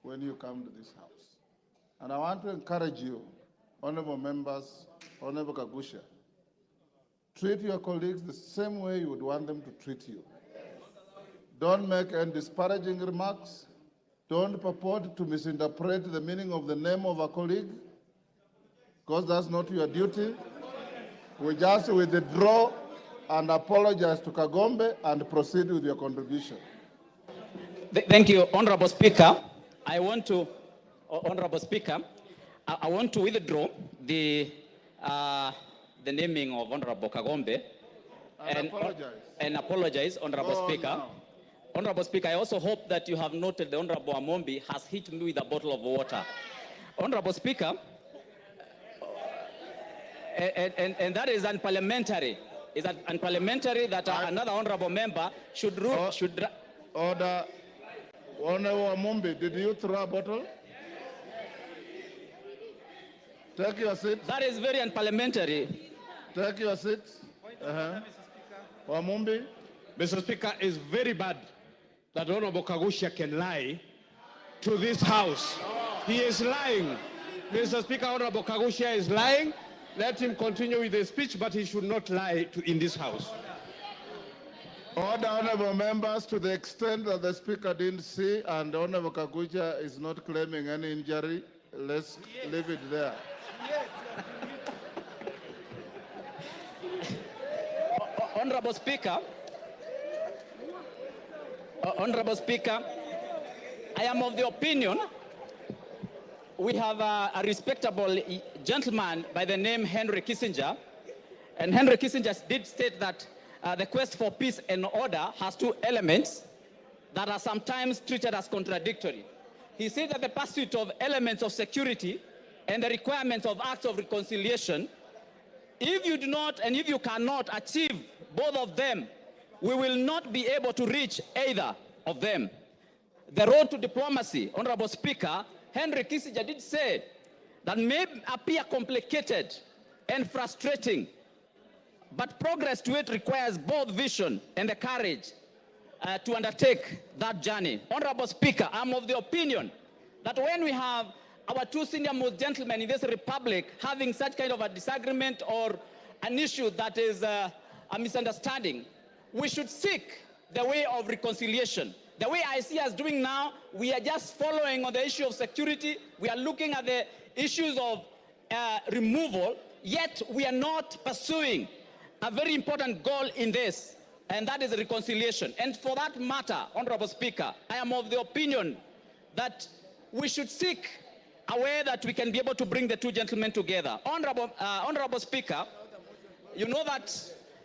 when you come to this house. And I want to encourage you, honorable members, Honorable Kagusha, treat your colleagues the same way you would want them to treat you. Don't make any disparaging remarks. Don't purport to misinterpret the meaning of the name of a colleague, because that's not your duty. We just withdraw and apologize to Kagombe and proceed with your contribution. Thank you, Honorable Speaker. Honorable Speaker, I want to withdraw the naming of Honorable Kagombe and apologize, Honorable Speaker. No. Honorable Speaker, I also hope that you have noted the Honorable Amombi has hit me with a bottle of water. Honorable Speaker, and that is unparliamentary. Is that unparliamentary that another honorable member should rule? Order. Honorable Amombi, did you throw a bottle? Take your seat. That is very unparliamentary. Take your seat. Amombi. Mr. Speaker, it's very bad that Honorable Kagusha can lie to this House. He is lying. Mr. Speaker, Honorable Kagusha is lying. Let him continue with the speech, but he should not lie in this House. Order, honorable members, to the extent that the Speaker didn't see and Honorable Kagusha is not claiming any injury, let's leave it there. Honorable Speaker, I am of the opinion we have a respectable gentleman by the name Henry Kissinger, and Henry Kissinger did state that the quest for peace and order has two elements that are sometimes treated as contradictory. He said that the pursuit of elements of security and the requirements of acts of reconciliation, if you do not and if you cannot achieve both of them, we will not be able to reach either of them. The road to diplomacy, Honorable Speaker, Henry Kissinger did say that may appear complicated and frustrating, but progress to it requires both vision and the courage to undertake that journey. Honorable Speaker, I'm of the opinion that when we have our two senior most gentlemen in this republic having such kind of a disagreement or an issue that is a misunderstanding, we should seek the way of reconciliation. The way I see us doing now, we are just following on the issue of security. We are looking at the issues of removal, yet we are not pursuing a very important goal in this, and that is reconciliation. And for that matter, Honorable Speaker, I am of the opinion that we should seek a way that we can be able to bring the two gentlemen together. Honorable Speaker, you know that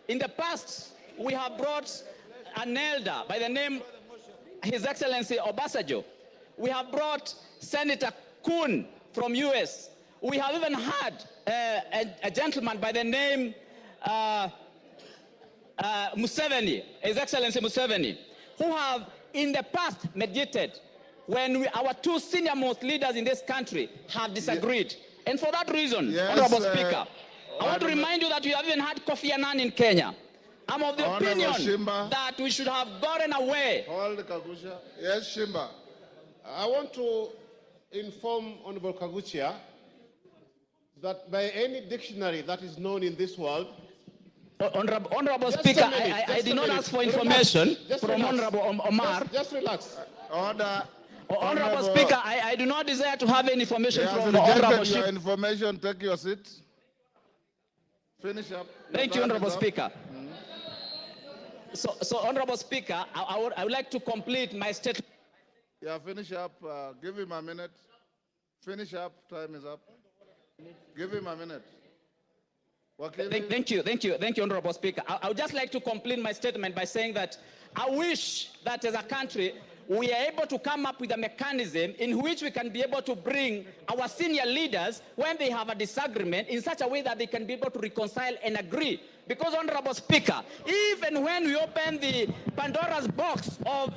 in the past we have brought an elder by the name His Excellency Obasanjo. We have brought Senator Kuhn from US. We have even had a gentleman by the name Museveni, His Excellency Museveni, who have in the past mediated when our two senior most leaders in this country have disagreed. And for that reason, Honorable Speaker, I want to remind you that you have even had Kofi Annan in Kenya. I'm of the opinion that we should have gotten away. Hold Kagusha. Yes, Shimba. I want to inform Honorable Kagusha that by any dictionary that is known in this world, Honorable Speaker, I did not ask for information from Honorable Omar. Just relax. Order. Honorable Speaker, I do not desire to have any information from Honorable Your information, take your seat. Finish up. Thank you, Honorable Speaker. So Honorable Speaker, I would like to complete my statement. Yeah, finish up. Give him a minute. Finish up. Time is up. Give him a minute. Thank you, Honorable Speaker. I would just like to complete my statement by saying that I wish that as a country, we are able to come up with a mechanism in which we can be able to bring our senior leaders when they have a disagreement in such a way that they can be able to reconcile and agree. Because, Honorable Speaker, even when we open the Pandora's box of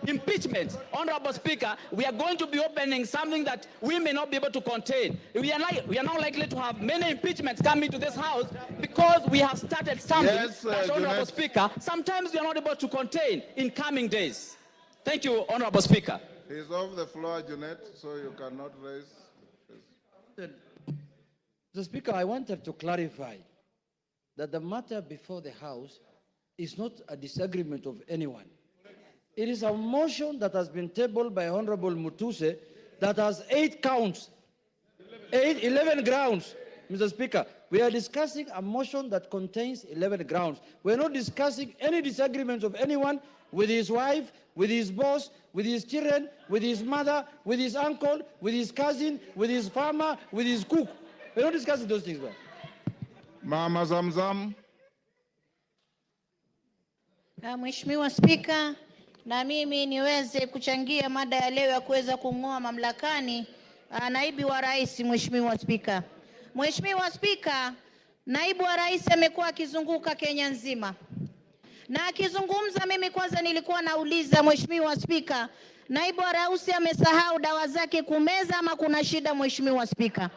impeachment, Honorable Speaker, we are going to be opening something that we may not be able to contain. We are now likely to have many impeachments coming to this House because we have started something that, Honorable Speaker, sometimes we are not able to contain in coming days. Thank you, Honorable Speaker. He's off the floor, Junet, so you cannot raise. Mr. Speaker, I wanted to clarify that the matter before the House is not a disagreement of anyone. It is a motion that has been tabled by Honorable Mutuse that has 8 counts, 11 grounds. Mr. Speaker, we are discussing a motion that contains 11 grounds. We're not discussing any disagreements of anyone with his wife, with his boss, with his children, with his mother, with his uncle, with his cousin, with his farmer, with his cook. We're not discussing those things, bro. Mama Zamzam. Mheshimiwa Spika, na mimi niweze kuchangia mada ya leo ya kuweza kung'oa mamlakani naibu wa rais. Mheshimiwa Spika. Mheshimiwa Spika, naibu wa rais amekuwa akizunguka Kenya nzima. Na akizungumza, mimi kwanza nilikuwa nauliza Mheshimiwa Spika, naibu wa rais amesahau dawa zake kumeza ama kuna shida Mheshimiwa Spika?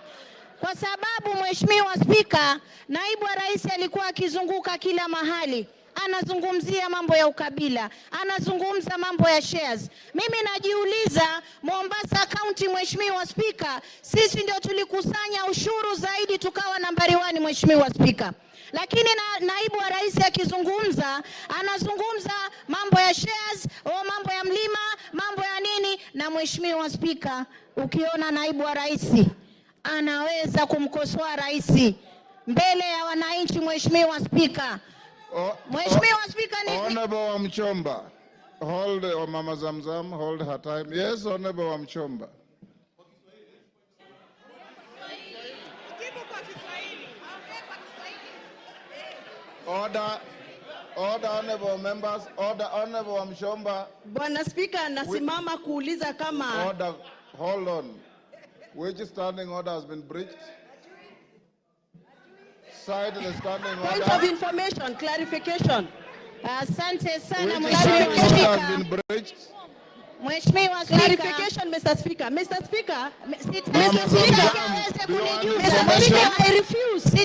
Kwa sababu Mheshimiwa Spika, naibu wa rais alikuwa akizunguka kila mahali. Anazungumzia mambo ya ukabila, anazungumza mambo ya shares. Mimi najiuliza, Mombasa County Mheshimiwa Spika, sisi ndio tulikusanya ushuru zaidi tukawa nambari 1 Mheshimiwa Spika. Lakini naibu wa rais akizungumza, anazungumza mambo ya shares, mambo ya mlima, mambo ya nini. Na Mheshimiwa Spika, ukiona naibu wa rais anaweza kumkosoa rais mbele ya wananchi Mheshimiwa Spika. Mheshimiwa Spika, Honorable Wamchomba, hold Mama Zamzam, hold her time. Yes, Honorable Wamchomba. Order, honorable members, order, Honorable Wamchomba. Bwana Spika, nasimama kuuliza kama Order, hold on. Which standing order has been breached? Side the standing order. Point of information, clarification. Asante sana Which standing Mheshimiwa order has Spika. been breached? Mheshimiwa Spika. Clarification, Mr. Speaker. Mr. Speaker, Mr. Speaker, Mr. Speaker, I refuse. I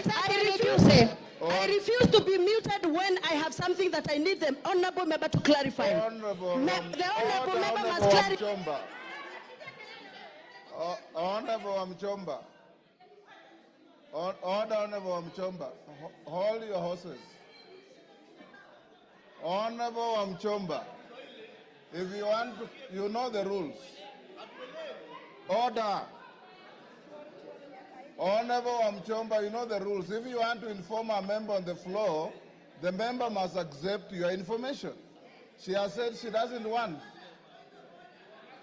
I refuse to be muted when I have something that I need the honorable member to clarify. The honorable member must clarify. Honorable Wamchomba. Order, Honorable Wamchomba. Hold your horses. Honorable Wamchomba. If you want to, you know the rules. Order. Honorable Wamchomba, you know the rules. If you want to inform a member on the floor, the member must accept your information. She has said she doesn't want.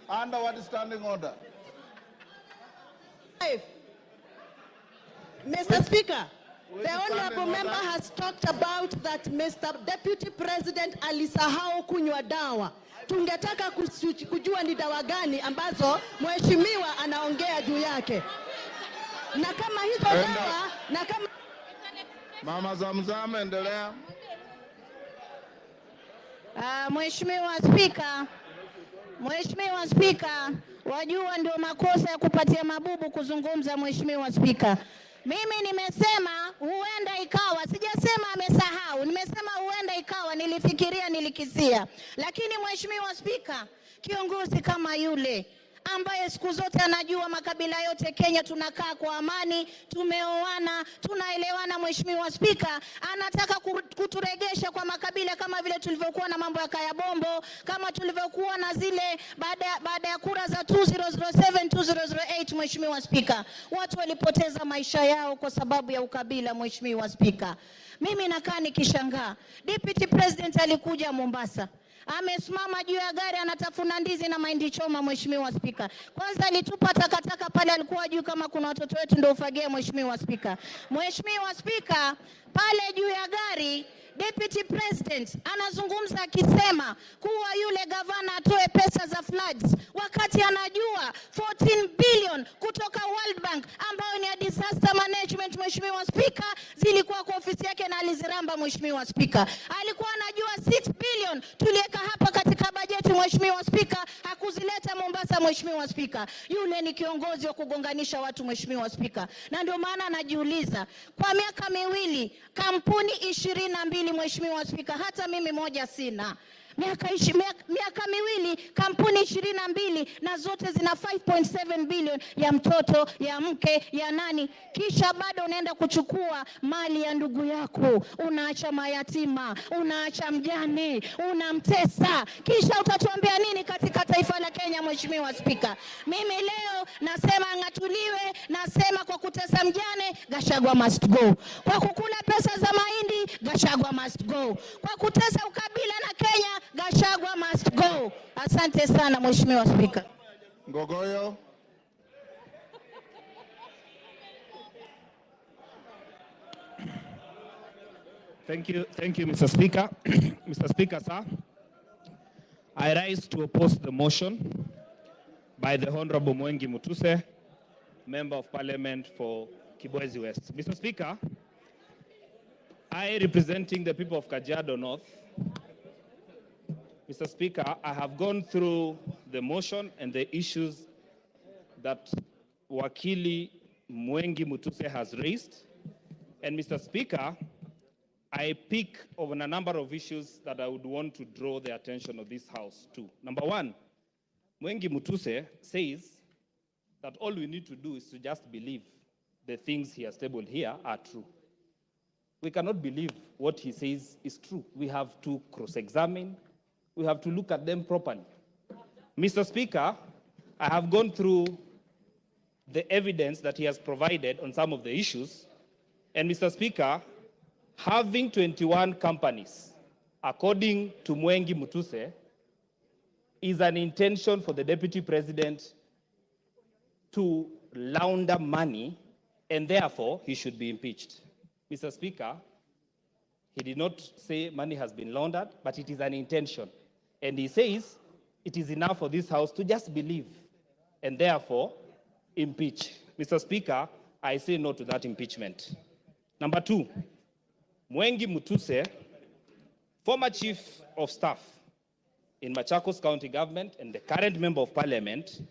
Under what standing order? Mr. Speaker, Which the honorable standing member order? has talked about that Mr. Deputy President alisahau kunywa dawa. Tungetaka kujua ni dawa gani ambazo mheshimiwa anaongea juu yake. Na kama hizo dawa, na kama Mama Zamzam, endelea. Mheshimiwa Spika, wajua ndio makosa ya kupatia mabubu kuzungumza Mheshimiwa Spika. Mimi nimesema huenda ikawa, sijasema amesahau, nimesema huenda ikawa, nilifikiria, nilikisia. Lakini Mheshimiwa Spika, kiongozi kama yule ambaye siku zote anajua makabila yote Kenya tunakaa kwa amani, tumeoana, tunaelewana, Mheshimiwa Spika, anataka kuturegesha kwa makabila kama vile tulivyokuwa na mambo ya Kaya Bombo, kama tulivyokuwa na zile baada ya kura za 2007 2008. Mheshimiwa Spika, watu walipoteza maisha yao kwa sababu ya ukabila. Mheshimiwa Spika, mimi nakaa nikishangaa, Deputy President alikuja Mombasa, amesimama juu ya gari anatafuna ndizi na mahindi choma. Mheshimiwa Spika, kwanza alitupa takataka pale, alikuwa juu kama kuna watoto wetu ndio ufagie. Mheshimiwa Spika, Mheshimiwa Spika, pale juu ya gari Deputy President anazungumza akisema kuwa yule gavana atoe pesa za floods, wakati anajua 14 billion kutoka World Bank ambayo ni ya disaster management. Mheshimiwa Spika, zilikuwa kwa ofisi yake na aliziramba. Mheshimiwa Spika, alikuwa anajua 6 billion tuliweka hapa katika bajeti. Mheshimiwa Spika, hakuzileta Mombasa. Mheshimiwa Spika, yule ni kiongozi wa kugonganisha watu. Mheshimiwa Spika, na ndio maana anajiuliza, kwa miaka miwili kampuni 22. Mheshimiwa Spika, hata mimi moja sina. miaka miwili, kampuni 22 na zote zina 5.7 billion ya mtoto, ya mke, ya nani, kisha bado unaenda kuchukua mali ya ndugu yako, unaacha mayatima, unaacha mjane, unamtesa, kisha utatuambia nini katika taifa la Kenya? Mheshimiwa Spika, mimi leo nasema ng'atuliwe, nasema kwa kutesa mjane, Gachagua must go. Kwa kukula pesa za mahindi, Gachagua must go. Kwa kutesa ukabila na Kenya, Gachagua must go. Asante sana Mheshimiwa Spika. Ngogoyo. Thank you, Mr. Speaker. Mr. Speaker, sir, I rise to oppose the motion by the Honorable Mwengi Mutuse, Member of Parliament for Kibwezi West. Mr. Speaker, I, representing the people of Kajiado North, Mr. Speaker, I have gone through the motion and the issues that Wakili Mwengi Mutuse has raised. And Mr. Speaker, I pick on a number of issues that I would want to draw the attention of this House to. Number one, Mwengi Mutuse says that all we need to do is to just believe the things he has tabled here are true. We cannot believe what he says is true. We have to cross-examine. We have to look at them properly. Mr. Speaker, I have gone through the evidence that he has provided on some of the issues. And Mr. Speaker, having 21 companies, according to Mwengi Mutuse, is an intention for the Deputy President to launder money, and therefore he should be impeached. Mr. Speaker, he did not say money has been laundered, but it is an intention. And he says it is enough for this House to just believe and therefore impeach. Mr. Speaker, I say no to that impeachment. Number two, Mwengi Mutuse, former Chief of Staff in Machakos County Government and the current Member of Parliament,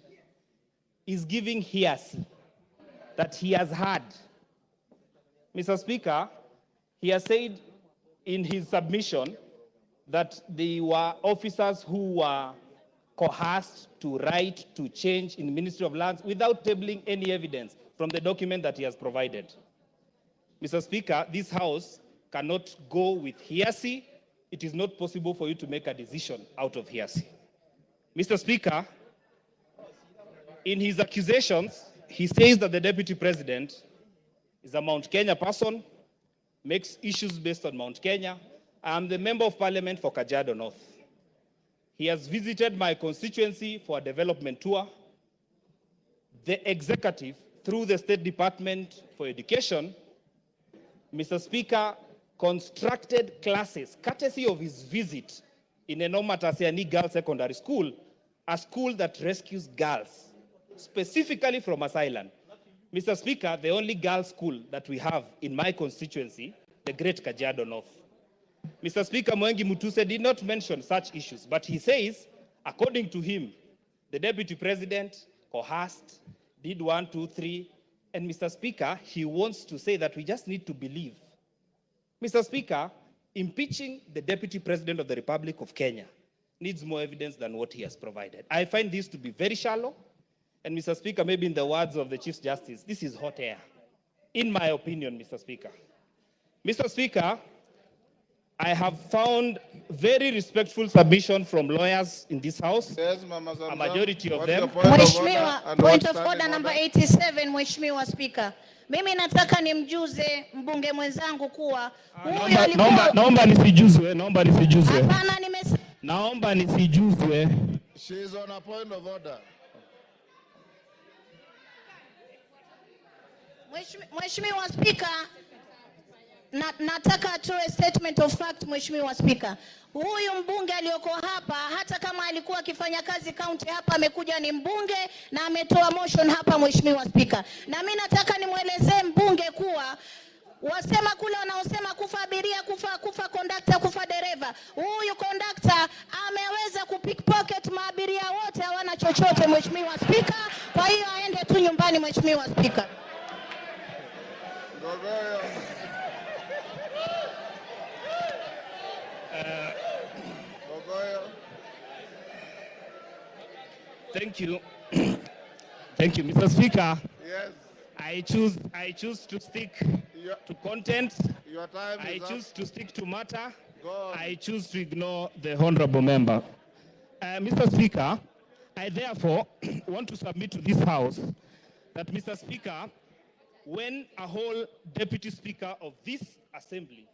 is giving hearsay that he has heard. Mr. Speaker, he has said in his submission that they were officers who were coerced to write to change in the Ministry of Lands without tabling any evidence from the document that he has provided. Mr. Speaker, this House cannot go with hearsay. It is not possible for you to make a decision out of hearsay. Mr. Speaker, in his accusations, he says that the Deputy President is a Mount Kenya person, makes issues based on Mount Kenya. I am the Member of Parliament for Kajiado North. He has visited my constituency for a development tour. The executive, through the State Department for Education, Mr. Speaker, constructed classes, courtesy of his visit in Enomatasiani Girls Secondary School, a school that rescues girls, specifically from asylum. Mr. Speaker, the only girls' school that we have in my constituency, the Great Kajiado North. Mr. Speaker, Mwengi Mutuse did not mention such issues, but he says, according to him, the Deputy President coerced, did 1, 2, 3, and Mr. Speaker, he wants to say that we just need to believe. Mr. Speaker, impeaching the Deputy President of the Republic of Kenya needs more evidence than what he has provided. I find this to be very shallow, and Mr. Speaker, maybe in the words of the Chief Justice, this is hot air, in my opinion, Mr. Speaker. Mr. Speaker, I have found very respectful submission from lawyers in this House, Yes, Mama Zamzam. a majority of What's them. your point of order Mheshimiwa, and point what's of order standing number order? 87, Mheshimiwa Spika. Mimi nataka nimjuze mbunge mwenzangu kuwa huyo alikuwa... Naomba nisijuzwe, naomba nisijuzwe. Hapana, nimesema... Naomba nisijuzwe. She is on a point of order. Mheshimiwa Spika, nataka atoe statement of fact. Mheshimiwa Spika, huyu mbunge aliyoko hapa, hata kama alikuwa akifanya kazi county hapa, amekuja ni mbunge na ametoa motion hapa. Mheshimiwa Spika, na mimi nataka nimwelezee mbunge kuwa wasema kule wanaosema kufa abiria, kufa conductor, kufa dereva, huyu conductor ameweza kupickpocket maabiria wote, hawana chochote. Mheshimiwa Spika, kwa hiyo aende tu nyumbani. Mheshimiwa Spika. Ngogoyo. Thank you. Thank you, Mr. Speaker. Yes. I choose to stick Your, to content. your time I is choose up. to stick to matter. Go on. I choose to ignore the honorable member. Mr. Speaker, I therefore want to submit to this House that, Mr. Speaker, when a whole deputy speaker of this assembly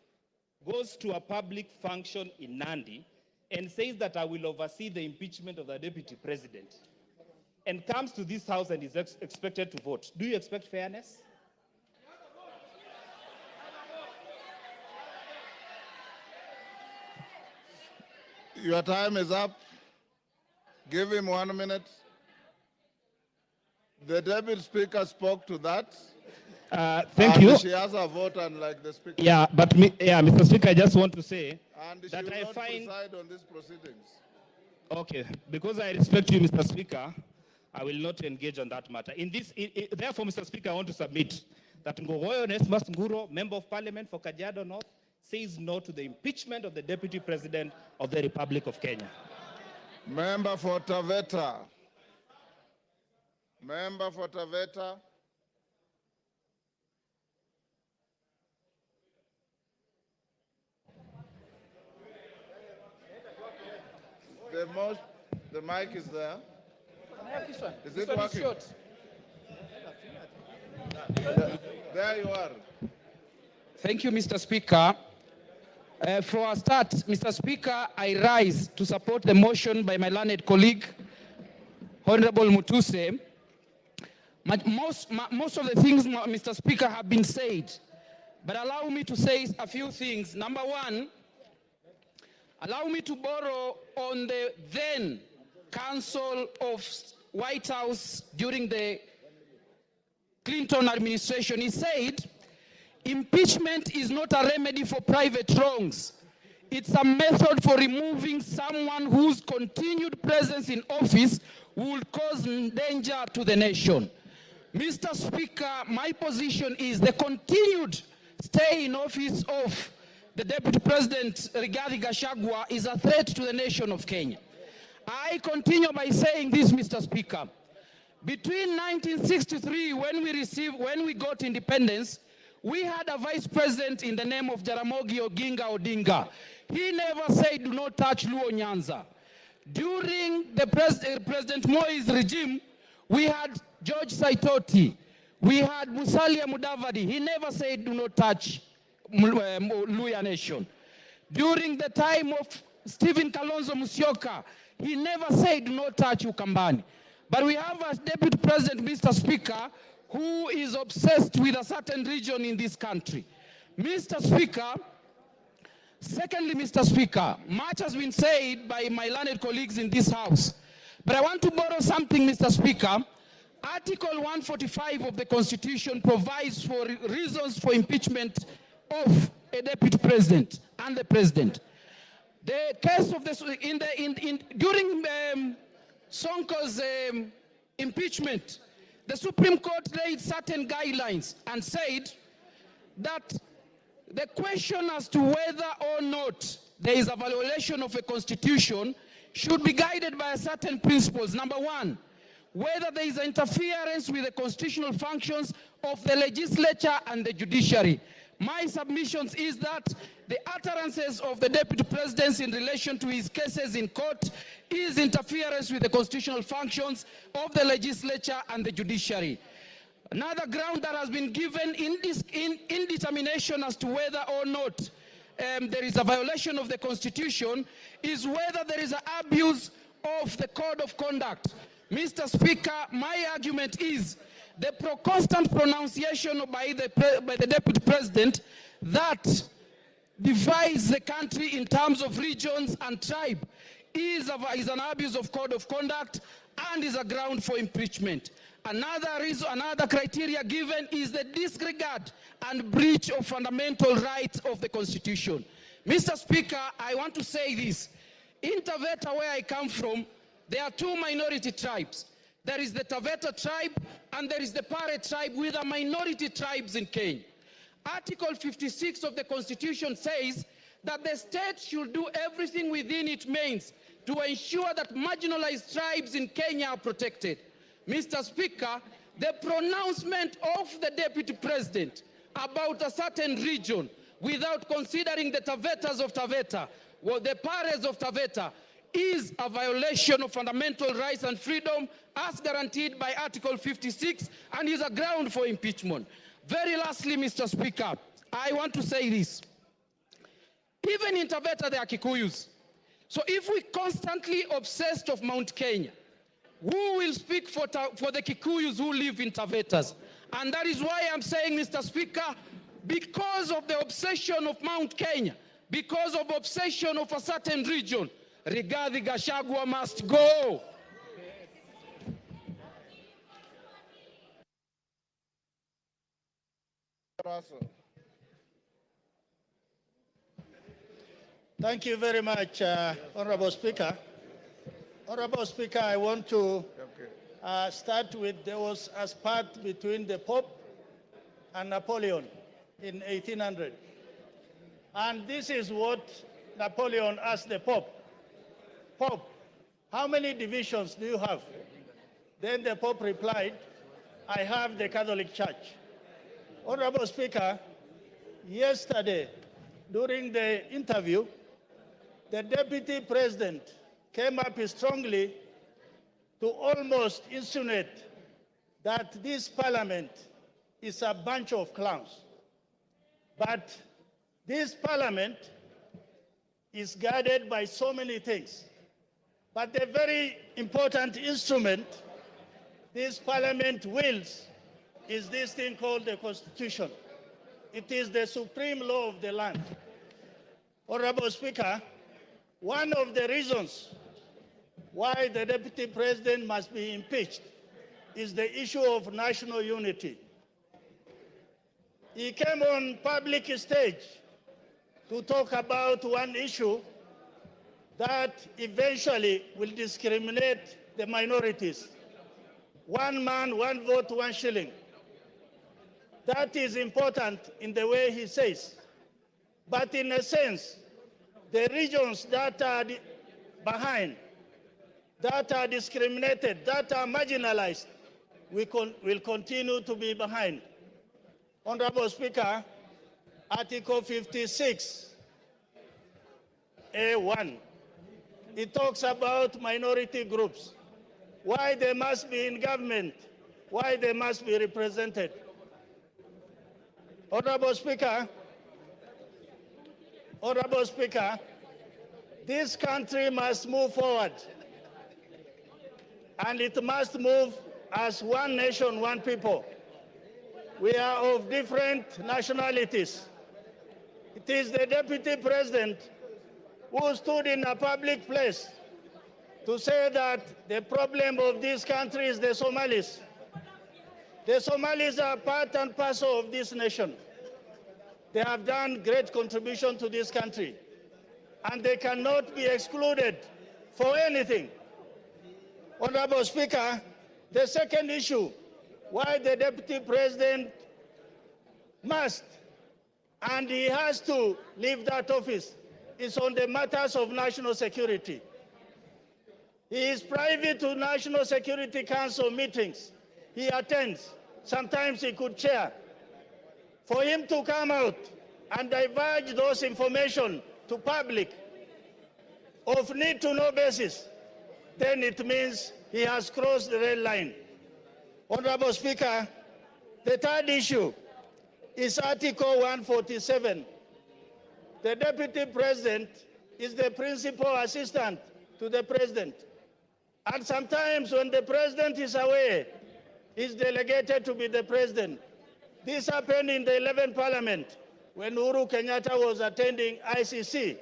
goes to a public function in Nandi and says that I will oversee the impeachment of the deputy president, and comes to this House and is expected to vote, do you expect fairness? Your time is up. Give him 1 minute. The deputy speaker spoke to that. Thank and you. She has a vote, unlike the speaker. Yeah, but Mr. Speaker, I just want to say And she that will I not find, preside on these proceedings. okay, because I respect you, Mr. Speaker, I will not engage on that matter. In this, therefore, Mr. Speaker, I want to submit that Ngogoyo Onesmus Nguro, Member of Parliament for Kajiado North, says no to the impeachment of the Deputy President of the Republic of Kenya. Member for Taveta. Member for Taveta. The mic is there. Is it working? There you are. Thank you, Mr. Speaker. For a start, Mr. Speaker, I rise to support the motion by my learned colleague, Honorable Mutuse. Most of the things, Mr. Speaker, have been said, but allow me to say a few things. Number one, allow me to borrow on the then Council of White House during the Clinton administration. He said, impeachment is not a remedy for private wrongs. It's a method for removing someone whose continued presence in office would cause danger to the nation. Mr. Speaker, my position is the continued stay in office of the Deputy President Rigathi Gachagua is a threat to the nation of Kenya. I continue by saying this, Mr. Speaker. Between 1963, when we got independence, we had a vice president in the name of Jaramogi Oginga Odinga. He never said, do not touch Luo Nyanza. During the President Moi's regime, we had George Saitoti. We had Musalia Mudavadi. He never said, do not touch Luya Nation. During the time of Stephen Kalonzo Musyoka, he never said, do not touch Ukambani. But we have a deputy president, Mr. Speaker, who is obsessed with a certain region in this country. Mr. Speaker, secondly, Mr. Speaker, much has been said by my learned colleagues in this House. But I want to borrow something, Mr. Speaker. Article 145 of the Constitution provides for reasons for impeachment of a deputy president and the president. The case of this during Sonko's impeachment, the Supreme Court laid certain guidelines and said that the question as to whether or not there is a violation of a constitution should be guided by certain principles. Number one, whether there is interference with the constitutional functions of the legislature and the judiciary. My submissions is that the utterances of the deputy president in relation to his cases in court is interference with the constitutional functions of the legislature and the judiciary. Another ground that has been given in determination as to whether or not there is a violation of the constitution is whether there is an abuse of the code of conduct. Mr. Speaker, my argument is the constant pronunciation by the deputy president that divides the country in terms of regions and tribe is an abuse of code of conduct and is a ground for impeachment. Another criteria given is the disregard and breach of fundamental rights of the Constitution. Mr. Speaker, I want to say this. In Taveta, where I come from, there are two minority tribes. There is the Taveta tribe and there is the Pare tribe, with a minority tribes in Kenya. Article 56 of the Constitution says that the state should do everything within its means to ensure that marginalized tribes in Kenya are protected. Mr. Speaker, the pronouncement of the Deputy President about a certain region without considering the Tavetas of Taveta, or the Pares of Taveta, is a violation of fundamental rights and freedom as guaranteed by Article 56 and is a ground for impeachment. Very lastly, Mr. Speaker, I want to say this. Even in Taveta, there are Kikuyus. So if we constantly obsessed of Mount Kenya, who will speak for the Kikuyus who live in Tavetas? And that is why I'm saying, Mr. Speaker, because of the obsession of Mount Kenya, because of obsession of a certain region, Rigathi Gachagua must go. Thank you very much, Honorable Speaker. Honorable Speaker, I want to start with, there was a spat between the Pope and Napoleon in 1800. And this is what Napoleon asked the Pope. Pope, how many divisions do you have? Then the Pope replied, I have the Catholic Church. Honorable Speaker, yesterday, during the interview, the Deputy President came up strongly to almost insinuate that this Parliament is a bunch of clowns. But this Parliament is guarded by so many things. But the very important instrument this Parliament wields is this thing called the Constitution. It is the supreme law of the land. Honorable Speaker, one of the reasons why the Deputy President must be impeached is the issue of national unity. He came on public stage to talk about one issue that eventually will discriminate the minorities. One man, one vote, one shilling. That is important in the way he says. But in a sense, the regions that are behind, that are discriminated, that are marginalized, will continue to be behind. Honorable Speaker, Article 56, A1, it talks about minority groups, why they must be in government, why they must be represented. Honorable Speaker, this country must move forward, and it must move as one nation, one people. We are of different nationalities. It is the Deputy President who stood in a public place to say that the problem of this country is the Somalis. The Somalis are part and parcel of this nation. They have done great contribution to this country, and they cannot be excluded for anything. Honorable Speaker, the second issue, why the Deputy President must, and he has to leave that office, is on the matters of national security. He is privy to National Security Council meetings. He attends. Sometimes he could chair. For him to come out and divulge those information to public of need-to-know basis, then it means he has crossed the red line. Honorable Speaker, the third issue is Article 147. The Deputy President is the principal assistant to the President. And sometimes when the President is away, he's delegated to be the President. This happened in the 11th Parliament when Uhuru Kenyatta was attending ICC.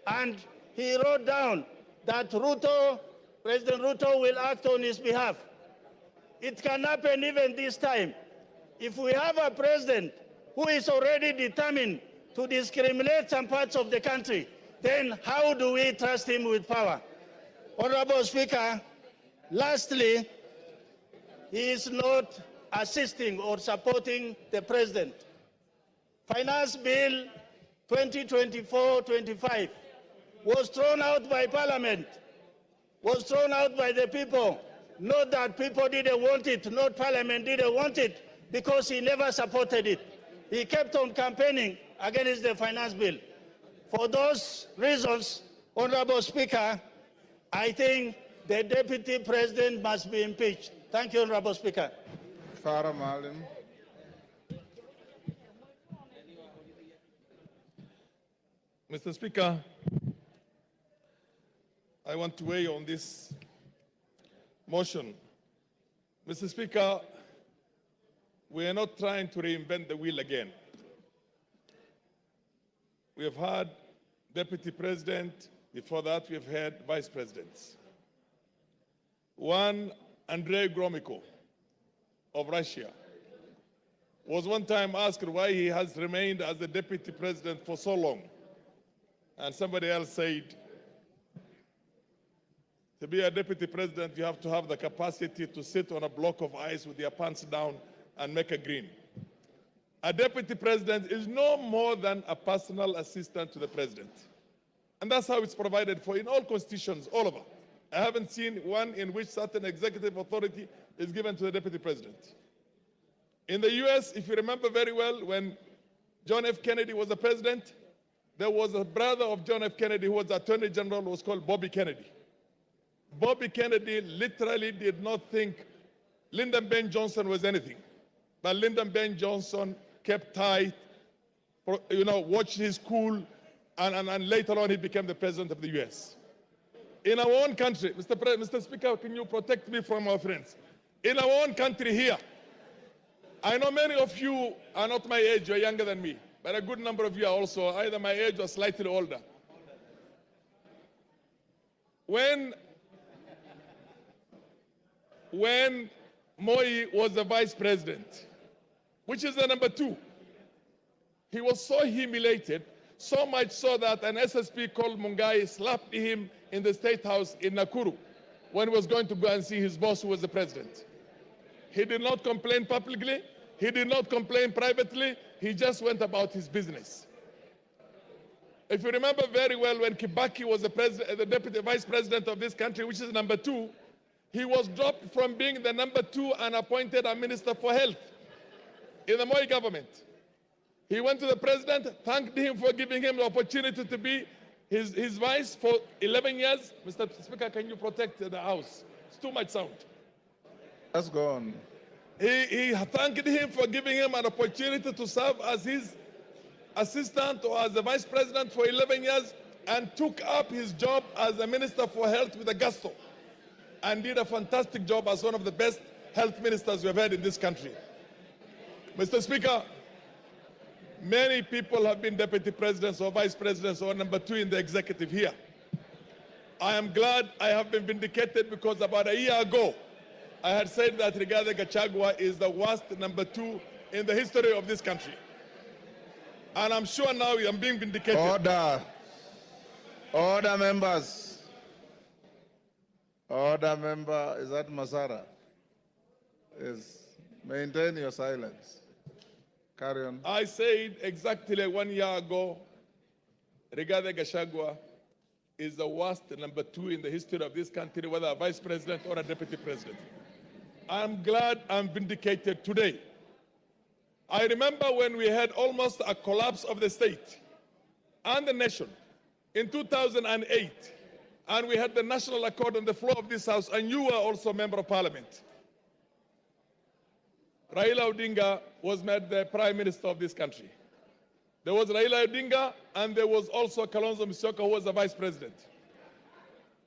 And he wrote down that President Ruto will act on his behalf. It can happen even this time. If we have a president who is already determined to discriminate some parts of the country, then how do we trust him with power? Honorable Speaker, lastly, he is not assisting or supporting the president. Finance Bill 2024-25 was thrown out by Parliament was thrown out by the people. Not that people didn't want it, not Parliament didn't want it, because he never supported it. He kept on campaigning against the finance bill. For those reasons, Honorable Speaker, I think the Deputy President must be impeached. Thank you, Honorable Speaker. Farah Maalim. Mr. Speaker, I want to weigh on this motion. Mr. Speaker, we are not trying to reinvent the wheel again. We have had Deputy President, before that we have had Vice Presidents. One, Andrei Gromyko of Russia, was one time asked why he has remained as the Deputy President for so long. And somebody else said, to be a Deputy President, you have to have the capacity to sit on a block of ice with your pants down and make a green. A Deputy President is no more than a personal assistant to the President. And that's how it's provided for in all constitutions, all over. I haven't seen one in which certain executive authority is given to the Deputy President. In the US, if you remember very well, when John F. Kennedy was the president, there was a brother of John F. Kennedy who was the Attorney General, who was called Bobby Kennedy. Bobby Kennedy literally did not think Lyndon B. Johnson was anything. But Lyndon B. Johnson kept tight, watched his cool, and later on he became the president of the US. In our own country, Mr. Speaker, can you protect me from our friends? In our own country here, I know many of you are not my age, you're younger than me, but a good number of you are also either my age or slightly older. When Moi was the vice president, which is the number 2, he was so humiliated, so much so that an SSP called Mungai slapped him in the State House in Nakuru when he was going to go and see his boss, who was the president. He did not complain publicly. He did not complain privately. He just went about his business. If you remember very well, when Kibaki was the deputy vice president of this country, which is number 2, he was dropped from being the number 2 and appointed a minister for health in the Moi government. He went to the president, thanked him for giving him the opportunity to be his vice for 11 years. Mr. Speaker, can you protect the House? It's too much sound. Let's go on. He thanked him for giving him an opportunity to serve as his assistant or as the vice president for 11 years and took up his job as the minister for health with a gusto and did a fantastic job as one of the best health ministers we have had in this country. Mr. Speaker, many people have been deputy presidents or vice presidents or number 2 in the executive here. I am glad I have been vindicated because about a year ago, I had said that Rigathi Gachagua is the worst number 2 in the history of this country. And I'm sure now I'm being vindicated. Order. Order, members. Order, member. Is that Masara? Maintain your silence. Carry on. I said exactly 1 year ago, Rigathi Gachagua is the worst number 2 in the history of this country, whether a vice president or a deputy president. I'm glad I'm vindicated today. I remember when we had almost a collapse of the state and the nation in 2008, and we had the national accord on the floor of this House, and you were also a member of parliament. Raila Odinga was made the prime minister of this country. There was Raila Odinga, and there was also Kalonzo Musyoka, who was the vice president.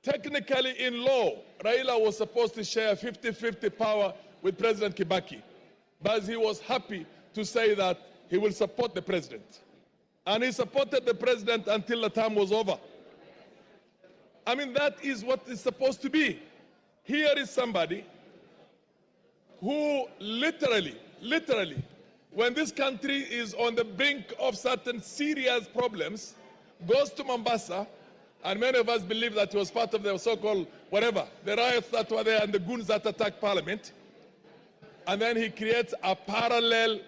Technically, in law, Raila was supposed to share 50-50 power with President Kibaki, but he was happy to say that he will support the president. And he supported the president until the term was over. I mean, that is what it's supposed to be. Here is somebody who literally, when this country is on the brink of certain serious problems, goes to Mombasa, and many of us believe that he was part of the so-called whatever, the riots that were there and the goons that attacked Parliament. And then he creates a parallel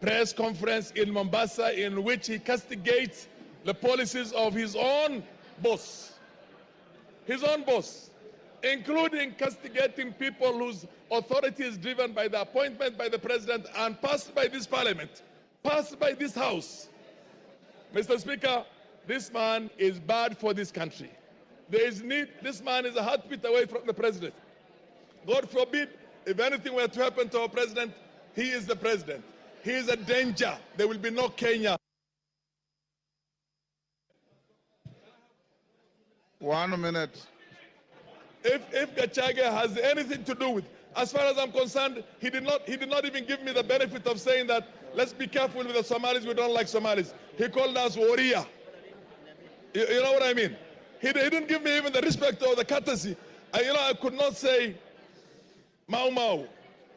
press conference in Mombasa in which he castigates the policies of his own boss. His own boss. including castigating people whose authority is driven by the appointment by the president and passed by this parliament, passed by this house. Mr. Speaker, this man is bad for this country. There is need, this man is a heartbeat away from the president. God forbid, if anything were to happen to our president, he is the president. He is a danger. There will be no Kenya. 1 minute. If Gachagua has anything to do with, as far as I'm concerned, he did not even give me the benefit of saying that let's be careful with the Somalis, we don't like Somalis. He called us warrior. You know what I mean? He didn't give me even the respect or the courtesy. I could not say Mau Mau.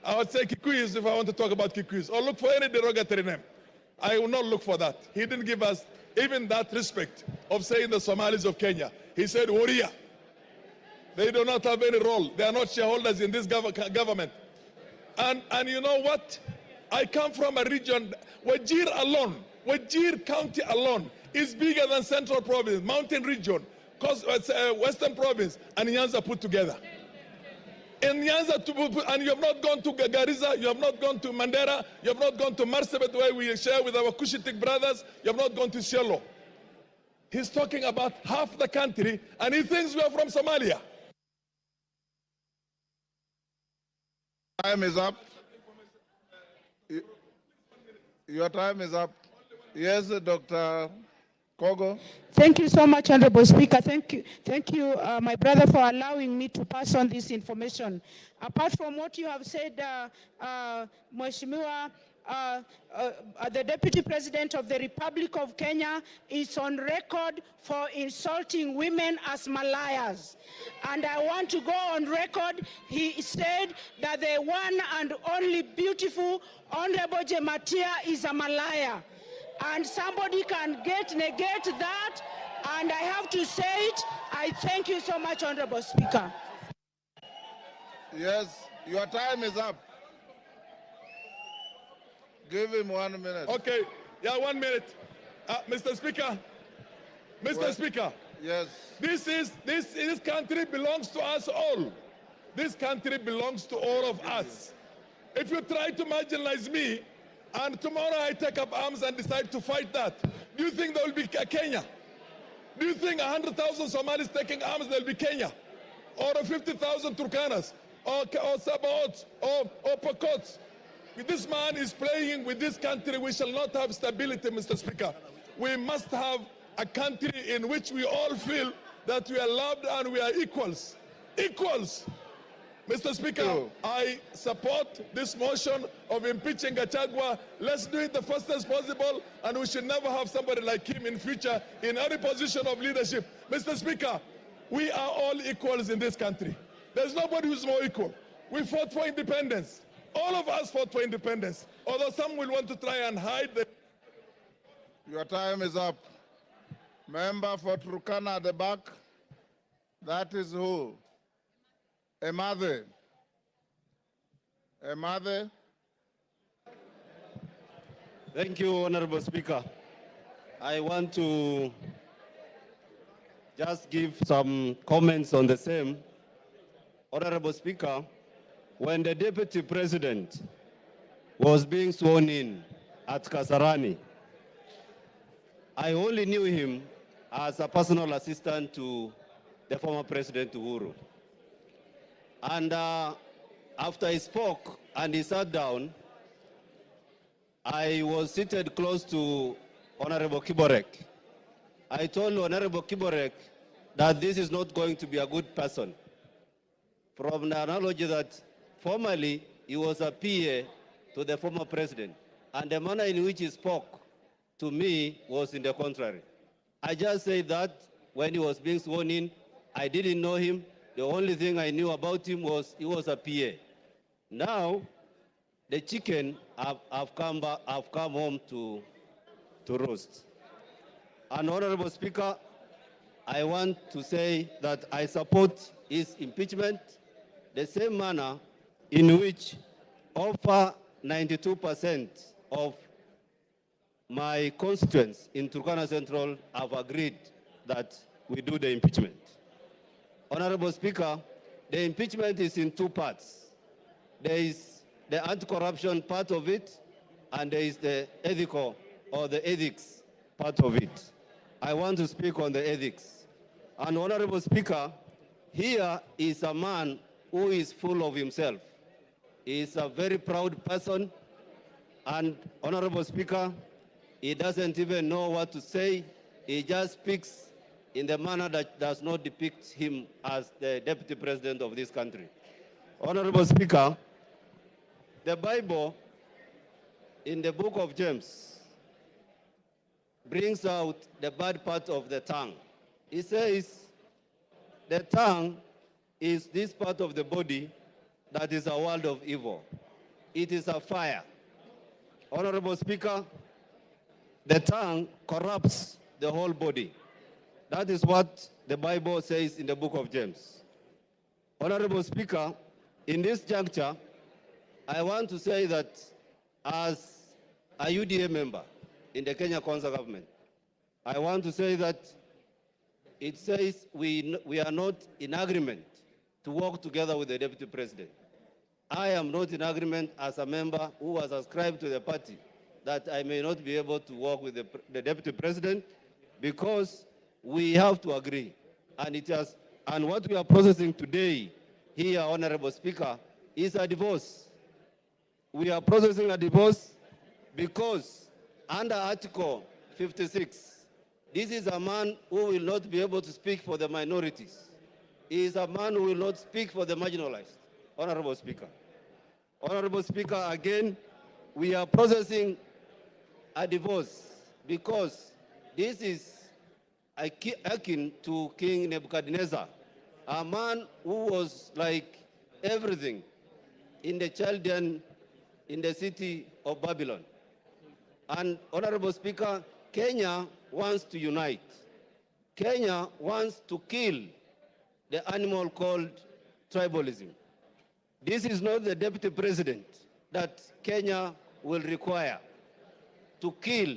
I would say Kikuyus if I want to talk about Kikuyus, or look for any derogatory name. I will not look for that. He didn't give us even that respect of saying the Somalis of Kenya. He said warrior. They do not have any role. They are not shareholders in this government. And you know what? I come from a region, Wajir alone, Wajir County alone is bigger than Central Province, Mountain Region, Western Province, and Nyanza put together. In Nyanza, and you have not gone to Garissa, you have not gone to Mandera, you have not gone to Marsabit where we share with our Cushitic brothers, you have not gone to Shelo. He's talking about half the country, and he thinks we are from Somalia. Time is up. Your time is up. Yes, Dr. Kogo. Thank you so much, Honorable Speaker. Thank you, my brother, for allowing me to pass on this information. Apart from what you have said, Mheshimiwa, the Deputy President of the Republic of Kenya is on record for insulting women as malaias. And I want to go on record. He said that the one and only beautiful Honorable Jematia is a malaya. And somebody can negate that, and I have to say it. I thank you so much, Honorable Speaker. Yes, your time is up. Give him 1 minute. Okay, yeah, 1 minute. Mr. Speaker, Speaker. Yes. This country belongs to us all. This country belongs to all of us. If you try to marginalize me, and tomorrow I take up arms and decide to fight that, do you think there will be a Kenya? Do you think 100,000 Somalis taking arms, there will be Kenya? Or 50,000 Turkanas? Or Sabaots? Or Pokots? This man is playing with this country. We shall not have stability, Mr. Speaker. We must have a country in which we all feel that we are loved and we are equals. Equals. Mr. Speaker, I support this motion of impeaching Gachagua. Let's do it the fastest possible, and we should never have somebody like him in future in any position of leadership. Mr. Speaker, we are all equals in this country. There's nobody who's more equal. We fought for independence. All of us fought for independence, although some will want to try and hide the... Your time is up. Member for Turkana at the back. That is who? Emadhe. Emadhe. Thank you, Honorable Speaker. I want to just give some comments on the same. Honorable Speaker, when the Deputy President was being sworn in at Kasarani, I only knew him as a personal assistant to the former President Uhuru. And after he spoke and he sat down, I was seated close to Honorable Kiborek. I told Honorable Kiborek that this is not going to be a good person. From the analogy that formerly he was a PA to the former president, and the manner in which he spoke to me was in the contrary. I just said that when he was being sworn in, I didn't know him. The only thing I knew about him was he was a PA. Now, the chicken have come home to roast. And Honorable Speaker, I want to say that I support his impeachment the same manner in which over 92% of my constituents in Turkana Central have agreed that we do the impeachment. Honorable Speaker, the impeachment is in two parts. There is the anti-corruption part of it, and there is the ethical or the ethics part of it. I want to speak on the ethics. And Honorable Speaker, here is a man who is full of himself. He is a very proud person, and Honorable Speaker, he doesn't even know what to say. He just speaks in the manner that does not depict him as the Deputy President of this country. Honorable Speaker, the Bible in the book of James brings out the bad part of the tongue. It says the tongue is this part of the body that is a world of evil. It is a fire. Honorable Speaker, the tongue corrupts the whole body. That is what the Bible says in the book of James. Honorable Speaker, in this juncture, I want to say that as a UDA member in the Kenya Kwanza government, I want to say that it says we are not in agreement to work together with the Deputy President. I am not in agreement as a member who was ascribed to the party that I may not be able to work with the Deputy President because we have to agree. And what we are processing today here, Honorable Speaker, is a divorce. We are processing a divorce because under Article 56, this is a man who will not be able to speak for the minorities. He is a man who will not speak for the marginalized, Honorable Speaker. Honorable Speaker, again, we are processing a divorce because this is akin to King Nebuchadnezzar, a man who was like everything in the Chaldean, in the city of Babylon. And Honorable Speaker, Kenya wants to unite. Kenya wants to kill the animal called tribalism. This is not the Deputy President that Kenya will require to kill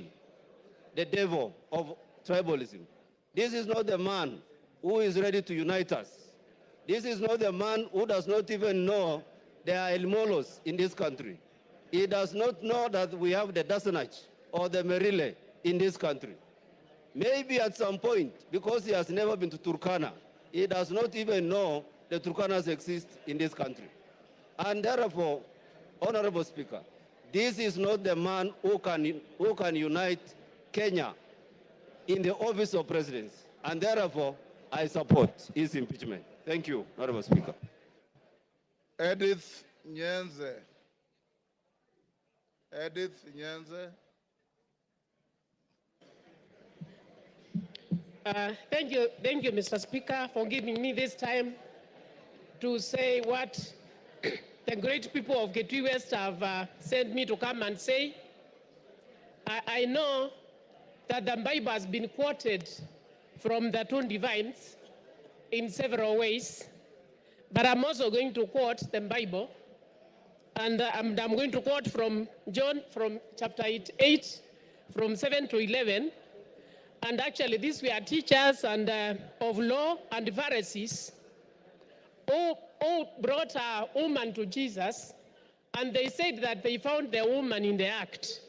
the devil of tribalism. This is not the man who is ready to unite us. This is not the man who does not even know there are Elmolos in this country. He does not know that we have the Dasanach or the Merile in this country. Maybe at some point, because he has never been to Turkana, he does not even know the Turkanas exist in this country. And therefore, Honorable Speaker, this is not the man who can unite Kenya in the office of presidency. And therefore, I support his impeachment. Thank you, Honorable Speaker. Edith Nyenze. Edith Nyenze. Thank you, Mr. Speaker, for giving me this time to say what the great people of Kitui West have sent me to come and say. I know that the Bible has been quoted from the two divines in several ways, but I'm also going to quote the Bible, and I'm going to quote from John, from chapter 8, from 7 to 11. And actually, these were teachers and of law and Pharisees who brought a woman to Jesus, and they said that they found the woman in the act.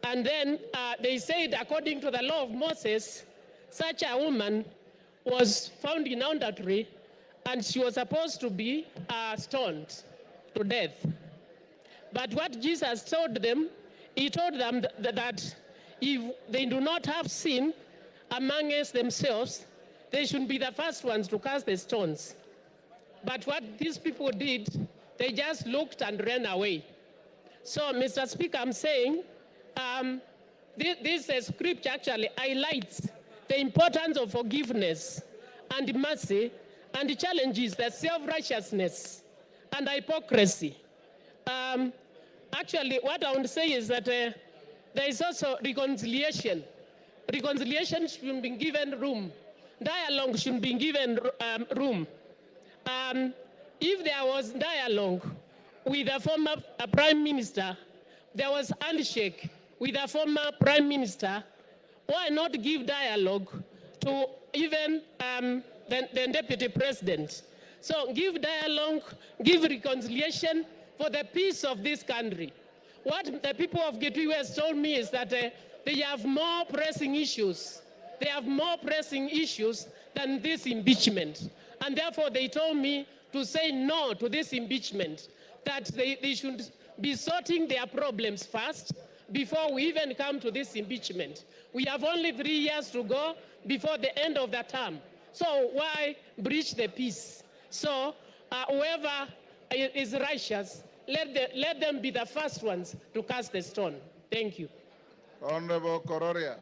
And then they said, according to the law of Moses, such a woman was found in adultery, and she was supposed to be stoned to death. But what Jesus told them, he told them that if they do not have sin amongst themselves, they should be the first ones to cast the stones. But what these people did, they just looked and ran away. So, Mr. Speaker, I'm saying this scripture actually highlights the importance of forgiveness and mercy, and challenges the self-righteousness and hypocrisy. Actually, what I want to say is that there is also reconciliation. Reconciliation should be given room. Dialogue should be given room. If there was dialogue with a former prime minister, there was handshake with a former prime minister, why not give dialogue to even the deputy president? So give dialogue, give reconciliation for the peace of this country. What the people of Gitwe has told me is that they have more pressing issues. They have more pressing issues than this impeachment. And therefore they told me to say no to this impeachment, that they should be sorting their problems first before we even come to this impeachment. We have only 3 years to go before the end of the term. So why breach the peace? So whoever is righteous, let them be the first ones to cast the stone. Thank you. Honorable Kororia.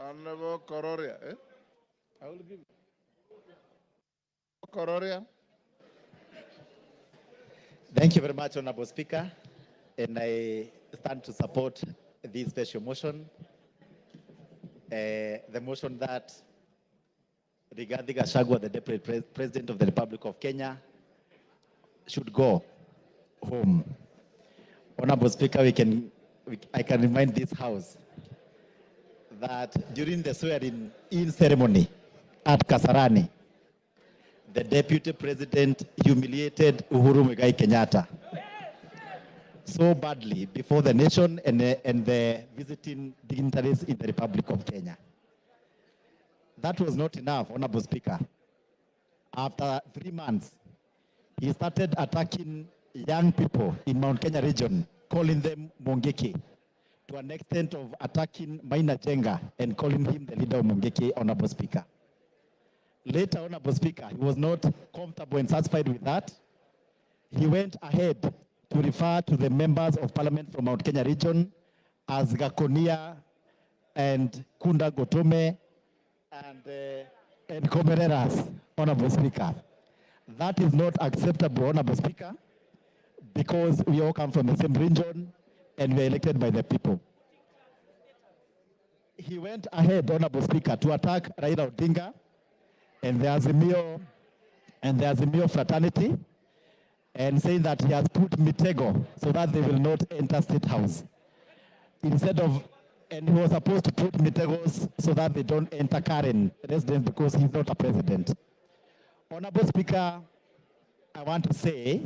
Honorable Kororia. I will give you. Kororia. Thank you very much, Honorable Speaker. And I stand to support this special motion. The motion that Rigathi Gachagua, the Deputy President of the Republic of Kenya, should go home. Honorable Speaker, I can remind this House that during the swearing-in ceremony at Kasarani, the Deputy President humiliated Uhuru Muigai Kenyatta so badly before the nation and the visiting dignitaries in the Republic of Kenya. That was not enough, Honorable Speaker. After 3 months, he started attacking young people in Mount Kenya region, calling them Mongeki, to an extent of attacking Maina Jenga and calling him the leader of Mongeki, Honorable Speaker. Later, Honorable Speaker, he was not comfortable and satisfied with that. He went ahead to refer to the members of parliament from Mount Kenya region as Gakonia and Kunda Gotome and Komereras, Honorable Speaker. That is not acceptable, Honorable Speaker, because we all come from the same region and we are elected by the people. He went ahead, Honorable Speaker, to attack Raila Odinga and the Azimio fraternity, and saying that he has put Mitego so that they will not enter State House. And he was supposed to put Mitegos so that they don't enter Karen residence because he's not a president. Honorable Speaker, I want to say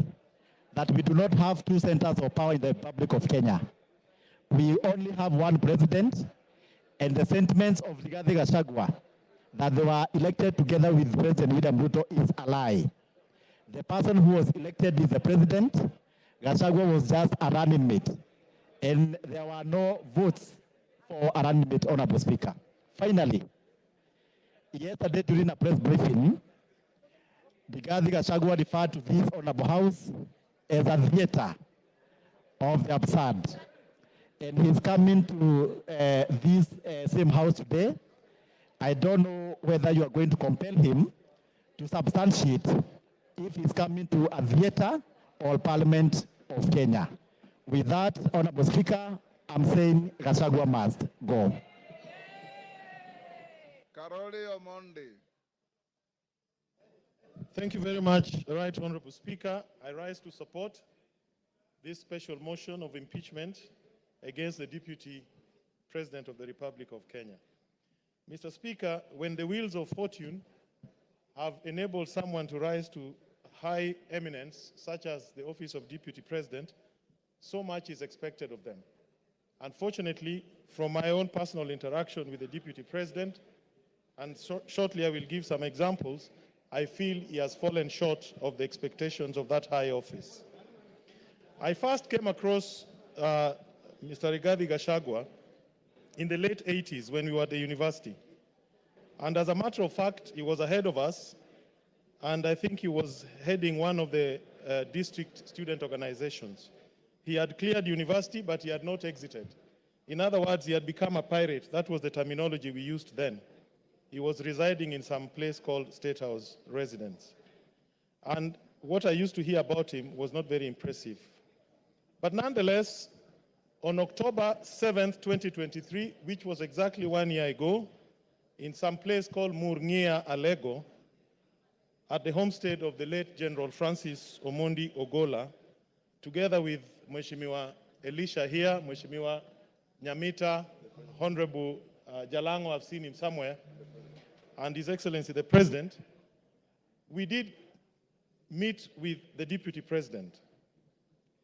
that we do not have 2 centers of power in the Republic of Kenya. We only have 1 president, and the sentiments of Rigathi Gachagua that they were elected together with President William Ruto is a lie. The person who was elected is the president. Gachagua was just a running mate, and there were no votes for a running mate, Honorable Speaker. Finally, yesterday during a press briefing, Rigathi Gachagua referred to this Honorable House as a theater of the absurd. And he's coming to this same house today. I don't know whether you are going to compel him to substantiate if he's coming to a theater or Parliament of Kenya. With that, Honorable Speaker, I'm saying Gachagua must go. Karoli Omondi. Thank you very much, Right Honorable Speaker. I rise to support this special motion of impeachment against the Deputy President of the Republic of Kenya. Mr. Speaker, when the wheels of fortune have enabled someone to rise to high eminence, such as the office of Deputy President, so much is expected of them. Unfortunately, from my own personal interaction with the Deputy President, and shortly I will give some examples, I feel he has fallen short of the expectations of that high office. I first came across Mr. Rigathi Gachagua in the late 80s when we were at the university. And as a matter of fact, he was ahead of us, and I think he was heading one of the district student organizations. He had cleared university, but he had not exited. In other words, he had become a pirate. That was the terminology we used then. He was residing in some place called State House residence. And what I used to hear about him was not very impressive. But nonetheless, on October 7th, 2023, which was exactly 1 year ago, in some place called Murngia, Alego, at the homestead of the late General Francis Omondi Ogola, together with Mheshimiwa Elisha here, Mheshimiwa Nyamita, Honorable Jalango, I've seen him somewhere, and His Excellency the President, we did meet with the Deputy President.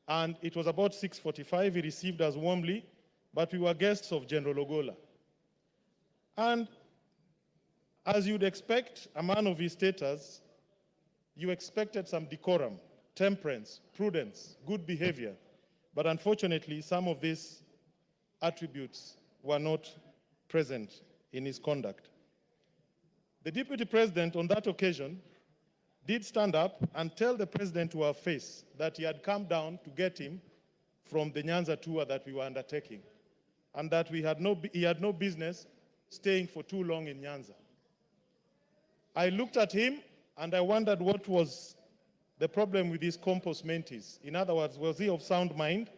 And it was about 6:45. He received us warmly, but we were guests of General Ogola. And as you'd expect, a man of his status, you expected some decorum, temperance, prudence, good behavior. But unfortunately, some of these attributes were not present in his conduct. The Deputy President on that occasion did stand up and tell the President to our face that he had come down to get him from the Nyanza tour that we were undertaking, and that he had no business staying for too long in Nyanza. I looked at him and I wondered what was the problem with his compos mentis. In other words, was he of sound mind?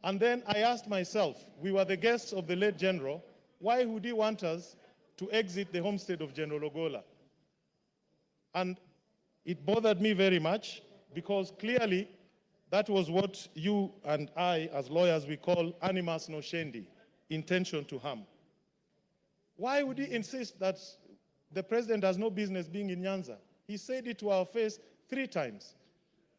And then I asked myself, we were the guests of the late general, why would he want us to exit the homestead of General Ogola? And it bothered me very much, because clearly that was what you and I, as lawyers, we call animus nocendi, intention to harm. Why would he insist that the President has no business being in Nyanza? He said it to our face 3 times,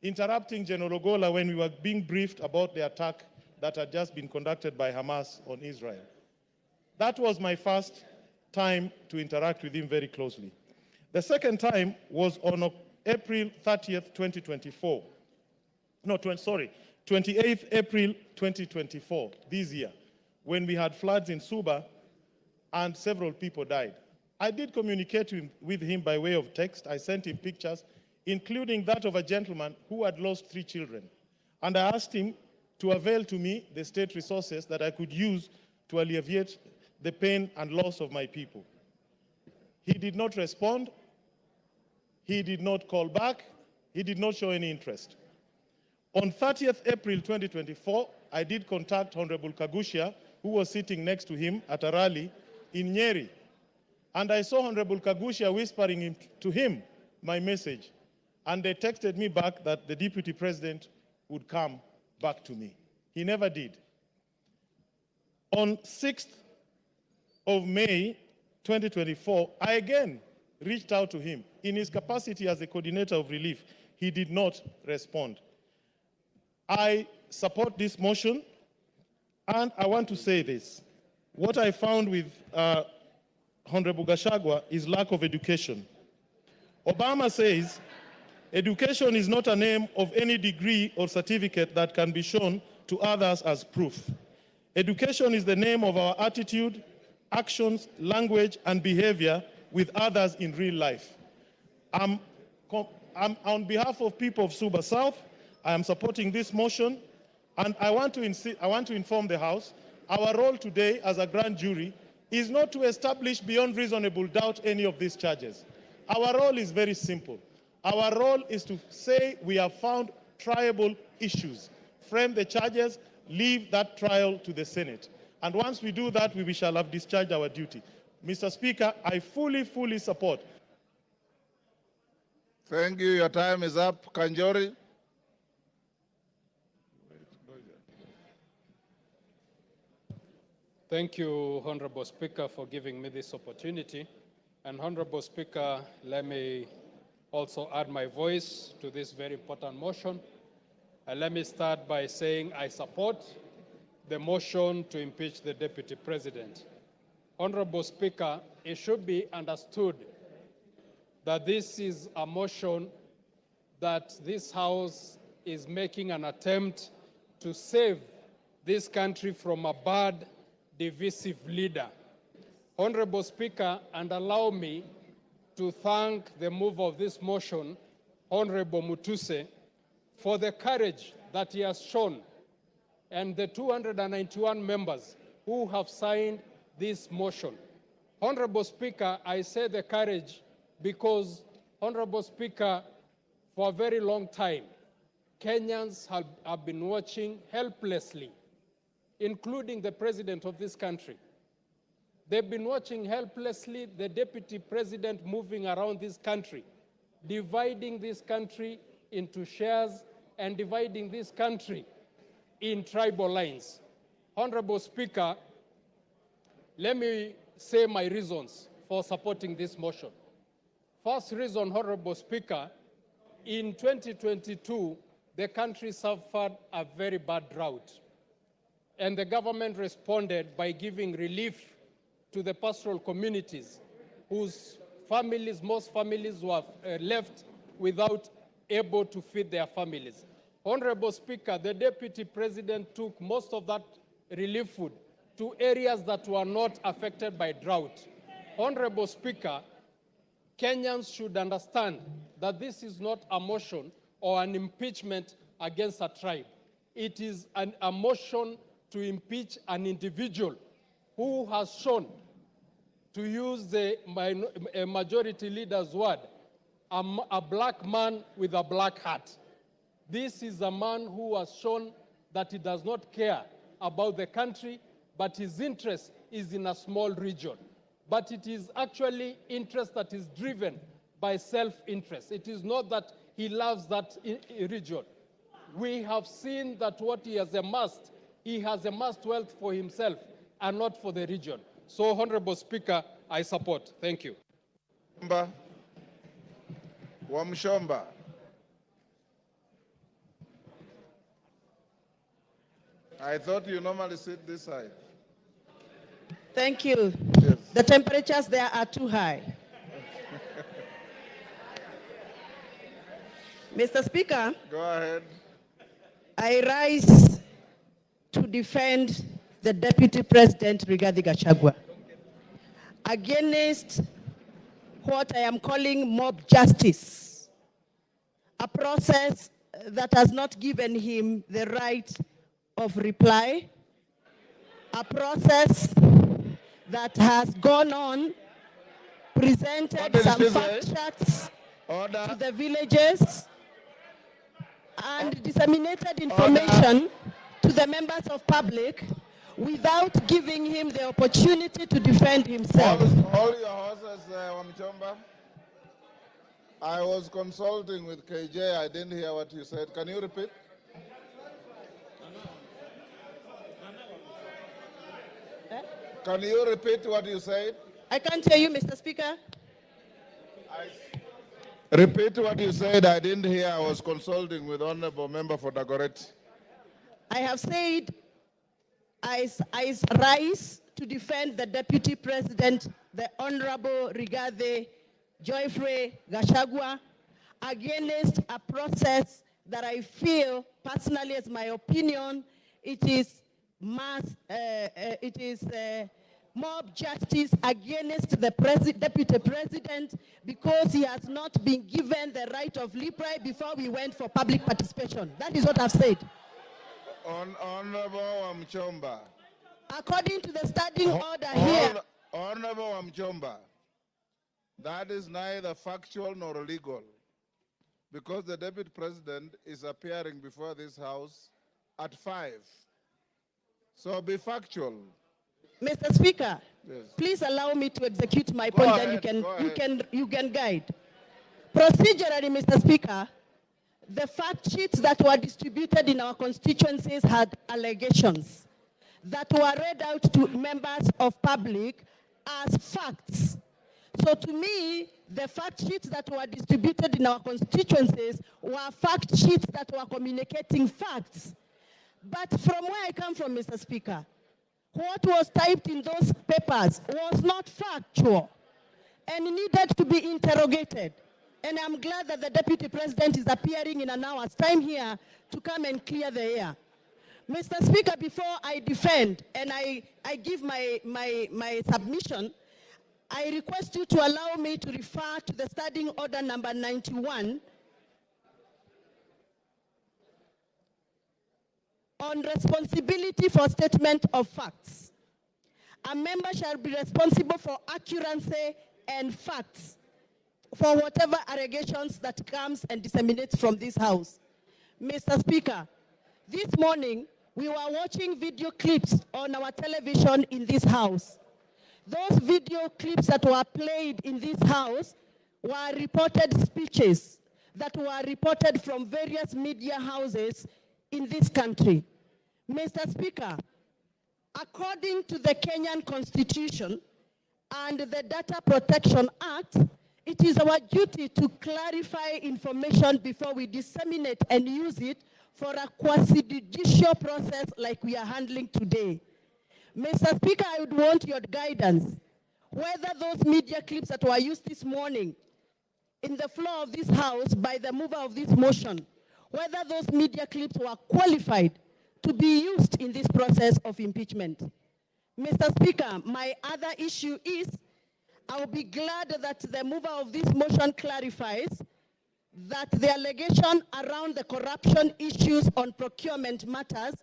interrupting General Ogola when we were being briefed about the attack that had just been conducted by Hamas on Israel. That was my first time to interact with him very closely. The second time was on April 30th, 2024. No, 28th April 2024, this year, when we had floods in Suba and several people died. I did communicate with him by way of text. I sent him pictures, including that of a gentleman who had lost 3 children. And I asked him to avail to me the state resources that I could use to alleviate the pain and loss of my people. He did not respond. He did not call back. He did not show any interest. On 30th April 2024, I did contact Honorable Kagushia, who was sitting next to him at a rally in Nyeri. And I saw Honorable Kagushia whispering to him my message. And they texted me back that the Deputy President would come back to me. He never did. On 6th of May 2024, I again reached out to him in his capacity as the coordinator of relief. He did not respond. I support this motion, and I want to say this. What I found with Honorable Gachagua is lack of education. Obama says, education is not a name of any degree or certificate that can be shown to others as proof. Education is the name of our attitude, actions, language, and behavior with others in real life. I'm on behalf of people of Suba South, I am supporting this motion, and I want to inform the House, our role today as a grand jury is not to establish beyond reasonable doubt any of these charges. Our role is very simple. Our role is to say we have found triable issues, frame the charges, leave that trial to the Senate. And once we do that, we shall have discharged our duty. Mr. Speaker, I fully support. Thank you. Your time is up. Kanjori. Thank you, Honorable Speaker, for giving me this opportunity. And Honorable Speaker, let me also add my voice to this very important motion. And let me start by saying I support the motion to impeach the Deputy President. Honorable Speaker, it should be understood that this is a motion that this House is making an attempt to save this country from a bad, divisive leader. Honorable Speaker, and allow me to thank the mover of this motion, Honorable Mutuse, for the courage that he has shown, and the 291 members who have signed this motion. Honorable Speaker, I say the courage because, Honorable Speaker, for a very long time, Kenyans have been watching helplessly, including the President of this country. They've been watching helplessly the Deputy President moving around this country, dividing this country into shares and dividing this country in tribal lines. Honorable Speaker, let me say my reasons for supporting this motion. First reason, Honorable Speaker, in 2022, the country suffered a very bad drought. And the government responded by giving relief to the pastoral communities whose families, most families were left without able to feed their families. Honorable Speaker, the Deputy President took most of that relief food to areas that were not affected by drought. Honorable Speaker, Kenyans should understand that this is not a motion or an impeachment against a tribe. It is a motion to impeach an individual who has shown, to use the majority leader's word, a black man with a black hat. This is a man who has shown that he does not care about the country, but his interest is in a small region. But it is actually interest that is driven by self-interest. It is not that he loves that region. We have seen that what he has amassed wealth for himself and not for the region. So, Honorable Speaker, I support. Thank you. Wamshomba. I thought you normally sit this side. Thank you. Yes. The temperatures there are too high. Mr. Speaker, Go ahead. I rise to defend the Deputy President, Rigathi Gachagua, against what I am calling mob justice, a process that has not given him the right of reply, a process that has gone on, presented some fact charts to the villages, and disseminated information to the members of public without giving him the opportunity to defend himself. Hold your horses, Wamchomba. I was consulting with KJ. I didn't hear what you said. Can you repeat? Can you repeat what you said? I can't hear you, Mr. Speaker. Repeat what you said. I didn't hear. I was consulting with Honorable Member for Dagoretti. I have said I rise to defend the Deputy President, the Honorable Rigathi Joyfrey Gachagua, against a process that I feel, personally as my opinion, it is mob justice against the Deputy President, because he has not been given the right of reply before we went for public participation. That is what I've said. Honorable Wamchomba. According to the standing order here. Honorable Wamchomba, that is neither factual nor legal, because the Deputy President is appearing before this House at 5. So be factual. Mr. Speaker, yes, please allow me to execute my point, and you can guide. Procedurally, Mr. Speaker, the fact sheets that were distributed in our constituencies had allegations that were read out to members of public as facts. So to me, the fact sheets that were distributed in our constituencies were fact sheets that were communicating facts. But from where I come from, Mr. Speaker, what was typed in those papers was not factual and needed to be interrogated. And I'm glad that the Deputy President is appearing in an hour's time here to come and clear the air. Mr. Speaker, before I defend and I give my submission, I request you to allow me to refer to the standing order number 91 on responsibility for statement of facts. A member shall be responsible for accuracy and facts for whatever allegations that comes and disseminates from this House. Mr. Speaker, this morning we were watching video clips on our television in this House. Those video clips that were played in this House were reported speeches that were reported from various media houses in this country. Mr. Speaker, according to the Kenyan Constitution, and the Data Protection Act, it is our duty to clarify information before we disseminate and use it for a quasi-judicial process like we are handling today. Mr. Speaker, I would want your guidance whether those media clips that were used this morning in the floor of this House by the mover of this motion, whether those media clips were qualified to be used in this process of impeachment. Mr. Speaker, my other issue is, I will be glad that the mover of this motion clarifies that the allegation around the corruption issues on procurement matters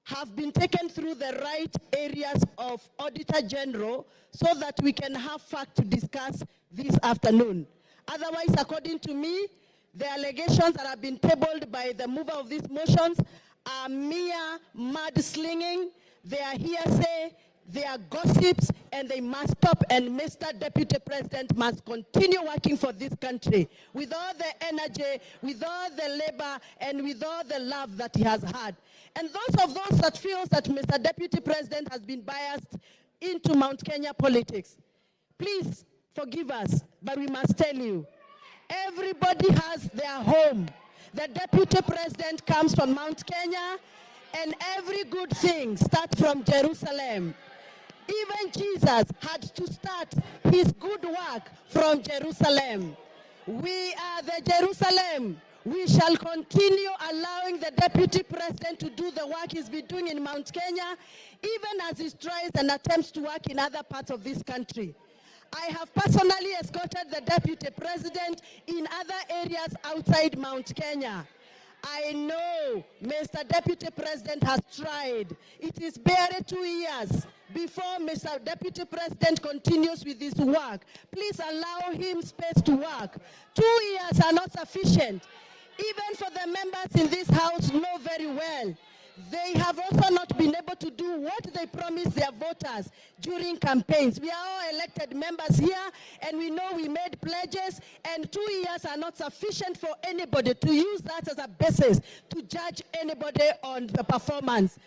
have been taken through the right areas of Auditor General so that we can have fact to discuss this afternoon. Otherwise, according to me, the allegations that have been tabled by the mover of these motions are mere mudslinging, they are hearsay, they are gossips, and they must stop, and Mr. Deputy President must continue working for this country with all the energy, with all the labor, and with all the love that he has had. And those that feel that Mr. Deputy President has been biased into Mount Kenya politics, please forgive us, but we must tell you, everybody has their home. The Deputy President comes from Mount Kenya, and every good thing starts from Jerusalem. Even Jesus had to start his good work from Jerusalem. We are the Jerusalem. We shall continue allowing the Deputy President to do the work he's been doing in Mount Kenya, even as he tries and attempts to work in other parts of this country. I have personally escorted the Deputy President in other areas outside Mount Kenya. I know Mr. Deputy President has tried. It is barely 2 years before Mr. Deputy President continues with his work. Please allow him space to work. 2 years are not sufficient. Even for the members in this House know very well, they have also not been able to do what they promised their voters during campaigns. We are all elected members here, and we know we made pledges, and 2 years are not sufficient for anybody to use that as a basis to judge anybody on the performance.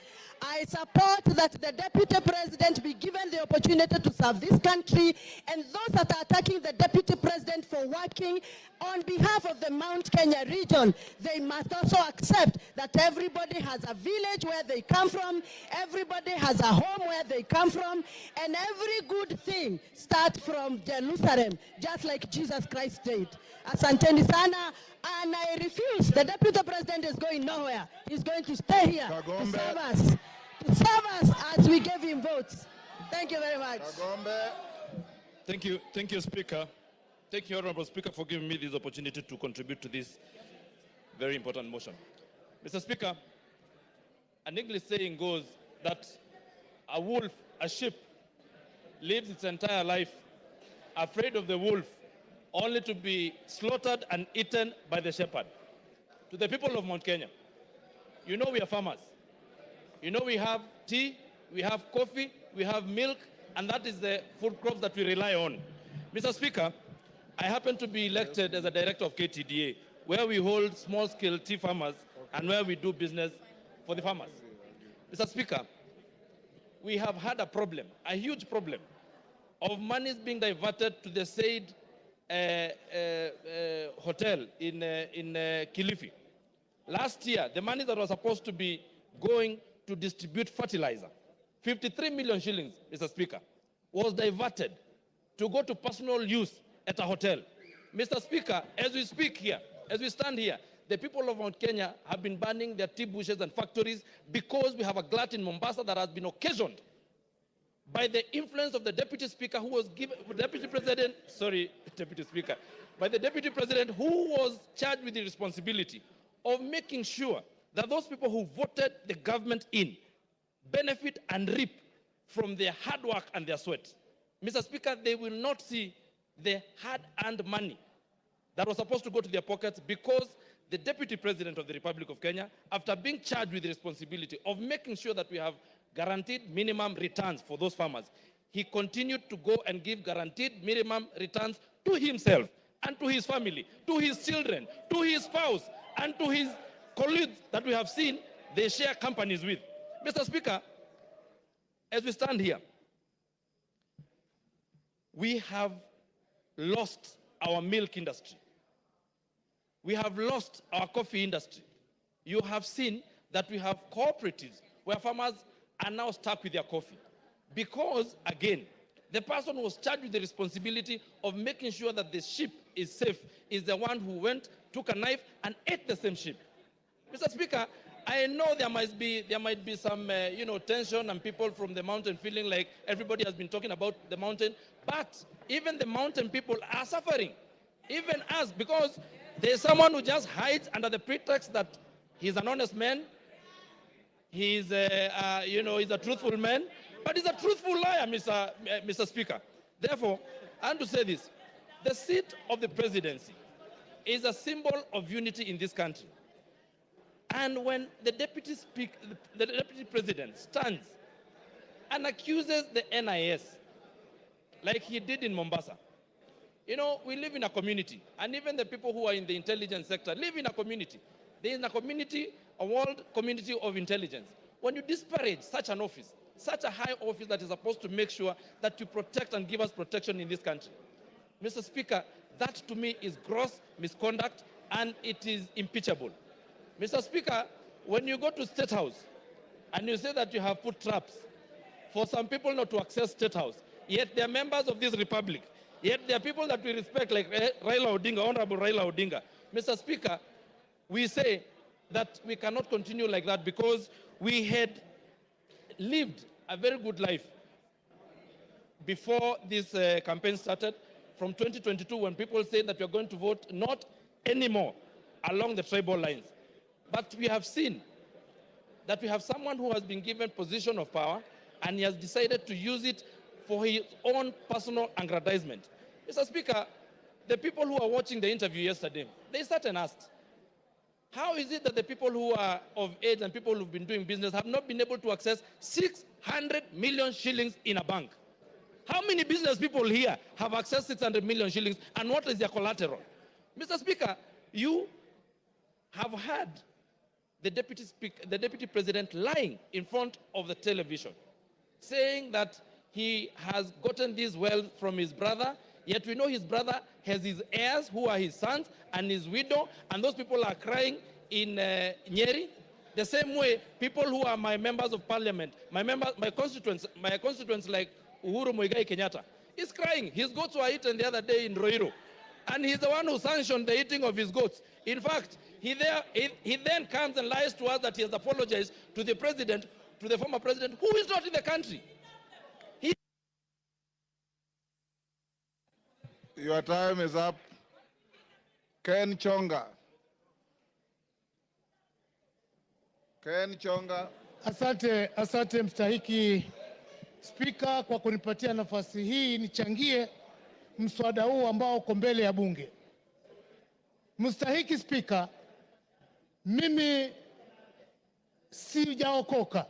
I support that the Deputy President be given the opportunity to serve this country, and those that are attacking the Deputy President for working on behalf of the Mount Kenya region, they must also accept that everybody has a village where they come from, everybody has a home where they come from, and every good thing starts from Jerusalem, just like Jesus Christ did. Asanteni sana, and I refuse. The Deputy President is going nowhere. He's going to stay here to serve us as we gave him votes. Thank you very much. Thank you, Speaker. Thank you, Honorable Speaker, for giving me this opportunity to contribute to this very important motion. Mr. Speaker, an English saying goes that a sheep lives its entire life afraid of the wolf, only to be slaughtered and eaten by the shepherd. To the people of Mount Kenya, you know we are farmers. You know we have tea, we have coffee, we have milk, and that is the food crop that we rely on. Mr. Speaker, I happen to be elected as a director of KTDA, where we hold small-scale tea farmers and where we do business for the farmers. Mr. Speaker, we have had a problem, a huge problem, of monies being diverted to the said hotel in Kilifi. Last year, the money that was supposed to be going to distribute fertilizer, 53 million shillings, Mr. Speaker, was diverted to go to personal use at a hotel. Mr. Speaker, as we speak here, as we stand here, the people of Mount Kenya have been burning their tea bushes and factories because we have a glut in Mombasa that has been occasioned by the influence of the Deputy Speaker who was given, Deputy President who was charged with the responsibility of making sure that those people who voted the government in benefit and reap from their hard work and their sweat. Mr. Speaker, they will not see the hard-earned money that was supposed to go to their pockets because the Deputy President of the Republic of Kenya, after being charged with the responsibility of making sure that we have guaranteed minimum returns for those farmers, he continued to go and give guaranteed minimum returns to himself and to his family, to his children, to his spouse, and to his colleagues that we have seen they share companies with. Mr. Speaker, as we stand here, we have lost our milk industry. We have lost our coffee industry. You have seen that we have cooperatives where farmers are now stuck with their coffee. Because, again, the person who was charged with the responsibility of making sure that the sheep is safe is the one who went, took a knife, and ate the same sheep. Mr. Speaker, I know there might be some tension and people from the mountain feeling like everybody has been talking about the mountain, but even the mountain people are suffering, even us, because there's someone who just hides under the pretext that he's an honest man, he's he's a truthful man, but he's a truthful liar, Mr. Speaker. Therefore, I want to say this: the seat of the presidency is a symbol of unity in this country. And when the deputy president stands and accuses the NIS, like he did in Mombasa, we live in a community, and even the people who are in the intelligence sector live in a community. There is a community, a world community of intelligence. When you disparage such an office, such a high office that is supposed to make sure that you protect and give us protection in this country, Mr. Speaker, that to me is gross misconduct, and it is impeachable. Mr. Speaker, when you go to State House and you say that you have put traps for some people not to access State House, yet they are members of this republic, yet they are people that we respect, like Raila Odinga, Honorable Raila Odinga. Mr. Speaker, we say that we cannot continue like that because we had lived a very good life before this campaign started, from 2022, when people say that we are going to vote not anymore along the tribal lines. But we have seen that we have someone who has been given position of power and he has decided to use it for his own personal aggrandizement. Mr. Speaker, the people who are watching the interview yesterday, they sat and asked, how is it that the people who are of age and people who've been doing business have not been able to access 600 million shillings in a bank? How many business people here have accessed 600 million shillings, and what is their collateral? Mr. Speaker, you have had the deputy president lying in front of the television, saying that he has gotten this wealth from his brother, yet we know his brother has his heirs who are his sons and his widow, and those people are crying in Nyeri. The same way, people who are my members of parliament, my constituents like Uhuru Muigai Kenyatta, is crying. His goats were eaten the other day in Roiro, and he's the one who sanctioned the eating of his goats. In fact, he then comes and lies to us that he has apologized to the president, to the former president, who is not in the country. Your time is up. Ken Chonga. Ken Chonga. Asante mstahiki Spika kwa kunipatia nafasi hii nichangie mswada huu ambao uko mbele ya bunge. Mstahiki Spika, mimi sijaokoka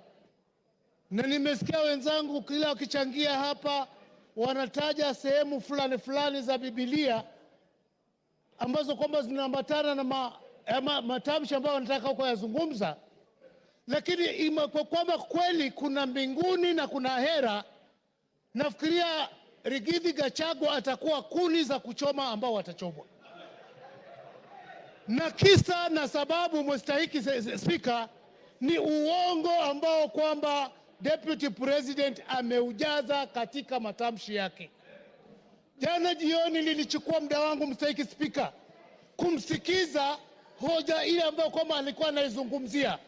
na nimesikia wenzangu kila wakichangia hapa wanataja sehemu fulani fulani za Biblia ambazo kwamba zinaambatana na matamshi ambayo wanataka huko yazungumza, lakini kwa kwamba kweli kuna mbinguni na kuna hera, nafikiria Rigathi Gachagua atakuwa kuni za kuchoma ambao watachomwa. Na kisa na sababu, mstahiki Spika, ni uongo ambao kwamba Deputy President ameujaza katika matamshi yake. Jana jioni nilichukua muda wangu, mstahiki Spika, kumsikiza hoja ile ambayo kwamba alikuwa anaizungumzia.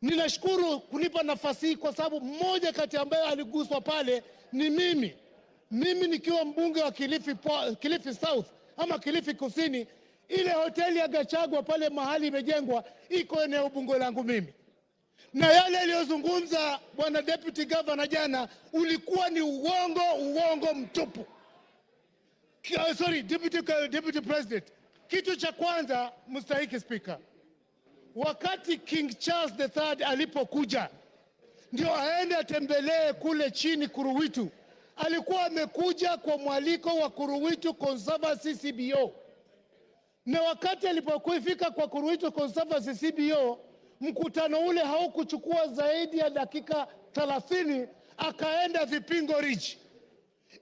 Ninashukuru kunipa nafasi hii kwa sababu mmoja kati ambaye aliguswa pale ni mimi. Mimi nikiwa mbunge wa Kilifi South ama Kilifi Kusini, ile hoteli ya Gachagua pale mahali imejengwa iko eneo bunge langu mimi. Na yale aliyozungumza bwana deputy governor jana ulikuwa ni uongo mtupu. Sorry, deputy president. Kitu cha kwanza, mstahiki Speaker, wakati King Charles III alipokuja ndio aende atembelee kule chini Kuruwitu, alikuwa amekuja kwa mwaliko wa Kuruwitu Conservancy CBO. Na wakati alipofika kwa Kuruwitu Conservancy CBO, mkutano ule haukuchukua zaidi ya dakika 30, akaenda Vipingo Ridge.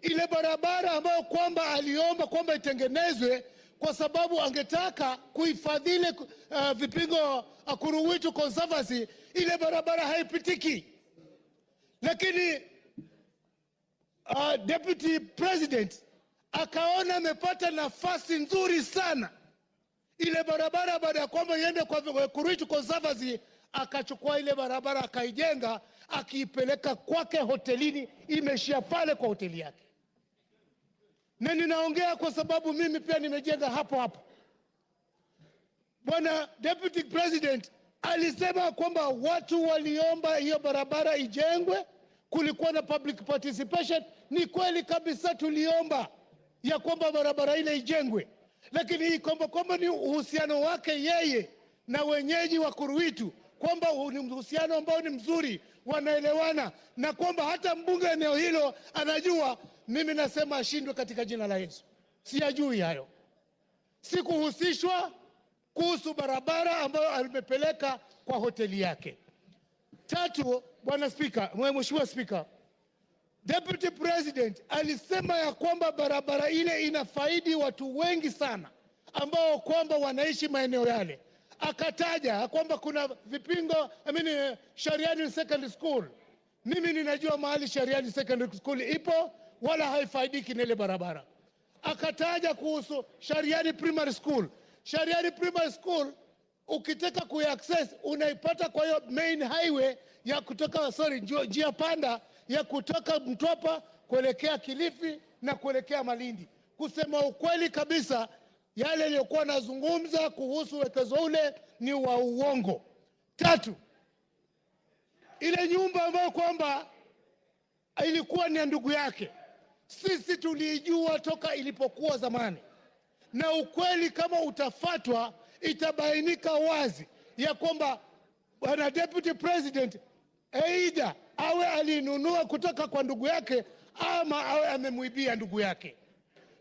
ile barabara ambayo kwamba aliomba kwamba itengenezwe kwa sababu angetaka kuhifadhili vipingo Kuruwitu Conservancy, ile barabara haipitiki. Lakini Deputy President akaona amepata nafasi nzuri sana ile barabara, baada ya kwamba iende kwa Kuruwitu Conservancy, akachukua ile barabara akaijenga, akiipeleka kwake hotelini, imeishia pale kwa hoteli yake. Na ninaongea kwa sababu mimi pia nimejenga hapo hapo. Bwana Deputy President alisema kwamba watu waliomba hiyo barabara ijengwe, kulikuwa na public participation. Ni kweli kabisa, tuliomba ya kwamba barabara ile ijengwe, lakini hii kwamba ni uhusiano wake yeye na wenyeji wa Kuruwitu, kwamba ni uhusiano ambao ni mzuri, wanaelewana, na kwamba hata mbunge eneo hilo anajua. Mimi nasema ashindwe katika jina la Yesu. Siyajui hayo, sikuhusishwa kuhusu barabara ambayo alimepeleka kwa hoteli yake. Tatu, Bwana Spika, Mheshimiwa Spika, Deputy President alisema ya kwamba barabara ile inafaidi watu wengi sana ambao kwamba wanaishi maeneo yale. Akataja kwamba kuna vipingo, Shariani Secondary School. Mimi ninajua mahali Shariani Secondary School ipo, wala haifaidiki na ile barabara. Akataja kuhusu Shariani Primary School. Shariani Primary School ukitaka kuaccess unaipata kwa hiyo main highway ya kutoka njia panda ya kutoka Mtwapa kuelekea Kilifi na kuelekea Malindi. Kusema ukweli kabisa, yale yaliyokuwa nazungumza kuhusu wekezo ule ni wa uongo. Tatu, ile nyumba ambayo kwamba ilikuwa ni ya ndugu yake, sisi tulijua toka ilipokuwa zamani, na ukweli kama utafatwa itabainika wazi ya kwamba Bwana Deputy President aidha awe alinunua kutoka kwa ndugu yake ama awe amemuibia ndugu yake.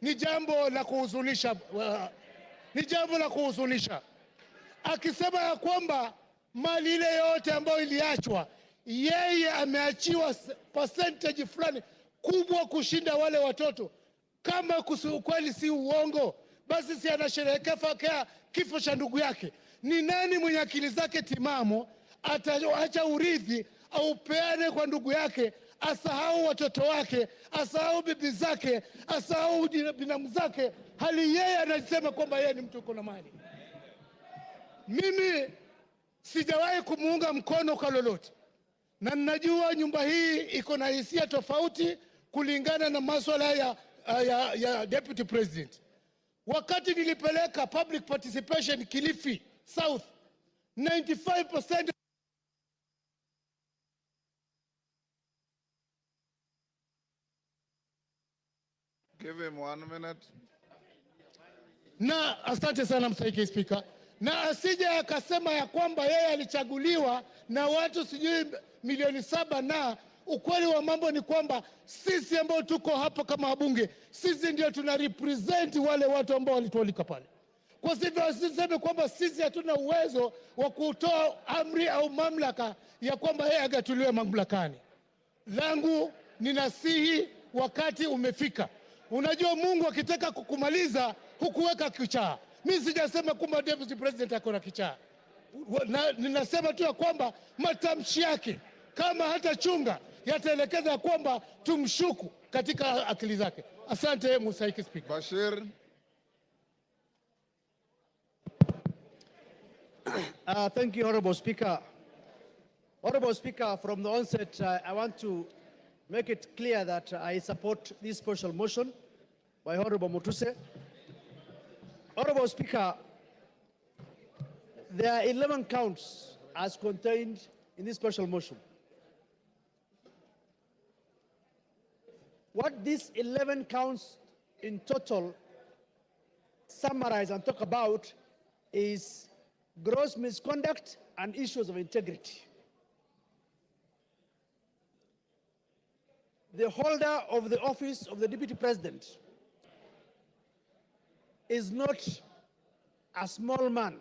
Ni jambo la kuhuzunisha, ni jambo la kuhuzunisha. Akisema ya kwamba mali ile yote ambayo iliachwa, yeye ameachiwa percentage fulani kubwa kushinda wale watoto. Kama ukweli si uongo, basi si anasherehekea kifo cha ndugu yake. Ni nani mwenye akili zake timamu ataacha urithi au peane kwa ndugu yake, asahau watoto wake, asahau bibi zake, asahau binamu zake, hali yeye anasema kwamba yeye ni mtu uko na mali? Mimi sijawahi kumuunga mkono kwa lolote, na ninajua nyumba hii iko na hisia tofauti kulingana na masuala ya Deputy President. Wakati nilipeleka public participation Kilifi South, 95% Give him 1 minute. Na asante sana Mstahiki Spika. Na asije akasema ya kwamba yeye alichaguliwa na watu sijui milioni 7, na ukweli wa mambo ni kwamba sisi ambao tuko hapa kama wabunge, sisi ndio tuna represent wale watu ambao walitualika pale. Kwa hivyo asiseme kwamba sisi hatuna uwezo wa kutoa amri au mamlaka ya kwamba yeye agatuliwe mamlakani. Langu ninasihi, wakati umefika. Unajua Mungu akitaka kukumaliza hukuweka kichaa. Mimi sijasema kwamba Deputy President ako na kichaa. Ninasema tu ya kwamba matamshi yake kama hata chunga yataelekeza kwamba tumshuku katika akili zake. Asante Mstahiki Spika. Bashir. Thank you, Honorable Speaker. Honorable Speaker, from the onset, I want to make it clear that I support this special motion by Honorable Mutuse. Honorable Speaker, there are 11 counts as contained in this special motion. What these 11 counts in total summarize and talk about is gross misconduct and issues of integrity. The holder of the office of the Deputy President is not a small man.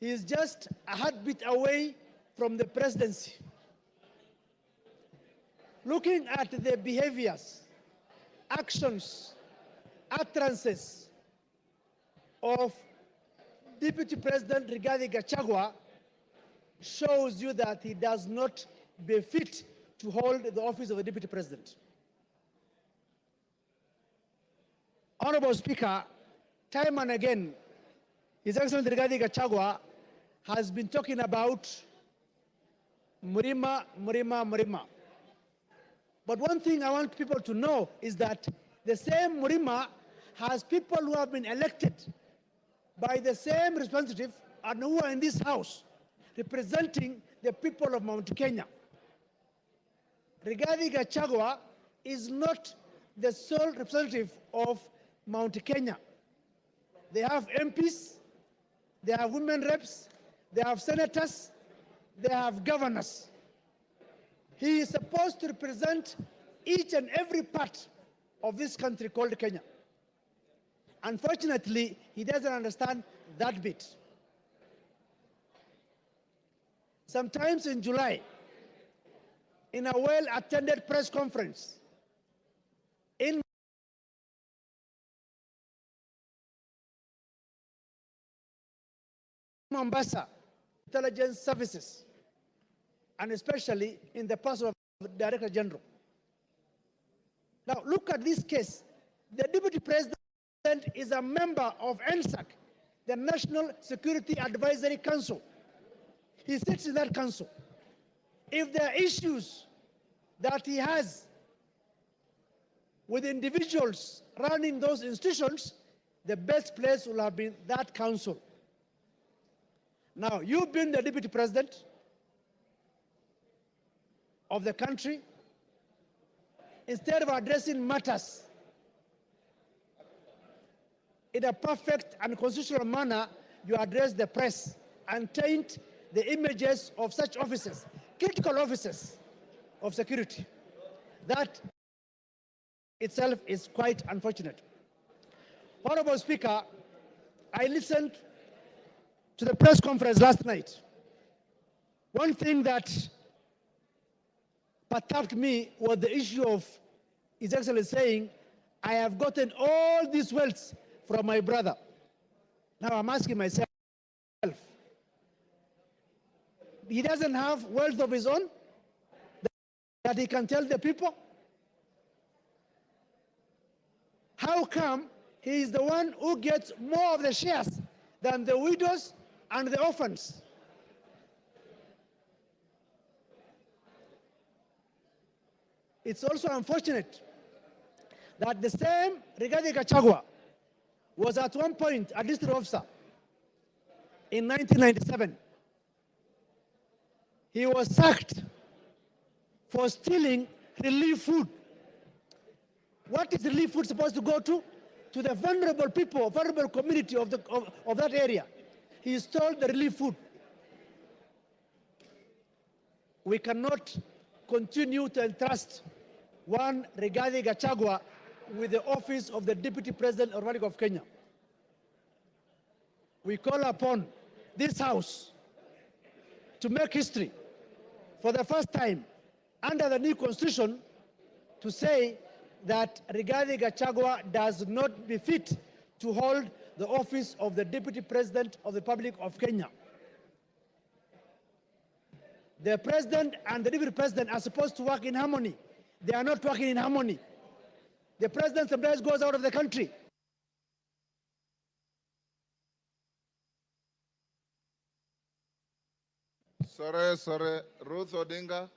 He is just a heartbeat away from the presidency. Looking at the behaviors actions, utterances of Deputy President Rigathi Gachagua shows you that he does not befit to hold the office of the Deputy President. Honorable Speaker, time and again, His Excellency Rigathi Gachagua has been talking about Murima, Murima, Murima. But one thing I want people to know is that the same Murima has people who have been elected by the same representative and who are in this house representing the people of Mount Kenya. Rigathi Gachagua is not the sole representative of Mount Kenya. They have MPs, they have women reps, they have senators, they have governors. He is supposed to represent each and every part of this country called Kenya. Unfortunately, he doesn't understand that bit. Sometimes in July, in a well-attended press conference in Mombasa, intelligence services, and especially in the person of the Director General. Now, look at this case. The Deputy President is a member of NSAC, the National Security Advisory Council. He sits in that council. If there are issues that he has with individuals running those institutions, the best place will have been that council. Now, you've been the Deputy President of the country. Instead of addressing matters in a perfect and constitutional manner, you address the press and taint the images of such officers, critical officers of security. That itself is quite unfortunate. Honorable Speaker, I listened to the press conference last night. One thing that perturbed me was the issue of His Excellency saying, I have gotten all these wealth from my brother. Now I'm asking myself, he doesn't have wealth of his own that he can tell the people? How come he is the one who gets more of the shares than the widows and the orphans? It's also unfortunate that the same Rigathi Gachagua was at one point a district officer in 1997. He was sacked for stealing relief food. What is relief food supposed to go to? To the vulnerable people, vulnerable community of that area. He stole the relief food. We cannot continue to entrust one Rigathi Gachagua with the office of the Deputy President of the Republic of Kenya. We call upon this House to make history for the first time under the new Constitution to say that Rigathi Gachagua does not befit to hold the office of the Deputy President of the Republic of Kenya. The President and the Deputy President are supposed to work in harmony. They are not working in harmony. The President sometimes goes out of the country. Sorry. Ruth Odinga.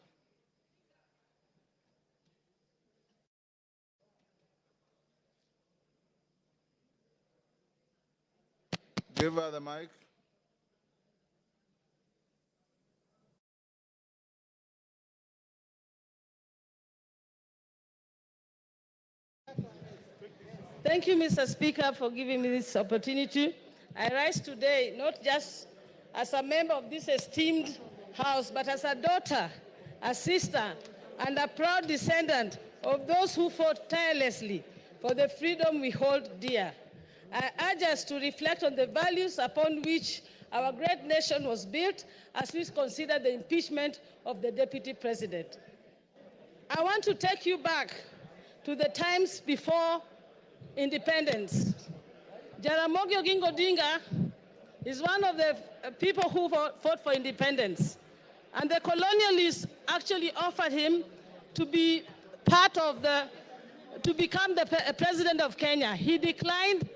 Give her the mic. Thank you, Mr. Speaker, for giving me this opportunity. I rise today not just as a member of this esteemed House, but as a daughter, a sister, and a proud descendant of those who fought tirelessly for the freedom we hold dear. I urge us to reflect on the values upon which our great nation was built as we consider the impeachment of the Deputy President. I want to take you back to to the times before independence. Jaramogi Oginga Odinga is one of the people who fought for independence. And the colonialists actually offered him to be to become the president of Kenya. He declined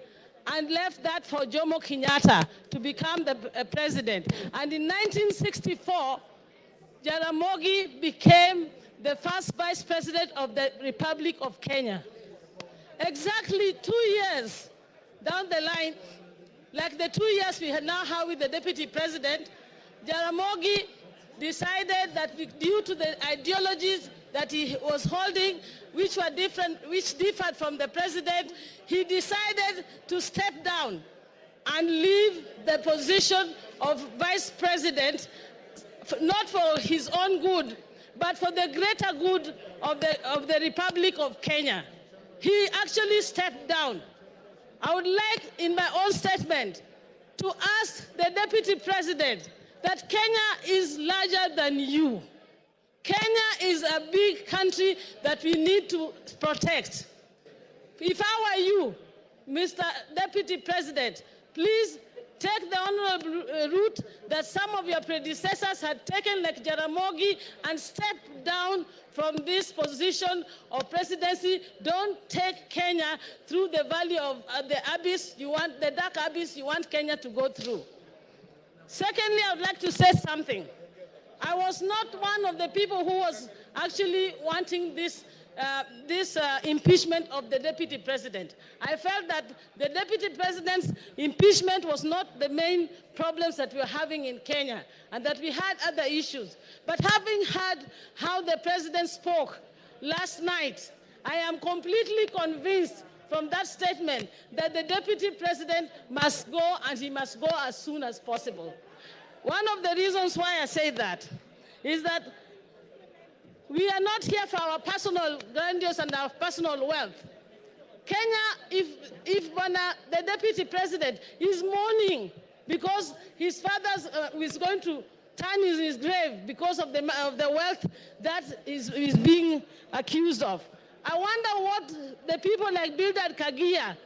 and left that for Jomo Kenyatta to become the president. And in 1964, Jaramogi became the first vice president of the Republic of Kenya. Exactly 2 years down the line, like the 2 years we now have with the deputy president, Jaramogi decided that due to the ideologies that he was holding, which differed from the president, he decided to step down and leave the position of vice president, not for his own good, but for the greater good of the Republic of Kenya. He actually stepped down. I would like, in my own statement, to ask the deputy president that Kenya is larger than you. Kenya is a big country that we need to protect. If I were you, Mr. Deputy President, please take the honorable route that some of your predecessors had taken, like Jaramogi, and step down from this position of presidency. Don't take Kenya through the valley of the abyss the dark abyss you want Kenya to go through. Secondly, I would like to say something. I was not one of the people who was actually wanting this impeachment of the deputy president. I felt that the deputy president's impeachment was not the main problems that we were having in Kenya, and that we had other issues. But having heard how the president spoke last night, I am completely convinced from that statement that the deputy president must go, and he must go as soon as possible. One of the reasons why I say that is that we are not here for our personal grandiose and our personal wealth. Kenya, if the deputy president is mourning because his father is going to turn in his grave because of the wealth that is being accused of, I wonder what the people like Bildad Kagia,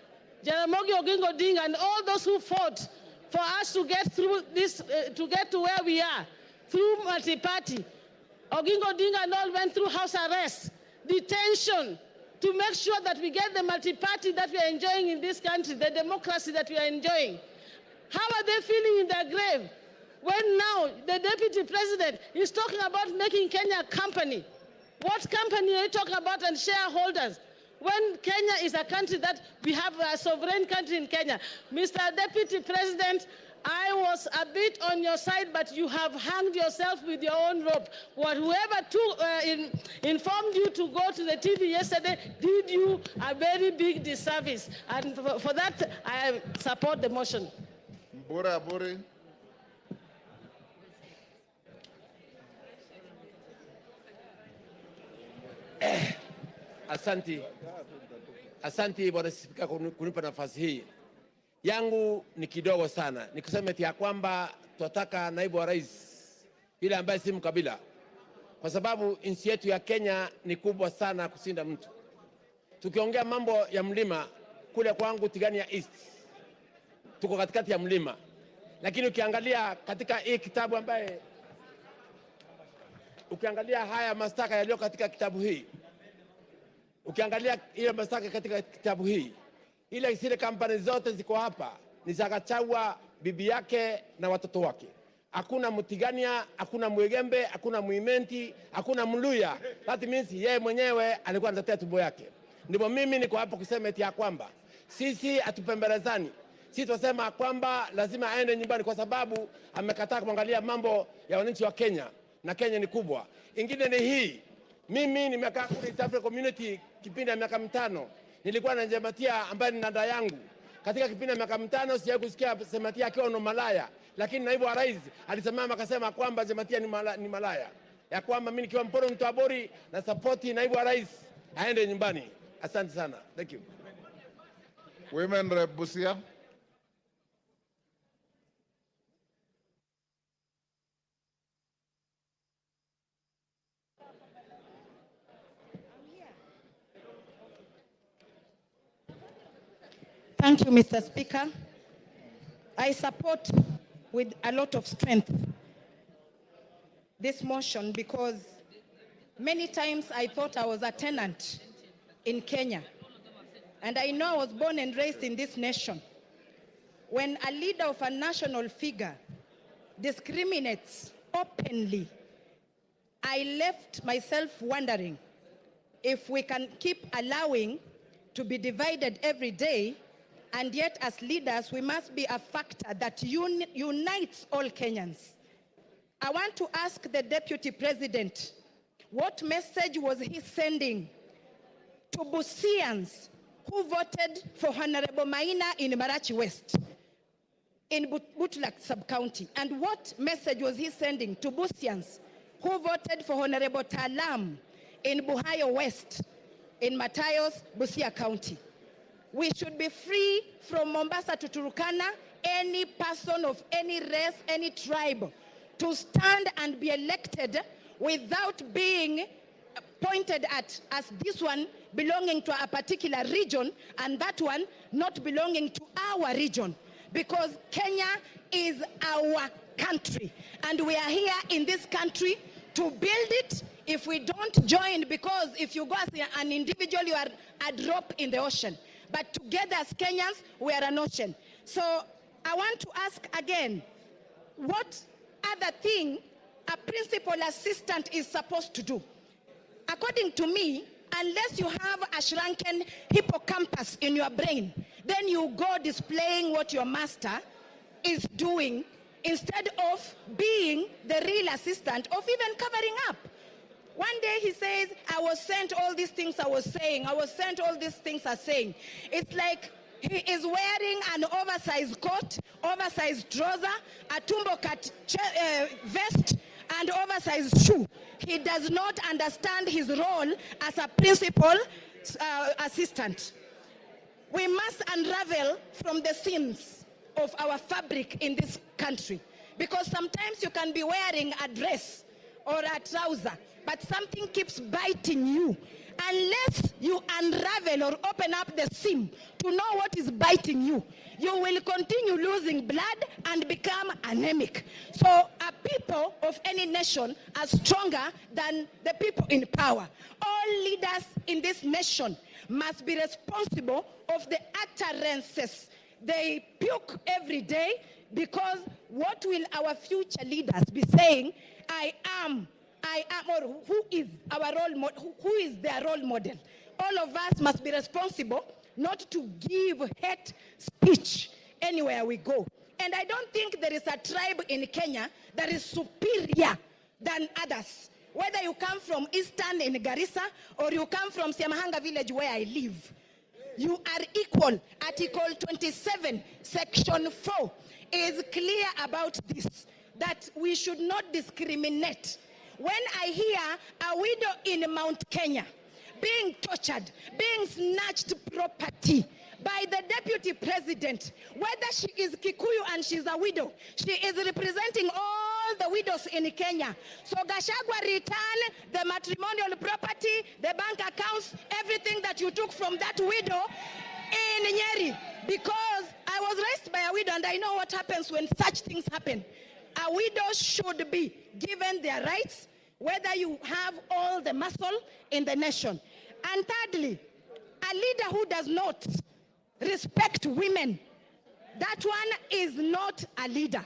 Jaramogi Oginga Odinga, and all those who fought for us to get through this, to get to where we are, through multi-party. Oginga Odinga and all went through house arrest, detention, to make sure that we get the multi-party that we are enjoying in this country, the democracy that we are enjoying. How are they feeling in their grave when now the deputy president is talking about making Kenya a company? What company are you talking about, and shareholders? When Kenya is a country that we have a sovereign country in Kenya. Mr. Deputy President, I was a bit on your side, but you have hanged yourself with your own rope. Whoever informed you to go to the TV yesterday did you a very big disservice. And for that, I support the motion. Mbura Aburi. Asanti Bwana Spika kunipa nafasi hii. Yangu ni kidogo sana. Nikusema ya kwamba tunataka naibu wa rais yule ambaye si mkabila. Kwa sababu nchi yetu ya Kenya ni kubwa sana kushinda mtu. Tukiongea mambo ya mlima, kule kwangu Tigania East, tuko katikati ya mlima. Lakini ukiangalia katika hii kitabu ambaye, ukiangalia haya mashtaka yaliyo katika kitabu hii, ukiangalia ile mashtaka katika kitabu hii, ile zile kampani zote ziko hapa ni za Gachagua, bibi yake na watoto wake. Hakuna Mutigania, hakuna Mwegembe, hakuna Muimenti, hakuna Mluya. That means yeye mwenyewe alikuwa anatetea tumbo yake. Ndipo mimi niko hapo kusema eti ya kwamba sisi atupembelezani. Sisi tunasema kwamba lazima aende nyumbani kwa sababu amekataa kuangalia mambo ya wananchi wa Kenya, na Kenya ni kubwa. Ingine ni hii. Mimi nimekaa kule East Africa Community kipindi ya miaka 5. Nilikuwa na Jematia ambaye ni dada yangu. Katika kipindi ya miaka 5 sijawahi kusikia Jematia akiwa na malaya, lakini naibu wa rais alisimama akasema kwamba Jematia ni malaya. Ya kwamba mimi nikiwa Mporo Mtwabori na support naibu wa rais aende nyumbani. Asante sana. Thank you. Women Rep Busia. Thank you, Mr. Speaker. I support with a lot of strength this motion because many times I thought I was a tenant in Kenya. And I know I was born and raised in this nation. When a leader of a national figure discriminates openly, I left myself wondering if we can keep allowing to be divided every day, and yet as leaders, we must be a factor that unites all Kenyans. I want to ask the Deputy President, what message was he sending to Busians who voted for Honorable Maina in Marachi West, in Butlak sub-county? And what message was he sending to Busians who voted for Honorable Talam in Buhayo West, in Matayos, Busia County? We should be free from Mombasa to Turkana, any person of any race, any tribe, to stand and be elected without being pointed at as this one belonging to a particular region and that one not belonging to our region. Because Kenya is our country and we are here in this country to build it. If we don't join, because if you go as an individual, you are a drop in the ocean. But together as Kenyans, we are an ocean. So I want to ask again, what other thing a principal assistant is supposed to do? According to me, unless you have a shrunken hippocampus in your brain, then you go displaying what your master is doing instead of being the real assistant of even covering up. One day he says, I was sent all these things I was saying. I was sent all these things I'm saying. It's like he is wearing an oversized coat, oversized trouser, a tumbo cut vest, and oversized shoe. He does not understand his role as a principal assistant. We must unravel from the seams of our fabric in this country, because sometimes you can be wearing a dress or a trouser, but something keeps biting you. Unless you unravel or open up the seam to know what is biting you, you will continue losing blood and become anemic. So people of any nation are stronger than the people in power. All leaders in this nation must be responsible of the utterances they puke every day, because what will our future leaders be saying? I am, or who is our role model? Who is their role model? All of us must be responsible not to give hate speech anywhere we go. And I don't think there is a tribe in Kenya that is superior than others. Whether you come from Eastern in Garissa or you come from Siamahanga village where I live, you are equal. Article 27, Section 4 is clear about this, that we should not discriminate. When I hear a widow in Mount Kenya being tortured, being snatched property by the deputy president, whether she is Kikuyu and she's a widow, she is representing all the widows in Kenya. So Gachagua return the matrimonial property, the bank accounts, everything that you took from that widow in Nyeri. Because I was raised by a widow and I know what happens when such things happen. A widow should be given their rights, whether you have all the muscle in the nation. And thirdly, a leader who does not respect women, that one is not a leader.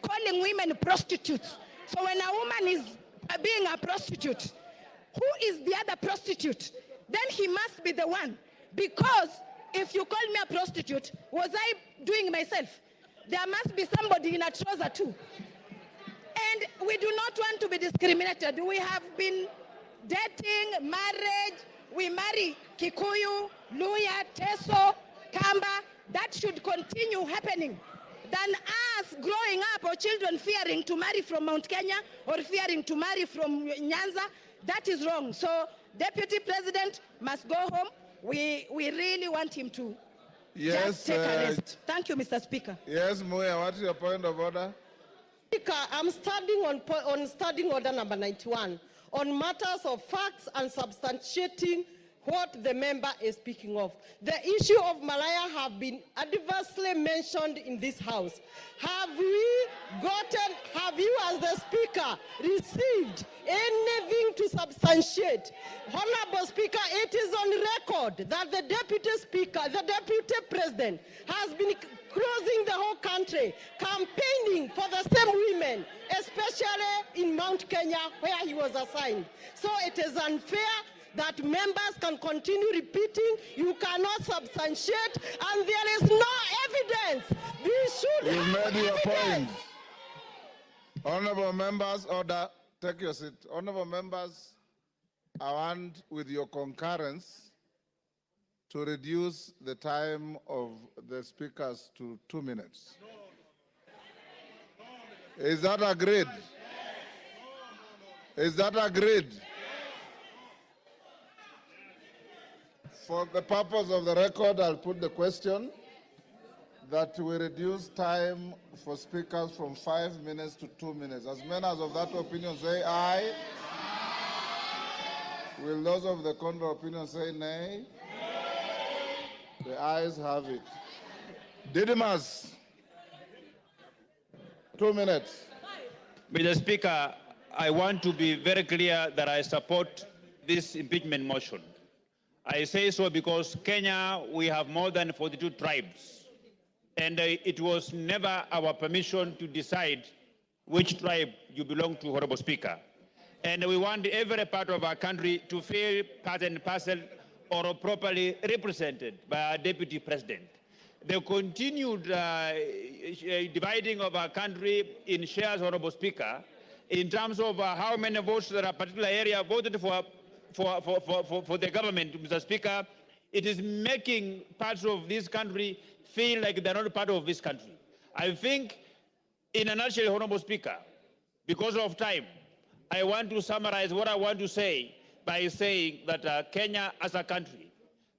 Calling women prostitutes. So when a woman is being a prostitute, who is the other prostitute? Then he must be the one. Because if you call me a prostitute, was I doing myself? There must be somebody in a trouser too. And we do not want to be discriminated. We have been dating, marriage, we marry Kikuyu, Luya, Teso, Kamba. That should continue happening than us growing up or children fearing to marry from Mount Kenya or fearing to marry from Nyanza. That is wrong. So Deputy President must go home. We really want him to just take a rest. Thank you, Mr. Speaker. Yes, Muya, what is your point of order? Speaker, I'm standing on standing order number 91 on matters of facts and substantiating what the member is speaking of. The issue of Malaya have been adversely mentioned in this house. Have you as the speaker received anything to substantiate? Honorable Speaker, it is on record that the deputy speaker, the deputy president has been closing the whole country, campaigning for the same women, especially in Mount Kenya where he was assigned. So it is unfair that members can continue repeating, you cannot substantiate, and there is no evidence. We should You've have made your evidence. point. Honorable members, order. Take your seat. Honorable members, I want, with your concurrence, to reduce the time of the speakers to 2 minutes. Is that agreed? Is that agreed? For the purpose of the record, I'll put the question that we reduce time for speakers from 5 minutes to 2 minutes. As many as of that opinion say aye. Will those of the contrary opinion say nay? The ayes have it. Didymus, 2 minutes. Mr. Speaker, I want to be very clear that I support this impeachment motion. I say so because Kenya, we have more than 42 tribes. And it was never our permission to decide which tribe you belong to, Honorable Speaker. And we want every part of our country to feel part and parcel or properly represented by our Deputy President. The continued dividing of our country in shares, Honorable Speaker, in terms of how many votes that a particular area voted for the government, Mr. Speaker, it is making parts of this country feel like they're not part of this country. I think, in a nutshell, Honorable Speaker, because of time, I want to summarize what I want to say by saying that Kenya as a country,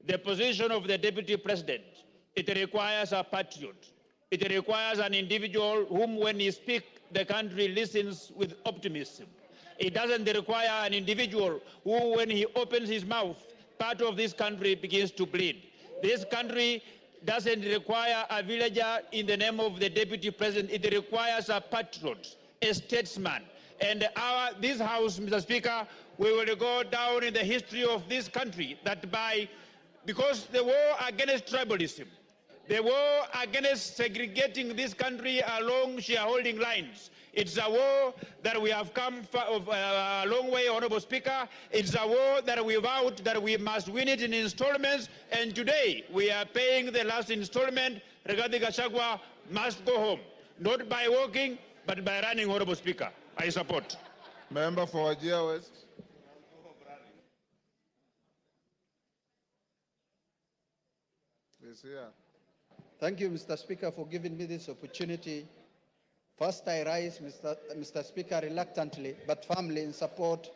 the position of the Deputy President, it requires a patriot. It requires an individual whom, when he speaks, the country listens with optimism. It doesn't require an individual who, when he opens his mouth, part of this country begins to bleed. This country doesn't require a villager in the name of the Deputy President. It requires a patriot, a statesman. And this House, Mr. Speaker, we will go down in the history of this country because the war against tribalism, the war against segregating this country along shareholding lines, it's a war that we have come a long way, Honorable Speaker. It's a war that we vowed that we must win it in installments, and today we are paying the last installment. Rigathi Gachagua must go home, not by walking, but by running, Honorable Speaker. I support. Member for Wajir West. Please here. Thank you, Mr. Speaker, for giving me this opportunity. First, I rise, Mr. Speaker, reluctantly but firmly in support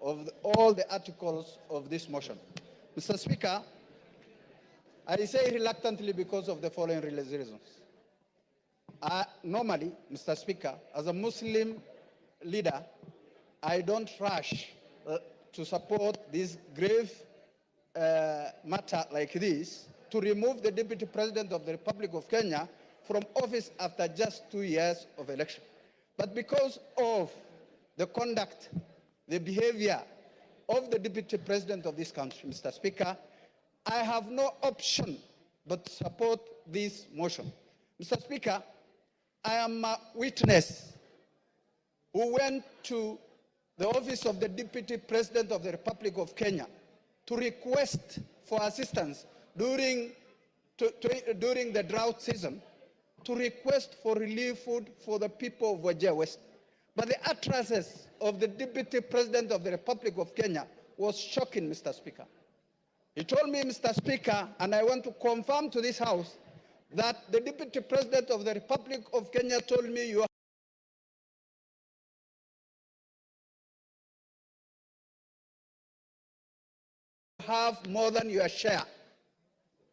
of all the articles of this motion. Mr. Speaker, I say reluctantly because of the following reasons. Normally, Mr. Speaker, as a Muslim leader, I don't rush to support this grave matter like this, to remove the Deputy President of the Republic of Kenya from office after just 2 years of election. But because of the conduct, the behavior of the Deputy President of this country, Mr. Speaker, I have no option but to support this motion. Mr. Speaker, I am a witness who went to the office of the Deputy President of the Republic of Kenya to request for assistance during the drought season, to request for relief food for the people of Wajir West. But the utterances of the Deputy President of the Republic of Kenya was shocking, Mr. Speaker. He told me, Mr. Speaker, and I want to confirm to this House, that the Deputy President of the Republic of Kenya told me, you have more than your share.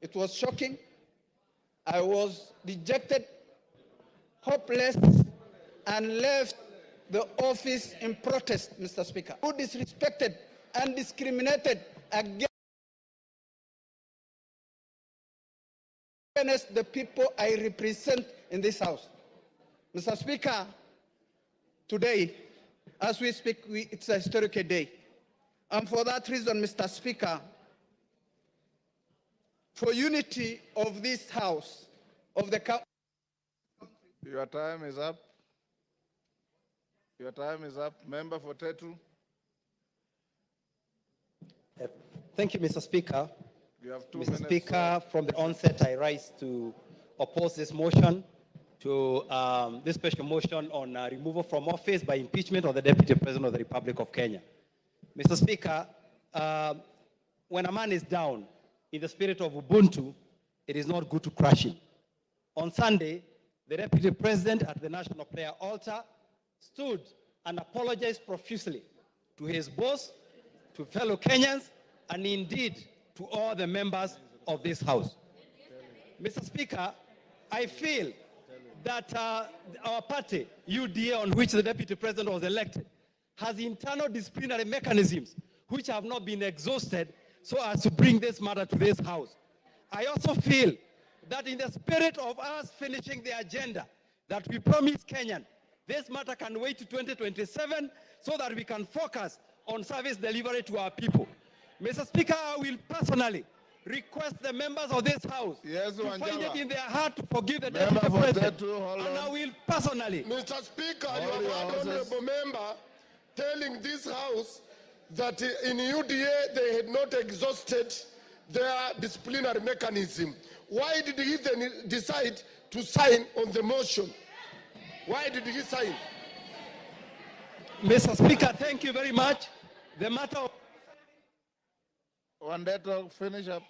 It was shocking. I was dejected, hopeless, and left the office in protest, Mr. Speaker. Who disrespected and discriminated against against the people I represent in this House. Mr. Speaker, today, as we speak, it's a historic day. And for that reason, Mr. Speaker, for unity of this House, of the country. Your time is up. Your time is up. Member for Tetu. Thank you, Mr. Speaker. You have 2 Mr. minutes. Speaker, from the onset, I rise to oppose this motion, to this special motion on removal from office by impeachment of the Deputy President of the Republic of Kenya. Mr. Speaker, when a man is down, in the spirit of Ubuntu, it is not good to crush him. On Sunday, the Deputy President at the National Prayer Altar stood and apologized profusely to his boss, to fellow Kenyans, and indeed to all the members of this House. Mr. Speaker, I feel that our party, UDA, on which the Deputy President was elected, has internal disciplinary mechanisms which have not been exhausted so as to bring this matter to this House. I also feel that in the spirit of us finishing the agenda that we promised Kenyan, this matter can wait to 2027 so that we can focus on service delivery to our people. Mr. Speaker, I will personally request the members of this House to find it in their heart to forgive the Deputy President. And I will personally. Mr. Speaker, you have had honorable member telling this House that in UDA they had not exhausted their disciplinary mechanism. Why did he then decide to sign on the motion? Why did he sign? Mr. Speaker, thank you very much. The matter of... One day to finish up.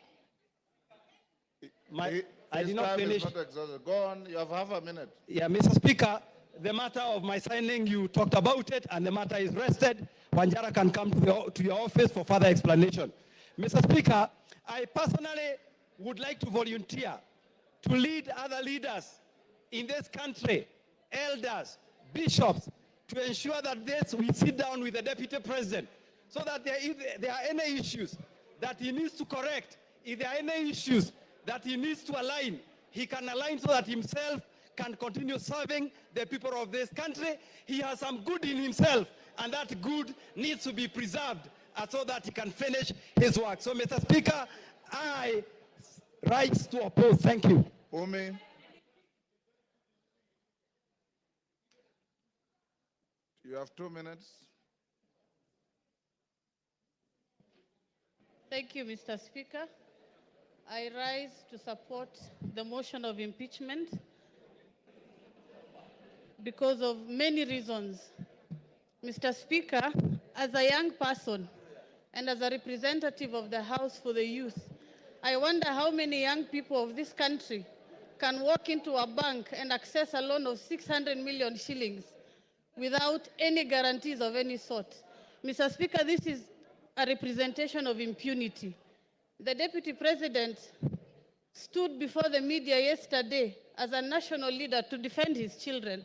I did not finish. Go on, you have half a minute. Yeah, Mr. Speaker, the matter of my signing, you talked about it, and the matter is rested. Wanjara can come to your office for further explanation. Mr. Speaker, I personally would like to volunteer to lead other leaders in this country, elders, bishops, to ensure that we sit down with the Deputy President so that if there are any issues that he needs to correct, if there are any issues that he needs to align, he can align so that himself can continue serving the people of this country. He has some good in himself, and that good needs to be preserved so that he can finish his work. So, Mr. Speaker, I rise to oppose. Thank you. Umi. You have 2 minutes. Thank you, Mr. Speaker. I rise to support the motion of impeachment because of many reasons. Mr. Speaker, as a young person and as a representative of the House for the Youth, I wonder how many young people of this country can walk into a bank and access a loan of 600 million shillings without any guarantees of any sort. Mr. Speaker, this is a representation of impunity. The Deputy President stood before the media yesterday as a national leader to defend his children.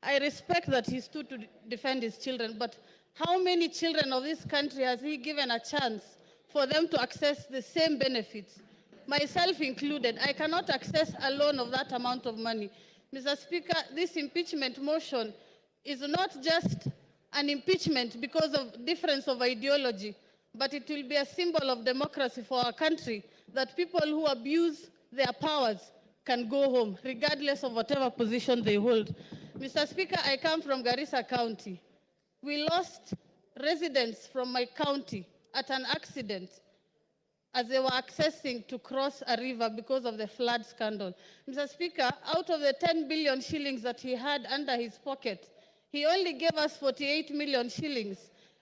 I respect that he stood to defend his children, but how many children of this country has he given a chance for them to access the same benefits? Myself included, I cannot access a loan of that amount of money. Mr. Speaker, this impeachment motion is not just an impeachment because of difference of ideology, but it will be a symbol of democracy for our country, that people who abuse their powers can go home, regardless of whatever position they hold. Mr. Speaker, I come from Garissa County. We lost residents from my county at an accident as they were accessing to cross a river because of the flood scandal. Mr. Speaker, out of the 10 billion shillings that he had under his pocket, he only gave us 48 million shillings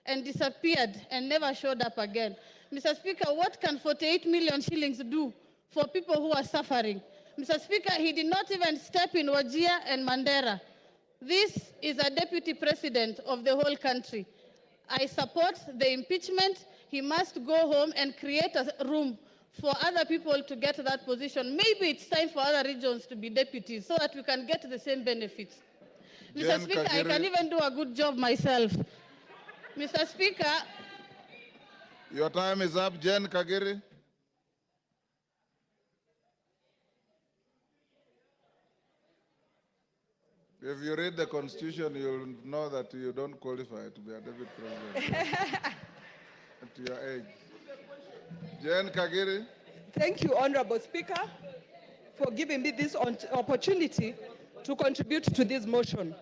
and disappeared and never showed up again. Mr. Speaker, what can 48 million shillings do for people who are suffering? Mr. Speaker, he did not even step in Wajir and Mandera. This is a deputy president of the whole country. I support the impeachment. He must go home and create a room for other people to get that position. Maybe it's time for other regions to be deputies so that we can get the same benefits. Mr. Speaker, I can even do a good job myself. Mr. Speaker. Your time is up. Jen Kagiri. If you read the Constitution, you'll know that you don't qualify to be a deputy president at your age. Jane Kagiri. Thank you, Honorable Speaker, for giving me this opportunity to contribute to this motion.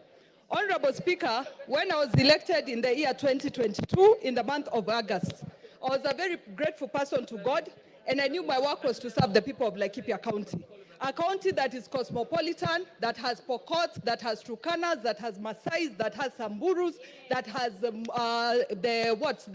Honorable Speaker, when I was elected in the year 2022, in the month of August, I was a very grateful person to God, and I knew my work was to serve the people of Laikipia County. A county that is cosmopolitan, that has Pokots, that has Turkanas, that has Maasais, that has Samburus, that has the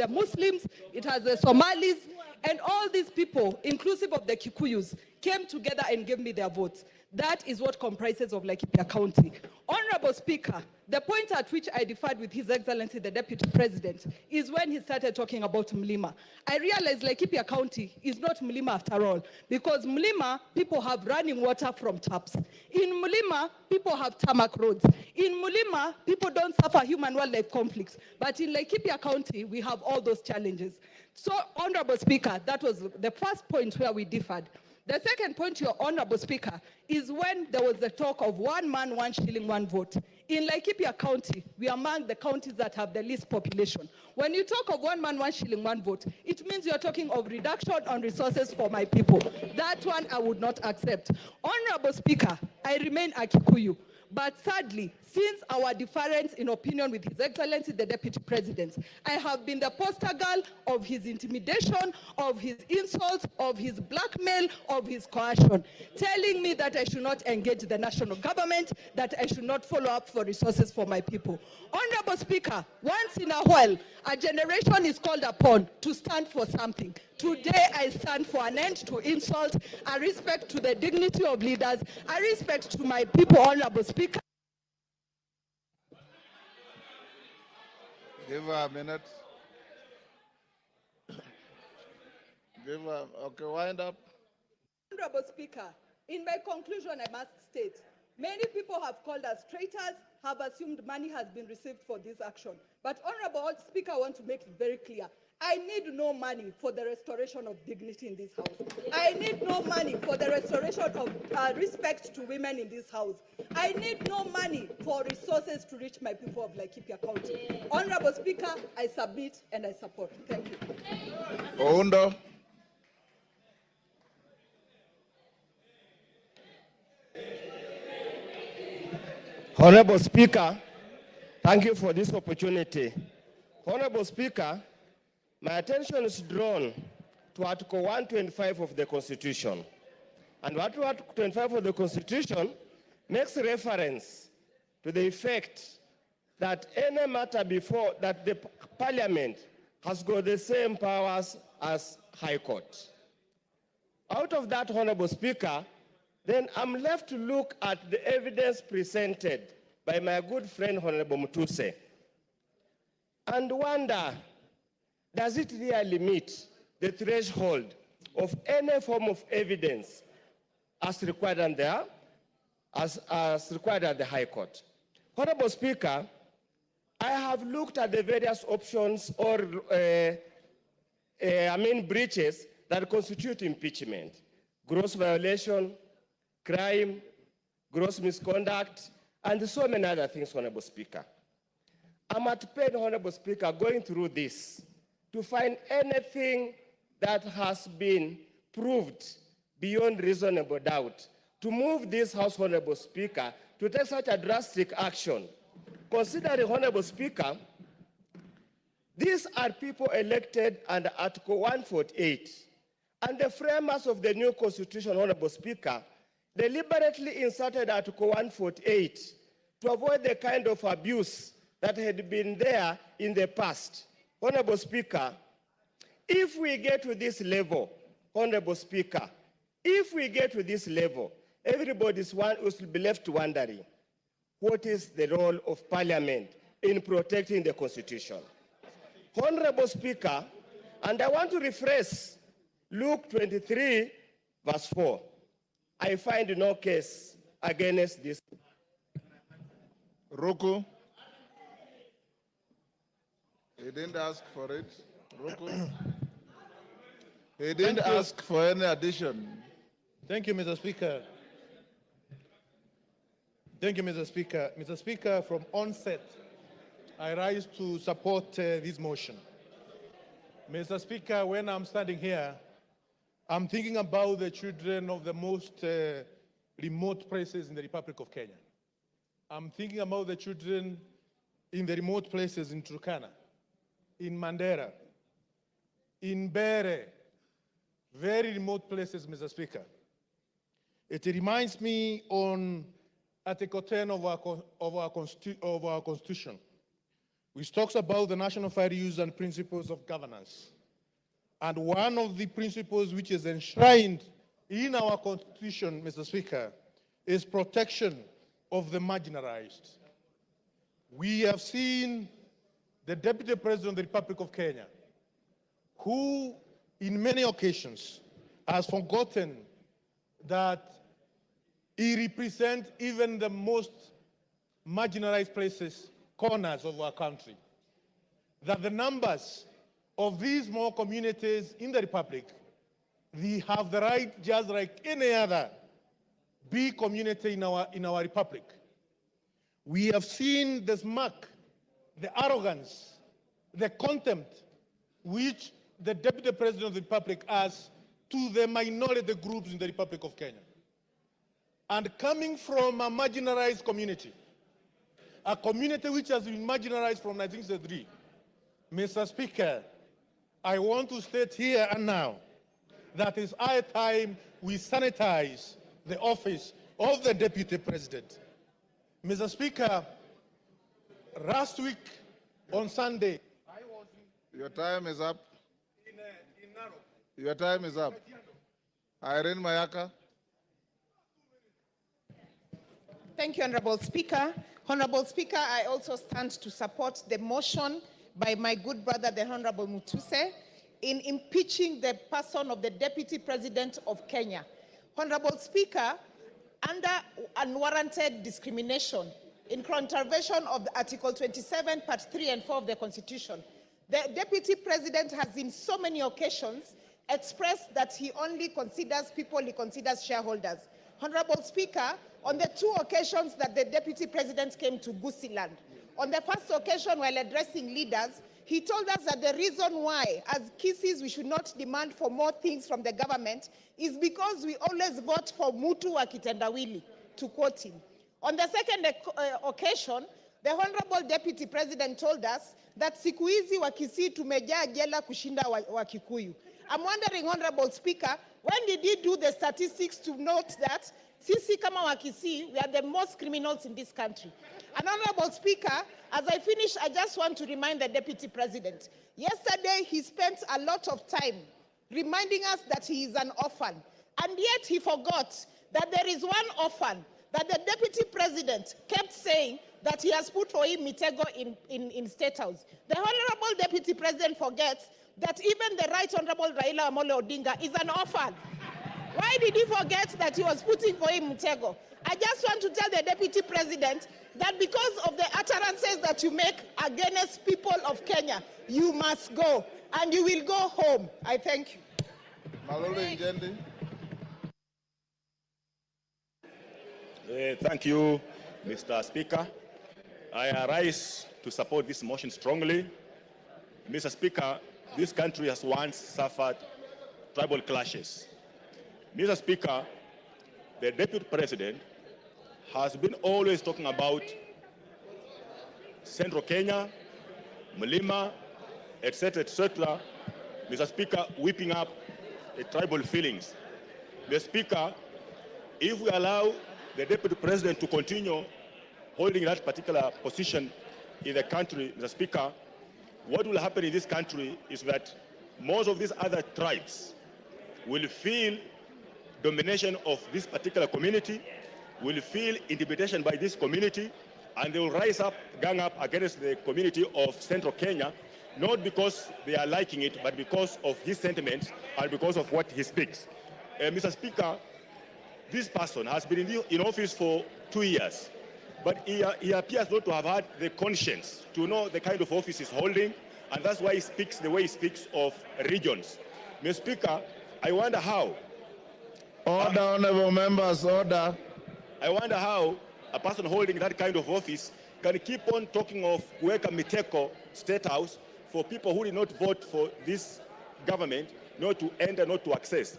Muslims, it has the Somalis, and all these people, inclusive of the Kikuyus, came together and gave me their votes. That is what comprises of Laikipia County. Honorable Speaker, the point at which I differed with His Excellency the Deputy President is when he started talking about Mlima. I realized Laikipia County is not Mlima after all, because Mlima, people have running water from taps. In Mlima, people have tarmac roads. In Mlima, people don't suffer human-wildlife conflicts. But in Laikipia County, we have all those challenges. So, Honorable Speaker, that was the first point where we differed. The second point, Your Honorable Speaker, is when there was the talk of 1 man, 1 shilling, 1 vote. In Laikipia County, we are among the counties that have the least population. When you talk of 1 man, 1 shilling, 1 vote, it means you're talking of reduction on resources for my people. That one I would not accept. Honorable Speaker, I remain a Kikuyu. But sadly, since our difference in opinion with His Excellency the Deputy President, I have been the poster girl of his intimidation, of his insults, of his blackmail, of his coercion, telling me that I should not engage the national government, that I should not follow up for resources for my people. Honorable Speaker, once in a while, a generation is called upon to stand for something. Today, I stand for an end to insult, a respect to the dignity of leaders, a respect to my people, Honorable Speaker. Give her a minute. Give her, okay, wind up. Honorable Speaker, in my conclusion, I must state, many people have called us traitors, have assumed money has been received for this action. But Honorable Speaker, I want to make it very clear. I need no money for the restoration of dignity in this house. I need no money for the restoration of respect to women in this house. I need no money for resources to reach my people of Laikipia County. Honorable Speaker, I submit and I support. Thank you. Oundo. Honorable Speaker, thank you for this opportunity. Honorable Speaker, my attention is drawn to Article 125 of the Constitution. And Article 125 of the Constitution makes reference to the effect that any matter before that the Parliament has got the same powers as High Court. Out of that, Honorable Speaker, then I'm left to look at the evidence presented by my good friend Honorable Mutuse and wonder, does it really meet the threshold of any form of evidence as required at the High Court? Honorable Speaker, I have looked at the various options or breaches that constitute impeachment: gross violation, crime, gross misconduct, and so many other things, Honorable Speaker. I'm at pain, Honorable Speaker, going through this to find anything that has been proved beyond reasonable doubt to move this House, Honorable Speaker, to take such a drastic action. Considering, Honorable Speaker, these are people elected under Article 148, and the framers of the new Constitution, Honorable Speaker, deliberately inserted Article 148 to avoid the kind of abuse that had been there in the past. Honorable Speaker, if we get to this level, Honorable Speaker, if we get to this level, everybody will be left wondering, what is the role of Parliament in protecting the Constitution? Honorable Speaker, and I want to rephrase Luke 23, verse 4. I find no case against this. Roku. He didn't ask for it. Roku. He didn't ask for any addition. Thank you, Mr. Speaker. Thank you, Mr. Speaker. Mr. Speaker, from onset, I rise to support this motion. Mr. Speaker, when I'm standing here, I'm thinking about the children of the most remote places in the Republic of Kenya. I'm thinking about the children in the remote places in Turkana, in Mandera, in Bere, very remote places, Mr. Speaker. It reminds me on Article 10 of our Constitution, which talks about the national values and principles of governance. And one of the principles which is enshrined in our Constitution, Mr. Speaker, is protection of the marginalized. We have seen the Deputy President of the Republic of Kenya, who in many occasions has forgotten that he represents even the most marginalized places, corners of our country. That the numbers of these small communities in the Republic, they have the right, just like any other big community in our Republic. We have seen the smirk, the arrogance, the contempt which the Deputy President of the Republic has to the minority groups in the Republic of Kenya. And coming from a marginalized community, a community which has been marginalized from 1963, Mr. Speaker, I want to state here and now that it's high time we sanitize the office of the Deputy President. Mr. Speaker, last week on Sunday, Your time is up. Your time is up. Irene Mayaka. Thank you, Honorable Speaker. Honorable Speaker, I also stand to support the motion by my good brother, the Honorable Mutuse, in impeaching the person of the Deputy President of Kenya. Honorable Speaker, under unwarranted discrimination in contravention of Article 27, Part 3 and 4 of the Constitution, the Deputy President has in so many occasions expressed that he only considers people he considers shareholders. Honorable Speaker, on the two occasions that the Deputy President came to Gusiland, on the first occasion while addressing leaders, he told us that the reason why, as Kisses, we should not demand for more things from the government is because we always vote for Mutu wa kitendawili, to quote him. On the second occasion, the Honorable Deputy President told us that siku hizi wa Kisii tumejaa jela kushinda wa Kikuyu. I'm wondering, Honorable Speaker, when did he do the statistics to note that sisi kama wa Kisii, we are the most criminals in this country? And Honorable Speaker, as I finish, I just want to remind the Deputy President. Yesterday, he spent a lot of time reminding us that he is an orphan. And yet he forgot that there is one orphan that the Deputy President kept saying that he has put for him Mitego in State House. The Honorable Deputy President forgets that even the Right Honorable Raila Amolo Odinga is an orphan. Why did he forget that he was putting for him Mutego? I just want to tell the Deputy President that because of the utterances that you make against people of Kenya, you must go, and you will go home. I thank you. Malolo Njendi. Thank you, Mr. Speaker. I arise to support this motion strongly. Mr. Speaker, this country has once suffered tribal clashes. Mr. Speaker, the Deputy President has been always talking about Central Kenya, Mlima, etc., etc. Mr. Speaker, whipping up the tribal feelings. Mr. Speaker, if we allow the Deputy President to continue holding that particular position in the country, Mr. Speaker, what will happen in this country is that most of these other tribes will feel domination of this particular community, will feel intimidation by this community, and they will rise up, gang up against the community of Central Kenya, not because they are liking it, but because of his sentiments and because of what he speaks. Mr. Speaker, this person has been in office for 2 years, but he appears not to have had the conscience to know the kind of office he's holding, and that's why he speaks the way he speaks of regions. Mr. Speaker, I wonder how. Order, honorable members, order. I wonder how a person holding that kind of office can keep on talking of kuweka miteko state house for people who did not vote for this government not to enter, not to access.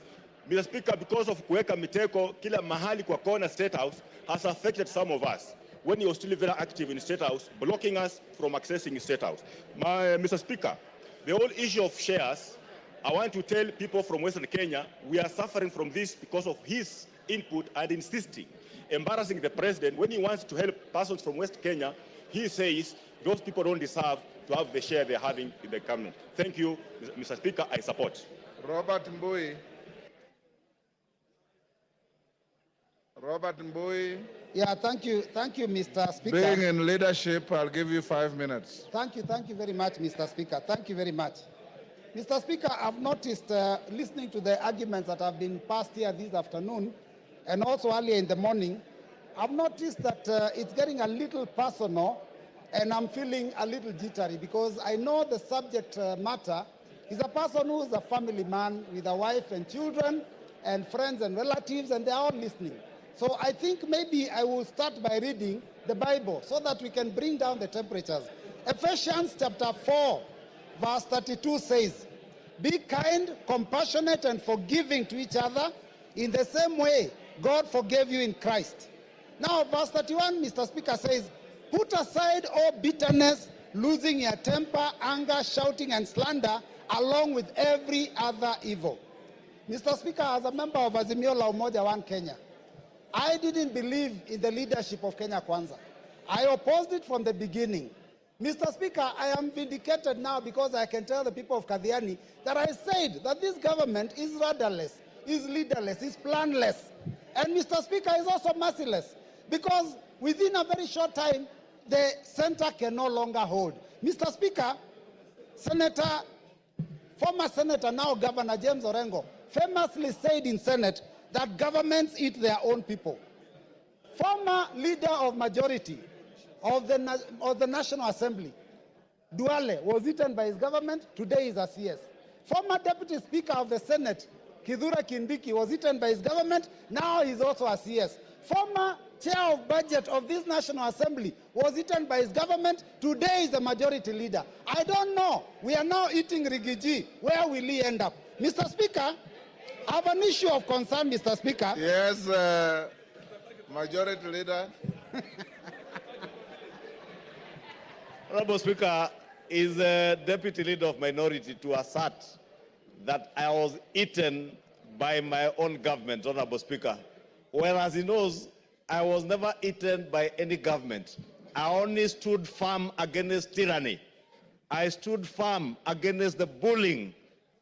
Mr. Speaker, because of kuweka miteko kila mahali kwa kona state house has affected some of us when he was still very active in state house, blocking us from accessing state house. Mr. Speaker, the whole issue of shares, I want to tell people from Western Kenya, we are suffering from this because of his input and insisting, embarrassing the president. When he wants to help persons from West Kenya, he says those people don't deserve to have the share they're having in the government. Thank you, Mr. Speaker, I support. Robert Mbui. Robert Mbui. Yeah, thank you, Mr. Speaker. Being in leadership, I'll give you 5 minutes. Thank you very much, Mr. Speaker. Thank you very much. Mr. Speaker, I've noticed, listening to the arguments that have been passed here this afternoon, and also earlier in the morning, I've noticed that it's getting a little personal, and I'm feeling a little jittery, because I know the subject matter is a person who is a family man with a wife and children, and friends and relatives, and they're all listening. So I think maybe I will start by reading the Bible so that we can bring down the temperatures. Ephesians chapter 4, verse 32 says, "Be kind, compassionate, and forgiving to each other in the same way God forgave you in Christ." Now, verse 31, Mr. Speaker, says, "Put aside all bitterness, losing your temper, anger, shouting, and slander, along with every other evil." Mr. Speaker, as a member of Azimio la Umoja One Kenya, I didn't believe in the leadership of Kenya Kwanza. I opposed it from the beginning. Mr. Speaker, I am vindicated now because I can tell the people of Kathiani that I said that this government is rudderless, is leaderless, is planless. And Mr. Speaker, is also merciless, because within a very short time, the center can no longer hold. Mr. Speaker, former Senator, now Governor James Orengo, famously said in Senate that governments eat their own people. Former leader of majority of the National Assembly, Duale, was eaten by his government. Today is a CS. Former Deputy Speaker of the Senate, Kithure Kindiki, was eaten by his government. Now he's also a CS. Former Chair of Budget of this National Assembly was eaten by his government. Today is the majority leader. I don't know. We are now eating Rigathi. Where will he end up? Mr. Speaker, I have an issue of concern, Mr. Speaker. Yes, Majority Leader. Honorable Speaker, is the Deputy Leader of Minority to assert that I was eaten by my own government, Honorable Speaker, whereas he knows I was never eaten by any government. I only stood firm against tyranny. I stood firm against the bullying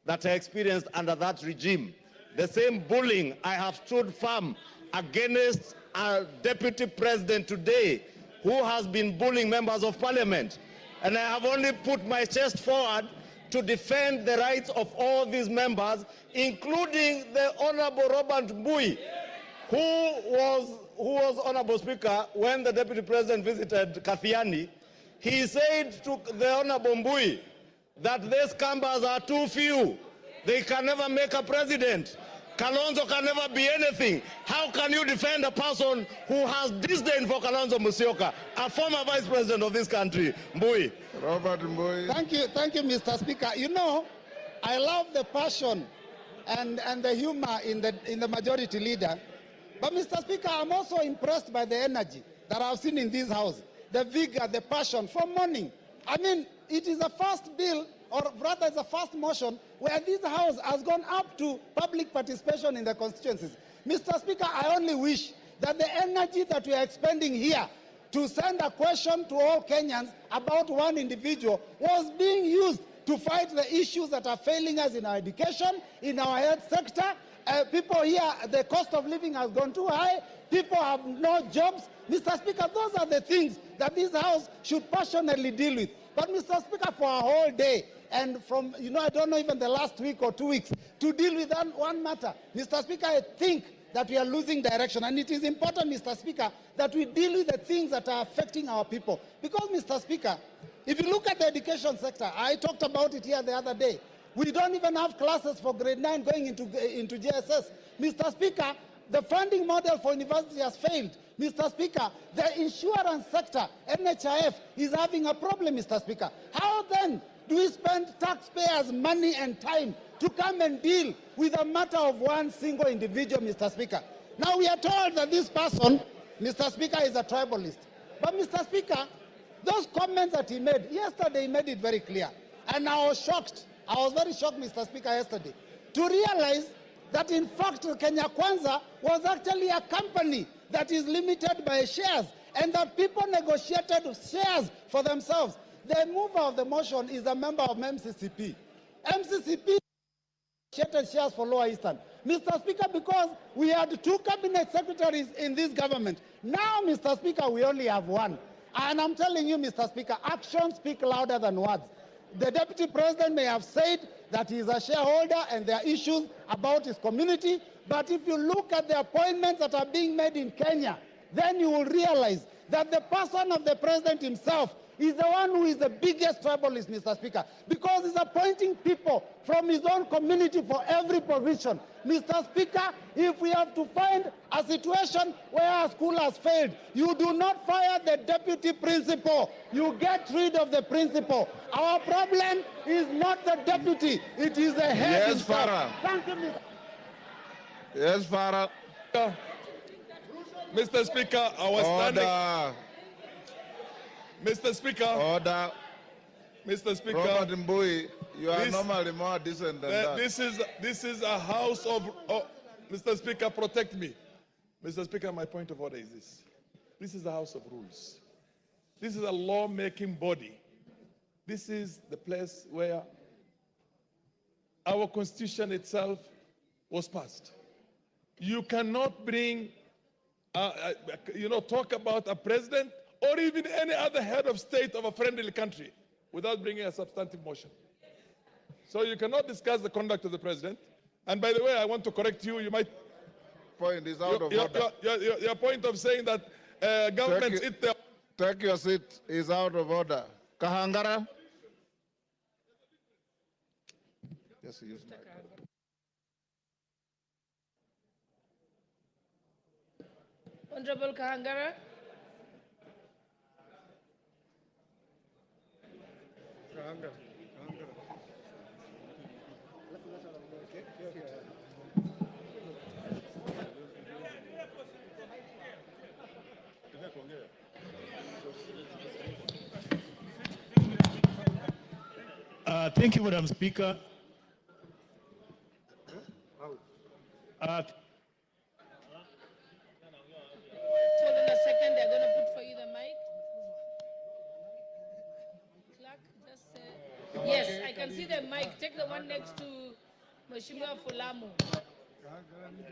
that I experienced under that regime. The same bullying I have stood firm against a deputy president today who has been bullying members of parliament. And I have only put my chest forward to defend the rights of all these members, including the Honorable Robert Mbui, who was Honorable Speaker, when the deputy president visited Kathiani. He said to the Honorable Mbui that these Kambas are too few. They can never make a president. Kalonzo can never be anything. How can you defend a person who has disdain for Kalonzo Musyoka, a former vice president of this country, Mbui? Robert Mbui. Thank you, Mr. Speaker. You know, I love the passion and the humor in the majority leader. But Mr. Speaker, I'm also impressed by the energy that I've seen in this house, the vigor, the passion from morning. I mean, it is a first bill, or rather it's a first motion, where this House has gone up to public participation in the constituencies. Mr. Speaker, I only wish that the energy that we are expending here to send a question to all Kenyans about one individual was being used to fight the issues that are failing us in our education, in our health sector. People here, the cost of living has gone too high. People have no jobs. Mr. Speaker, those are the things that this House should passionately deal with. But Mr. Speaker, for a whole day, and from, I don't know, even the last week or 2 weeks, to deal with one matter, Mr. Speaker, I think that we are losing direction. And it is important, Mr. Speaker, that we deal with the things that are affecting our people. Because, Mr. Speaker, if you look at the education sector, I talked about it here the other day. We don't even have classes for grade 9 going into JSS. Mr. Speaker, The funding model for university has failed. Mr. Speaker, the insurance sector, NHIF, is having a problem, Mr. Speaker. How then do we spend taxpayers' money and time to come and deal with a matter of one single individual, Mr. Speaker? Now we are told that this person, Mr. Speaker, is a tribalist. But Mr. Speaker, those comments that he made, yesterday he made it very clear. And I was shocked. I was very shocked, Mr. Speaker, yesterday, to realize that in fact Kenya Kwanza was actually a company that is limited by shares and that people negotiated shares for themselves. The mover of the motion is a member of MCCP. MCCP negotiated shares for Lower Eastern. Mr. Speaker, because we had 2 cabinet secretaries in this government. Now, Mr. Speaker, we only have 1. And I'm telling you, Mr. Speaker, actions speak louder than words. The Deputy President may have said that he is a shareholder and there are issues about his community, but if you look at the appointments that are being made in Kenya, then you will realize that the person of the President himself is the one who is the biggest tribalist, Mr. Speaker, because he's appointing people from his own community for every position. Mr. Speaker, if we have to find a situation where a school has failed, you do not fire the deputy principal. You get rid of the principal. Our problem is not the deputy, it is the head. Yes, Farah. Thank you, Mr. Yes, Farah. Mr. Speaker, I was standing. Order. Mr. Speaker. Order. Mr. Speaker. Robert Mbui, you are normally more decent than that. This is a house of. Oh, Mr. Speaker, protect me. Mr. Speaker, my point of order is this. This is a house of rules. This is a law-making body. This is the place where our constitution itself was passed. You cannot bring, talk about a president or even any other head of state of a friendly country without bringing a substantive motion. So you cannot discuss the conduct of the president. And by the way, I want to correct you. You might... Point is out of order. Your point of saying that governments... Take your seat is out of order. Kahangara? Yes, use my... Honorable Kahangara. Thank you, Madam Speaker. Hold on a second, they're going to put for you the mic. Clerk, just say. Yes, I can see the mic. Take the one next to Mheshimiwa Fulamu.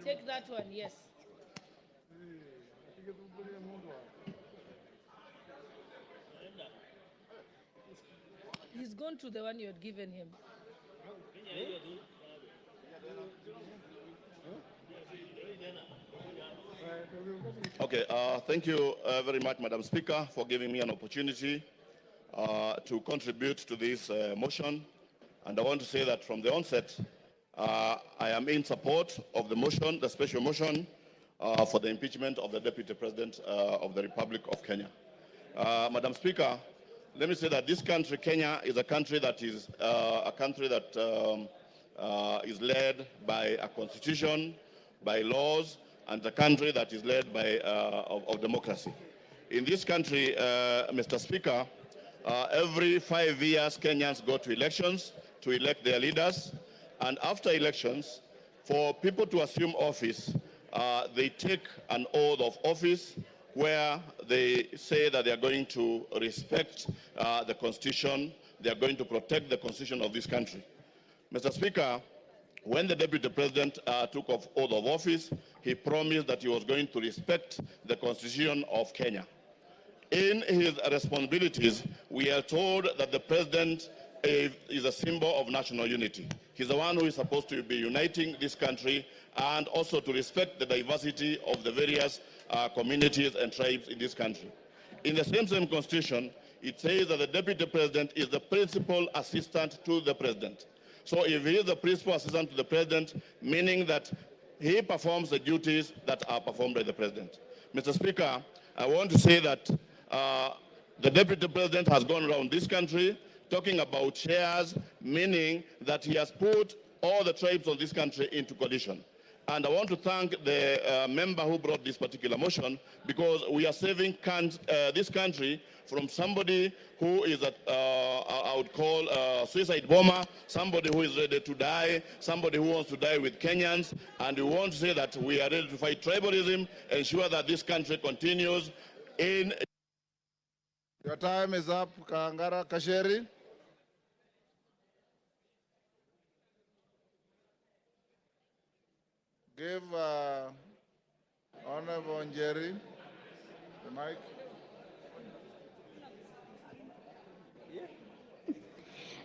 Take that one, yes. He's gone to the one you had given him. Okay, thank you very much, Madam Speaker, for giving me an opportunity to contribute to this motion. And I want to say that from the onset, I am in support of the motion, the special motion for the impeachment of the Deputy President of the Republic of Kenya. Madam Speaker, let me say that this country, Kenya, is a country that is is led by a constitution, by laws, and a country that is led by of democracy. In this country, Mr. Speaker, every 5 years, Kenyans go to elections to elect their leaders, and after elections, for people to assume office, they take an oath of office where they say that they are going to respect the Constitution, they are going to protect the Constitution of this country. Mr. Speaker, when the Deputy President took oath of office, he promised that he was going to respect the Constitution of Kenya. In his responsibilities, we are told that the President is a symbol of national unity. He's the one who is supposed to be uniting this country and also to respect the diversity of the various communities and tribes in this country. In the same Constitution, it says that the Deputy President is the principal assistant to the President. So if he is the principal assistant to the President, meaning that he performs the duties that are performed by the president. Mr. Speaker, I want to say that the deputy president has gone around this country talking about shares, meaning that he has put all the tribes of this country into coalition. And I want to thank the member who brought this particular motion, because we are saving this country from somebody who is, I would call a suicide bomber, somebody who is ready to die, somebody who wants to die with Kenyans. And we want to say that we are ready to fight tribalism, ensure that this country continues in... Your time is up, Kangara Kasheri. Give Honorable Njeri the mic.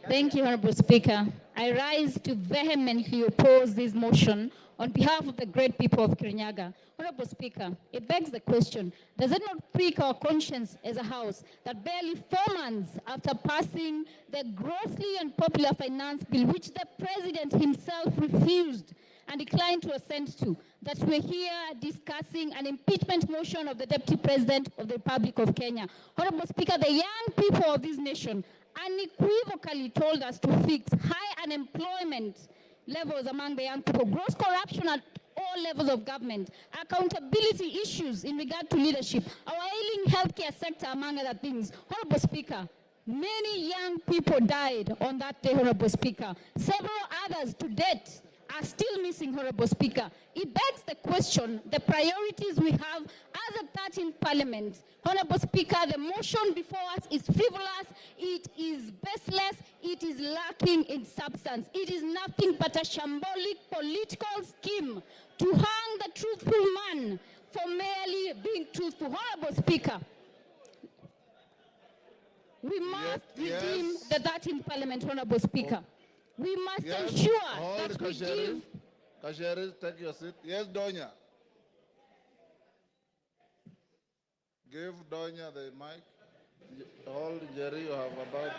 Thank you, Honorable Speaker. I rise to vehemently oppose this motion on behalf of the great people of Kirinyaga. Honorable Speaker, it begs the question, does it not prick our conscience as a House that barely 4 months after passing the grossly unpopular finance bill, which the President himself refused and declined to assent to, that we're here discussing an impeachment motion of the Deputy President of the Republic of Kenya? Honorable Speaker, the young people of this nation unequivocally told us to fix high unemployment levels among the young people, gross corruption at all levels of government, accountability issues in regard to leadership, our ailing healthcare sector, among other things. Honorable Speaker, many young people died on that day, Honorable Speaker. Several others to date are still missing, Honorable Speaker. It begs the question, the priorities we have as a 13th Parliament. Honorable Speaker, the motion before us is frivolous, it is baseless, it is lacking in substance. It is nothing but a shambolic political scheme to hang the truthful man for merely being truthful. Honorable Speaker, we must redeem the 13th Parliament, Honorable Speaker. We must ensure that we give... Kasheri, take your seat. Yes, Donya. Give Donya the mic. Hold, Jerry, you have about...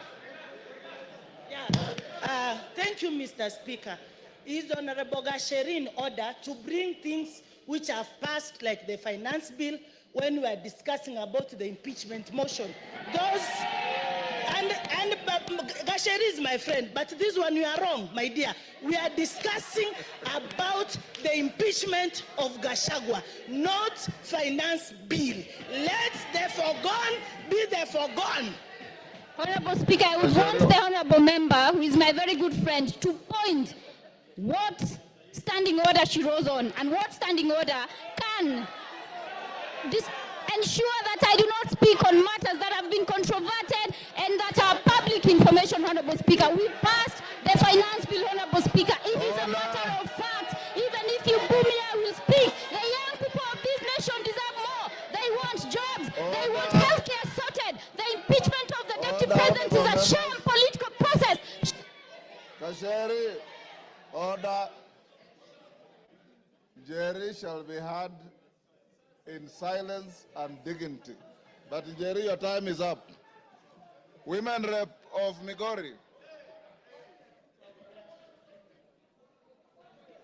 Thank you, Mr. Speaker. Is Honorable Gachagua in order to bring things which have passed, like the finance bill, when we are discussing about the impeachment motion? Those... And Gachagua is my friend, but this one you are wrong, my dear. We are discussing about the impeachment of Gachagua, not finance bill. Let the foregone be the foregone. Honorable Speaker, I would want the honorable member, who is my very good friend, to point what standing order she rose on and what standing order can ensure that I do not speak on matters that have been controverted and that are public information, Honorable Speaker. We passed the finance bill, Honorable Speaker. It is a matter of fact. Even if you boo me, I will speak. The young people of this nation deserve more. They want jobs. They want healthcare sorted. The impeachment of the Deputy President is a sham political process. Kasheri, order. Jerry shall be heard in silence and dignity. But Jerry, your time is up. Women Rep of Migori.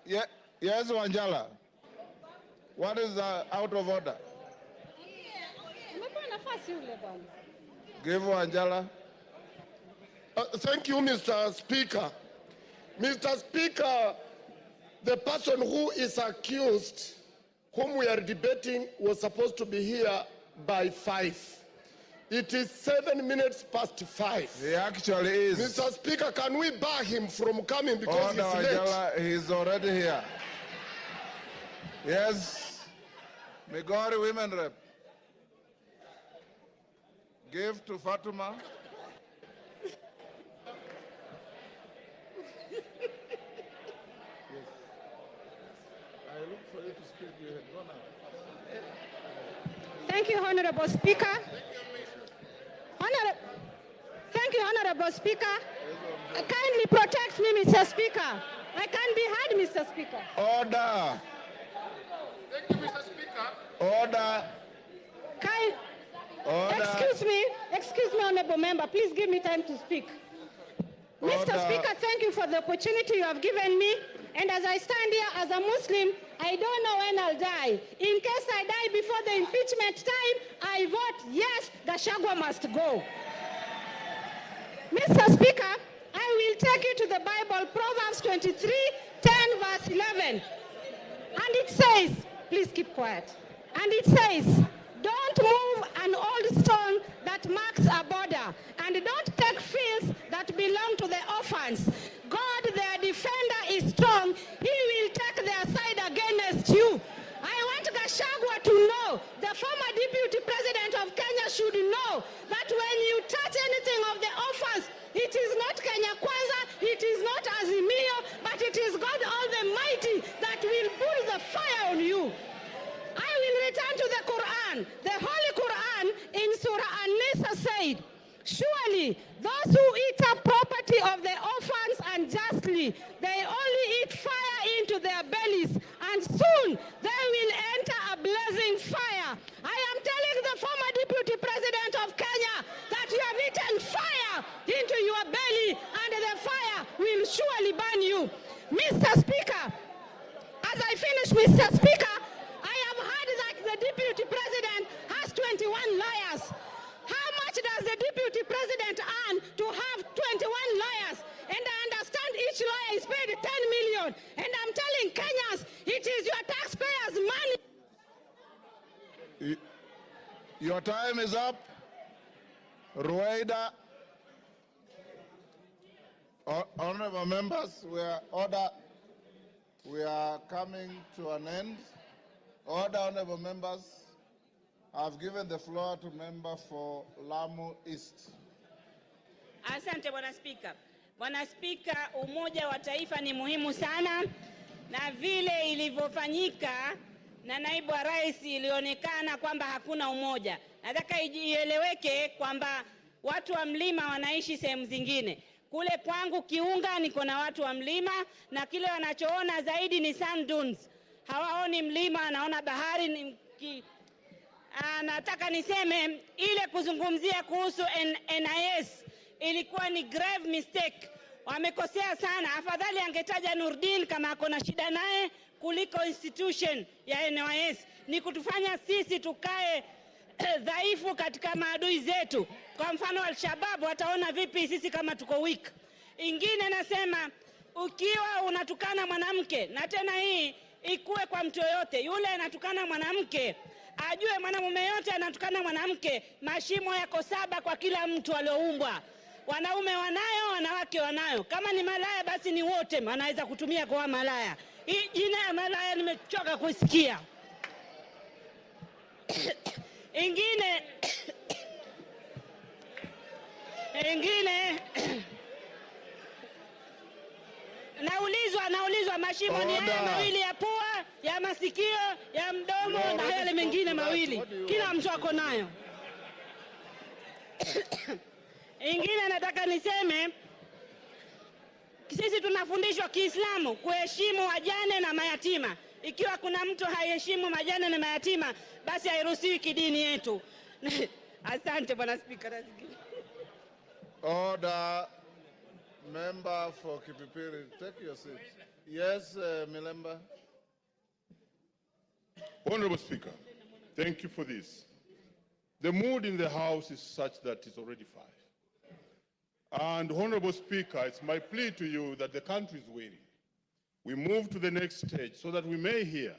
Yes, Wanjala. What is out of order? Give Wanjala. Thank you, Mr. Speaker. Mr. Speaker, the person who is accused, whom we are debating, was supposed to be here by 5. It is 7 minutes past 5. He actually is. Mr. Speaker, can we bar him from coming because he's late? He's already here. Yes. Migori Women Rep. Give to Fatuma. Thank you, Honorable Speaker. Thank you, Honorable Speaker. Kindly protect me, Mr. Speaker. I can't be heard, Mr. Speaker. Order. Thank you, Mr. Speaker. Order. Order. Excuse me, Honorable Member. Please give me time to speak. Mr. Speaker, thank you for the opportunity you have given me, And as I stand here as a Muslim, I don't know when I'll die. In case I die before the impeachment time, I vote yes, Gachagua must go. Mr. Speaker, I will take you to the Bible, Proverbs 23, 10 verse 11. And it says, please keep quiet. And it says, don't move an old stone that marks a border, and don't take fields that belong to the orphans. God, their defender, is strong. He will take their side against you. I want Gachagua to know, the former deputy president of Kenya should know that when you touch anything of the orphans, it is not Kenya Kwanza, it is not Azimio, but it is God Almighty that will put the fire on you. I will return to the Quran. The Holy Quran in Surah An-Nisa said, surely those who eat up property of the orphans unjustly, they only eat fire into their bellies, and soon they will enter a blazing fire. I am telling the former deputy president of Kenya that you have eaten fire into your belly, and the fire will surely burn you. Mr. Speaker, as I finish, Mr. Speaker, I have heard that the deputy president has 21 lawyers. How much does the deputy president earn to have 21 lawyers? And I understand each lawyer is paid 10 million. And I'm telling Kenyans, it is your taxpayers' money. Your time is up. Rueda. Honorable members, we are coming to an end. Order, honorable members. I've given the floor to member for Lamu East. Asante Bwana Spika. Bwana Spika, umoja wa taifa ni muhimu sana, na vile ilivyofanyika na naibu wa rais ilionekana kwamba hakuna umoja. Nataka ieleweke kwamba watu wa mlima wanaishi sehemu zingine. Kule kwangu Kiunga niko na watu wa mlima, na kile wanachoona zaidi ni sand dunes. Hawaoni mlima, anaona bahari. Nataka niseme ile kuzungumzia kuhusu NIS ilikuwa ni grave mistake. Wamekosea sana. Afadhali angetaja Nurdin kama akona shida naye kuliko institution ya NIS. Ni kutufanya sisi tukae dhaifu katika maadui zetu. Kwa mfano Al-Shabaab wataona vipi sisi kama tuko weak. Ingine nasema, ukiwa unatukana mwanamke, na tena hii ikuwe kwa mtu yoyote, yule anatukana mwanamke ajue mwanamume yote anatukana mwanamke, mashimo yako 7 kwa kila mtu alioumbwa. Wanaume wanayo, wanawake wanayo. Kama ni malaya basi ni wote wanaweza kutumia kwa malaya. Hii jina ya malaya nimechoka kusikia. Ingine naulizwa mashimo ni haya mawili ya pua, ya masikio, ya mdomo na yale mengine mawili. Kila mtu ako nayo. Ingine nataka niseme, sisi tunafundishwa Kiislamu kuheshimu wajane na mayatima. Ikiwa kuna mtu haiheshimu majane na mayatima, basi hairuhusiwi kidini yetu. Asante Bwana Spika. Order. Member for Kipipiri, take your seat. Yes, Milemba. Honorable Speaker, thank you for this. The mood in the House is such that it's already 5. And Honorable Speaker, it's my plea to you that the country is waiting. We move to the next stage so that we may hear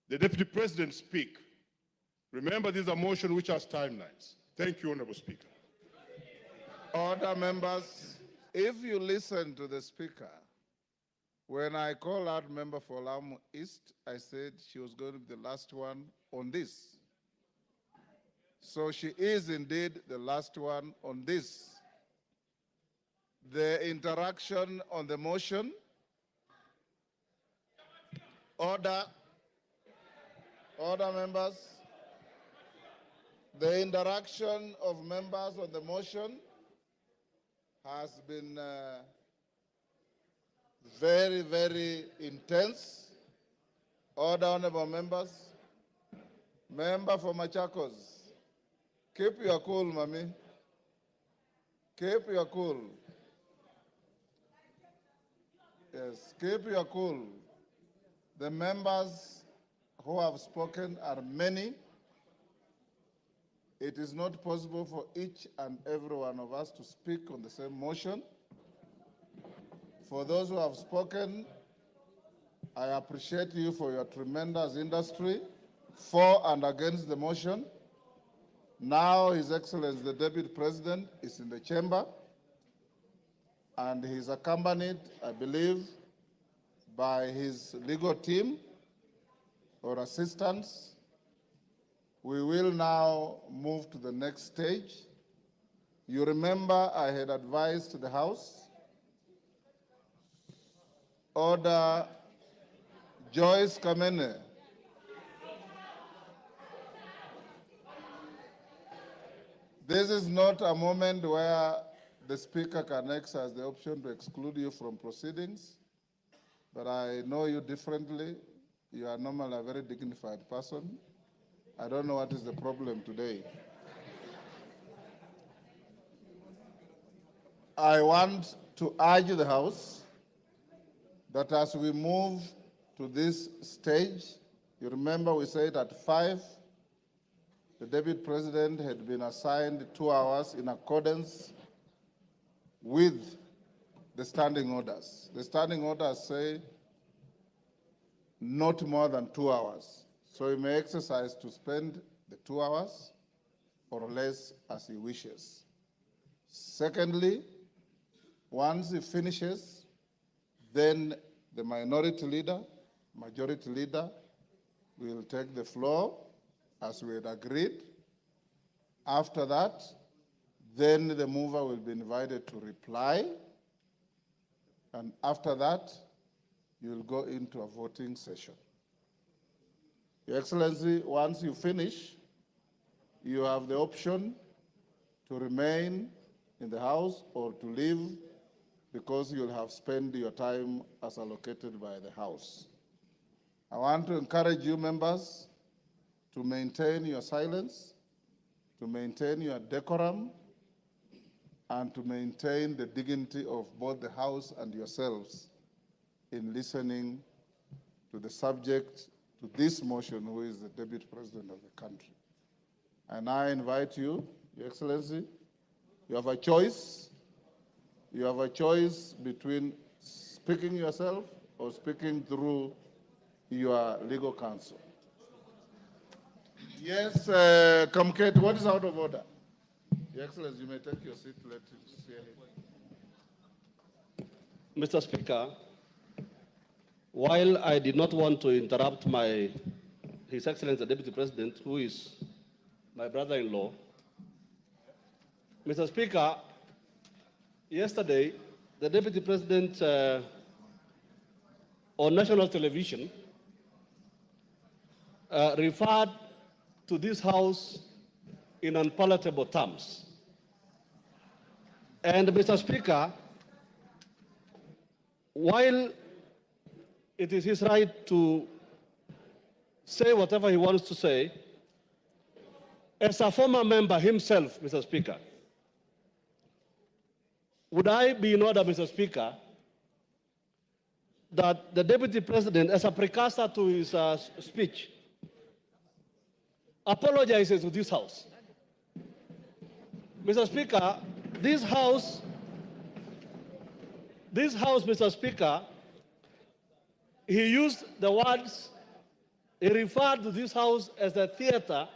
the Deputy President speak. Remember, this is a motion which has timelines. Thank you, Honorable Speaker. Order, members. If you listen to the Speaker, when I call out member for Lamu East, I said she was going to be the last one on this. So she is indeed the last one on this. The interaction on the motion. Order. Order, members. The interaction of members on the motion has been very, very intense. Order, honorable members. Member for Machakos, keep your cool, Mami. Keep your cool. Yes, keep your cool. The members who have spoken are many. It is not possible for each and every one of us to speak on the same motion. For those who have spoken, I appreciate you for your tremendous industry for and against the motion. Now, His Excellency the Deputy President is in the chamber, and he's accompanied, I believe, by his legal team or assistants. We will now move to the next stage. You remember I had advised the House, Order Joyce Kamene. This is not a moment where the Speaker can exercise the option to exclude you from proceedings, but I know you differently. You are normally a very dignified person. I don't know what is the problem today. I want to urge the House that as we move to this stage, you remember we said at 5, the Deputy President had been assigned 2 hours in accordance with the standing orders. The standing orders say not more than 2 hours. So he may exercise to spend the 2 hours or less as he wishes. Secondly, once he finishes, then the minority leader, majority leader will take the floor as we had agreed. After that, then the mover will be invited to reply. And after that, you will go into a voting session. Your Excellency, once you finish, you have the option to remain in the House or to leave, because you'll have spent your time as allocated by the House. I want to encourage you members to maintain your silence, to maintain your decorum, and to maintain the dignity of both the House and yourselves in listening to the subject to this motion, who is the Deputy President of the country. And I invite you, Your Excellency, you have a choice. You have a choice between speaking yourself or speaking through your legal counsel. Yes, Kamket, what is out of order? Your Excellency, you may take your seat. Let us hear him. Mr. Speaker, while I did not want to interrupt His Excellency the Deputy President, who is my brother-in-law, Mr. Speaker, yesterday, the Deputy President on national television referred to this House in unpalatable terms. And Mr. Speaker, while it is his right to say whatever he wants to say, as a former member himself, Mr. Speaker, would I be in order, Mr. Speaker, that the Deputy President, as a precursor to his speech, apologizes to this House? Mr. Speaker, this House, Mr. Speaker, he used the words, he referred to this House as a theater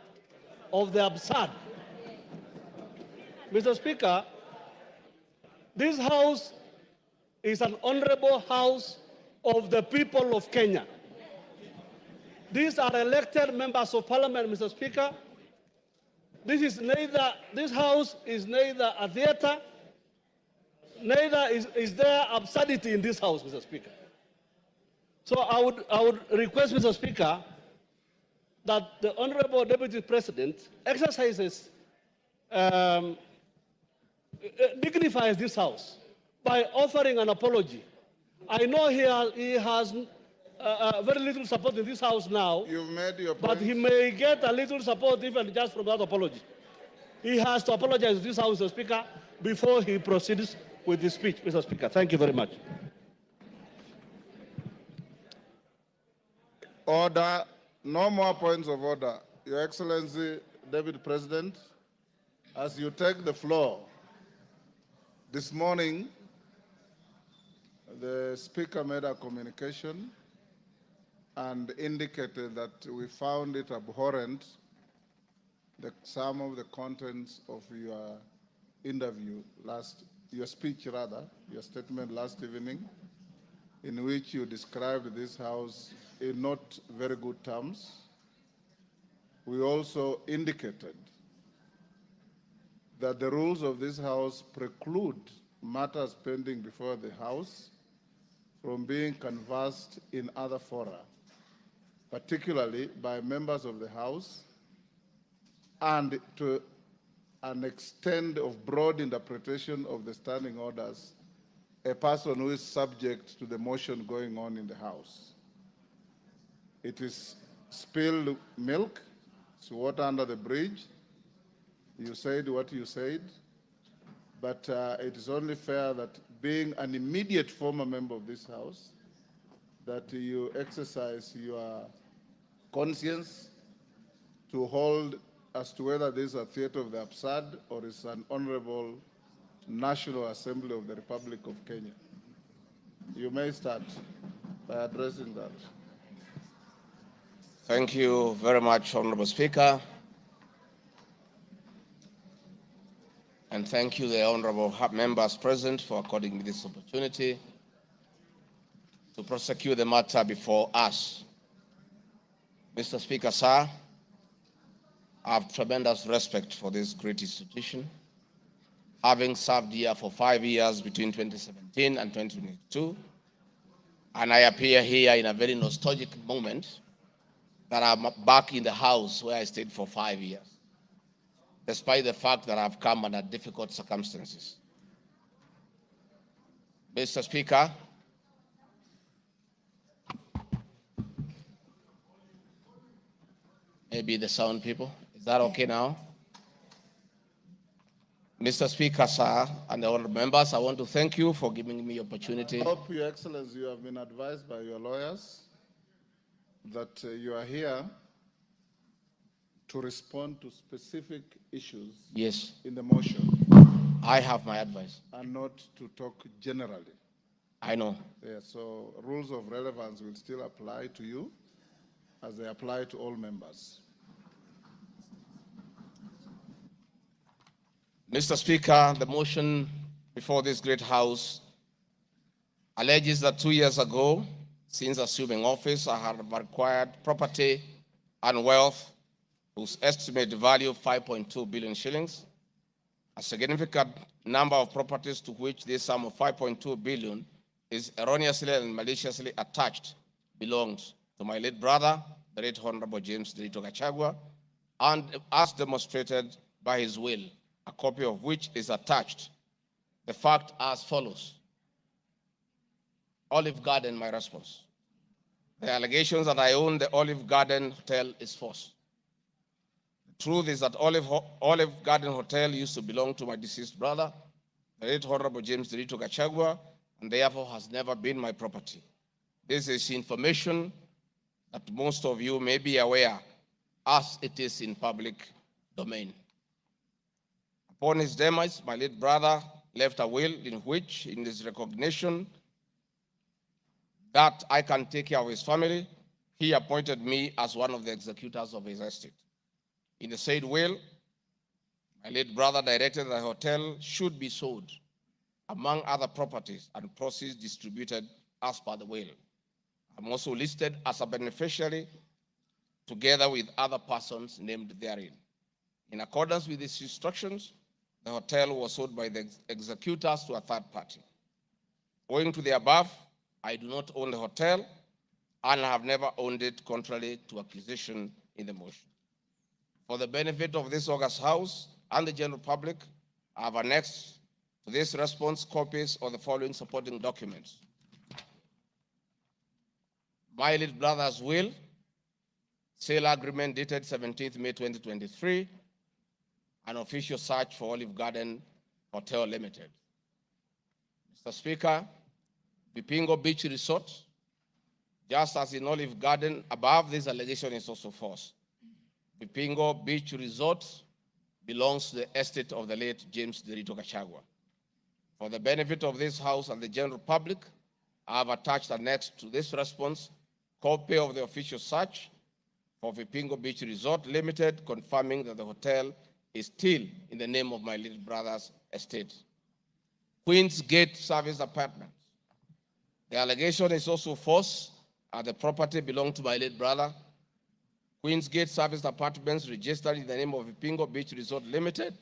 of the absurd. Mr. Speaker, this House is an honorable House of the people of Kenya. These are elected members of Parliament, Mr. Speaker. This House is neither a theater, neither is there absurdity in this House, Mr. Speaker. So I would request, Mr. Speaker, that the Honorable Deputy President exercises, dignifies this House by offering an apology. I know he has very little support in this House now. You've made your point. But he may get a little support even just from that apology. He has to apologize to this House, Mr. Speaker, before he proceeds with his speech, Mr. Speaker. Thank you very much. Order. No more points of order. Your Excellency, Deputy President, as you take the floor, this morning, the Speaker made a communication and indicated that we found it abhorrent, some of the contents of your interview your speech rather, your statement last evening, in which you described this House in not very good terms. We also indicated that the rules of this House preclude matters pending before the House from being canvassed in other fora, particularly by members of the House, and to an extent of broad interpretation of the standing orders, a person who is subject to the motion going on in the House. It is spilled milk, it's water under the bridge. You said what you said, but it is only fair that being an immediate former member of this House, that you exercise your conscience to hold as to whether this is a theater of the absurd or is an honorable National Assembly of the Republic of Kenya. You may start by addressing that. Thank you very much, Honorable Speaker. And thank you, the honorable members present, for according me this opportunity to prosecute the matter before us. Mr. Speaker, sir, I have tremendous respect for this great institution, having served here for 5 years between 2017 and 2022, and I appear here in a very nostalgic moment that I'm back in the House where I stayed for 5 years, despite the fact that I've come under difficult circumstances. Mr. Speaker, maybe the sound people, is that okay now? Mr. Speaker, sir, and the honorable members, I want to thank you for giving me the opportunity. I hope, Your Excellency, you have been advised by your lawyers that you are here to respond to specific issues Yes. in the motion. I have my advice. And not to talk generally. I know. Yeah, so rules of relevance will still apply to you as they apply to all members. Mr. Speaker, the motion before this great House alleges that 2 years ago, since assuming office, I have acquired property and wealth whose estimated value of 5.2 billion shillings. A significant number of properties to which this sum of 5.2 billion is erroneously and maliciously attached belongs to my late brother, the late Honorable James Gachagua, and as demonstrated by his will, a copy of which is attached. The fact as follows. Olive Garden, my response. The allegations that I own the Olive Garden Hotel is false. The truth is that Olive Garden Hotel used to belong to my deceased brother, the late Honorable James Gachagua, and therefore has never been my property. This is information that most of you may be aware, as it is in public domain. Upon his demise, my late brother left a will in which, in his recognition that I can take care of his family, he appointed me as one of the executors of his estate. In the said will, my late brother directed that the hotel should be sold, among other properties and proceeds distributed as per the will. I'm also listed as a beneficiary together with other persons named therein. In accordance with these instructions, the hotel was sold by the executors to a third party. Owing to the above, I do not own the hotel and have never owned it contrary to accusation in the motion. For the benefit of this august House and the general public, I have annexed to this response copies of the following supporting documents. My late brother's will, sale agreement dated 17th May 2023, an official search for Olive Garden Hotel Limited. Mr. Speaker, Bipingo Beach Resort, Just as in Olive Garden, above this allegation is also false. Vipingo Beach Resort belongs to the estate of the late James Derito Gachagua. For the benefit of this House and the general public, I have attached annexed to this response copy of the official search for Vipingo Beach Resort Limited, confirming that the hotel is still in the name of my late brother's estate. Queen's Gate Service Apartments. The allegation is also false, as the property belonged to my late brother. Queen's Gate Service Apartments, registered in the name of Vipingo Beach Resort Limited,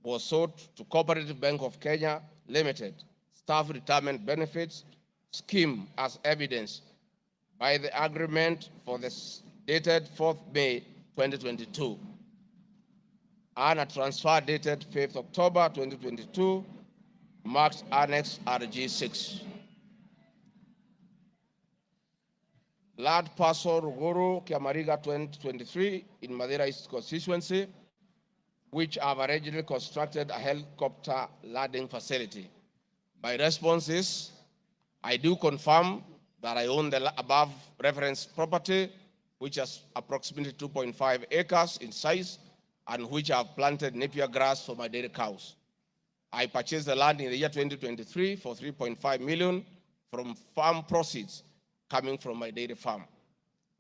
was sold to Cooperative Bank of Kenya Limited, Staff Retirement Benefits Scheme, as evidenced by the agreement for the dated 4th May 2022 and a transfer dated 5th October 2022, marked Annex RG6. Land parcel Ruguru Kiamariga 2023 in Madeira East constituency, which have originally constructed a helicopter landing facility. My response is, I do confirm that I own the above referenced property, which is approximately 2.5 acres in size, and which I have planted napier grass for my dairy cows. I purchased the land in the year 2023 for 3.5 million from farm proceeds coming from my dairy farm.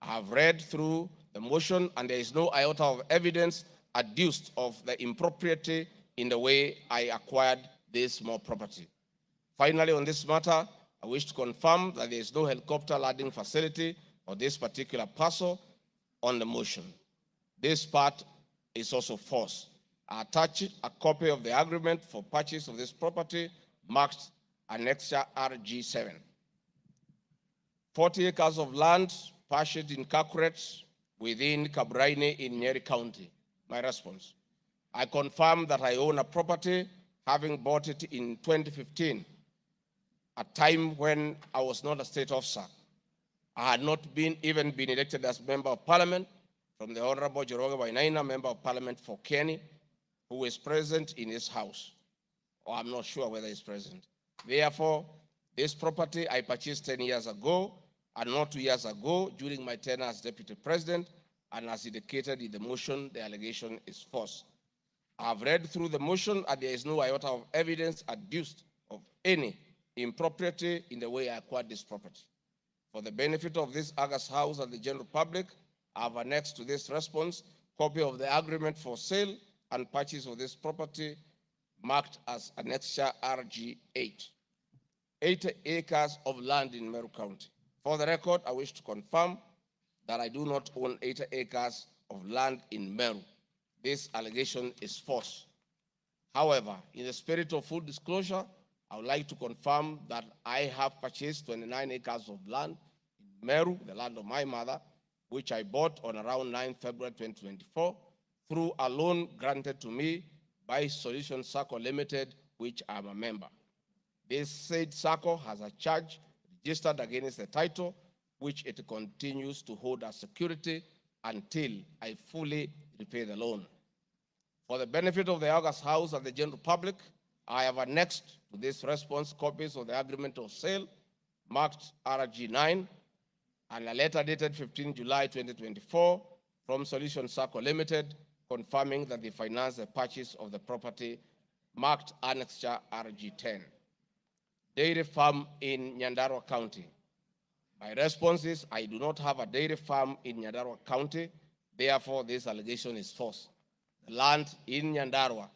I have read through the motion, and there is no iota of evidence adduced of the impropriety in the way I acquired this small property. Finally, on this matter, I wish to confirm that there is no helicopter landing facility or this particular parcel on the motion. This part is also false. I attach a copy of the agreement for purchase of this property marked Annexure RG7. 40 acres of land purchased in Kakuret within Kabraine in Nyeri County. My response, I confirm that I own a property, having bought it in 2015, a time when I was not a state officer. I had not even been elected as member of parliament from the Honorable Joroge Wainaina, member of parliament for Kenny, who is present in his house, or I'm not sure whether he's present. Therefore, this property I purchased 10 years ago, and not 2 years ago during my tenure as deputy president, and as indicated in the motion, the allegation is false. I have read through the motion, and there is no iota of evidence adduced of any impropriety in the way I acquired this property. For the benefit of this August House and the general public, I have annexed to this response copy of the agreement for sale and purchase of this property marked as Annexure RG8. 80 acres of land in Meru County. For the record, I wish to confirm that I do not own 80 acres of land in Meru. This allegation is false. However, in the spirit of full disclosure, I would like to confirm that I have purchased 29 acres of land in Meru, the land of my mother, which I bought on around 9 February 2024 through a loan granted to me by Solution Circle Limited, which I'm a member. This said circle has a charge registered against the title, which it continues to hold as security until I fully repay the loan. For the benefit of the August House and the general public, I have annexed to this response copies of the agreement of sale marked RG9 and a letter dated 15 July 2024 from Solution Circle Limited, confirming that they financed the purchase of the property marked Annexure RG10. Dairy farm in Nyandarua County. My response is, I do not have a dairy farm in Nyandarua County, therefore this allegation is false. The land in Nyandarua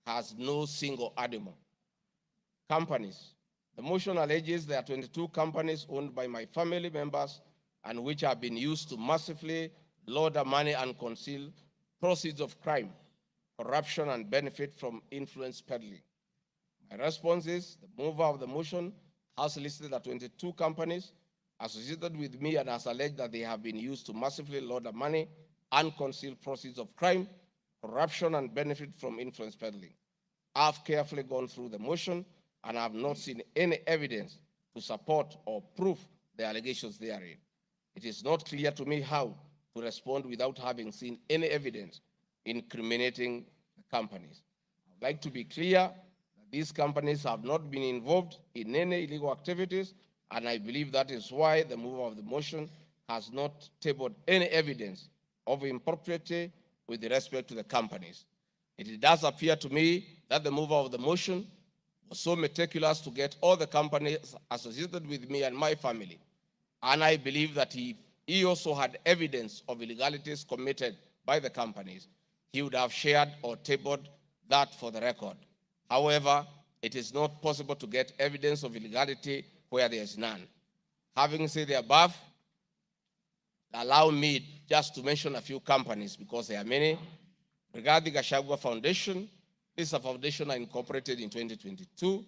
has no single animal. Companies. The motion alleges there are 22 companies owned by my family members and which have been used to massively launder money and conceal proceeds of crime, corruption, and benefit from influence peddling. My response is, the mover of the motion has listed the 22 companies associated with me and has alleged that they have been used to massively launder money and conceal proceeds of crime, corruption, and benefit from influence peddling. I've carefully gone through the motion and I have not seen any evidence to support or prove the allegations therein. It is not clear to me how to respond without having seen any evidence incriminating the companies. I'd like to be clear that these companies have not been involved in any illegal activities And I believe that is why the mover of the motion has not tabled any evidence of impropriety with respect to the companies. It does appear to me that the mover of the motion was so meticulous to get all the companies associated with me and my family. And I believe that he also had evidence of illegalities committed by the companies. He would have shared or tabled that for the record. However, it is not possible to get evidence of illegality where there is none. Having said the above, allow me just to mention a few companies because there are many. Rigathi Gachagua Foundation, this is a foundation I incorporated in 2022,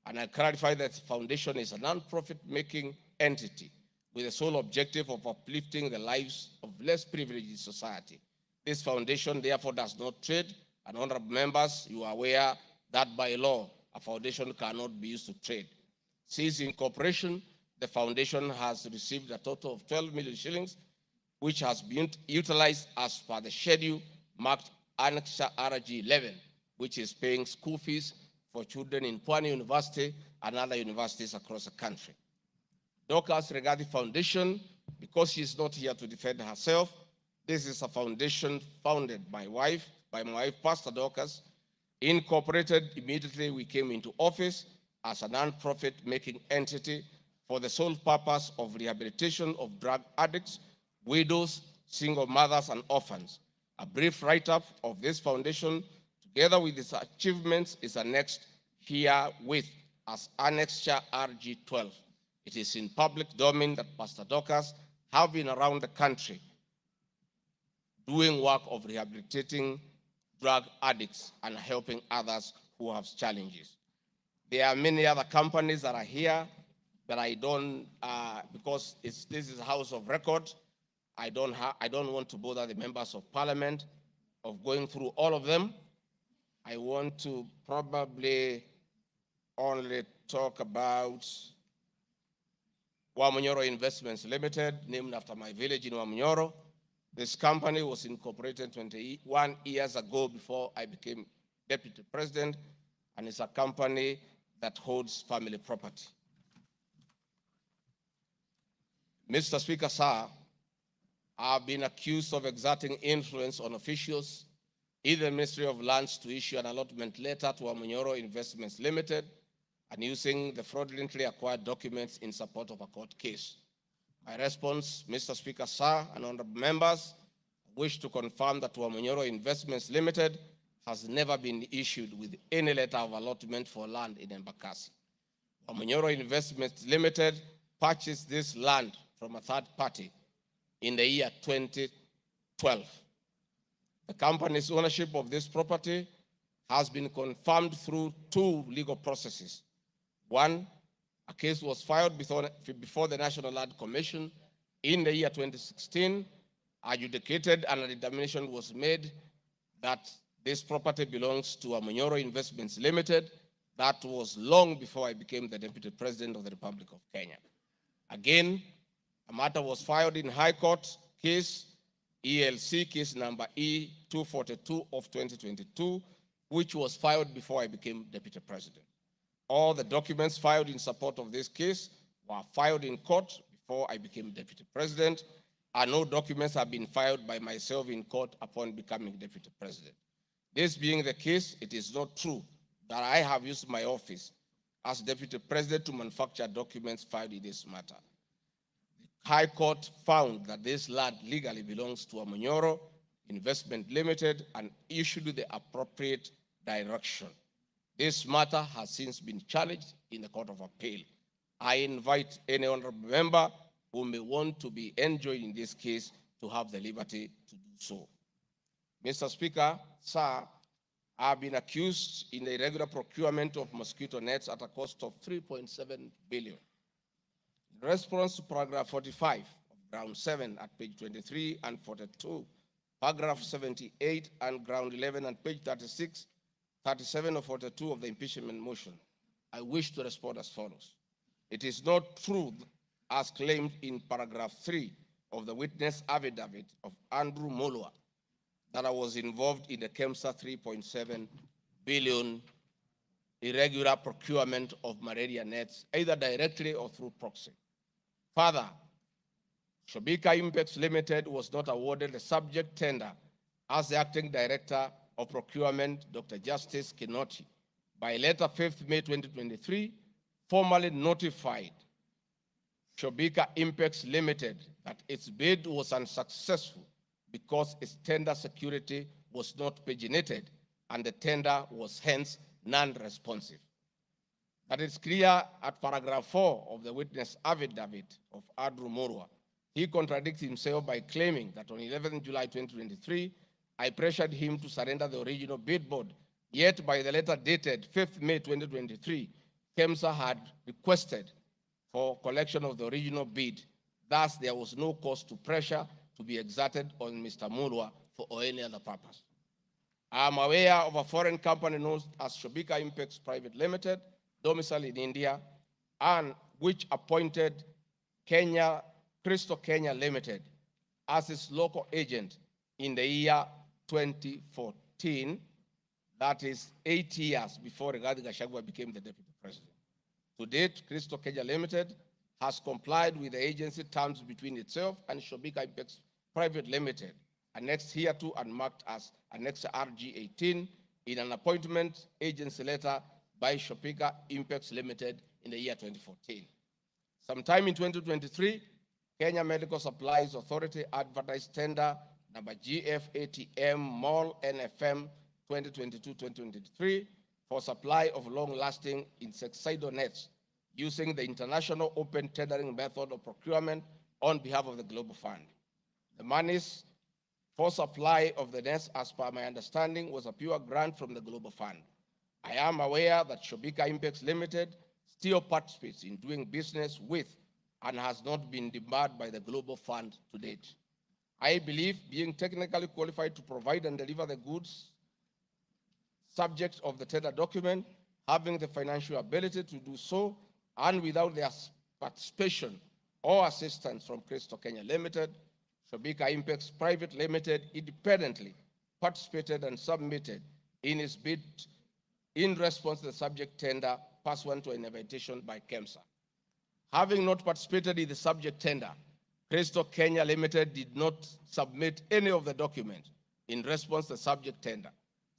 and I clarify that the foundation is a non-profit making entity with the sole objective of uplifting the lives of less privileged in society. This foundation therefore does not trade, and honorable members, you are aware that by law, a foundation cannot be used to trade. Since incorporation, the foundation has received a total of 12 million shillings, which has been utilized as per the schedule marked Annex RG 11, which is paying school fees for children in Pwani University and other universities across the country. Dorcas Rigathi Foundation, because she is not here to defend herself, this is a foundation founded by my wife, Pastor Dorcas, incorporated immediately we came into office as a non-profit making entity for the sole purpose of rehabilitation of drug addicts, widows, single mothers, and orphans. A brief write-up of this foundation, together with its achievements, is annexed herewith as Annexure RG 12. It is in public domain that Pastor Dorcas have been around the country doing work of rehabilitating drug addicts and helping others who have challenges. There are many other companies that are here, but I don't, because this is a house of record, I don't want to bother the members of parliament of going through all of them. I want to probably only talk about Wamunyoro Investments Limited, named after my village in Wamunyoro. This company was incorporated 21 years ago before I became deputy president, and it's a company that holds family property. Mr. Speaker, sir, I've been accused of exerting influence on officials in the Ministry of Lands to issue an allotment letter to Wamunyoro Investments Limited and using the fraudulently acquired documents in support of a court case. My response, Mr. Speaker, sir, and honorable members, I wish to confirm that Wamunyoro Investments Limited has never been issued with any letter of allotment for land in Embakasi. Wamunyoro Investments Limited purchased this land from a third party in the year 2012. The company's ownership of this property has been confirmed through two legal processes. One, a case was filed before the National Land Commission in the year 2016, adjudicated, and a determination was made that this property belongs to Wamunyoro Investments Limited. That was long before I became the Deputy President of the Republic of Kenya. Again, a matter was filed in High Court case, ELC case number E242 of 2022, which was filed before I became Deputy President. All the documents filed in support of this case were filed in court before I became Deputy President, and no documents have been filed by myself in court upon becoming Deputy President. This being the case, it is not true that I have used my office as Deputy President to manufacture documents filed in this matter. The High Court found that this land legally belongs to Wamunyoro Investment Limited and issued the appropriate direction. This matter has since been challenged in the Court of Appeal. I invite any honorable member who may want to be enjoined in this case to have the liberty to do so. Mr. Speaker, sir, I have been accused in the irregular procurement of mosquito nets at a cost of 3.7 billion. In response to paragraph 45 of ground 7 at page 23 and 42, paragraph 78 and ground 11 and page 36, 37 or 42 of the impeachment motion, I wish to respond as follows. It is not true, as claimed in paragraph 3 of the witness affidavit of Andrew Molwa, that I was involved in the KEMSA 3.7 billion irregular procurement of malaria nets, either directly or through proxy. Further, Shobika Impacts Limited was not awarded the subject tender as the acting director of procurement, Dr. Justice Kinoti, by letter 5th May 2023, formally notified Shobika Impacts Limited that its bid was unsuccessful because its tender security was not paginated and the tender was hence non-responsive. That is clear at paragraph 4 of the witness affidavit of Andrew Murwa. He contradicts himself by claiming that on 11 July 2023, I pressured him to surrender the original bid board, yet by the letter dated 5th May 2023, KEMSA had requested for collection of the original bid. Thus, there was no cause to pressure to be exerted on Mr. Murwa for any other purpose. I am aware of a foreign company known as Shobika Impacts Private Limited, domiciled in India, and which appointed Crystal Kenya Limited as its local agent in the year 2014, that is 8 years before Rigathi Gachagua became the deputy president. To date, Crystal Kenya Limited has complied with the agency terms between itself and Shobika Impacts Private Limited, annexed hereto and marked as Annex RG18 in an appointment agency letter by Shobika Impacts Limited in the year 2014. Sometime in 2023, Kenya Medical Supplies Authority advertised tender number GFATM Mall NFM 2022-2023 for supply of long-lasting insecticidal nets using the international open tendering method of procurement on behalf of the Global Fund. The monies for supply of the nets, as per my understanding, was a pure grant from the Global Fund. I am aware that Shobika Impacts Limited still participates in doing business with and has not been debarred by the Global Fund to date. I believe being technically qualified to provide and deliver the goods subject of the tender document, having the financial ability to do so, and without their participation or assistance from Crystal Kenya Limited, Shobika Impacts Private Limited independently participated and submitted in its bid in response to the subject tender pursuant to an invitation by KEMSA. Having not participated in the subject tender, Crystal Kenya Limited did not submit any of the documents in response to the subject tender.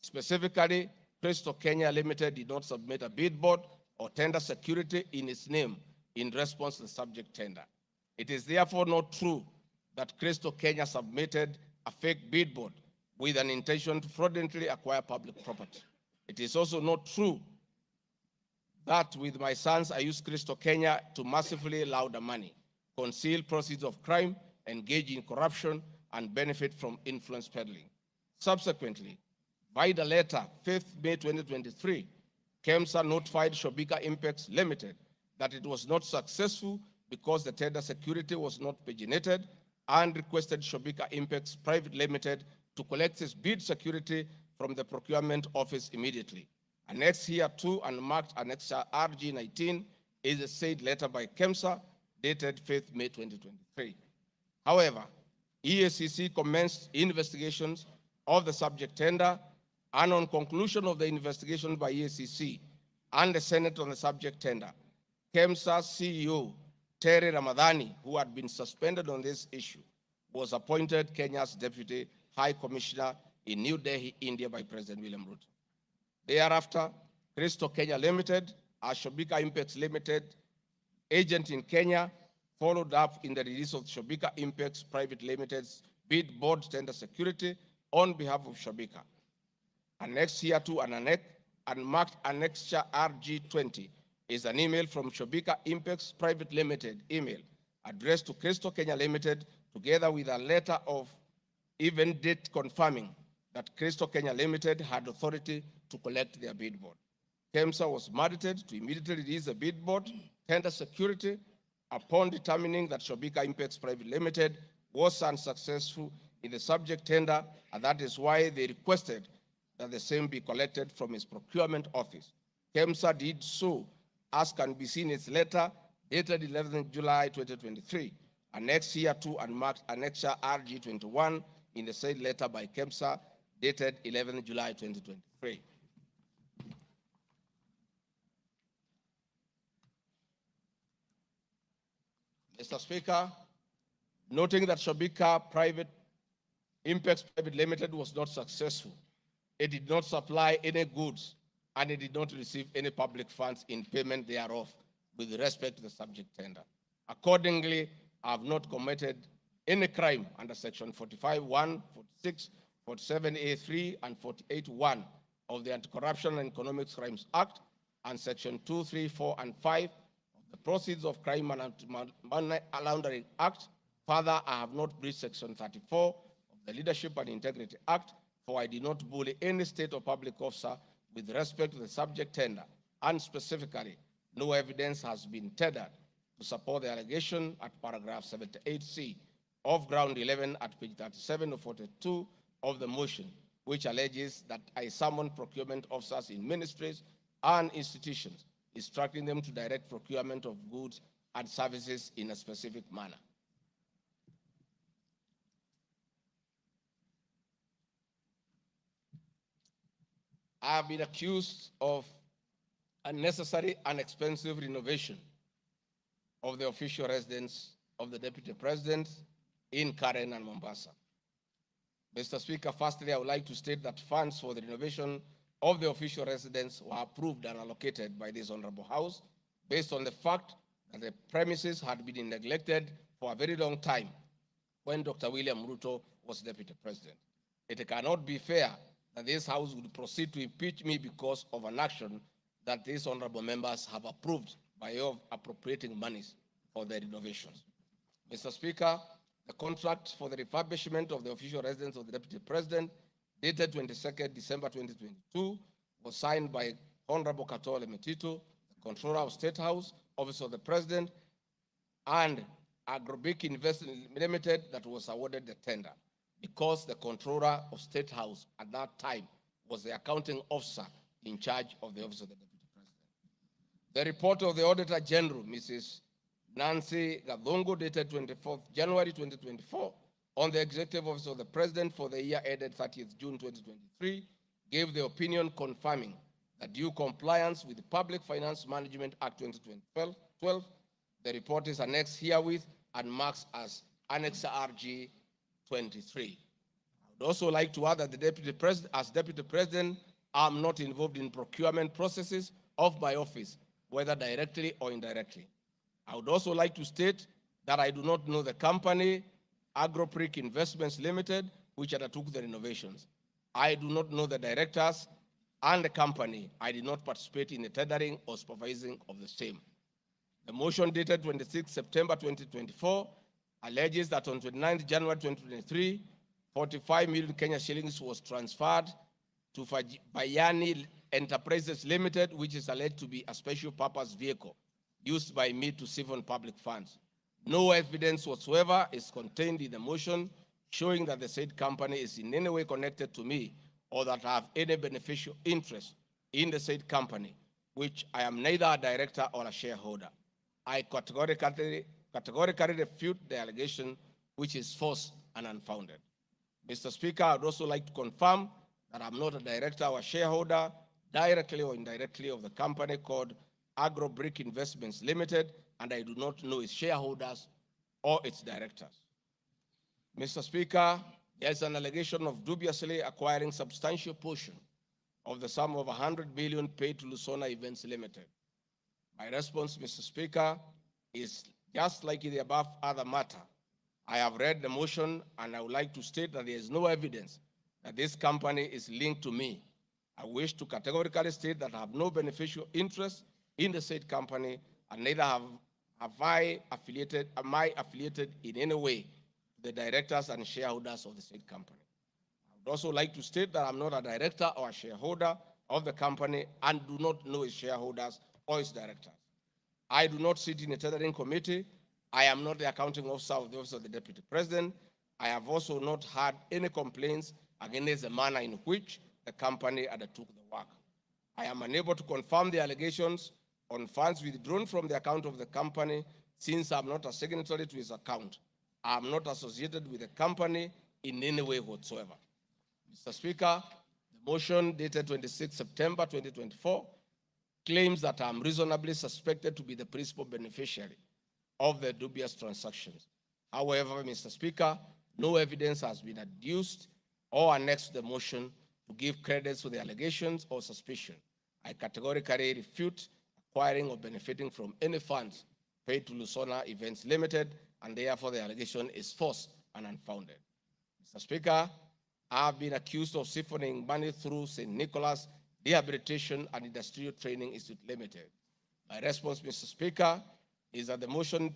Specifically, Crystal Kenya Limited did not submit a bid board or tender security in its name in response to the subject tender. It is therefore not true that Crystal Kenya submitted a fake bid board with an intention to fraudulently acquire public property. It is also not true that with my sons, I used Crystal Kenya to massively launder money, conceal proceeds of crime, engage in corruption, and benefit from influence peddling. Subsequently, by the letter 5th May 2023, KEMSA notified Shobika Impacts Limited that it was not successful because the tender security was not paginated and requested Shobika Impacts Private Limited to collect its bid security from the procurement office immediately. Annexed hereto and marked Annex RG19 is a said letter by KEMSA dated 5th May 2023. However, EACC commenced investigations of the subject tender, and on conclusion of the investigation by EACC and the Senate on the subject tender, KEMSA CEO Terry Ramadhani, who had been suspended on this issue, was appointed Kenya's Deputy High Commissioner in New Delhi, India by President William Ruto. Thereafter, Crystal Kenya Limited, a Shobika Impacts Limited agent in Kenya, followed up in the release of Shobika Impacts Private Limited's bid board tender security on behalf of Shobika. Annexed hereto and marked Annexure RG20 is an email from Shobika Impacts Private Limited email addressed to Crystal Kenya Limited, together with a letter of even date confirming that Crystal Kenya Limited had authority to collect their bid board. KEMSA was mandated to immediately release the bid board tender security upon determining that Shobika Impacts Private Limited was unsuccessful in the subject tender, and that is why they requested that the same be collected from its procurement office. KEMSA did so, as can be seen in its letter dated 11 July 2023, annexed hereto and marked Annexure RG21 in the said letter by KEMSA dated 11 July 2023. Mr. Speaker, noting that Shobika Impex Private Limited was not successful, it did not supply any goods, and it did not receive any public funds in payment thereof with respect to the subject tender. Accordingly, I have not committed any crime under Section 45(1), 46, 47(a)(3), and 48(1) of the Anti-Corruption and Economic Crimes Act, and Section 2, 3, 4, and 5 of the Proceeds of Crime and Money Laundering Act. Further, I have not breached Section 34 of the Leadership and Integrity Act, for I did not bully any state or public officer with respect to the subject tender, and specifically, no evidence has been tendered to support the allegation at paragraph 78C of ground 11 at page 37 of 42 of the motion, which alleges that I summoned procurement officers in ministries and institutions, instructing them to direct procurement of goods and services in a specific manner. I have been accused of unnecessary and expensive renovation of the official residence of the Deputy President in Karen and Mombasa. Mr. Speaker, firstly, I would like to state that funds for the renovation of the official residence were approved and allocated by this Honorable House based on the fact that the premises had been neglected for a very long time when Dr. William Ruto was Deputy President. It cannot be fair that this House would proceed to impeach me because of an action that these honorable members have approved by way of appropriating monies for the renovations. Mr. Speaker, the contract for the refurbishment of the official residence of the Deputy President, dated 22nd December 2022, was signed by Honorable Katole Metito, the Controller of State House, Office of the President, and Agrobic Investment Limited that was awarded the tender, because the Controller of State House at that time was the accounting officer in charge of the Office of the Deputy President. The report of the Auditor General, Mrs. Nancy Gadongo, dated 24th January 2024, on the Executive Office of the President for the year ended 30th June 2023, gave the opinion confirming that due compliance with the Public Finance Management Act 2012, the report is annexed herewith and marks as Annex RG 23. I would also like to add that the Deputy President, as Deputy President, I'm not involved in procurement processes of my office, whether directly or indirectly. I would also like to state that I do not know the company, Agropric Investments Limited, which undertook the renovations. I do not know the directors and the company. I did not participate in the tendering or supervising of the same. The motion dated 26 September 2024 alleges that on 29 January 2023, 45 million Kenya shillings was transferred to Bayani Enterprises Limited, which is alleged to be a special purpose vehicle used by me to siphon public funds. No evidence whatsoever is contained in the motion showing that the said company is in any way connected to me or that I have any beneficial interest in the said company, which I am neither a director or a shareholder. I categorically refute the allegation, which is false and unfounded. Mr. Speaker, I would also like to confirm that I'm not a director or a shareholder, directly or indirectly, of the company called Agrobrick Investments Limited, and I do not know its shareholders or its directors. Mr. Speaker, there's an allegation of dubiously acquiring substantial portion of the sum of 100 billion paid to Lusona Events Limited. My response, Mr. Speaker, is just like in the above other matter. I have read the motion and I would like to state that there is no evidence that this company is linked to me. I wish to categorically state that I have no beneficial interest in the said company, and neither am I affiliated in any way to the directors and shareholders of the said company. I would also like to state that I'm not a director or a shareholder of the company and do not know its shareholders or its directors. I do not sit in a tendering committee. I am not the accounting officer of the Office of the Deputy President. I have also not had any complaints against the manner in which the company undertook the work. I am unable to confirm the allegations on funds withdrawn from the account of the company, since I'm not a signatory to his account. I am not associated with the company in any way whatsoever. Mr. Speaker, the motion dated 26 September 2024 claims that I'm reasonably suspected to be the principal beneficiary of the dubious transactions. However, Mr. Speaker, no evidence has been adduced or annexed to the motion to give credit to the allegations or suspicion. I categorically refute acquiring or benefiting from any funds paid to Lusona Events Limited, and therefore the allegation is false and unfounded. Mr. Speaker, I have been accused of siphoning money through St. Nicholas Rehabilitation and Industrial Training Institute Limited. My response, Mr. Speaker, is that the motion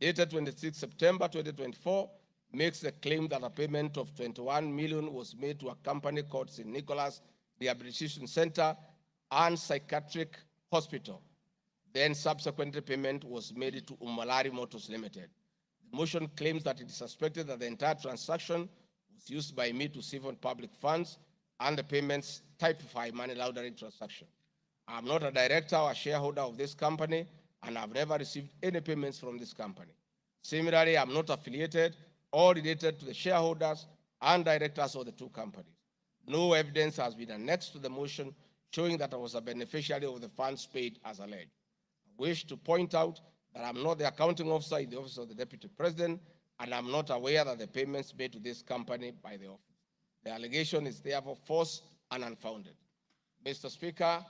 dated 26 September 2024 makes the claim that a payment of 21 million was made to a company called St. Nicholas Rehabilitation Center and Psychiatric Hospital. Then subsequently payment was made to Umalari Motors Limited. The motion claims that it is suspected that the entire transaction was used by me to siphon public funds and the payments typify money laundering transaction. I am not a director or a shareholder of this company, and I've never received any payments from this company. Similarly, I'm not affiliated or related to the shareholders and directors of the two companies. No evidence has been annexed to the motion showing that I was a beneficiary of the funds paid as alleged. I wish to point out that I'm not the accounting officer in the office of the Deputy President, and I'm not aware that the payments made to this company by the office. The allegation is therefore false and unfounded. Mr. Speaker,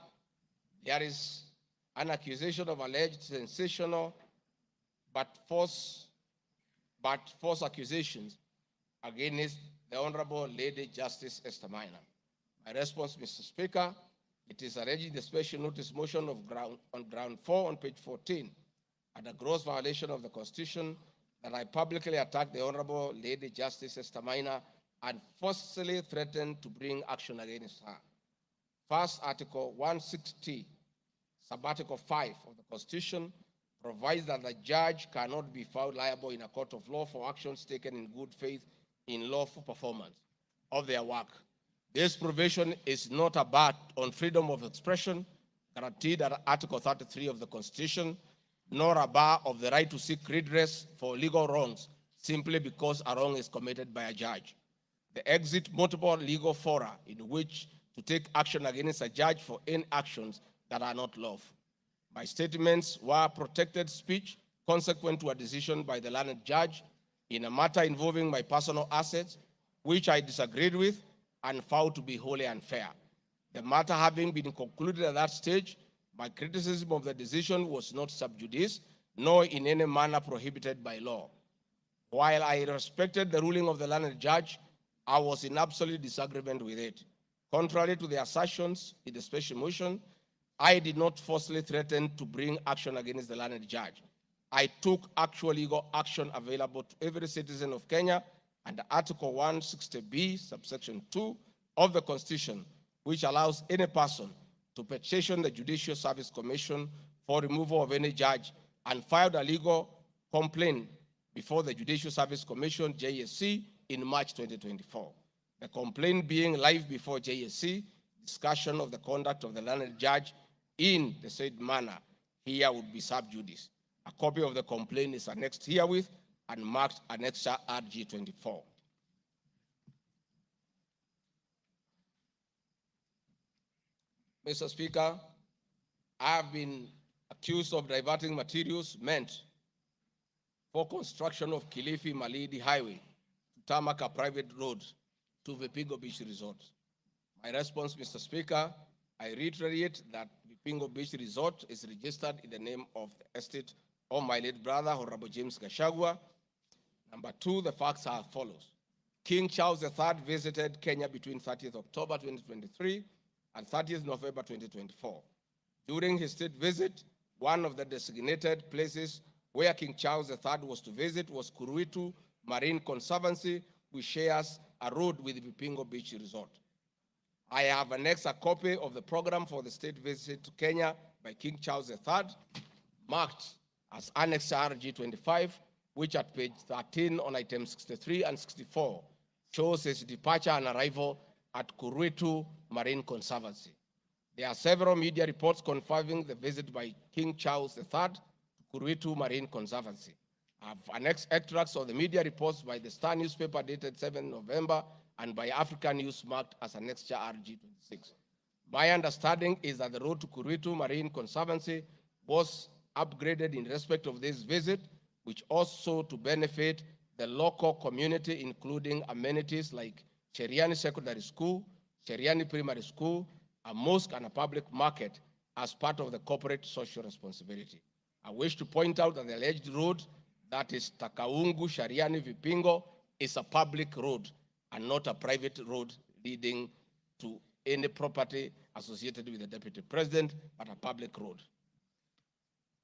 there is an accusation of alleged sensational but false accusations against the Honorable Lady Justice Esther Minor. My response, Mr. Speaker, it is alleged in the special notice motion on ground 4 on page 14 at a gross violation of the Constitution that I publicly attacked the Honorable Lady Justice Esther Minor and forcefully threatened to bring action against her. First, Article 160, Subarticle 5 of the Constitution provides that the judge cannot be found liable in a court of law for actions taken in good faith in lawful performance of their work. This provision is not a bar on freedom of expression guaranteed under Article 33 of the Constitution, nor a bar of the right to seek redress for legal wrongs simply because a wrong is committed by a judge. The exit multiple legal fora in which to take action against a judge for any actions that are not lawful. My statements were protected speech consequent to a decision by the learned judge in a matter involving my personal assets, which I disagreed with and found to be wholly unfair. The matter having been concluded at that stage, my criticism of the decision was not sub judice, nor in any manner prohibited by law. While I respected the ruling of the learned judge, I was in absolute disagreement with it. Contrary to the assertions in the special motion, I did not falsely threaten to bring action against the learned judge. I took actual legal action available to every citizen of Kenya under Article 160B, subsection 2 of the Constitution, which allows any person to petition the Judicial Service Commission for removal of any judge and filed a legal complaint before the Judicial Service Commission, JSC, in March 2024. The complaint being live before JSC, discussion of the conduct of the learned judge in the said manner here would be sub judice. A copy of the complaint is annexed herewith and marked Annexure RG 24. Mr. Speaker, I have been accused of diverting materials meant for construction of Kilifi Malindi Highway to tarmac a private road to Vipingo Beach Resort. My response, Mr. Speaker, I reiterate that Vipingo Beach Resort is registered in the name of the estate of my late brother, Honorable James Gachagua. Number two, the facts are as follows. King Charles III visited Kenya between 30th October 2023 and 30th November 2024. During his state visit, one of the designated places where King Charles III was to visit was Kuruitu Marine Conservancy, which shares a road with Vipingo Beach Resort. I have annexed a copy of the program for the state visit to Kenya by King Charles III, marked as Annex RG 25, which at page 13 on items 63 and 64 shows his departure and arrival at Kuruitu Marine Conservancy. There are several media reports confirming the visit by King Charles III to Kuruitu Marine Conservancy. I've annexed extracts of the media reports by the Star newspaper dated 7 November and by African News marked as Annexure RG 26. My understanding is that the road to Kuruitu Marine Conservancy was upgraded in respect of this visit, which also to benefit the local community, including amenities like Cheriani Secondary School, Cheriani Primary School, a mosque and a public market as part of the corporate social responsibility. I wish to point out that the alleged road, that is Takaungu, Shariani, Vipingo, is a public road and not a private road leading to any property associated with the Deputy President, but a public road.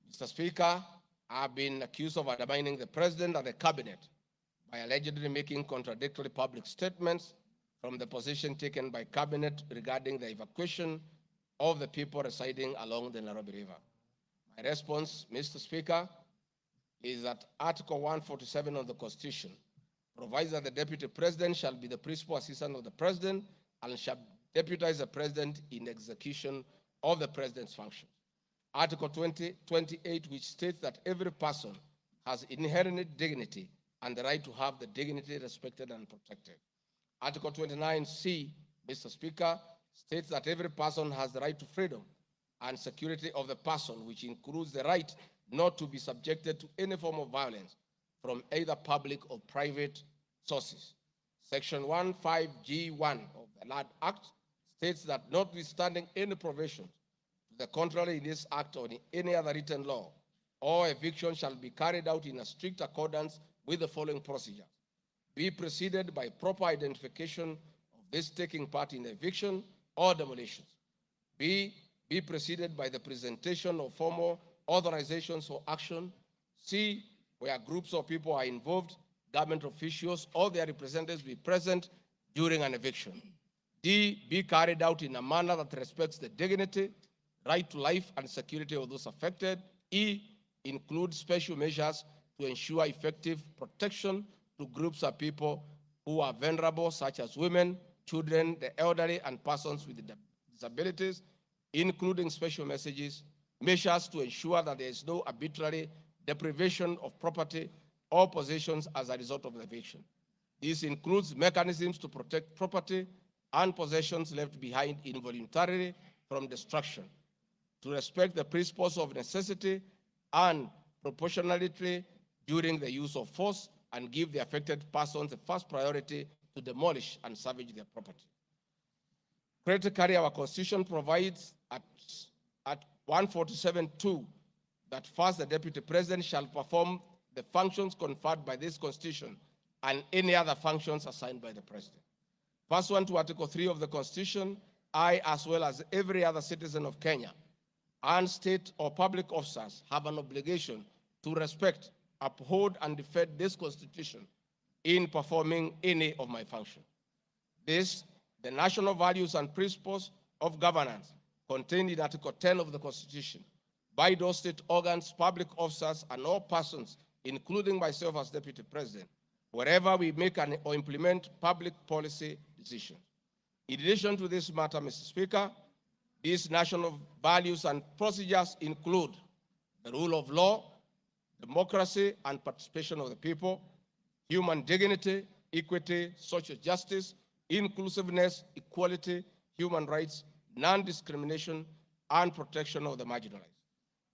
Mr. Speaker, I have been accused of undermining the President and the Cabinet by allegedly making contradictory public statements from the position taken by Cabinet regarding the evacuation of the people residing along the Nairobi River. My response, Mr. Speaker, is that Article 147 of the Constitution provides that the Deputy President shall be the principal assistant of the President and shall deputize the President in execution of the President's functions. Article 28, which states that every person has inherent dignity and the right to have the dignity respected and protected. Article 29C, Mr. Speaker, states that every person has the right to freedom and security of the person, which includes the right not to be subjected to any form of violence from either public or private sources. Section 15G1 of the Land Act states that notwithstanding any provision to the contrary in this act or in any other written law, all eviction shall be carried out in a strict accordance with the following procedures. Be preceded by proper identification of this taking part in eviction or demolitions. Be preceded by the presentation of formal authorizations for action. C, where groups of people are involved, government officials or their representatives be present during an eviction. D, be carried out in a manner that respects the dignity, right to life and security of those affected. E, include special measures to ensure effective protection to groups of people who are vulnerable, such as women, children, the elderly, and persons with disabilities, including special measures to ensure that there is no arbitrary deprivation of property or possessions as a result of the eviction. This includes mechanisms to protect property and possessions left behind involuntarily from destruction, to respect the principles of necessity and proportionality during the use of force, and give the affected persons the first priority to demolish and salvage their property. Critically, our Constitution provides at 147(2) that first the Deputy President shall perform the functions conferred by this Constitution and any other functions assigned by the President. Pursuant to Article 3 of the Constitution, I, as well as every other citizen of Kenya, and state or public officers have an obligation to respect, uphold, and defend this Constitution in performing any of my functions. This, the national values and principles of governance contained in Article 10 of the Constitution, by those state organs, public officers, and all persons, including myself as Deputy President, wherever we make or implement public policy decisions. In addition to this matter, Mr. Speaker, these national values and procedures include the rule of law, democracy and participation of the people, human dignity, equity, social justice, inclusiveness, equality, human rights, non-discrimination, and protection of the marginalized.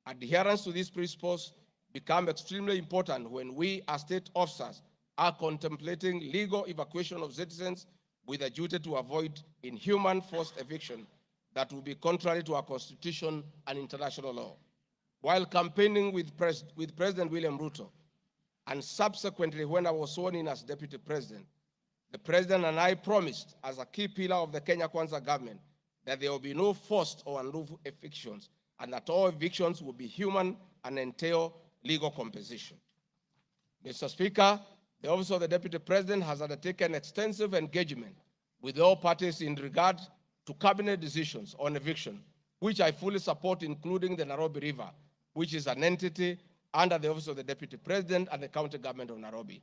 Adherence to these principles become extremely important when we as state officers are contemplating legal evacuation of citizens with a duty to avoid inhuman forced eviction that will be contrary to our Constitution and international law. While campaigning with President William Ruto, and subsequently when I was sworn in as Deputy President, the President and I promised as a key pillar of the Kenya Kwanza government that there will be no forced or unlawful evictions and that all evictions will be human and entail legal compensation. Mr. Speaker, the Office of the Deputy President has undertaken extensive engagement with all parties in regard to cabinet decisions on eviction, which I fully support, including the Nairobi River, which is an entity under the Office of the Deputy President and the County Government of Nairobi.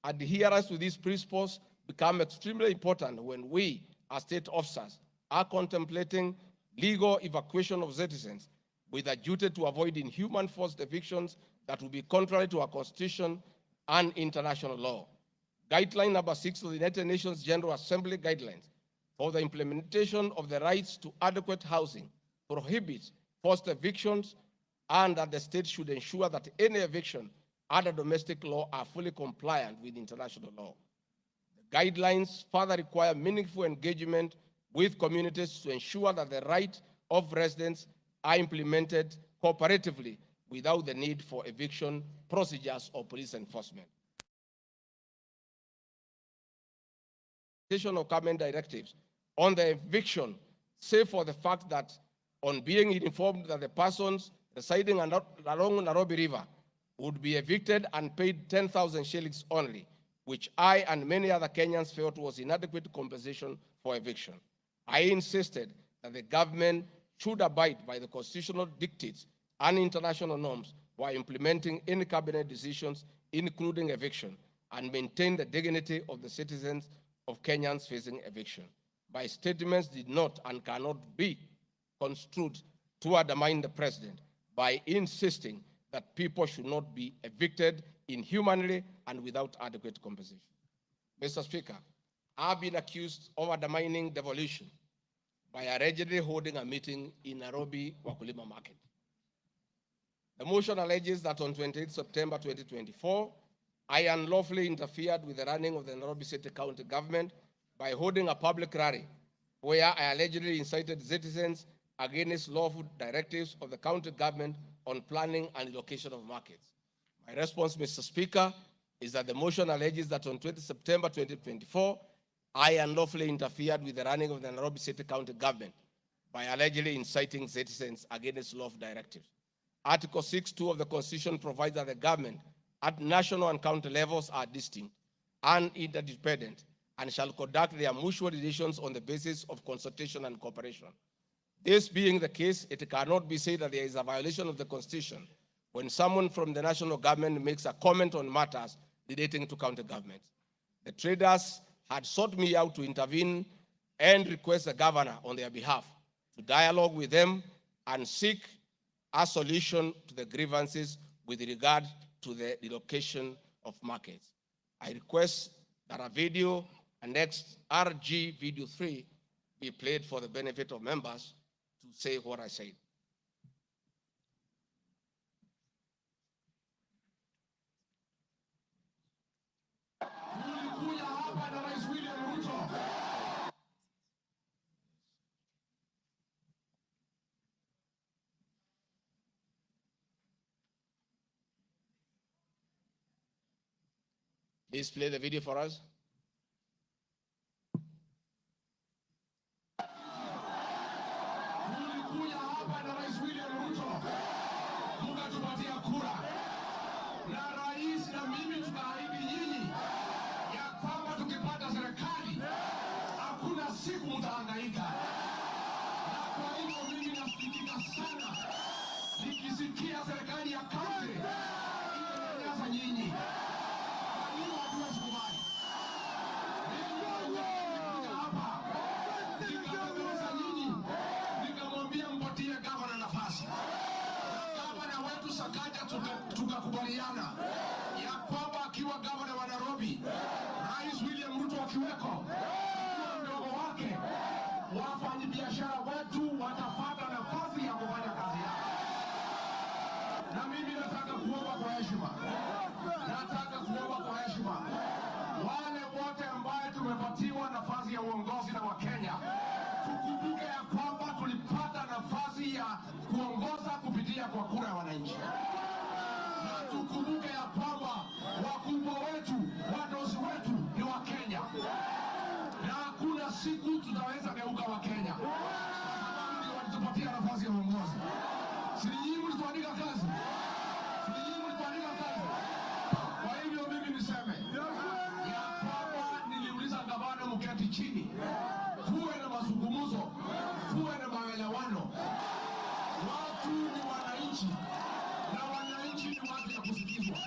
Adherence to these principles become extremely important when we, as state officers, are contemplating legal evacuation of citizens with a duty to avoid inhuman forced evictions that will be contrary to our Constitution and international law. Guideline number 6 of the United Nations General Assembly Guidelines for the implementation of the rights to adequate housing prohibits forced evictions and that the state should ensure that any eviction under domestic law are fully compliant with international law. The guidelines further require meaningful engagement with communities to ensure that the rights of residents are implemented cooperatively without the need for eviction procedures or police enforcement. Of government directives on the eviction, save for the fact that on being informed that the persons residing along Nairobi River would be evicted and paid 10,000 shillings only, which I and many other Kenyans felt was inadequate compensation for eviction. I insisted that the government should abide by the constitutional dictates and international norms while implementing any cabinet decisions, including eviction, and maintain the dignity of the citizens of Kenyans facing eviction. My statements did not and cannot be construed to undermine the president by insisting that people should not be evicted inhumanly and without adequate compensation. Mr. Speaker, I've been accused of undermining devolution by allegedly holding a meeting in Nairobi Wakulima Market. The motion alleges that on 28 September 2024, I unlawfully interfered with the running of the Nairobi City County government by holding a public rally where I allegedly incited citizens against lawful directives of the county government on planning and relocation of markets. My response, Mr. Speaker, is that the motion alleges that on 20 September 2024, I unlawfully interfered with the running of the Nairobi City County government by allegedly inciting citizens against lawful directives. Article 6(2) of the Constitution provides that the government at national and county levels are distinct and interdependent and shall conduct their mutual relations on the basis of consultation and cooperation. This being the case, it cannot be said that there is a violation of the Constitution when someone from the national government makes a comment on matters relating to county governments. The traders had sought me out to intervene and request the governor on their behalf to dialogue with them and seek a solution to the grievances with regard to the relocation of markets. I request that a video annexed RG video 3 be played for the benefit of members to say what I said. Please play the video for us. Tukakubaliana ya kwamba akiwa gavana wa Nairobi, Rais William Ruto akiweko, mdogo wake, wafanyabiashara wetu watapata nafasi ya kufanya kazi yao. Na mimi nataka kuomba kwa heshima, wale wote ambao tumepatiwa nafasi ya uongozi na Wakenya, tukumbuke ya kwamba tulipata nafasi ya kuongoza kupitia kwa kura ya wananchi. Na tukumbuke ya kwamba wakubwa wetu, wadosi wetu ni Wakenya. Na hakuna siku tutaweza geuka Wakenya. Ndio walitupatia nafasi ya uongozi. Si nyinyi mlituandika kazi? Kwa hivyo mimi niseme ya kwamba niliuliza gavana mketi chini, kuwe na mazungumzo, kuwe na maelewano. Watu ni wananchi na wananchi ni watu ya kusikizwa.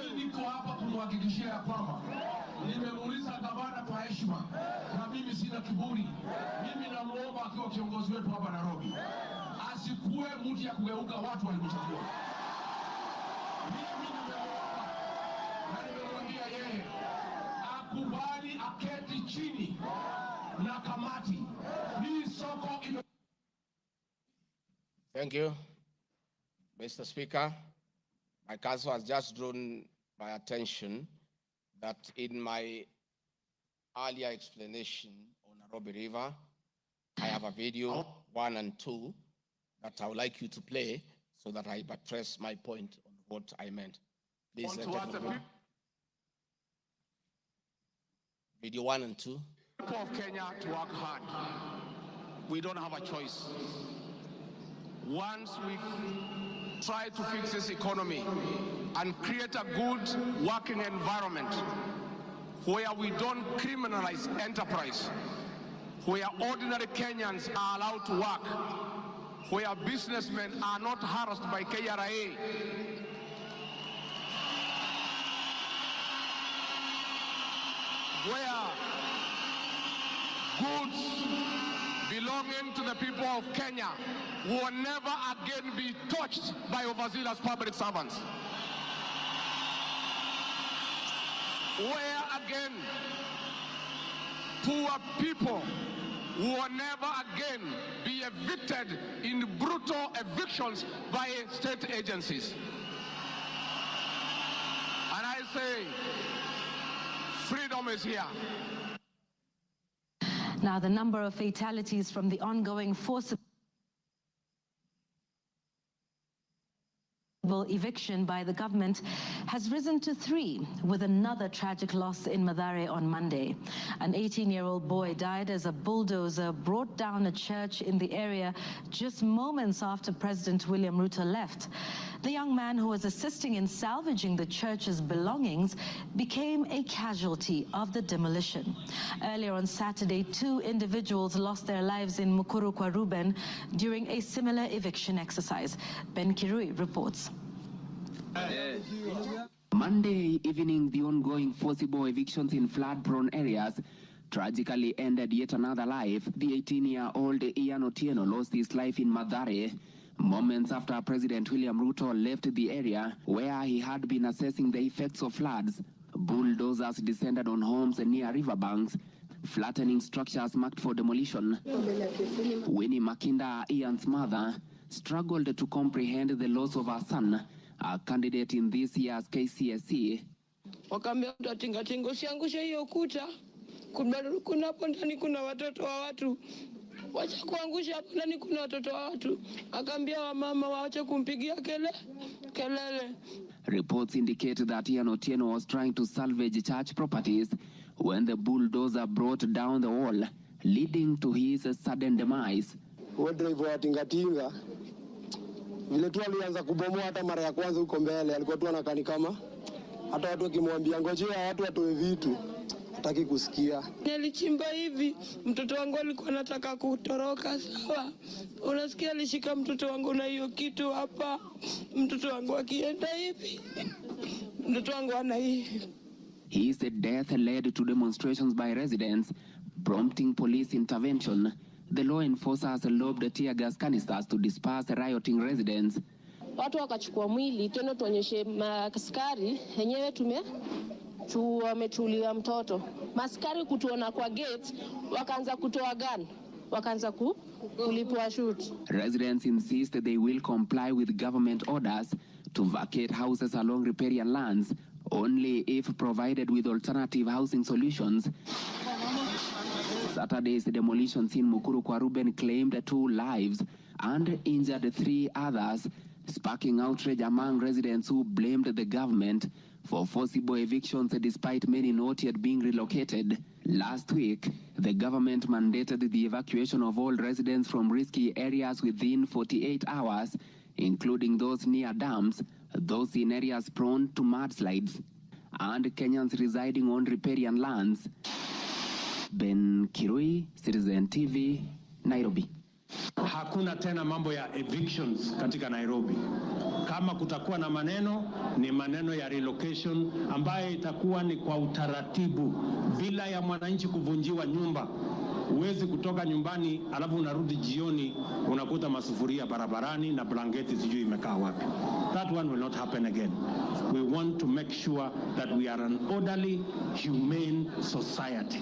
Mimi niko hapa kumhakikishia ya kwamba nimemuuliza gavana kwa heshima, na mimi sina kiburi. Mimi namuomba akiwa kiongozi wetu hapa Nairobi, asikuwe mtu ya kugeuka watu walimchagua. Mimi nimeomba na nimemwambia yeye akubali aketi chini na kamati. Hii soko ime... Thank you. Mr. Speaker, my counsel has just drawn my attention that in my earlier explanation on Nairobi River, I have a video 1 and 2 that I would like you to play so that I buttress my point on what I meant. Please, video 1 and 2. People of Kenya to work hard. We don't have a choice. Once we try to fix this economy and create a good working environment where we don't criminalize enterprise, where ordinary Kenyans are allowed to work, where businessmen are not harassed by KRA, where goods belonging to the people of Kenya will never again be touched by overzealous public servants. Where again poor people will never again be evicted in brutal evictions by state agencies. And I say, freedom is here. Now, the number of fatalities from the ongoing forcible eviction by the government has risen to 3, with another tragic loss in Mathare on Monday. An 18-year-old boy died as a bulldozer brought down a church in the area just moments after President William Ruto left. The young man, who was assisting in salvaging the church's belongings, became a casualty of the demolition. Earlier on Saturday, 2 individuals lost their lives in Mukuru kwa Ruben during a similar eviction exercise. Ben Kirui reports. Monday evening, the ongoing forcible evictions in flood-prone areas tragically ended yet another life. The 18-year-old Ian Otieno lost his life in Mathare moments after President William Ruto left the area where he had been assessing the effects of floods. Bulldozers descended on homes near riverbanks, flattening structures marked for demolition. Winnie Makinda, Ian's mother, struggled to comprehend the loss of her son, a candidate in this year's KCSE. Wakaambia utatingatinga usiangushe hiyo kuta. Kuna hapo ndani kuna watoto wa watu. Wacha kuangusha hapo ndani kuna watoto wa watu. Akaambia wamama waache kumpigia kelele. Reports indicate that Ian Otieno was trying to salvage church properties when the bulldozer brought down the wall, leading to his sudden demise. Driver wa tingatinga vile tu alianza kubomoa, hata mara ya kwanza huko mbele alikuwa tu anakani kama hata watu wakimwambia ngojea watu watoe vitu hataki kusikia. Nilichimba hivi, mtoto wangu alikuwa anataka kutoroka, sawa. Unasikia alishika mtoto wangu na hiyo kitu hapa. Mtoto wangu akienda hivi, mtoto wangu ana hivi. His death led to demonstrations by residents, prompting police intervention. The law enforcers lobbed tear gas canisters to disperse rioting residents. Watu wakachukua mwili tena tuonyeshe maskari yenyewe wametulia mtoto. Maskari kutuona kwa gate wakaanza kutoa gun, wakaanza kulipua shoot. Residents insist they will comply with government orders to vacate houses along riparian lands only if provided with alternative housing solutions. Saturday's demolitions in Mukuru kwa Ruben claimed 2 lives and injured 3 others, sparking outrage among residents who blamed the government for forcible evictions despite many not yet being relocated. Last week, the government mandated the evacuation of all residents from risky areas within 48 hours, including those near dams, those in areas prone to mudslides, and Kenyans residing on riparian lands. Ben Kirui, Citizen TV, Nairobi. Hakuna tena mambo ya evictions katika Nairobi. Kama kutakuwa na maneno, ni maneno ya relocation ambayo itakuwa ni kwa utaratibu bila ya mwananchi kuvunjiwa nyumba. Huwezi kutoka nyumbani alafu unarudi jioni unakuta masufuria barabarani na blanketi sijui imekaa wapi. That one will not happen again. We want to make sure that we are an orderly, humane society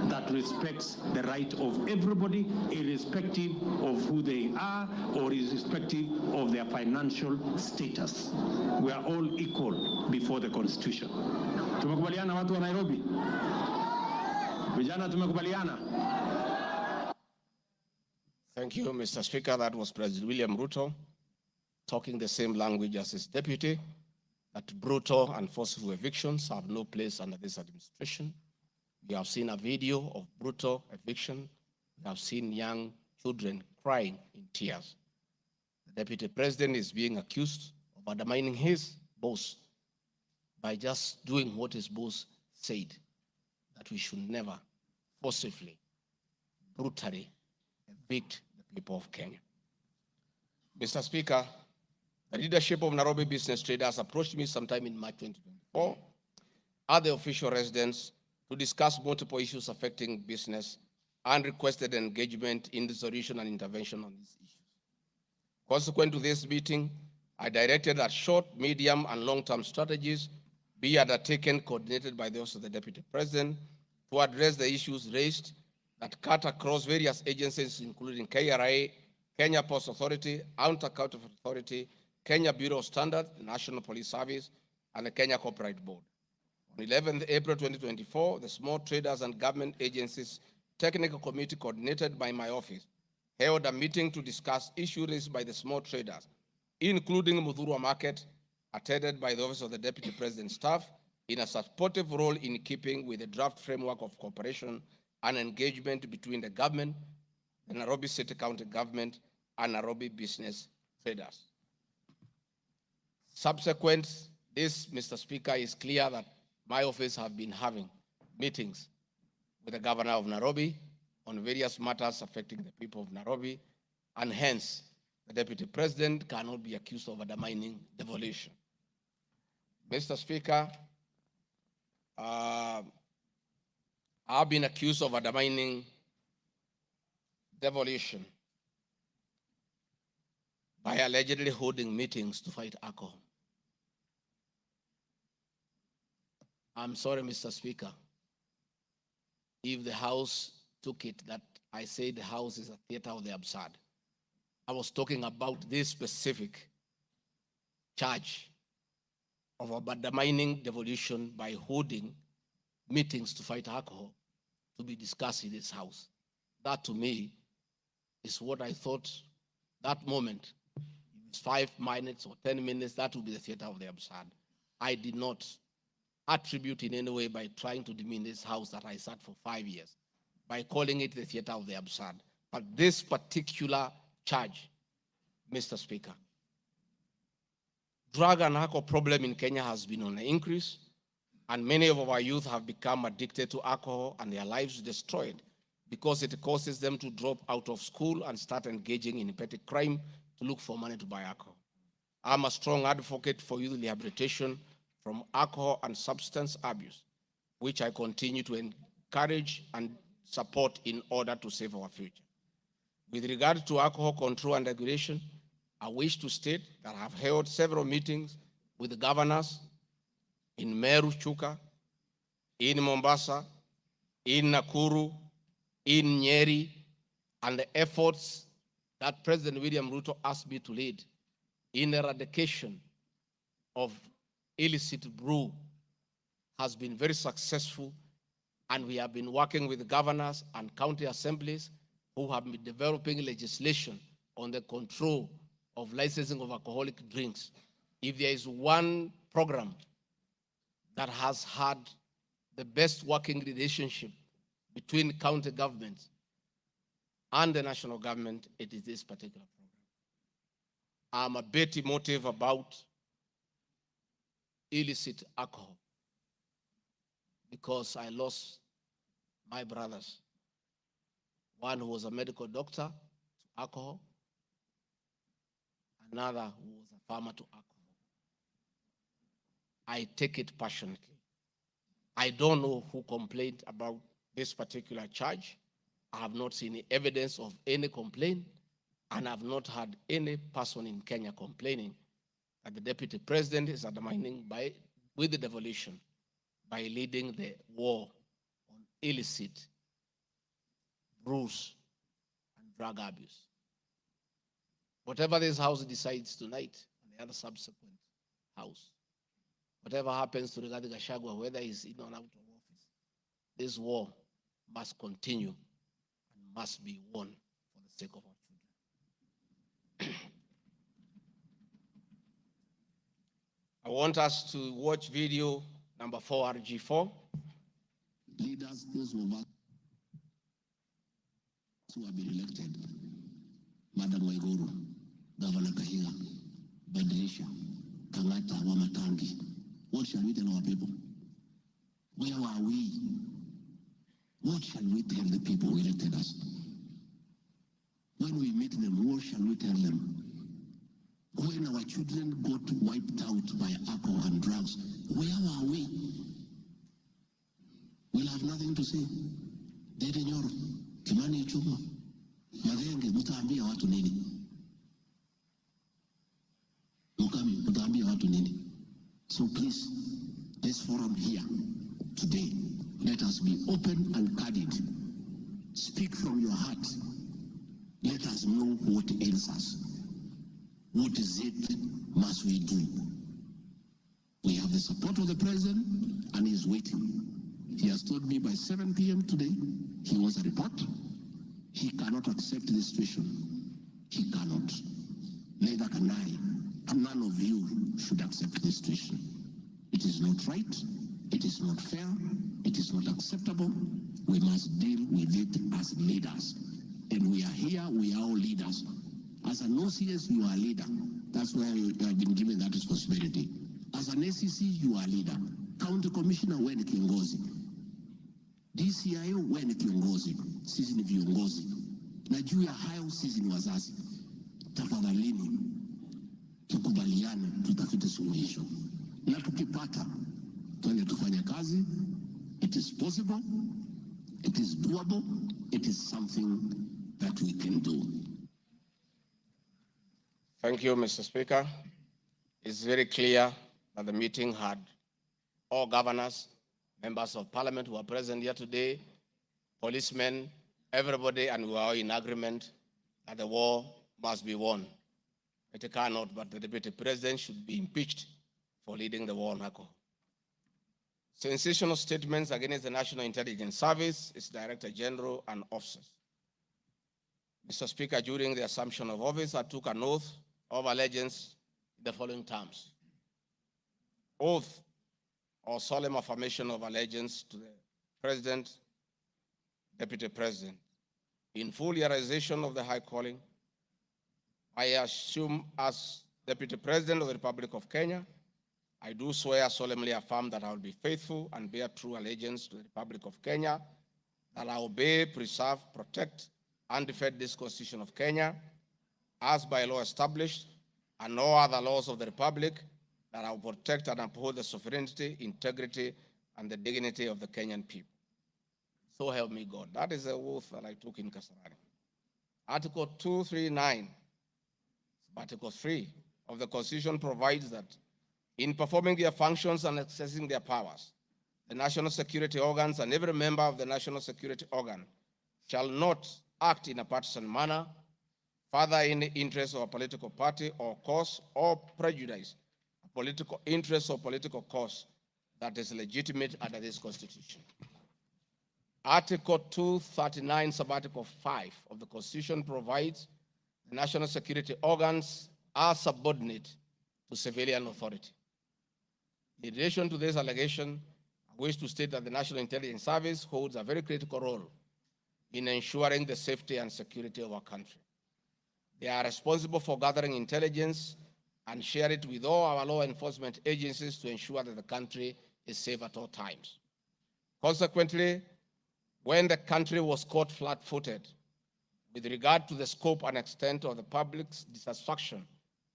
that respects the right of everybody, irrespective of who they are or irrespective of their financial status. We are all equal before the Constitution. Tumekubaliana watu wa Nairobi? Vijana tumekubaliana? Thank you, Mr. Speaker. That was President William Ruto talking the same language as his deputy, that brutal and forceful evictions have no place under this administration. We have seen a video of brutal eviction. We have seen young children crying in tears. The deputy president is being accused of undermining his boss by just doing what his boss said, that we should never forcibly, brutally evict the people of Kenya. Mr. Speaker, the leadership of Nairobi business traders approached me sometime in March 2024 at the official residence to discuss multiple issues affecting business and requested engagement in the solution and intervention on these issues. Consequent to this meeting, I directed that short, medium, and long-term strategies be undertaken, coordinated by the Office of the Deputy President, to address the issues raised that cut across various agencies, including KRA, Kenya Post Authority, Anti-Counterfeit Authority, Kenya Bureau of Standards, the National Police Service, and the Kenya Copyright Board. On 11th April 2024, the Small Traders and Government Agencies Technical Committee, coordinated by my office, held a meeting to discuss issues raised by the small traders, including Muthurwa Market, attended by the Office of the Deputy President staff, in a supportive role in keeping with the draft framework of cooperation and engagement between the government, the Nairobi City County government, and Nairobi business traders. Subsequent this, Mr. Speaker, is clear that my office have been having meetings with the governor of Nairobi on various matters affecting the people of Nairobi, and hence the deputy president cannot be accused of undermining devolution. Mr. Speaker, I've been accused of undermining devolution by allegedly holding meetings to fight alcohol. I'm sorry, Mr. Speaker, if the House took it that I say the House is a theater of the absurd. I was talking about this specific charge of undermining devolution by holding meetings to fight alcohol to be discussed in this House. That, to me, is what I thought that moment. If it's 5 minutes or 10 minutes, that would be the theater of the absurd. I did not attribute in any way by trying to demean this House that I sat for 5 years, by calling it the theater of the absurd. But this particular charge, Mr. Speaker, drug and alcohol problem in Kenya has been on the increase, and many of our youth have become addicted to alcohol and their lives destroyed because it causes them to drop out of school and start engaging in petty crime to look for money to buy alcohol. I'm a strong advocate for youth rehabilitation from alcohol and substance abuse, which I continue to encourage and support in order to save our future. With regard to alcohol control and regulation, I wish to state that I have held several meetings with the governors in Meru, Chuka, in Mombasa, in Nakuru, in Nyeri, and the efforts that President William Ruto asked me to lead in eradication of illicit brew has been very successful, and we have been working with the governors and county assemblies who have been developing legislation on the control of licensing of alcoholic drinks. If there is one program that has had the best working relationship between county governments and the national government, it is this particular program. I'm a bit emotive about illicit alcohol because I lost my brothers. One who was a medical doctor to alcohol, another who was a farmer to alcohol. I take it passionately. I don't know who complained about this particular charge. I have not seen evidence of any complaint, and I have not heard any person in Kenya complaining that the deputy president is undermining with the devolution by leading the war on illicit, brews, and drug abuse. Whatever this House decides tonight, and the other subsequent House, whatever happens to Rigathi Gachagua, whether he's in or out of office, this war must continue and must be won for the sake of our children. I want us to watch video number 4, RG4. Leaders, those of us who have been elected, Madam Waiguru, Governor Kahiga, Badirisha, Kangata, Wamatangi, what shall we tell our people? Where are we? What shall we tell the people who elected us? When we meet them, what shall we tell them? When our children got wiped out by alcohol and drugs, where are we? We'll have nothing to say. Dede Nyoro, Kimani Ichung'wa, Madenge, mutaambia watu nini? Mukami, mutaambia watu nini? So please, this forum here today, let us be open and candid. Speak from your heart. Let us know what ails us. What is it must we do? We have the support of the president, and he's waiting. He has told me by 7 p.m. today, he wants a report. He cannot accept the situation. He cannot. Neither can I. And none of you should accept this situation. It is not right. It is not fair. It is not acceptable. We must deal with it as leaders. And we are here, we are all leaders. As an OCS, you are a leader. That's why you have been given that responsibility. As an ACC, you are a leader. County Commissioner, wewe ni kiongozi. DCIO, wewe ni kiongozi. Sisi ni viongozi. Na juu ya hayo, sisi ni wazazi. Tafadhalini, tukubaliane, tutafute suluhisho. Na tukipata, tuende tufanye kazi. It is possible. It is doable. It is something that we can do. Thank you, Mr. Speaker. It's very clear that the meeting had all governors, members of parliament who are present here today, policemen, everybody, and we are all in agreement that the war must be won. It cannot, but the deputy president should be impeached for leading the war on alcohol. Sensational statements against the National Intelligence Service, its Director General, and officers. Mr. Speaker, during the assumption of office, I took an oath of allegiance in the following terms. Oath or solemn affirmation of allegiance to the President, Deputy President. In full realization of the high calling, I assume as Deputy President of the Republic of Kenya, I do swear solemnly affirm that I will be faithful and bear true allegiance to the Republic of Kenya, that I obey, preserve, protect, and defend this Constitution of Kenya, as by law established, and no other laws of the Republic, that I will protect and uphold the sovereignty, integrity, and the dignity of the Kenyan people. So help me God. That is the oath that I took in Kasarani. Article 239, Article 3 of the Constitution provides that in performing their functions and accessing their powers, the national security organs and every member of the national security organ shall not act in a partisan manner, further in the interest of a political party or cause, or prejudice a political interest or political cause that is legitimate under this Constitution. Article 239, Subarticle 5 of the Constitution provides the national security organs are subordinate to civilian authority. In relation to this allegation, I wish to state that the National Intelligence Service holds a very critical role in ensuring the safety and security of our country. They are responsible for gathering intelligence and share it with all our law enforcement agencies to ensure that the country is safe at all times. Consequently, when the country was caught flat-footed with regard to the scope and extent of the public's dissatisfaction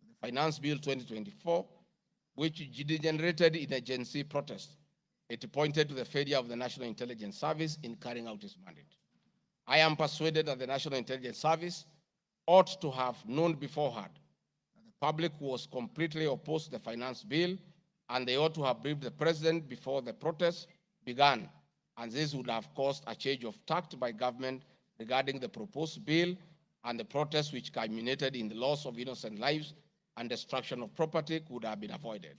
with the Finance Bill 2024, which degenerated in a Gen Z protest, it pointed to the failure of the National Intelligence Service in carrying out its mandate. I am persuaded that the National Intelligence Service ought to have known beforehand that the public was completely opposed to the finance bill, and they ought to have briefed the president before the protests began, and this would have caused a change of tact by government regarding the proposed bill, and the protests which culminated in the loss of innocent lives and destruction of property could have been avoided.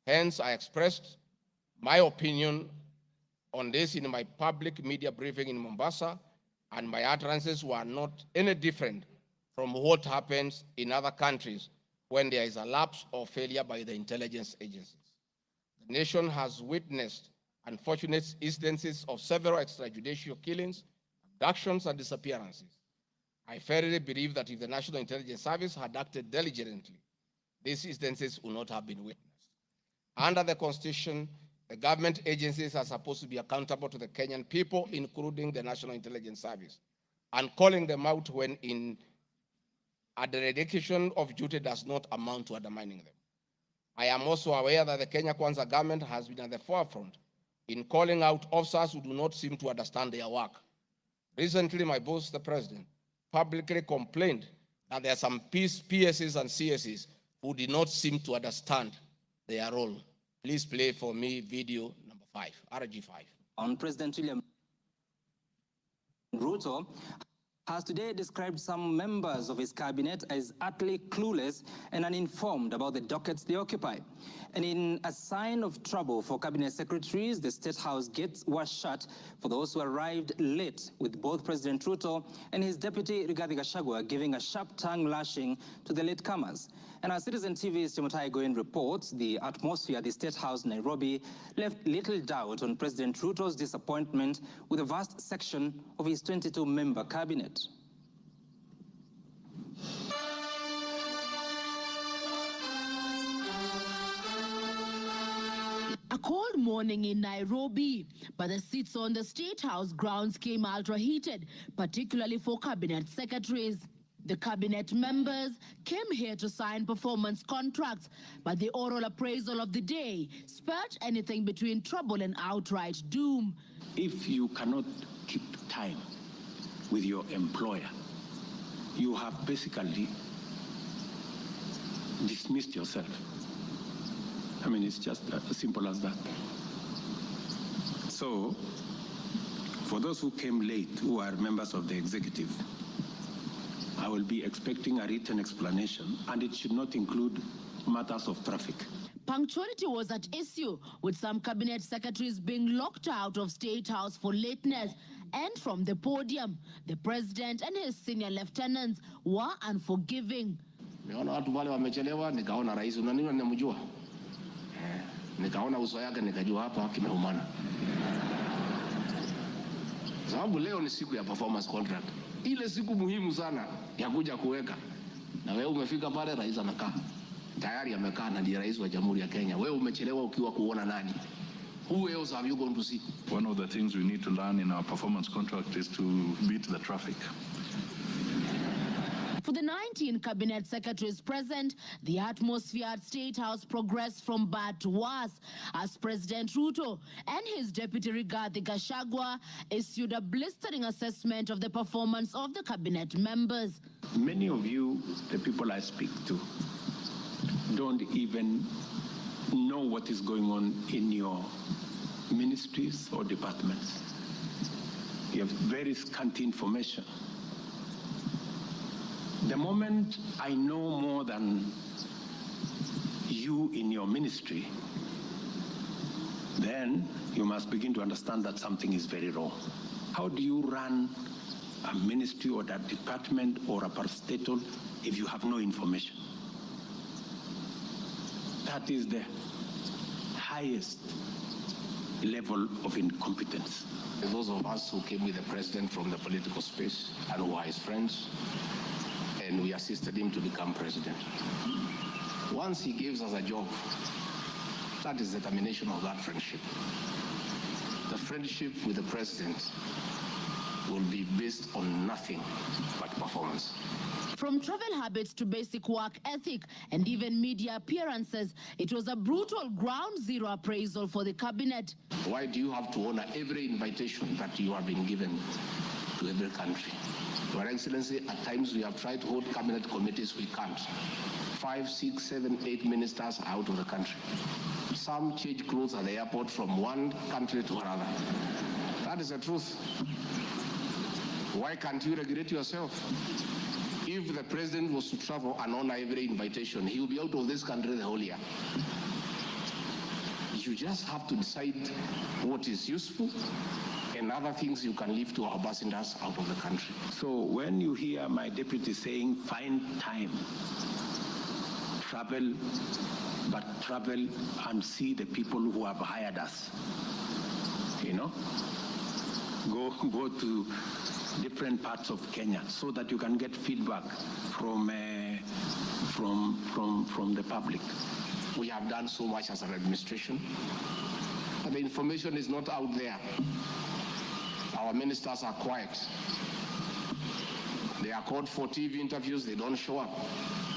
Hence, I expressed my opinion on this in my public media briefing in Mombasa, and my utterances were not any different from what happens in other countries when there is a lapse or failure by the intelligence agencies. The nation has witnessed unfortunate instances of several extrajudicial killings, abductions, and disappearances. I firmly believe that if the National Intelligence Service had acted diligently, these instances would not have been witnessed. Under the Constitution, the government agencies are supposed to be accountable to the Kenyan people, including the National Intelligence Service, and calling them out when a dereliction of duty does not amount to undermining them. I am also aware that the Kenya Kwanza government has been at the forefront in calling out officers who do not seem to understand their work. Recently, my boss, the president, publicly complained that there are some PSs and CSs who did not seem to understand their role. Please play for me video number 5, RG5. On President William Ruto has today described some members of his cabinet as utterly clueless and uninformed about the dockets they occupy. And in a sign of trouble for cabinet secretaries, the State House gates were shut for those who arrived late, with both President Ruto and his deputy Rigathi Gachagua giving a sharp tongue lashing to the latecomers. And as Citizen TV's Timotai Goin reports, the atmosphere at the State House Nairobi left little doubt on President Ruto's disappointment with a vast section of his 22-member cabinet. A cold morning in Nairobi, but the seats on the State House grounds came ultra-heated, particularly for cabinet secretaries. The cabinet members came here to sign performance contracts, but the oral appraisal of the day spurred anything between trouble and outright doom. If you cannot keep time with your employer, you have basically dismissed yourself. I mean, it's just as simple as that. So, for those who came late, who are members of the executive, I will be expecting a written explanation, and it should not include matters of traffic. Punctuality was at issue, with some cabinet secretaries being locked out of State House for lateness. And from the podium, the president and his senior lieutenants were unforgiving. Niona watu wale wamechelewa, nikaona rais unaniona ninamjua. Nikaona uso yake nikajua hapa kimeumana. Sababu leo ni siku ya performance contract. Ile siku muhimu sana ya kuja kuweka. Na wewe umefika pale, rais anakaa. Tayari amekaa na ndiye rais wa Jamhuri ya Kenya. Wewe umechelewa ukiwa kuona nani? Who else have you gone to see? One of the things we need to learn in our performance contract is to beat the traffic. For the 19 cabinet secretaries present, the atmosphere at State House progressed from bad to worse as President Ruto and his deputy Rigathi Gachagua issued a blistering assessment of the performance of the cabinet members. Many of you, the people I speak to, don't even know what is going on in your ministries or departments. You have very scanty information. The moment I know more than you in your ministry, then you must begin to understand that something is very wrong. How do you run a ministry or a department or a parastatal if you have no information? That is the highest level of incompetence. Those of us who came with the president from the political space and who are his friends, and we assisted him to become president. Once he gives us a job, that is the termination of that friendship. The friendship with the president will be based on nothing but performance. From travel habits to basic work ethic and even media appearances, it was a brutal ground zero appraisal for the cabinet. Why do you have to honor every invitation that you have been given to every country. Your Excellency, at times we have tried to hold cabinet committees, we can't. 5, 6, 7, 8 ministers are out of the country. Some change clothes at the airport from one country to another. That is the truth. Why can't you regulate yourself? If the president was to travel and honor every invitation, he will be out of this country the whole year. You just have to decide what is useful and other things you can leave to our ambassadors out of the country. So when you hear my deputy saying, find time, travel, but travel and see the people who have hired us, you know, go to different parts of Kenya so that you can get feedback from the public. We have done so much as an administration, but the information is not out there. Our ministers are quiet. They are called for TV interviews, they don't show up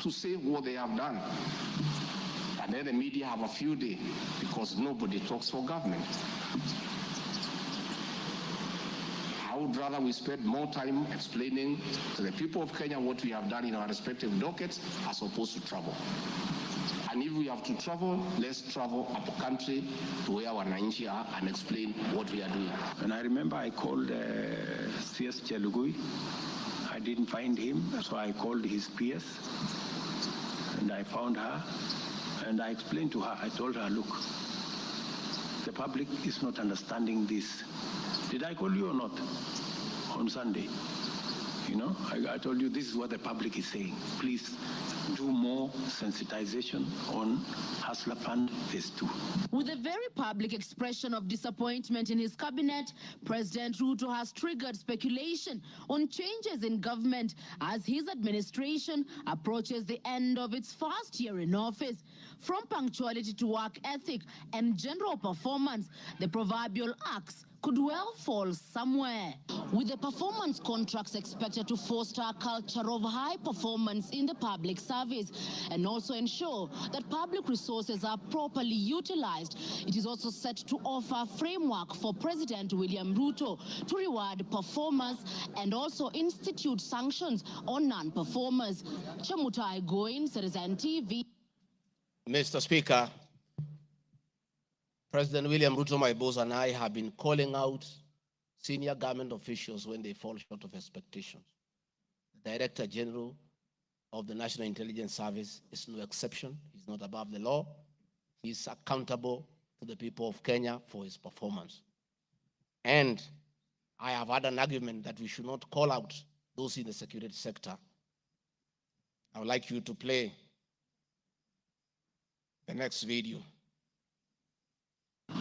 to say what they have done. And then the media have a field day because nobody talks for government. I would rather we spend more time explaining to the people of Kenya what we have done in our respective dockets as opposed to travel. And if we have to travel, let's travel up the country to where our Wananchi are and explain what we are doing. And I remember I called CS Chelugui. I didn't find him, so I called his PS and I found her and I explained to her, I told her, look, the public is not understanding this. Did I call you or not on Sunday? You know, I told you this is what the public is saying. Please do more sensitization on Hustler Fund Phase 2. With a very public expression of disappointment in his cabinet, President Ruto has triggered speculation on changes in government as his administration approaches the end of its first year in office. From punctuality to work ethic and general performance, the proverbial axe could well fall somewhere. With the performance contracts expected to foster a culture of high performance in the public service and also ensure that public resources are properly utilized, it is also set to offer a framework for President William Ruto to reward performers and also institute sanctions on non-performers. Chamutai Goin, Citizen TV. Mr. Speaker, President William Ruto, my boss, and I have been calling out senior government officials when they fall short of expectations. The Director General of the National Intelligence Service is no exception. He's not above the law. He's accountable to the people of Kenya for his performance. And I have had an argument that we should not call out those in the security sector. I would like you to play the next video.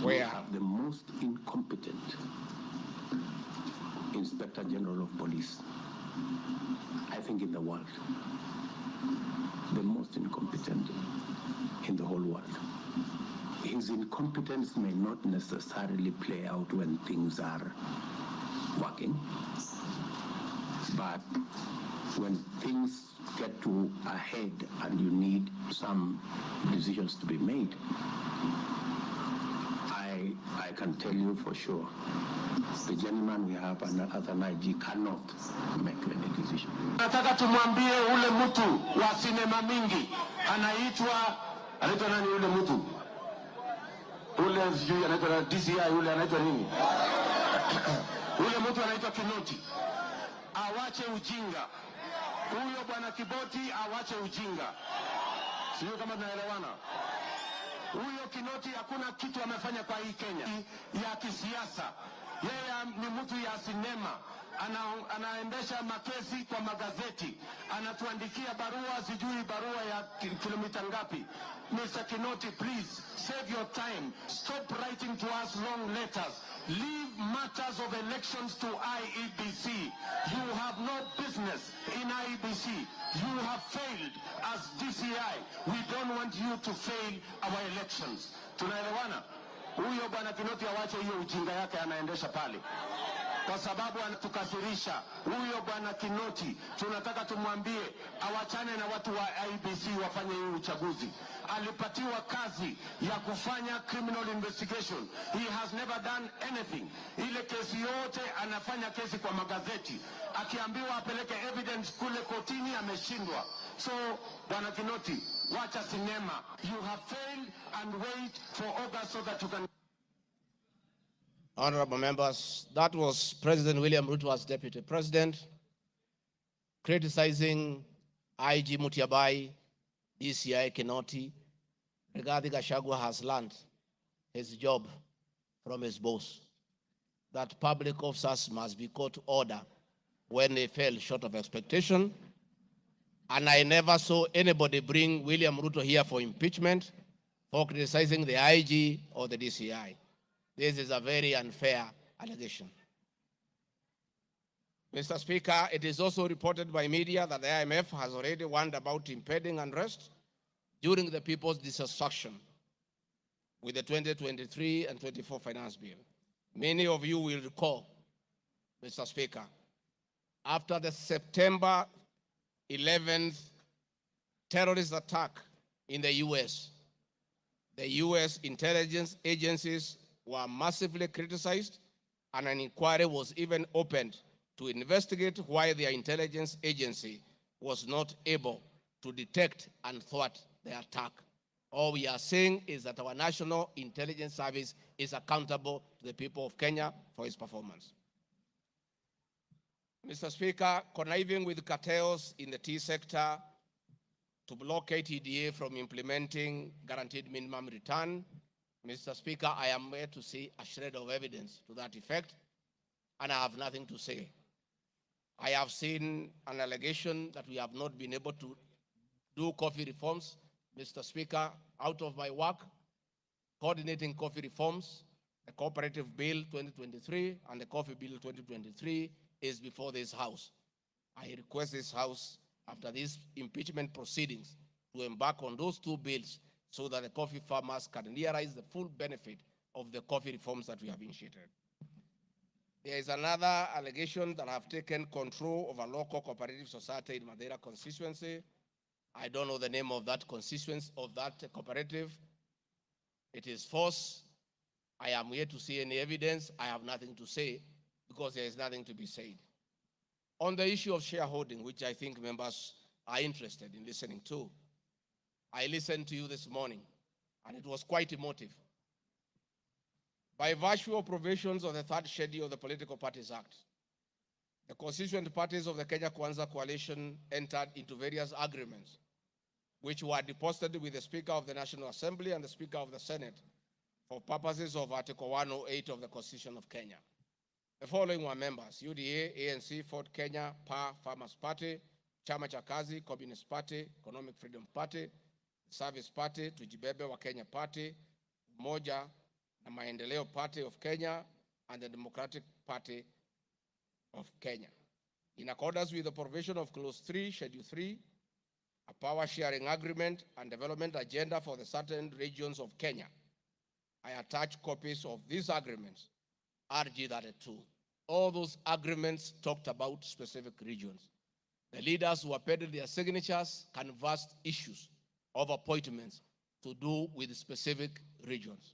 We have the most incompetent Inspector General of Police, I think, in the world. The most incompetent in the whole world. His incompetence may not necessarily play out when things are working, but when things get to a head and you need some decisions to be made, I can tell you for sure, the gentleman we have as an IG cannot make any decision. Nataka tumwambie ule mtu wa sinema mingi anaitwa nani ule mtu? Ule sijui anaitwa DCI, ule anaitwa nini? Ule mtu anaitwa Kinoti. Awache ujinga. Huyo bwana Kiboti awache ujinga. Sio kama tunaelewana. Huyo Kinoti hakuna kitu amefanya kwa hii Kenya ya kisiasa. Yeye ni mtu ya sinema. Anaendesha makesi kwa magazeti. Anatuandikia barua, sijui barua ya kilomita ngapi. Mr. Kinoti, please save your time. Stop writing to us long letters. Leave matters of elections to IEBC. You have no business in IEBC. You have failed as DCI. We don't want you to fail our elections. Tunaelewana? Huyo bwana Kinoti awache hiyo ujinga yake anaendesha pale, kwa sababu anatukasirisha. Huyo bwana Kinoti tunataka tumwambie awachane na watu wa IEBC wafanye hii uchaguzi. alipatiwa kazi ya kufanya criminal investigation. He has never done anything. Ile kesi yote anafanya kesi kwa magazeti. Akiambiwa apeleke evidence kule kotini ameshindwa. So, Bwana Kinoti, wacha sinema. You have failed and wait for August so that you can... Honorable members, that was President William Ruto as Deputy President, criticizing IG Mutiabai, DCI Kinoti. Rigathi Gachagua has learned his job from his boss, that public officers must be called to order when they fell short of expectation. And I never saw anybody bring William Ruto here for impeachment, for criticizing the IG or the DCI. This is a very unfair allegation. Mr. Speaker, it is also reported by media that the IMF has already warned about impending unrest during the people's dissatisfaction with the 2023 and 24 finance bill. Many of you will recall, Mr. Speaker, after the September 11th terrorist attack in the US intelligence agencies were massively criticized, and an inquiry was even opened to investigate why their intelligence agency was not able to detect and thwart the attack. All we are saying is that our National Intelligence Service is accountable to the people of Kenya for its performance. Mr. Speaker, conniving with cartels in the tea sector to block KTDA from implementing guaranteed minimum return, Mr. Speaker, I am here to see a shred of evidence to that effect, and I have nothing to say. I have seen an allegation that we have not been able to do coffee reforms, Mr. Speaker, out of my work, coordinating coffee reforms. The Cooperative Bill 2023 and the Coffee Bill 2023 is before this House. I request this House, after these impeachment proceedings, to embark on those two bills so that the coffee farmers can realize the full benefit of the coffee reforms that we have initiated. There is another allegation that I have taken control of a local cooperative society in Madeira constituency. I don't know the name of that constituency, of that cooperative. It is false. I am here to see any evidence. I have nothing to say because there is nothing to be said. On the issue of shareholding, which I think members are interested in listening to, I listened to you this morning, and it was quite emotive. By virtue of provisions of the third schedule of the Political Parties Act, the constituent parties of the Kenya Kwanza Coalition entered into various agreements, which were deposited with the Speaker of the National Assembly and the Speaker of the Senate for purposes of Article 108 of the Constitution of Kenya. The following were members: UDA, ANC, Ford Kenya, PA, Farmers Party, Chama cha Kazi, Communist Party, Economic Freedom Party, Service Party, Tujibebe wa Kenya Party, Umoja na Maendeleo Party of Kenya, and the Democratic Party of Kenya. In accordance with the provision of Clause 3, Schedule 3, a power sharing agreement and development agenda for the certain regions of Kenya, I attach copies of these agreements, RG 32. All those agreements talked about specific regions. The leaders who appended their signatures canvassed issues of appointments to do with specific regions.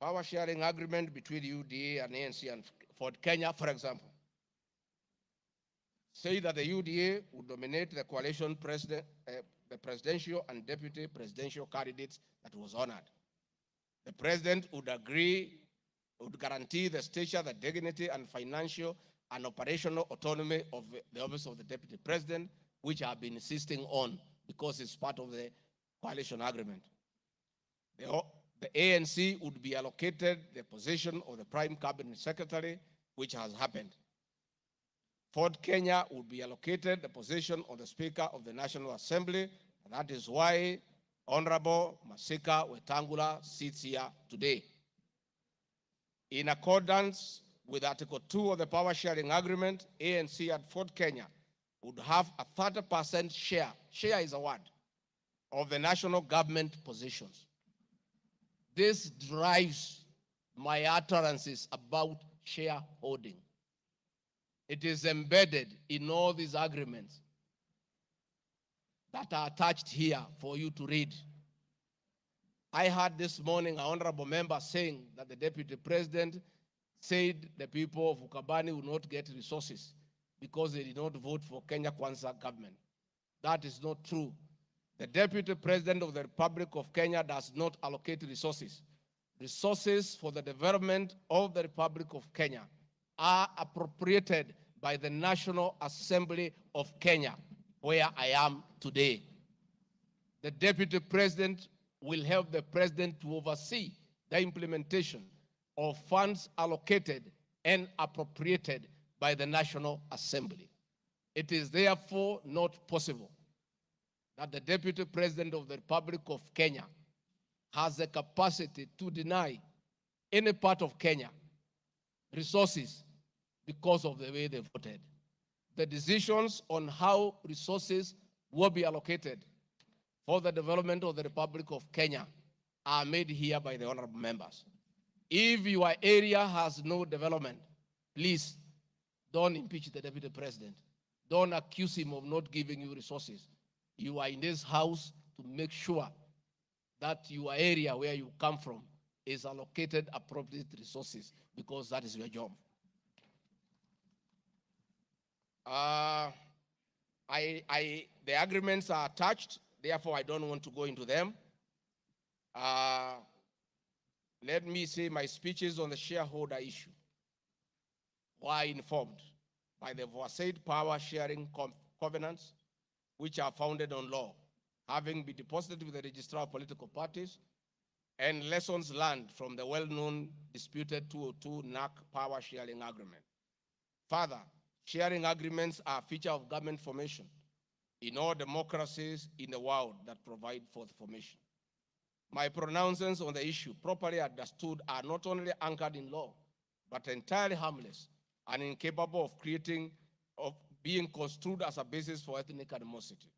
Power sharing agreement between UDA and ANC and Ford Kenya, for example, say that the UDA would nominate the coalition president, the presidential and deputy presidential candidates that was honored. The president would guarantee the stature, the dignity, and financial and operational autonomy of the office of the deputy president, which I have been insisting on because it's part of the coalition agreement. The ANC would be allocated the position of the prime cabinet secretary, which has happened. Ford Kenya would be allocated the position of the Speaker of the National Assembly, and that is why Honorable Masika Wetangula sits here today. In accordance with Article 2 of the Power Sharing Agreement, ANC at Ford Kenya would have a 30% share is a word, of the national government positions. This drives my utterances about shareholding. It is embedded in all these agreements. that are attached here for you to read. I heard this morning an honorable member saying that the deputy president said the people of Ukambani will not get resources because they did not vote for Kenya Kwanza government. That is not true. The deputy president of the Republic of Kenya does not allocate resources. Resources for the development of the Republic of Kenya are appropriated by the National Assembly of Kenya, where I am today. The deputy president will help the president to oversee the implementation of funds allocated and appropriated by the National Assembly. It is therefore not possible that the deputy president of the Republic of Kenya has the capacity to deny any part of Kenya resources because of the way they voted. The decisions on how resources will be allocated for the development of the Republic of Kenya are made here by the honorable members. If your area has no development, please don't impeach the deputy president. Don't accuse him of not giving you resources. You are in this house to make sure that your area where you come from is allocated appropriate resources, because that is your job. The agreements are attached, therefore I don't want to go into them. Let me say my speeches on the shareholder issue were informed by the foresaid power sharing covenants, which are founded on law, having been deposited with the registrar of political parties, and lessons learned from the well-known disputed 202 NAC power sharing agreement. Further, sharing agreements are a feature of government formation in all democracies in the world that provide for the formation. My pronouncements on the issue, properly understood, are not only anchored in law, but entirely harmless and incapable of being construed as a basis for ethnic animosity,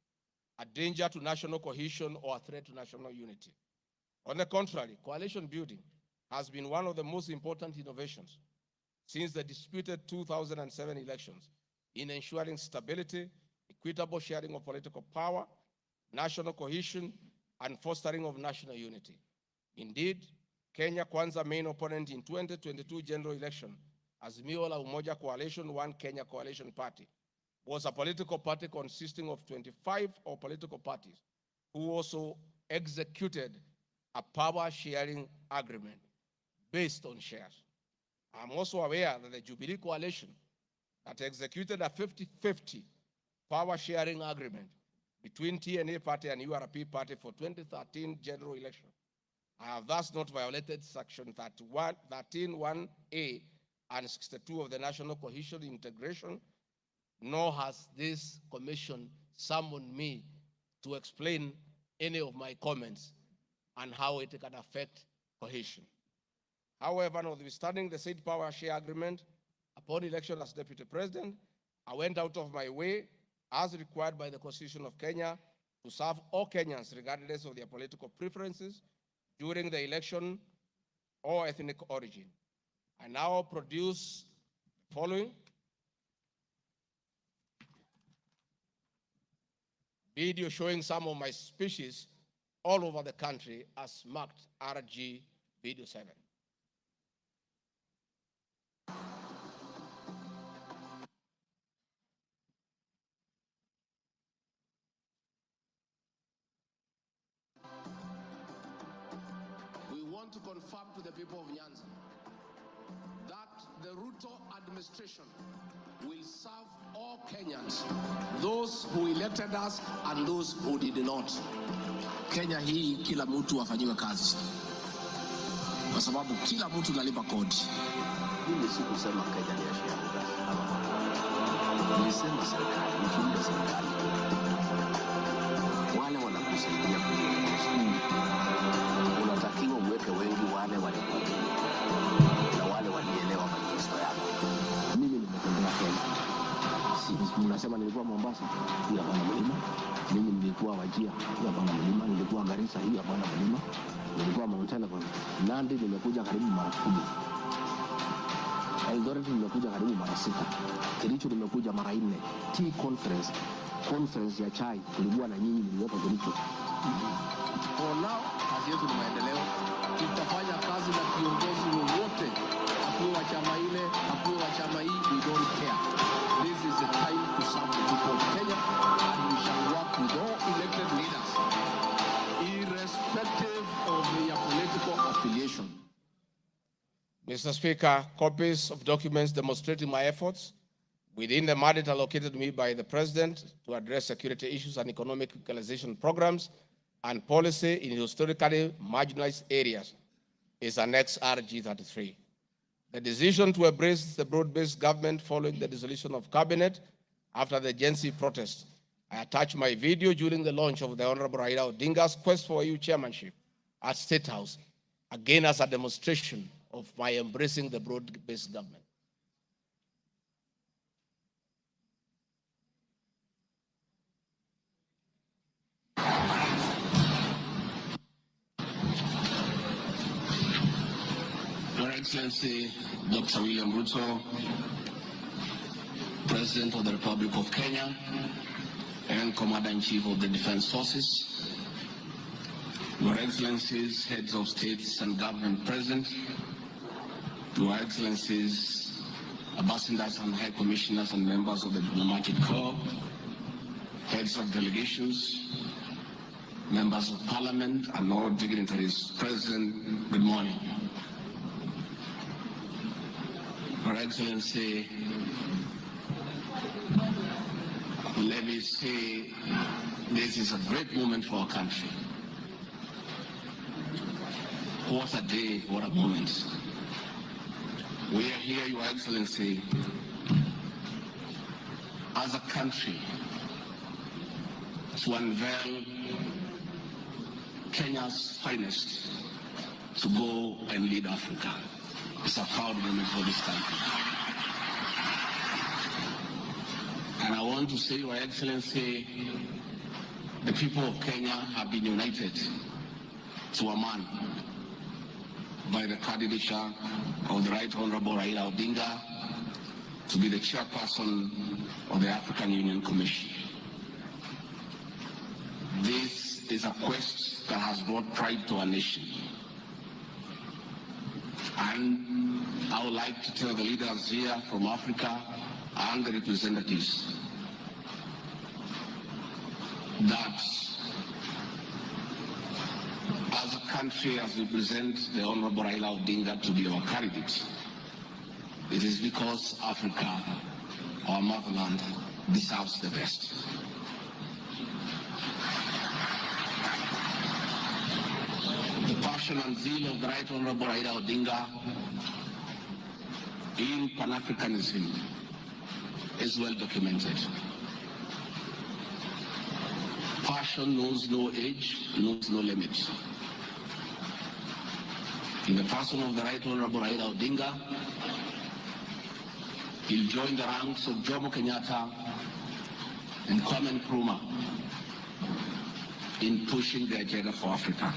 a danger to national cohesion, or a threat to national unity. On the contrary, coalition building has been one of the most important innovations since the disputed 2007 elections in ensuring stability, equitable sharing of political power, national cohesion, and fostering of national unity. Indeed, Kenya Kwanza main opponent in 2022 general election, Azimio la Umoja Coalition, One Kenya Coalition Party, was a political party consisting of 25 political parties who also executed a power-sharing agreement based on shares. I'm also aware that the Jubilee Coalition that executed a 50-50 power-sharing agreement between TNA Party and URP Party for 2013 general election. I have thus not violated Section 13(1)(a) and 62 of the National Cohesion Integration, nor has this commission summoned me to explain any of my comments and how it can affect cohesion. However, notwithstanding the said power share agreement, upon election as deputy president, I went out of my way, as required by the Constitution of Kenya, to serve all Kenyans regardless of their political preferences during the election or ethnic origin. I now produce the following video showing some of my speeches all over the country as marked RG Video 7. We want to confirm to the people of Nyanza that the Ruto administration will serve all Kenyans, those who elected us and those who did not. Kenya hii kila mtu afanyiwe kazi, kwa sababu kila mtu nalipa kodi. Mimi sikusema Kenya ni ya shareholders. Nilisema serikali, nikiunda serikali. Wale wanakusaidia kuongoza. Unatakiwa uweke wengi wale walikuamini na wale walielewa manifesto yako. Mimi nimetembea Kenya. Mnasema nilikuwa Mombasa, hii hapana mlima. Mimi nilikuwa Wajia, hii hapana mlima. Nilikuwa Garissa, hii hapana mlima. Nilikuwa Mount Elgon. Nandi nimekuja karibu mara 10. Eldoret nimekuja karibu mara 6. Kericho nimekuja mara 4. Tea conference conference ya chai tulikuwa na nyinyi mliopa Kericho. For now, kazi yetu ni maendeleo. Tutafanya kazi na viongozi wowote, akuwe wa chama ile, akuwe wa chama hii, we don't care. This is the time to serve the people of Kenya, and we shall work with all elected leaders, irrespective of their political affiliation. Mr. Speaker, copies of documents demonstrating my efforts within the mandate allocated me by the President to address security issues and economic equalization programs and policy in historically marginalized areas is Annex RG33. The decision to embrace the broad-based government following the dissolution of cabinet after the Gen Z protest. I attached my video during the launch of the Honorable Raila Odinga's quest for EU chairmanship at State House, again as a demonstration of my embracing the broad-based government. Your Excellency, Dr. William Ruto, President of the Republic of Kenya and Commander-in-Chief of the Defense Forces, Your Excellencies, Heads of States and Government present, Your Excellencies, Ambassadors and High Commissioners and members of the Diplomatic Corps, Heads of Delegations, Members of Parliament and all dignitaries present, good morning. Your Excellency, let me say this is a great moment for our country. What a day, what a moment. We are here, Your Excellency, as a country to unveil Kenya's finest to go and lead Africa. It's a proud moment for this country. And I want to say, Your Excellency, the people of Kenya have been united to a man by the candidature of the Right Honorable Raila Odinga to be the chairperson of the African Union Commission. This is a quest that has brought pride to our nation. And I would like to tell the leaders here from Africa and the representatives that as a country, as we present the Honorable Raila Odinga to be our candidate, it is because Africa, our motherland, deserves the best. The passion and zeal of the Right Honorable Raila Odinga in Pan-Africanism is well documented. Passion knows no age, knows no limits. In the person of the Right Honorable Raila Odinga, he'll join the ranks of Jomo Kenyatta and Kwame Nkrumah in pushing the agenda for Africa.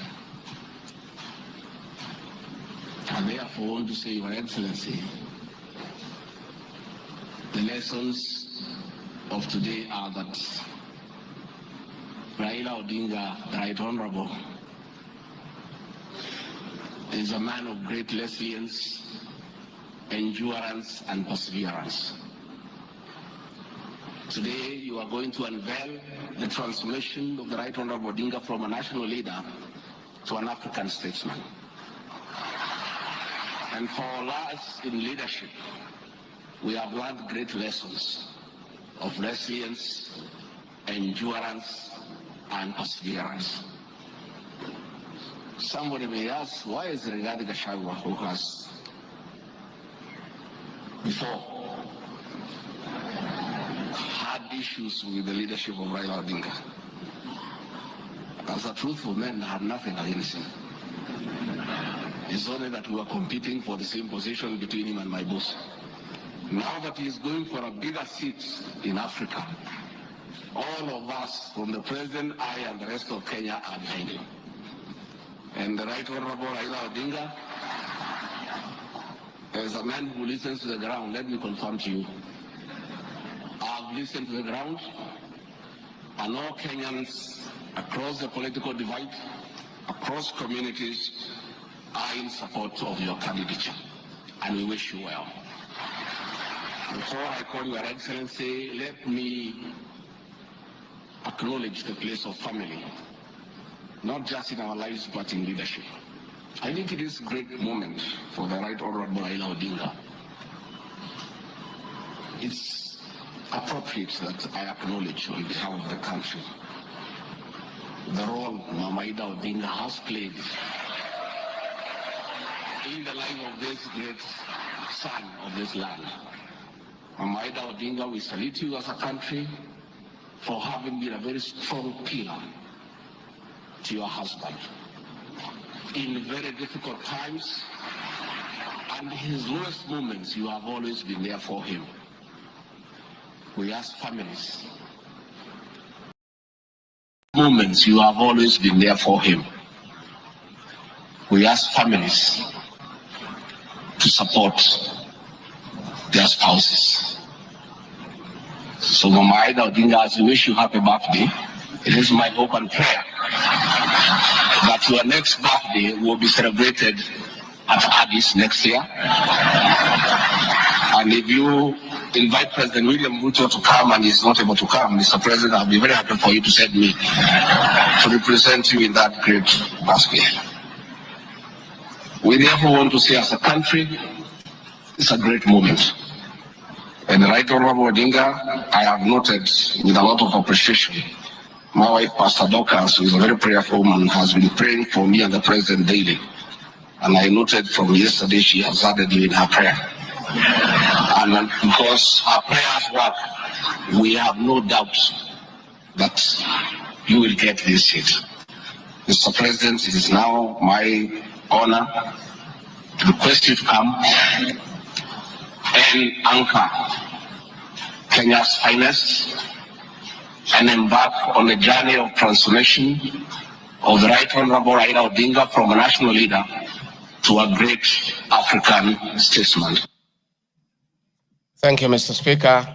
I therefore want to say, Your Excellency, the lessons of today are that Raila Odinga, the Right Honorable, is a man of great resilience, endurance, and perseverance. Today, you are going to unveil the transformation of the Right Honorable Odinga from a national leader to an African statesman. And for us in leadership, we have learned great lessons of resilience, endurance, and perseverance. Somebody may ask, why is Rigathi Gachagua, who has before had issues with the leadership of Raila Odinga? As a truthful man, I had nothing against him. It's only that we were competing for the same position between him and my boss. Now that he is going for a bigger seat in Africa, all of us, from the president, I, and the rest of Kenya, are behind him. And the Right Honorable Raila Odinga, as a man who listens to the ground, let me confirm to you, I've listened to the ground, and all Kenyans across the political divide, across communities, are in support of your candidature, and we wish you well. Before I call Your Excellency, let me acknowledge the place of family, not just in our lives, but in leadership. I think it is a great moment for the Right Honorable Raila Odinga. It's appropriate that I acknowledge on behalf of the country the role Mama Ida Odinga has played in the life of this great son of this land. Mama Ida Odinga, we salute you as a country for having been a very strong pillar to your husband in very difficult times, and in his lowest moments, you have always been there for him. We ask families, moments you have always been there for him. We ask families to support their spouses. So Mama Ida Odinga, as we wish you happy birthday, it is my hope and prayer that your next birthday will be celebrated at Addis next year. And if you invite President William Ruto to come and he's not able to come, Mr. President, I'll be very happy for you to send me to represent you in that great birthday. We therefore want to say as a country, it's a great moment. And the Right Honorable Odinga, I have noted with a lot of appreciation, my wife, Pastor Dorcas, who is a very prayerful woman, has been praying for me and the President daily. And I noted from yesterday she has added you in her prayer. And because her prayers work, we have no doubt that you will get this seat. Mr. President, it is now my honor to request you to come and anchor Kenya's finest and embark on a journey of transformation of the Right Honorable Raila Odinga from a national leader to a great African statesman. Thank you, Mr. Speaker.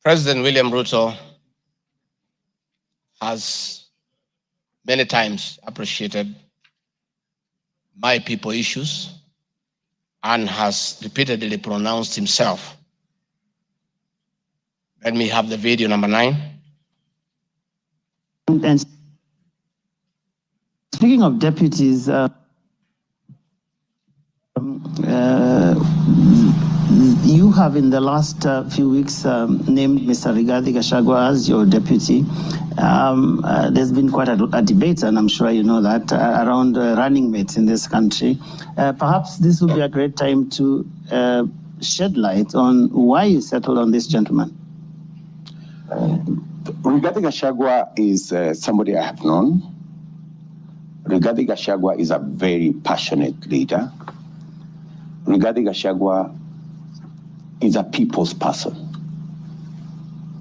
President William Ruto has many times appreciated my people issues and has repeatedly pronounced himself. Let me have the video number 9. And speaking of deputies, you have in the last few weeks named Mr. Rigathi Gachagua as your deputy. There's been quite a debate, and I'm sure you know that, around running mates in this country. Perhaps this would be a great time to shed light on why you settled on this gentleman. Rigathi Gachagua is somebody I have known. Rigathi Gachagua is a very passionate leader. Rigathi Gachagua is a people's person.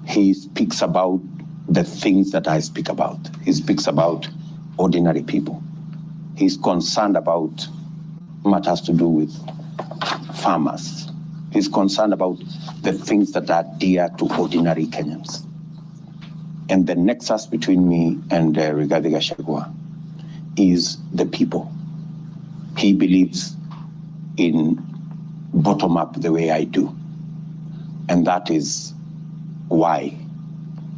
He speaks about the things that I speak about. He speaks about ordinary people. He's concerned about matters to do with farmers. He's concerned about the things that are dear to ordinary Kenyans. And the nexus between me and Rigathi Gachagua is the people. He believes in bottom-up the way I do. And that is why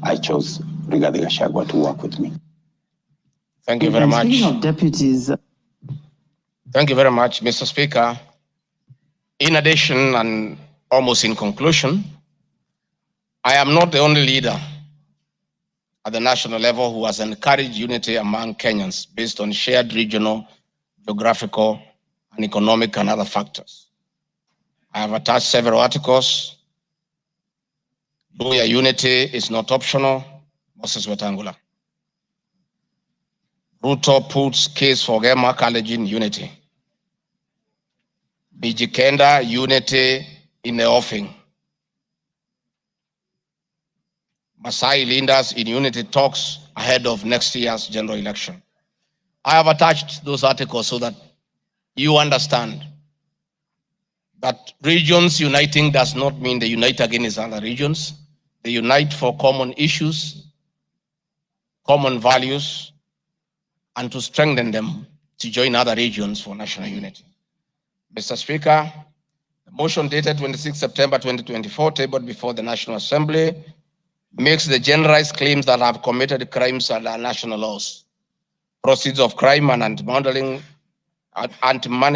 I chose Rigathi Gachagua to work with me. Thank you very much. Speaking of deputies. Thank you very much, Mr. Speaker. In addition, and almost in conclusion, I am not the only leader at the national level who has encouraged unity among Kenyans based on shared regional, geographical, and economic and other factors. I have attached several articles. Luya unity is not optional, Moses Wetangula. Ruto puts case for Gema College in unity. Bijikenda unity in the offing. Masai leaders in unity talks ahead of next year's general election. I have attached those articles so that you understand that regions uniting does not mean they unite against other regions. They unite for common issues, common values, and to strengthen them to join other regions for national unity. Mr. Speaker, the motion dated 26 September 2024, tabled before the National Assembly, makes the generalized claims that have committed crimes under national laws, Proceeds of Crime and Anti-Money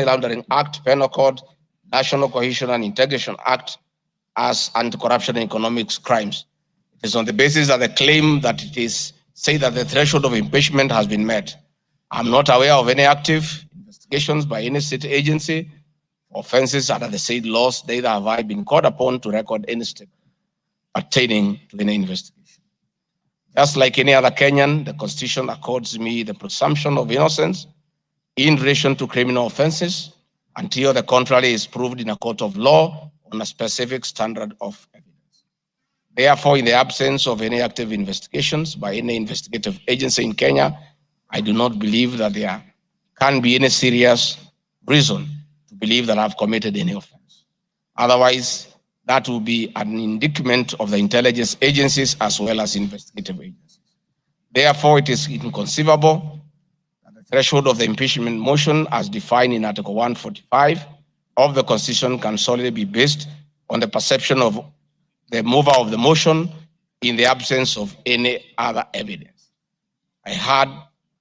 Laundering Act, Penal Code, National Cohesion and Integration Act as anti-corruption and economic crimes. It is on the basis of the claim that it is said that the threshold of impeachment has been met. I'm not aware of any active investigations by any state agency for offenses under the said laws, neither have I been called upon to record any step pertaining to any investigation. Just like any other Kenyan, the Constitution accords me the presumption of innocence in relation to criminal offenses until the contrary is proved in a court of law on a specific standard of evidence. Therefore, in the absence of any active investigations by any investigative agency in Kenya, I do not believe that there can be any serious reason to believe that I've committed any offense. Otherwise, that will be an indictment of the intelligence agencies as well as investigative agencies. Therefore, it is inconceivable that the threshold of the impeachment motion as defined in Article 145 of the Constitution can solely be based on the perception of the mover of the motion in the absence of any other evidence. I heard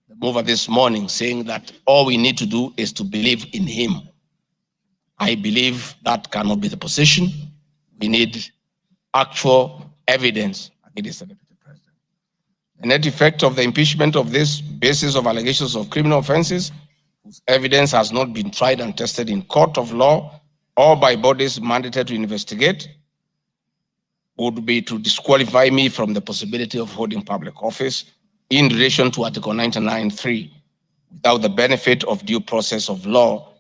the mover this morning saying that all we need to do is to believe in him. I believe that cannot be the position. We need actual evidence against the Deputy President. The net effect of the impeachment of this basis of allegations of criminal offenses, whose evidence has not been tried and tested in court of law or by bodies mandated to investigate, would be to disqualify me from the possibility of holding public office in relation to Article 99(3) without the benefit of due process of law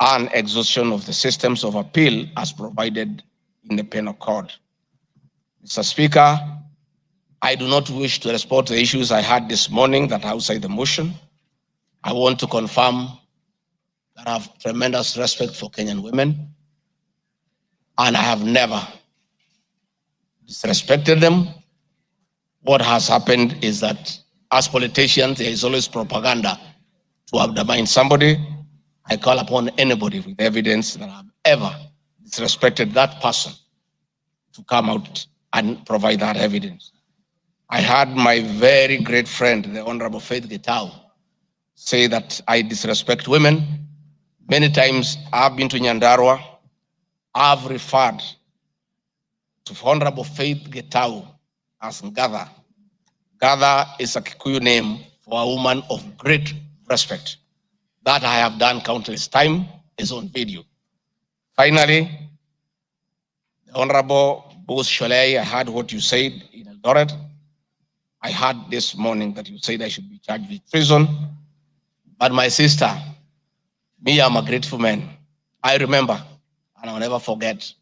and exhaustion of the systems of appeal as provided in the Penal Code. Mr. Speaker, I do not wish to respond to the issues I had this morning that are outside the motion. I want to confirm that I have tremendous respect for Kenyan women, and I have never disrespected them. What has happened is that as politicians, there is always propaganda to undermine somebody. I call upon anybody with evidence that I've ever disrespected that person to come out and provide that evidence. I had my very great friend, the Honorable Faith Gitau, say that I disrespect women. Many times I've been to Nyandarua. I've referred to Honorable Faith Gitau as Ngatha. Ngatha is a Kikuyu name for a woman of great respect. That I have done countless times, is on video. Finally, the Honorable Bose Sholei, I heard what you said in Eldoret. I heard this morning that you said I should be charged with treason. But my sister, me, I'm a grateful man. I remember, and I'll never forget,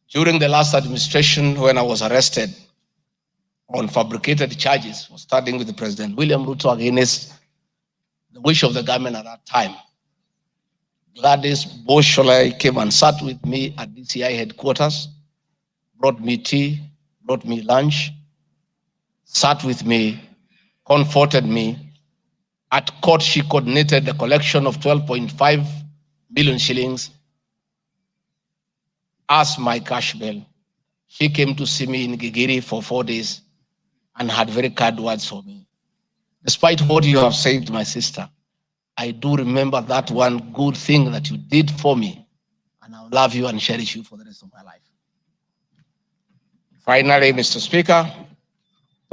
during the last administration when I was arrested on fabricated charges for standing with the President William Ruto against the wish of the government at that time, Gladys Bosholai came and sat with me at DCI headquarters, brought me tea, brought me lunch, sat with me, comforted me. At court, she coordinated the collection of 12.5 billion shillings as my cash bail. She came to see me in Gigiri for 4 days and had very kind words for me. Despite what you have said, my sister, I do remember that one good thing that you did for me, and I'll love you and cherish you for the rest of my life. Finally, Mr. Speaker,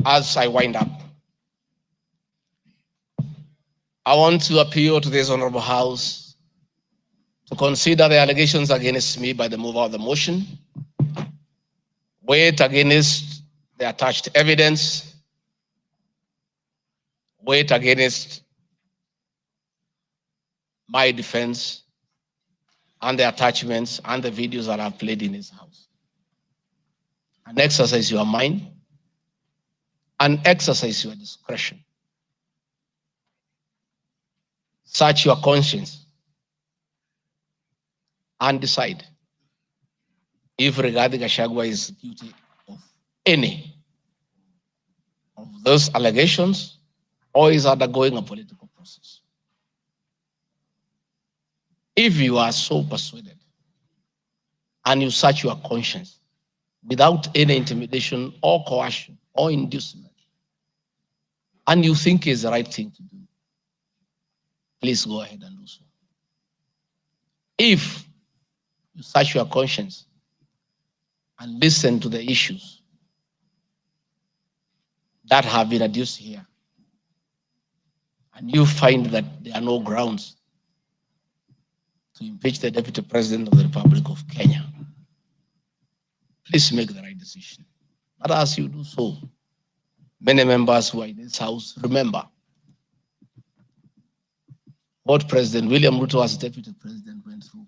as I wind up, I want to appeal to this Honorable House to consider the allegations against me by the mover of the motion, weigh it against the attached evidence, weigh it against my defense and the attachments and the videos that I've played in his house. And exercise your mind and exercise your discretion. Search your conscience and decide if Rigathi Gachagua is guilty any of those allegations or is undergoing a political process. If you are so persuaded and you search your conscience without any intimidation or coercion or inducement, and you think is the right thing to do, please go ahead and do so. If you search your conscience and listen to the issues that have been adduced here, and you find that there are no grounds to impeach the Deputy President of the Republic of Kenya, please make the right decision. But as you do so, many members who are in this House remember what President William Ruto as Deputy President went through.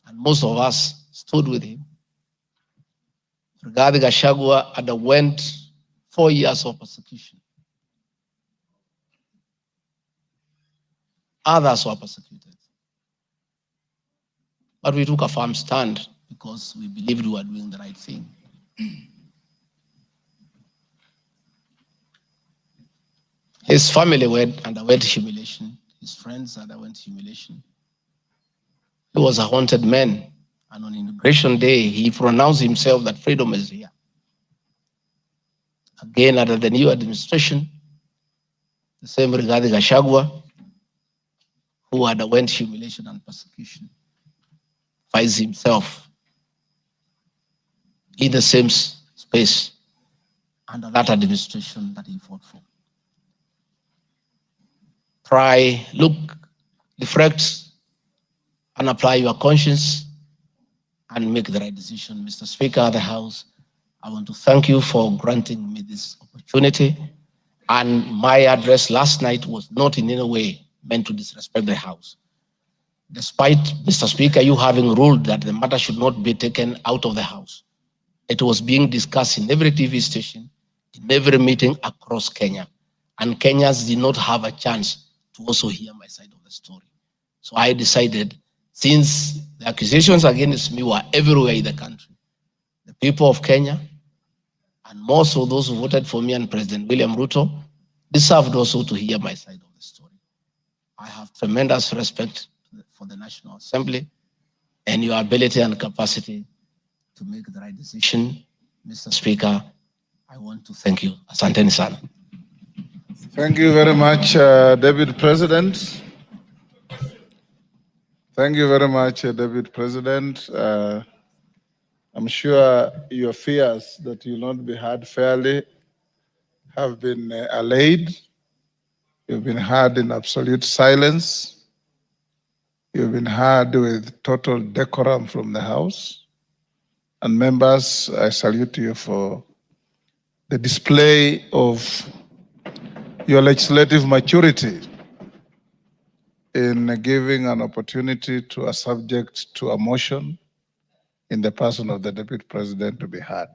And most of us stood with him. Rigathi Gachagua underwent 4 years of persecution. Others were persecuted. But we took a firm stand because we believed we were doing the right thing. His family underwent humiliation. His friends underwent humiliation. He was a haunted man. And on Inauguration Day, he pronounced himself that freedom is here. Again, under the new administration, the same Rigathi Gachagua, who underwent humiliation and persecution, finds himself in the same space under that administration that he fought for. Try, look, reflect, and apply your conscience and make the right decision. Mr. Speaker of the House, I want to thank you for granting me this opportunity. And my address last night was not in any way meant to disrespect the House. Despite, Mr. Speaker, you having ruled that the matter should not be taken out of the House, it was being discussed in every TV station, in every meeting across Kenya. And Kenyans did not have a chance to also hear my side of the story. So I decided, since the accusations against me were everywhere in the country, the people of Kenya, and more so those who voted for me and President William Ruto, deserved also to hear my side of the story. I have tremendous respect for the National Assembly and your ability and capacity to make the right decision. Mr. Speaker, I want to thank you. Asanteni sana. Thank you very much, Deputy President. Thank you very much, Deputy President. I'm sure your fears that you will not be heard fairly have been allayed. You've been heard in absolute silence. You've been heard with total decorum from the House. And members, I salute you for the display of your legislative maturity in giving an opportunity to a subject to a motion in the person of the Deputy President to be heard.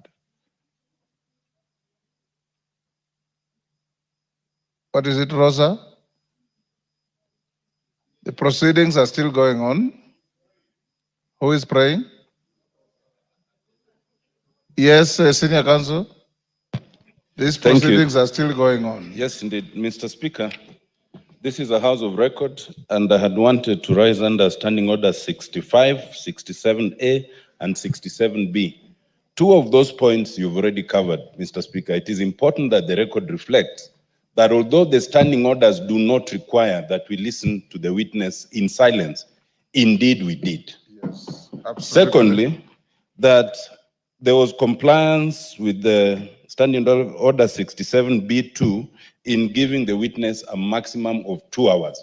What is it, Rosa? The proceedings are still going on. Who is praying? Yes, Senior Counsel. These proceedings are still going on. Yes, indeed. Mr. Speaker, this is a House of Record, and I had wanted to rise under Standing Orders 65, 67A, and 67B. Two of those points you've already covered, Mr. Speaker. It is important that the record reflects that although the standing orders do not require that we listen to the witness in silence, indeed we did. Yes, absolutely. Secondly, that there was compliance with the Standing Order 67B2 in giving the witness a maximum of 2 hours.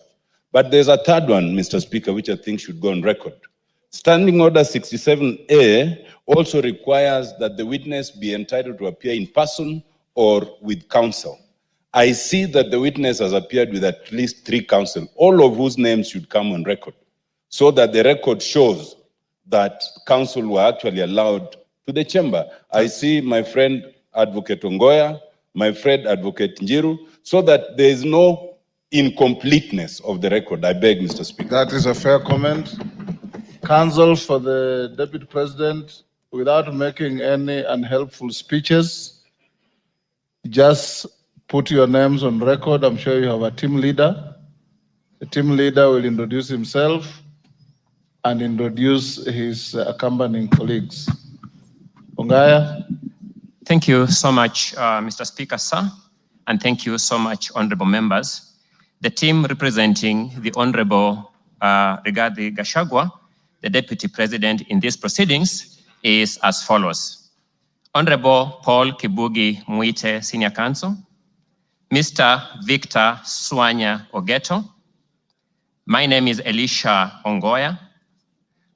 But there's a third one, Mr. Speaker, which I think should go on record. Standing Order 67A also requires that the witness be entitled to appear in person or with counsel. I see that the witness has appeared with at least 3 counsel, all of whose names should come on record, so that the record shows that counsel were actually allowed to the chamber. I see my friend Advocate Ongoya, my friend Advocate Njiru, so that there is no incompleteness of the record. I beg, Mr. Speaker. That is a fair comment. Counsel for the Deputy President, without making any unhelpful speeches, just put your names on record. I'm sure you have a team leader. The team leader will introduce himself and introduce his accompanying colleagues. Ongaya. Thank you so much, Mr. Speaker, sir, and thank you so much, honorable members. The team representing the Honorable Rigathi Gachagua, the Deputy President in these proceedings, is as follows. Honorable Paul Kibugi Muite, Senior Counsel, Mr. Victor Swanya Ogeto, my name is Elisha Ongoya,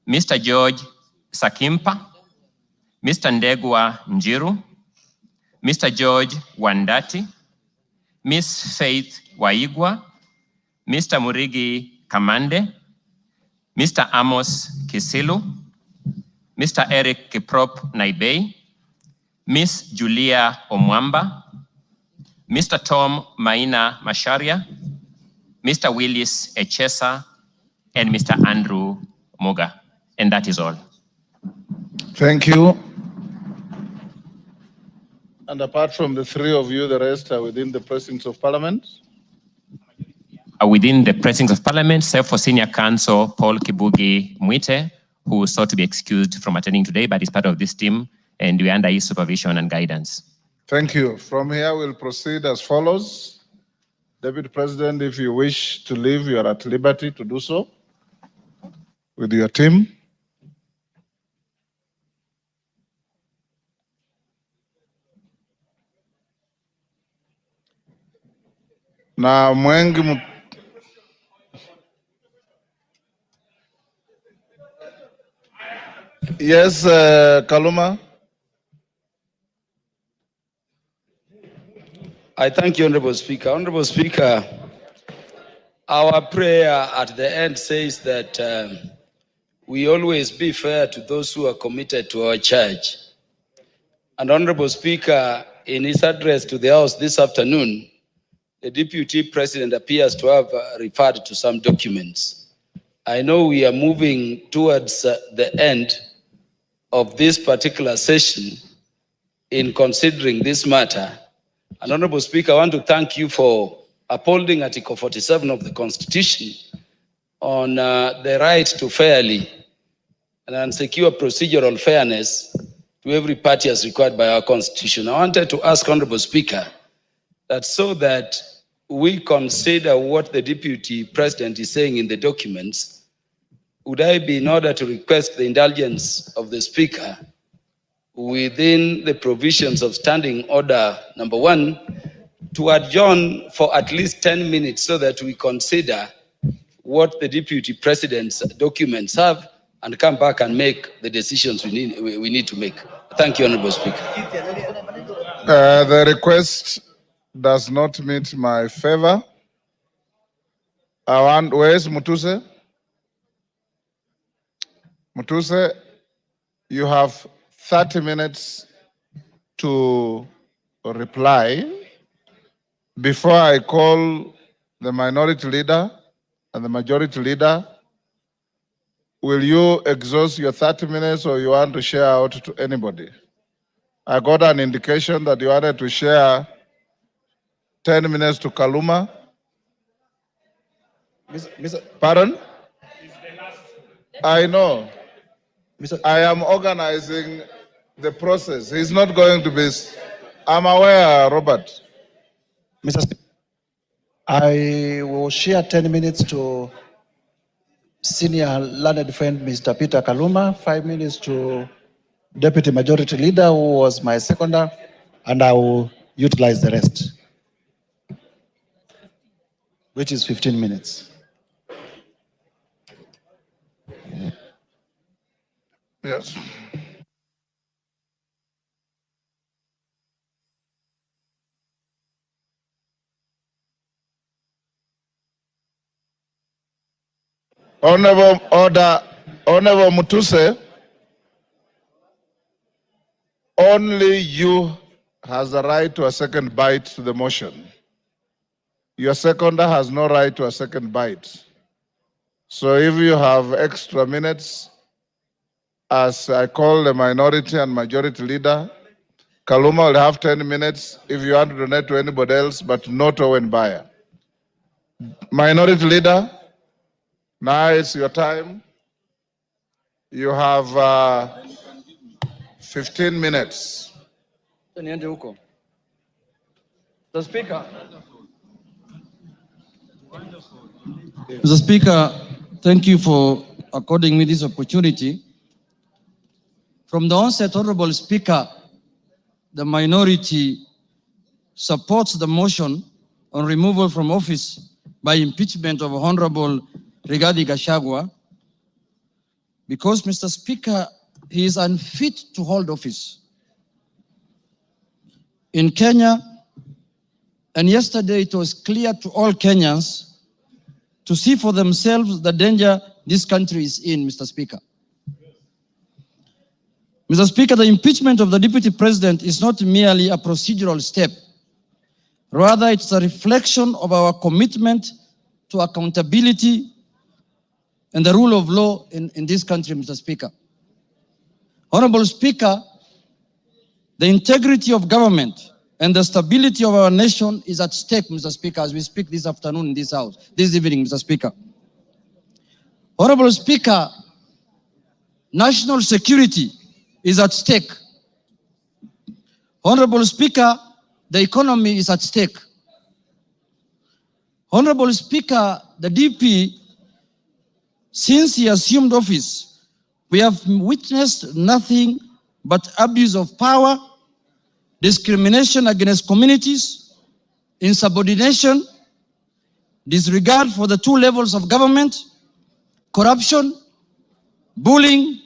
Mr. George Sakimpa, Mr. Ndegwa Njiru, Mr. George Wandati, Miss Faith Waigwa, Mr. Murigi Kamande, Mr. Amos Kisilu, Mr. Eric Kiprop Naibei, Miss Julia Omwamba, Mr. Tom Maina Masharia, Mr. Willis Echesa, and Mr. Andrew Moga. And that is all. Thank you. And apart from the three of you, the rest are within the precincts of Parliament? Are within the precincts of Parliament, save for Senior Counsel Paul Kibugi Muite, who sought to be excused from attending today, but is part of this team, and we are under his supervision and guidance. Thank you. From here, we'll proceed as follows. Deputy President, if you wish to leave, you are at liberty to do so with your team. Na mwengi Yes, Kaluma. I thank you, Honorable Speaker. Honorable Speaker, our prayer at the end says that we always be fair to those who are committed to our church. And Honorable Speaker, in his address to the House this afternoon, the Deputy President appears to have referred to some documents. I know we are moving towards the end of this particular session in considering this matter. And Honorable Speaker, I want to thank you for upholding Article 47 of the Constitution on the right to fairly and secure procedural fairness to every party as required by our Constitution. I wanted to ask Honorable Speaker that so that we consider what the Deputy President is saying in the documents, would I be in order to request the indulgence of the Speaker within the provisions of Standing Order number 1 to adjourn for at least 10 minutes so that we consider what the Deputy President's documents have and come back and make the decisions we need to make. Thank you, Honorable Speaker. The request does not meet my favor. Where's Mutuse? Mutuse, you have 30 minutes to reply before I call the minority leader and the majority leader. Will you exhaust your 30 minutes or you want to share out to anybody? I got an indication that you wanted to share 10 minutes to Kaluma. Pardon? I know. I am organizing the process. He's not going to be. I'm aware, Robert. Mr. Speaker, I will share 10 minutes to senior learned friend Mr. Peter Kaluma, 5 minutes to Deputy Majority Leader, who was my seconder, and I will utilize the rest, which is 15 minutes. Yes. Honorable Mutuse, only you has the right to a second bite to the motion. Your seconder has no right to a second bite. So if you have extra minutes, as I call the minority and majority leader, Kaluma will have 10 minutes if you want to donate to anybody else, but not Owen Bayer. Minority leader, now it's your time. You have 15 minutes. Mr. Speaker. Mr. Speaker, thank you for according me this opportunity. From the onset, Honorable Speaker, the minority supports the motion on removal from office by impeachment of Honorable Rigathi Gachagua because, Mr. Speaker, he is unfit to hold office in Kenya. And yesterday it was clear to all Kenyans to see for themselves the danger this country is in, Mr. Speaker. Mr. Speaker, the impeachment of the Deputy President is not merely a procedural step. Rather, it's a reflection of our commitment to accountability and the rule of law in this country, Mr. Speaker. Honorable Speaker, the integrity of government and the stability of our nation is at stake, Mr. Speaker, as we speak this afternoon in this house, this evening, Mr. Speaker. Honorable Speaker, national security is at stake. Honorable Speaker, the economy is at stake. Honorable Speaker, the DP, since he assumed office, we have witnessed nothing but abuse of power, discrimination against communities, insubordination, disregard for the two levels of government, corruption, bullying,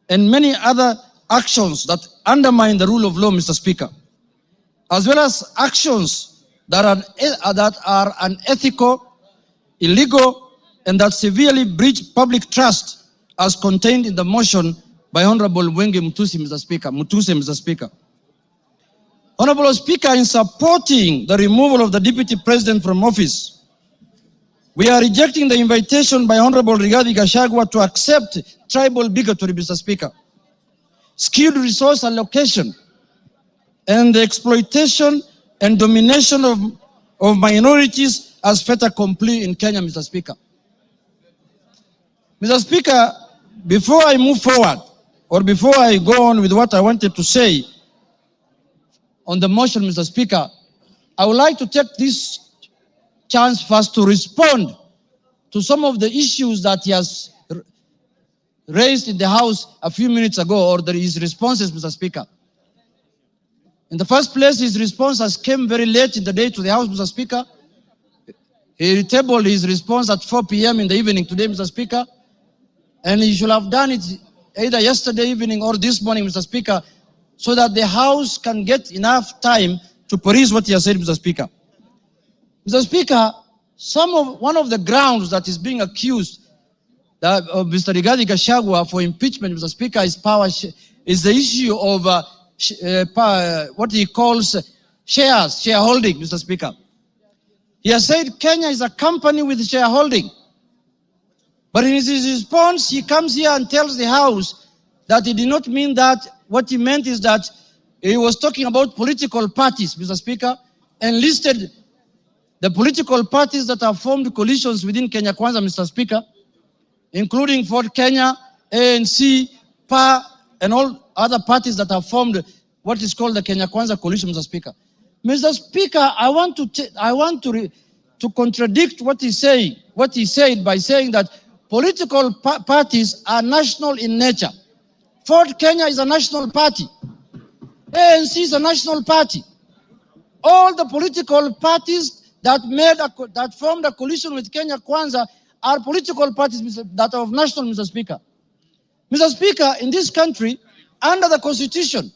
and many other actions that undermine the rule of law, Mr. Speaker, as well as actions that are unethical, illegal, and that severely breach public trust as contained in the motion by Honorable Wenge Mutuse, Mr. Speaker. Honorable Speaker, in supporting the removal of the Deputy President from office, we are rejecting the invitation by Honorable Rigathi Gachagua to accept tribal bigotry, Mr. Speaker, skilled resource allocation, and the exploitation and domination of minorities as fait accompli in Kenya, Mr. Speaker. Mr. Speaker, before I move forward, or before I go on with what I wanted to say on the motion, Mr. Speaker, I would like to take this chance first to respond to some of the issues that he has raised in the House a few minutes ago, or his responses, Mr. Speaker. In the first place, his response has came very late in the day to the House, Mr. Speaker. He tabled his response at 4 p.m. in the evening today, Mr. Speaker. And he should have done it either yesterday evening or this morning, Mr. Speaker, so that the House can get enough time to peruse what he has said, Mr. Speaker. Mr. Speaker, one of the grounds that is being accused of Mr. Rigathi Gachagua for impeachment, Mr. Speaker, is the issue of what he calls shareholding, Mr. Speaker. He has said Kenya is a company with shareholding. But in his response, he comes here and tells the House that he did not mean that. What he meant is that he was talking about political parties, Mr. Speaker, and listed the political parties that have formed coalitions within Kenya Kwanza, Mr. Speaker, including Ford Kenya, ANC, PA, and all other parties that have formed what is called the Kenya Kwanza coalition, Mr. Speaker. Mr. Speaker, I want to contradict what he said by saying that political parties are national in nature. Ford Kenya is a national party. ANC is a national party. All the political parties that formed a coalition with Kenya Kwanza are political parties that are of national, Mr. Speaker. Mr. Speaker, in this country, under the Constitution,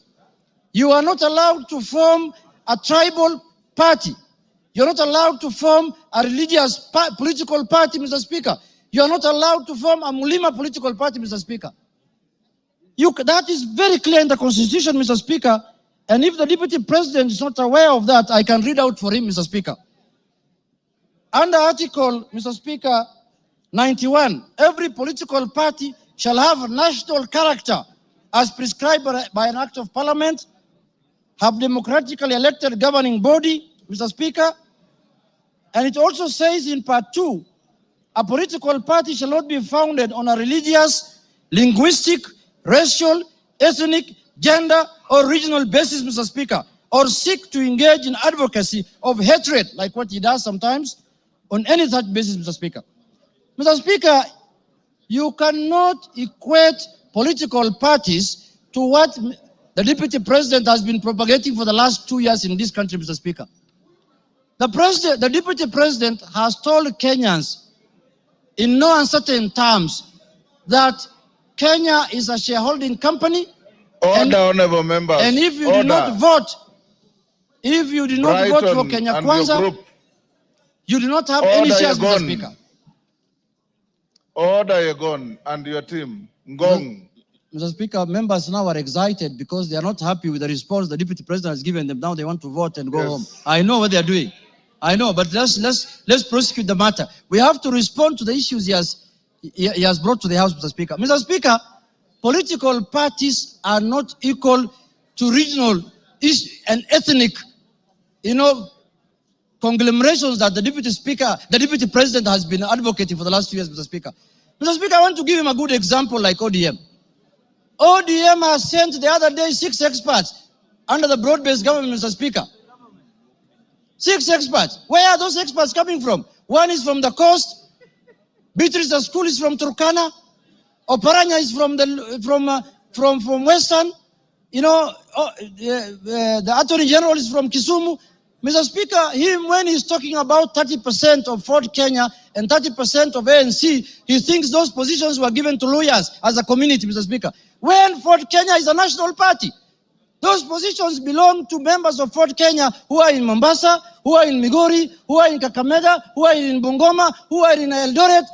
you are not allowed to form a tribal party. You're not allowed to form a religious political party, Mr. Speaker. You are not allowed to form a Mulima political party, Mr. Speaker. That is very clear in the Constitution, Mr. Speaker. And if the Deputy President is not aware of that, I can read out for him, Mr. Speaker. Under Article, Mr. Speaker, 91, every political party shall have national character as prescribed by an act of parliament, have democratically elected governing body, Mr. Speaker. And it also says in part 2, a political party shall not be founded on a religious, linguistic, racial, ethnic, gender, or regional basis, Mr. Speaker, or seek to engage in advocacy of hatred, like what he does sometimes, on any such basis, Mr. Speaker. Mr. Speaker, you cannot equate political parties to what the Deputy President has been propagating for the last 2 years in this country, Mr. Speaker. The Deputy President has told Kenyans in no uncertain terms that Kenya is a shareholding company. Order, honorable members. And if you do not vote, for Kenya Kwanza, you do not have any shares, Mr. Speaker. Order, Yegon, and your team. Ngong. Mr. Speaker, members now are excited because they are not happy with the response the Deputy President has given them. Now they want to vote and go home. I know what they are doing. I know, but let's prosecute the matter. We have to respond to the issues he has brought to the House, Mr. Speaker. Mr. Speaker, political parties are not equal to regional and ethnic, conglomerations that the Deputy President has been advocating for the last 2 years, Mr. Speaker. Mr. Speaker, I want to give him a good example like ODM. ODM has sent the other day 6 experts under the broad-based government, Mr. Speaker. 6 experts. Where are those experts coming from? One is from the coast. Beatrice School is from Turkana. Oparanya is from Western. The Attorney General is from Kisumu. Mr. Speaker, when he's talking about 30% of Fort Kenya and 30% of ANC, he thinks those positions were given to lawyers as a community, Mr. Speaker. When Fort Kenya is a national party, those positions belong to members of Fort Kenya who are in Mombasa, who are in Migori, who are in Kakamega, who are in Bungoma, who are in Eldoret.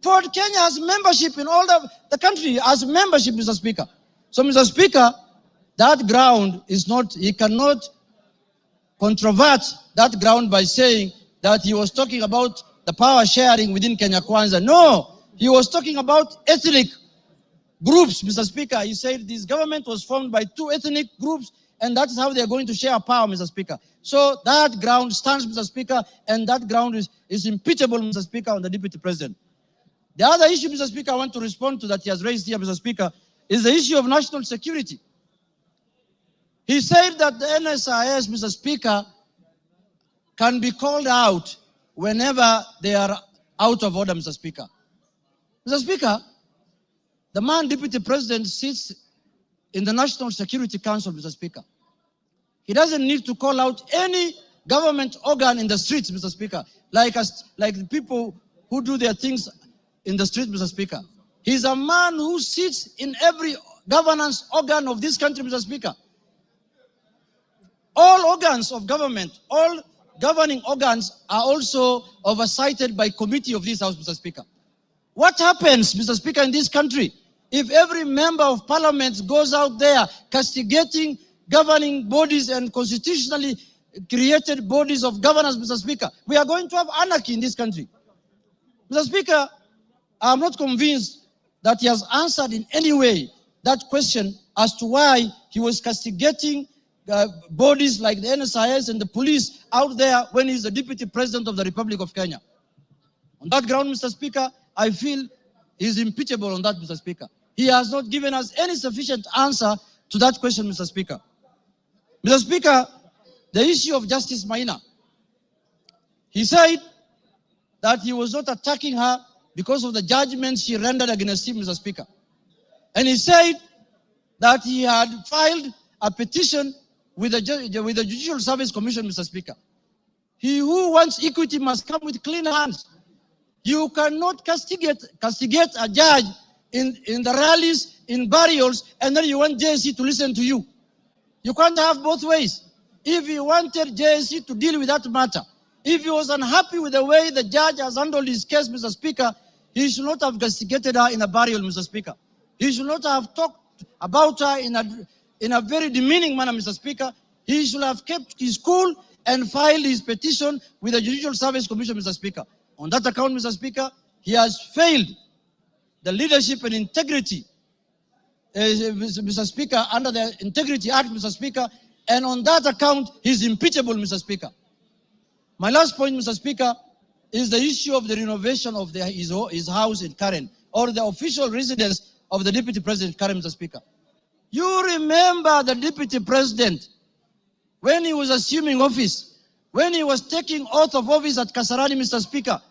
Fort Kenya has membership in all the country, has membership, Mr. Speaker. So, Mr. Speaker, that ground is not, he cannot controvert that ground by saying that he was talking about the power sharing within Kenya Kwanza. No, he was talking about ethnic groups, Mr. Speaker. He said this government was formed by 2 ethnic groups, and that's how they're going to share power, Mr. Speaker. So that ground stands, Mr. Speaker, and that ground is impeachable, Mr. Speaker, on the Deputy President. The other issue, Mr. Speaker, I want to respond to that he has raised here, Mr. Speaker, is the issue of national security. He said that the NSIS, Mr. Speaker, can be called out whenever they are out of order, Mr. Speaker. Mr. Speaker, the man Deputy President sits in the National Security Council, Mr. Speaker. He doesn't need to call out any government organ in the streets, Mr. Speaker, like the people who do their things in the streets, Mr. Speaker. He's a man who sits in every governance organ of this country, Mr. Speaker. All organs of government, all governing organs are also oversighted by committee of this House, Mr. Speaker. What happens, Mr. Speaker, in this country if every member of parliament goes out there castigating governing bodies and constitutionally created bodies of governance, Mr. Speaker? We are going to have anarchy in this country. Mr. Speaker, I am not convinced that he has answered in any way that question as to why he was castigating bodies like the NSIS and the police out there when he's the Deputy President of the Republic of Kenya. On that ground, Mr. Speaker, I feel he's impeachable on that, Mr. Speaker. He has not given us any sufficient answer to that question, Mr. Speaker. Mr. Speaker, the issue of Justice Maina. He said that he was not attacking her because of the judgments she rendered against him, Mr. Speaker. And he said that he had filed a petition with the Judicial Service Commission, Mr. Speaker. He who wants equity must come with clean hands. You cannot castigate a judge in the rallies, in burials, and then you want JSC to listen to you. You can't have both ways. If he wanted JSC to deal with that matter, if he was unhappy with the way the judge has handled his case, Mr. Speaker, he should not have castigated her in a burial, Mr. Speaker. He should not have talked about her in a very demeaning manner, Mr. Speaker. He should have kept his cool and filed his petition with the Judicial Service Commission, Mr. Speaker. On that account, Mr. Speaker, he has failed the leadership and integrity, Mr. Speaker, under the Integrity Act, Mr. Speaker, and on that account, he's impeachable, Mr. Speaker. My last point, Mr. Speaker, is the issue of the renovation of his house in Karen, or the official residence of the Deputy President Karen, Mr. Speaker. You remember the Deputy President, when he was assuming office, when he was taking oath of office at Kasarani, Mr. Speaker,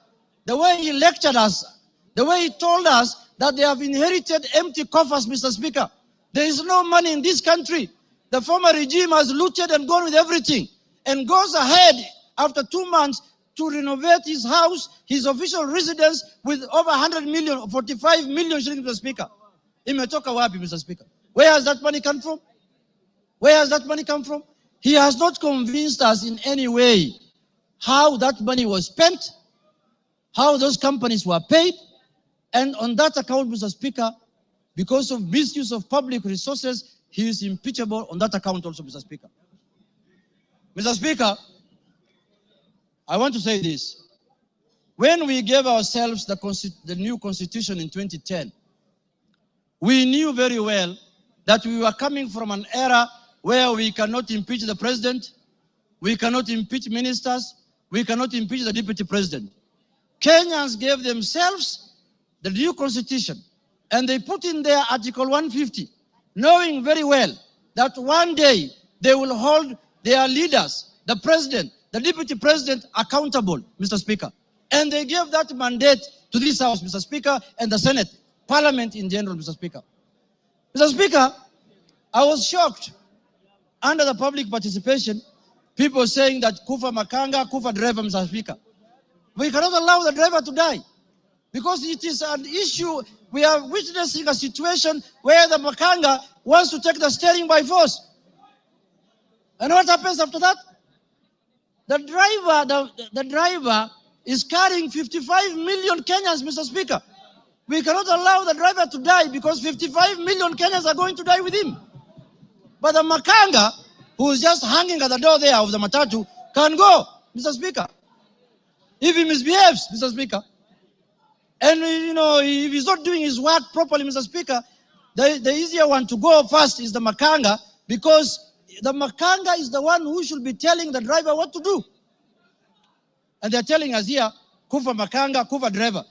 the way he lectured us, the way he told us that they have inherited empty coffers, Mr. Speaker. There is no money in this country. The former regime has looted and gone with everything, and goes ahead after 2 months to renovate his house, his official residence, with over 100 million, 45 million shillings, Mr. Speaker. Imetoka wapi, Mr. Speaker? Where has that money come from? Where has that money come from? He has not convinced us in any way how that money was spent, how those companies were paid, and on that account, Mr. Speaker, because of misuse of public resources, he is impeachable on that account also, Mr. Speaker. Mr. Speaker, I want to say this. When we gave ourselves the new constitution in 2010, we knew very well that we were coming from an era where we cannot impeach the president, we cannot impeach ministers, we cannot impeach the deputy president. Kenyans gave themselves the new constitution, and they put in there Article 150, knowing very well that one day they will hold their leaders, the president, the deputy president, accountable, Mr. Speaker. And they gave that mandate to this House, Mr. Speaker, and the Senate, Parliament in general, Mr. Speaker. Mr. Speaker, I was shocked under the public participation, people saying that Kufa Makanga, Kufa driver, Mr. Speaker. We cannot allow the driver to die, because it is an issue. We are witnessing a situation where the Makanga wants to take the steering by force. And what happens after that? The driver is carrying 55 million Kenyans, Mr. Speaker. We cannot allow the driver to die because 55 million Kenyans are going to die with him. But the Makanga, who is just hanging at the door there of the matatu, can go, Mr. Speaker, if he misbehaves, Mr. Speaker. And, you know, if he's not doing his work properly, Mr. Speaker, the easier one to go first is the Makanga, because the Makanga is the one who should be telling the driver what to do. And they're telling us here, Kufa Makanga, Kufa driver.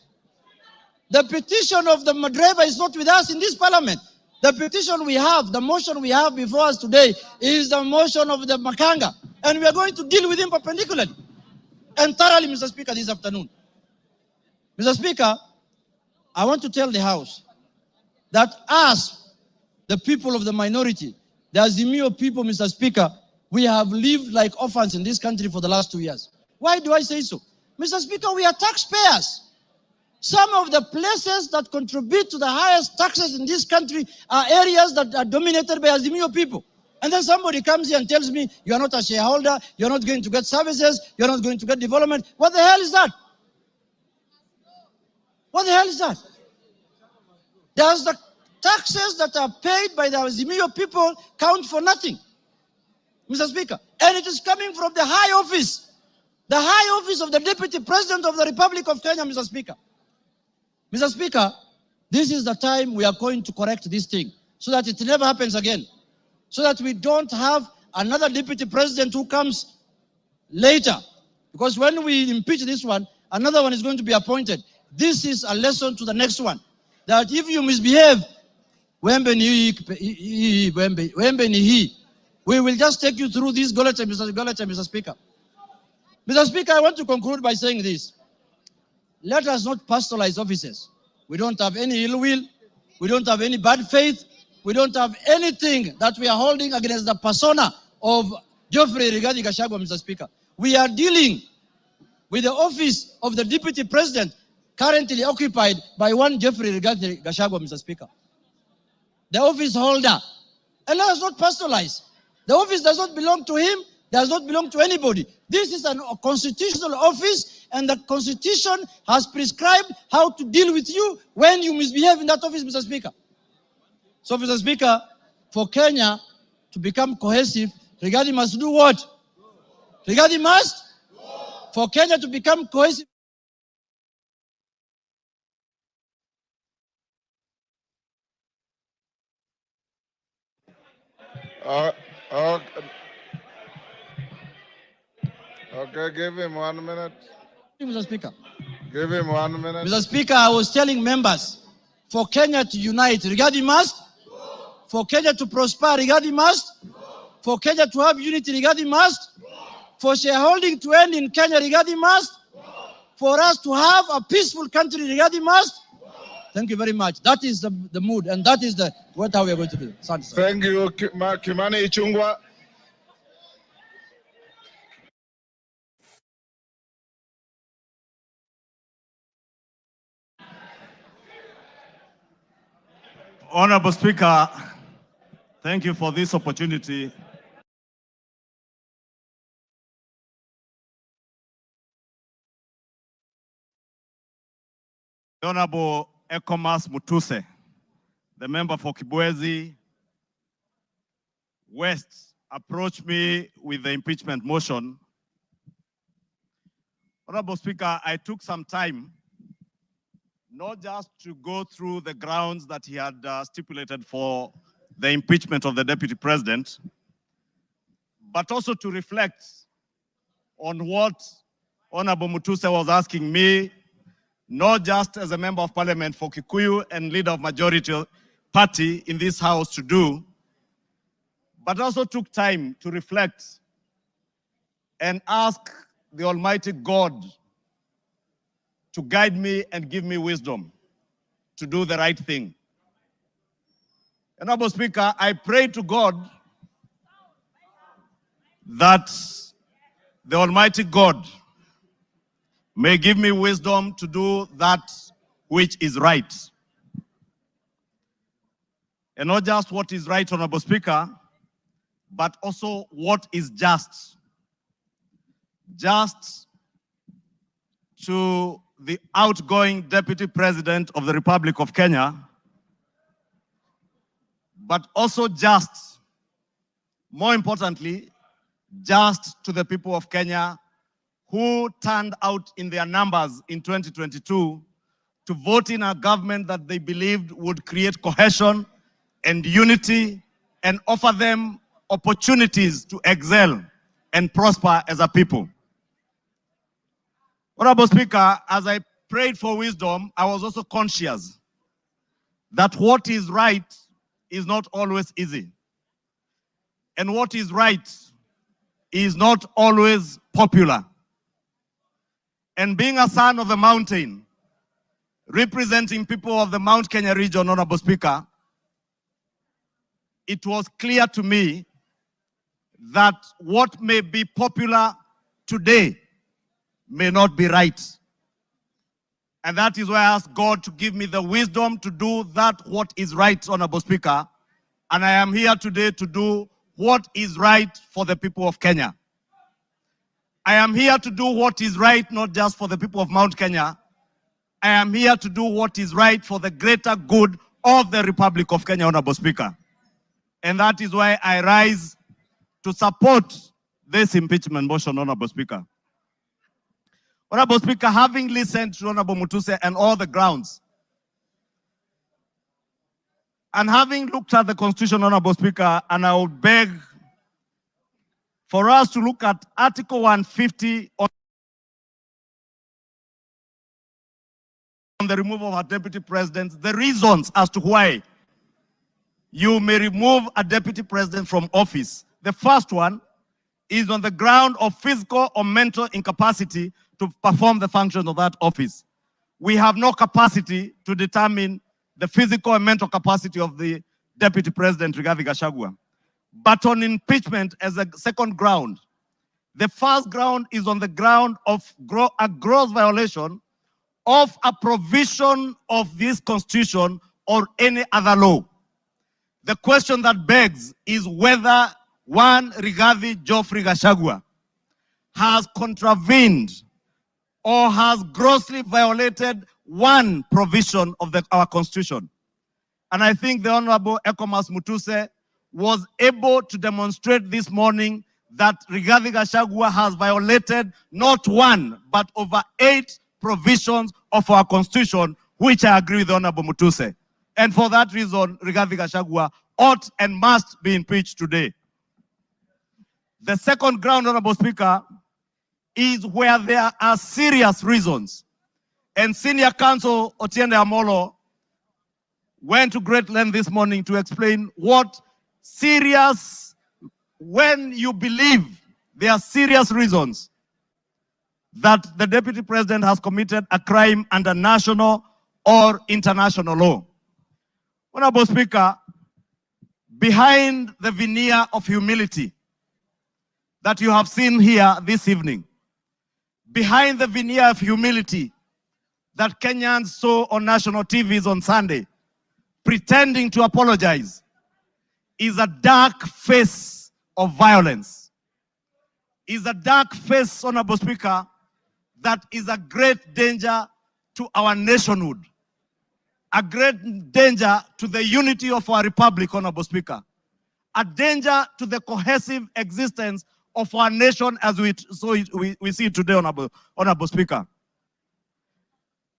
The petition of the driver is not with us in this parliament. The petition we have, the motion we have before us today is the motion of the Makanga. And we are going to deal with him perpendicularly and thoroughly, Mr. Speaker, this afternoon. Mr. Speaker, I want to tell the House that us, the people of the minority, the Azimio people, Mr. Speaker, we have lived like orphans in this country for the last 2 years. Why do I say so? Mr. Speaker, we are taxpayers. Some of the places that contribute to the highest taxes in this country are areas that are dominated by Azimio people. And then somebody comes here and tells me, you are not a shareholder, you're not going to get services, you're not going to get development. What the hell is that? What the hell is that? Does the taxes that are paid by the Azimio people count for nothing, Mr. Speaker? And it is coming from the high office of the Deputy President of the Republic of Kenya, Mr. Speaker. Mr. Speaker, this is the time we are going to correct this thing so that it never happens again, so that we don't have another Deputy President who comes later. Because when we impeach this one, another one is going to be appointed. This is a lesson to the next one, that if you misbehave, we will just take you through this Goleta, Mr. Speaker. Mr. Speaker, I want to conclude by saying this. Let us not personalize offices. We don't have any ill will. We don't have any bad faith. We don't have anything that we are holding against the persona of Geoffrey Rigathi Gachagua, Mr. Speaker. We are dealing with the office of the Deputy President currently occupied by one Geoffrey Rigathi Gachagua, Mr. Speaker. The office holder. And let us not personalize. The office does not belong to him, does not belong to anybody. This is a constitutional office, and the Constitution has prescribed how to deal with you when you misbehave in that office, Mr. Speaker. So, Mr. Speaker, for Kenya to become cohesive, Rigathi must do what? Rigathi must? For Kenya to become cohesive, Okay, give him 1 minute. Mr. Speaker. Give him 1 minute. Mr. Speaker, I was telling members, for Kenya to unite, Rigathi must. For Kenya to prosper, Rigathi must. For Kenya to have unity, Rigathi must. For shareholding to end in Kenya, Rigathi must. For us to have a peaceful country, Rigathi must. Thank you very much. That is the mood, and that is what we are going to do. Thank you, Kimani Ichung'wah. Honorable Speaker, thank you for this opportunity. Honorable Ekomas Mutuse, the member for Kibwezi West, approached me with the impeachment motion. Honorable Speaker, I took some time not just to go through the grounds that he had stipulated for the impeachment of the Deputy President, but also to reflect on what Honorable Mutuse was asking me, not just as a member of parliament for Kikuyu and leader of majority party in this house to do, but also took time to reflect and ask the Almighty God to guide me and give me wisdom to do the right thing. Honorable Speaker, I pray to God that the Almighty God may give me wisdom to do that which is right. And not just what is right, Honorable Speaker, but also what is just. Just to the outgoing Deputy President of the Republic of Kenya, but also just, more importantly, just to the people of Kenya who turned out in their numbers in 2022 to vote in a government that they believed would create cohesion and unity and offer them opportunities to excel and prosper as a people. Honorable Speaker, as I prayed for wisdom, I was also conscious that what is right is not always easy. And what is right is not always popular. And being a son of a mountain, representing people of the Mount Kenya region, Honorable Speaker, it was clear to me that what may be popular today may not be right. And that is why I asked God to give me the wisdom to do that what is right, Honorable Speaker. And I am here today to do what is right for the people of Kenya. I am here to do what is right, not just for the people of Mount Kenya. I am here to do what is right for the greater good of the Republic of Kenya, Honorable Speaker. And that is why I rise to support this impeachment motion, Honorable Speaker. Honorable Speaker, having listened to Honorable Mutuse and all the grounds, and having looked at the Constitution, Honorable Speaker, and I would beg for us to look at Article 150 on the removal of a deputy president, the reasons as to why you may remove a deputy president from office. The first one is on the ground of physical or mental incapacity to perform the functions of that office. We have no capacity to determine the physical and mental capacity of the Deputy President, Rigathi Gachagua. But on impeachment as a second ground, the first ground is on the ground of a gross violation of a provision of this Constitution or any other law. The question that begs is whether one Rigathi Geoffrey Gachagua has contravened or has grossly violated one provision of our Constitution. And I think the Honorable Ekomas Mutuse was able to demonstrate this morning that Rigathi Gachagua has violated not one, but over 8 provisions of our Constitution, which I agree with the Honorable Mutuse. And for that reason, Rigathi Gachagua ought and must be impeached today. The second ground, Honorable Speaker, is where there are serious reasons. And Senior Counsel Otiende Amolo went to great length this morning to explain what serious, when you believe there are serious reasons that the Deputy President has committed a crime under national or international law. Honorable Speaker, behind the veneer of humility that you have seen here this evening, behind the veneer of humility that Kenyans saw on national TVs on Sunday, pretending to apologize, is a dark face of violence. Is a dark face, Honorable Speaker, that is a great danger to our nationhood, a great danger to the unity of our republic, Honorable Speaker, a danger to the cohesive existence of our nation as we see it today, Honorable Speaker.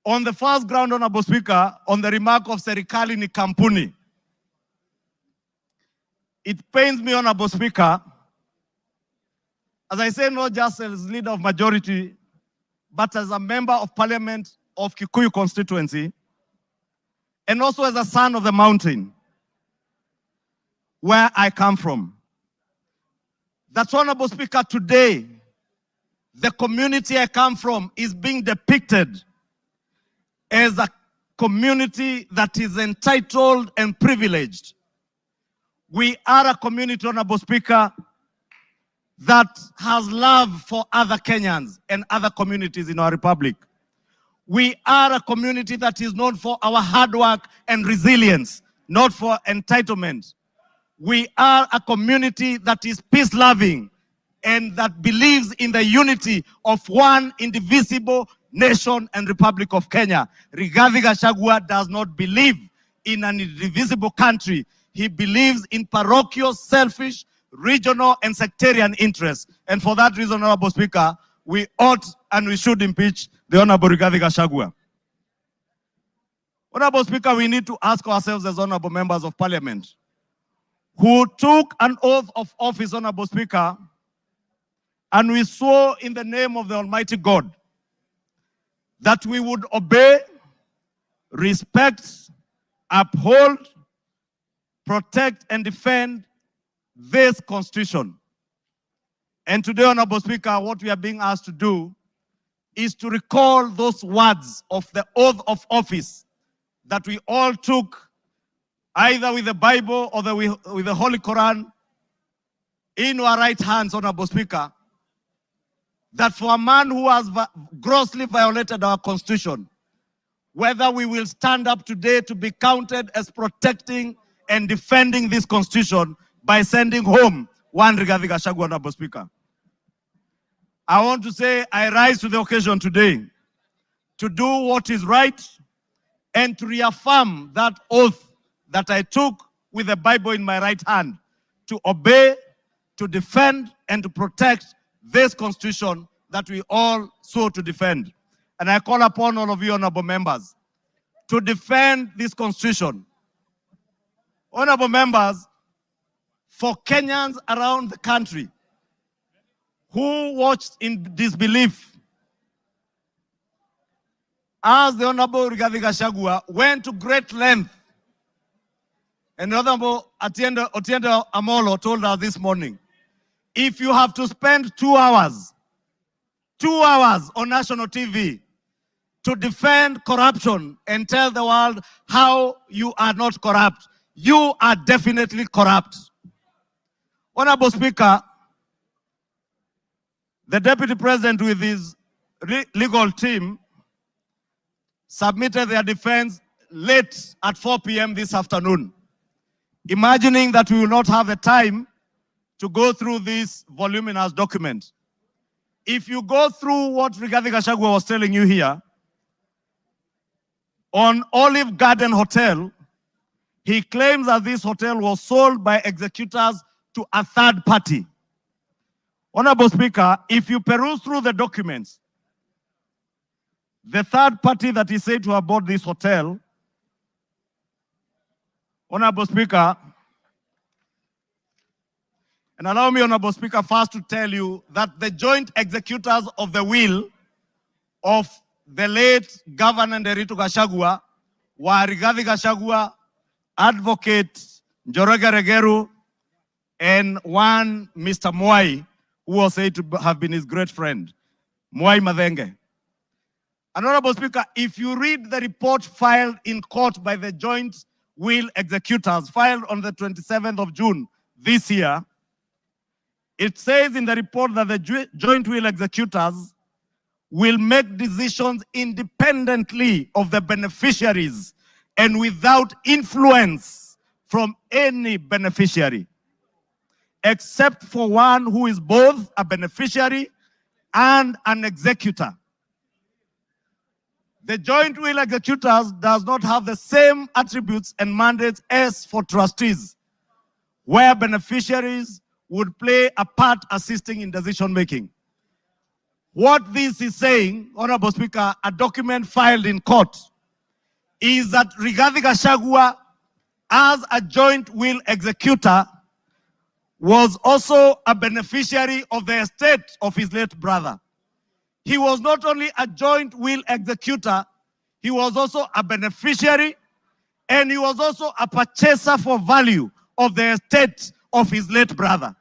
On the first ground, Honorable Speaker, on the remark of serikali ni kampuni, it pains me, Honorable Speaker, as I say, not just as leader of majority, but as a member of parliament of Kikuyu constituency, and also as a son of the mountain, where I come from. That, Honorable Speaker, today, the community I come from is being depicted as a community that is entitled and privileged. We are a community, Honorable Speaker, that has love for other Kenyans and other communities in our republic. We are a community that is known for our hard work and resilience, not for entitlement. We are a community that is peace-loving and that believes in the unity of one indivisible nation and Republic of Kenya. Rigathi Gachagua does not believe in an indivisible country. He believes in parochial, selfish, regional, and sectarian interests. And for that reason, Honorable Speaker, we ought and we should impeach the Honorable Rigathi Gachagua. Honorable Speaker, we need to ask ourselves as honorable members of parliament, who took an oath of office, Honorable Speaker, and we swore in the name of the Almighty God that we would obey, respect, uphold, protect, and defend this Constitution. And today, Honorable Speaker, what we are being asked to do is to recall those words of the oath of office that we all took either with the Bible or with the Holy Quran in our right hands, Honorable Speaker, that for a man who has grossly violated our Constitution, whether we will stand up today to be counted as protecting and defending this Constitution by sending home one Rigathi Gachagua, Honorable Speaker. I want to say I rise to the occasion today to do what is right and to reaffirm that oath that I took with the Bible in my right hand, to obey, to defend, and to protect this Constitution that we all swore to defend. And I call upon all of you, honorable members, to defend this Constitution. Honorable members, for Kenyans around the country who watched in disbelief as the Honorable Rigathi Gachagua went to great length, and Honorable Otiende Amolo told us this morning, if you have to spend 2 hours on national TV to defend corruption and tell the world how you are not corrupt, you are definitely corrupt. Honorable Speaker, the Deputy President with his legal team submitted their defense late at 4 p.m. this afternoon, imagining that we will not have the time to go through this voluminous document. If you go through what Rigathi Gachagua was telling you here, on Olive Garden Hotel, he claims that this hotel was sold by executors to a third party. Honorable Speaker, if you peruse through the documents, the third party that is said to have bought this hotel, Honorable Speaker, And allow me, Honorable Speaker, first to tell you that the joint executors of the will of the late Governor Nderitu Gachagua were Rigathi Gachagua, Advocate Njoroge Regeru, and one Mr. Mwai, who was said to have been his great friend, Mwai Madenge. Honorable Speaker, if you read the report filed in court by the joint will executors, filed on the 27th of June this year, it says in the report that the joint will executors will make decisions independently of the beneficiaries and without influence from any beneficiary, except for one who is both a beneficiary and an executor. The joint will executors does not have the same attributes and mandates as for trustees, where beneficiaries would play a part assisting in decision making. What this is saying, Honorable Speaker, a document filed in court, is that Rigathi Gachagua, as a joint will executor, was also a beneficiary of the estate of his late brother. He was not only a joint will executor, he was also a beneficiary, and he was also a purchaser for value of the estate of his late brother.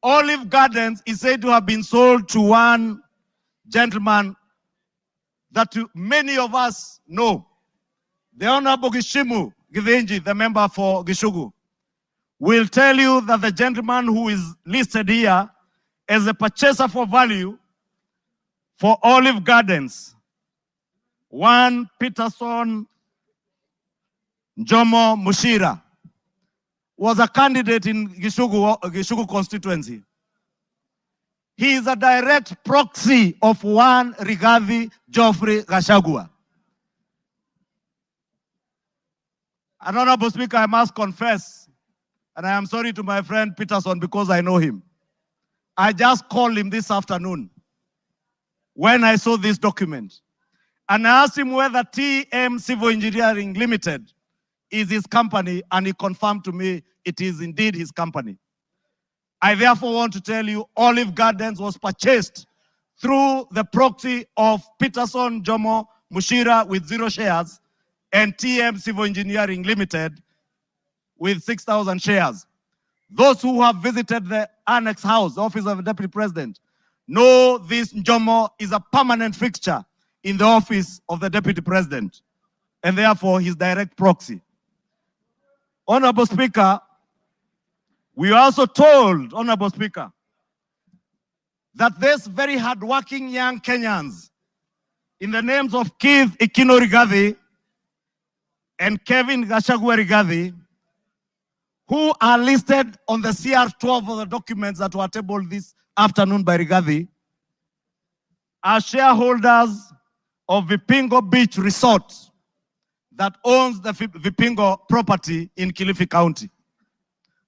Olive Gardens is said to have been sold to one gentleman that many of us know, the Honorable Gishimu Githinji, the member for Gishugu, will tell you that the gentleman who is listed here as a purchaser for value for Olive Gardens, one Peterson Jomo Mushira, was a candidate in Gishugu constituency. He is a direct proxy of one Rigathi Geoffrey Gachagua. And Honorable Speaker, I must confess, and I am sorry to my friend Peterson because I know him. I just called him this afternoon when I saw this document. And I asked him whether TM Civil Engineering Limited is his company, and he confirmed to me it is indeed his company. I therefore want to tell you Olive Gardens was purchased through the proxy of Peterson Jomo Mushira with 0 shares and TM Civil Engineering Limited with 6,000 shares. Those who have visited the Annex House, the Office of the Deputy President, know this Jomo is a permanent fixture in the Office of the Deputy President, and therefore his direct proxy. Honorable Speaker, we are also told, Honorable Speaker, that these very hardworking young Kenyans, in the names of Keith Ikino Rigathi and Kevin Gachagua Rigathi, who are listed on the CR12 of the documents that were tabled this afternoon by Rigathi, are shareholders of Vipingo Beach Resort that owns the Vipingo property in Kilifi County,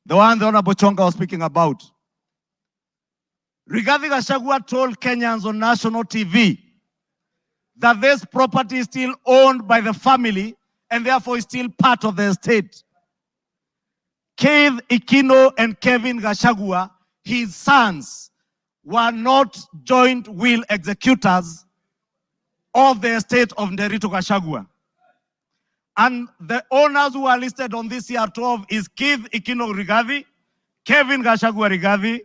the one the Honorable Chonga was speaking about. Rigathi Gachagua told Kenyans on national TV that this property is still owned by the family and therefore is still part of the estate. Keith Ikino and Kevin Gachagua, his sons, were not joint will executors of the estate of Nderitu Gachagua. And the owners who are listed on this CR12 is Keith Ikino Rigathi, Kevin Gachagua Rigathi,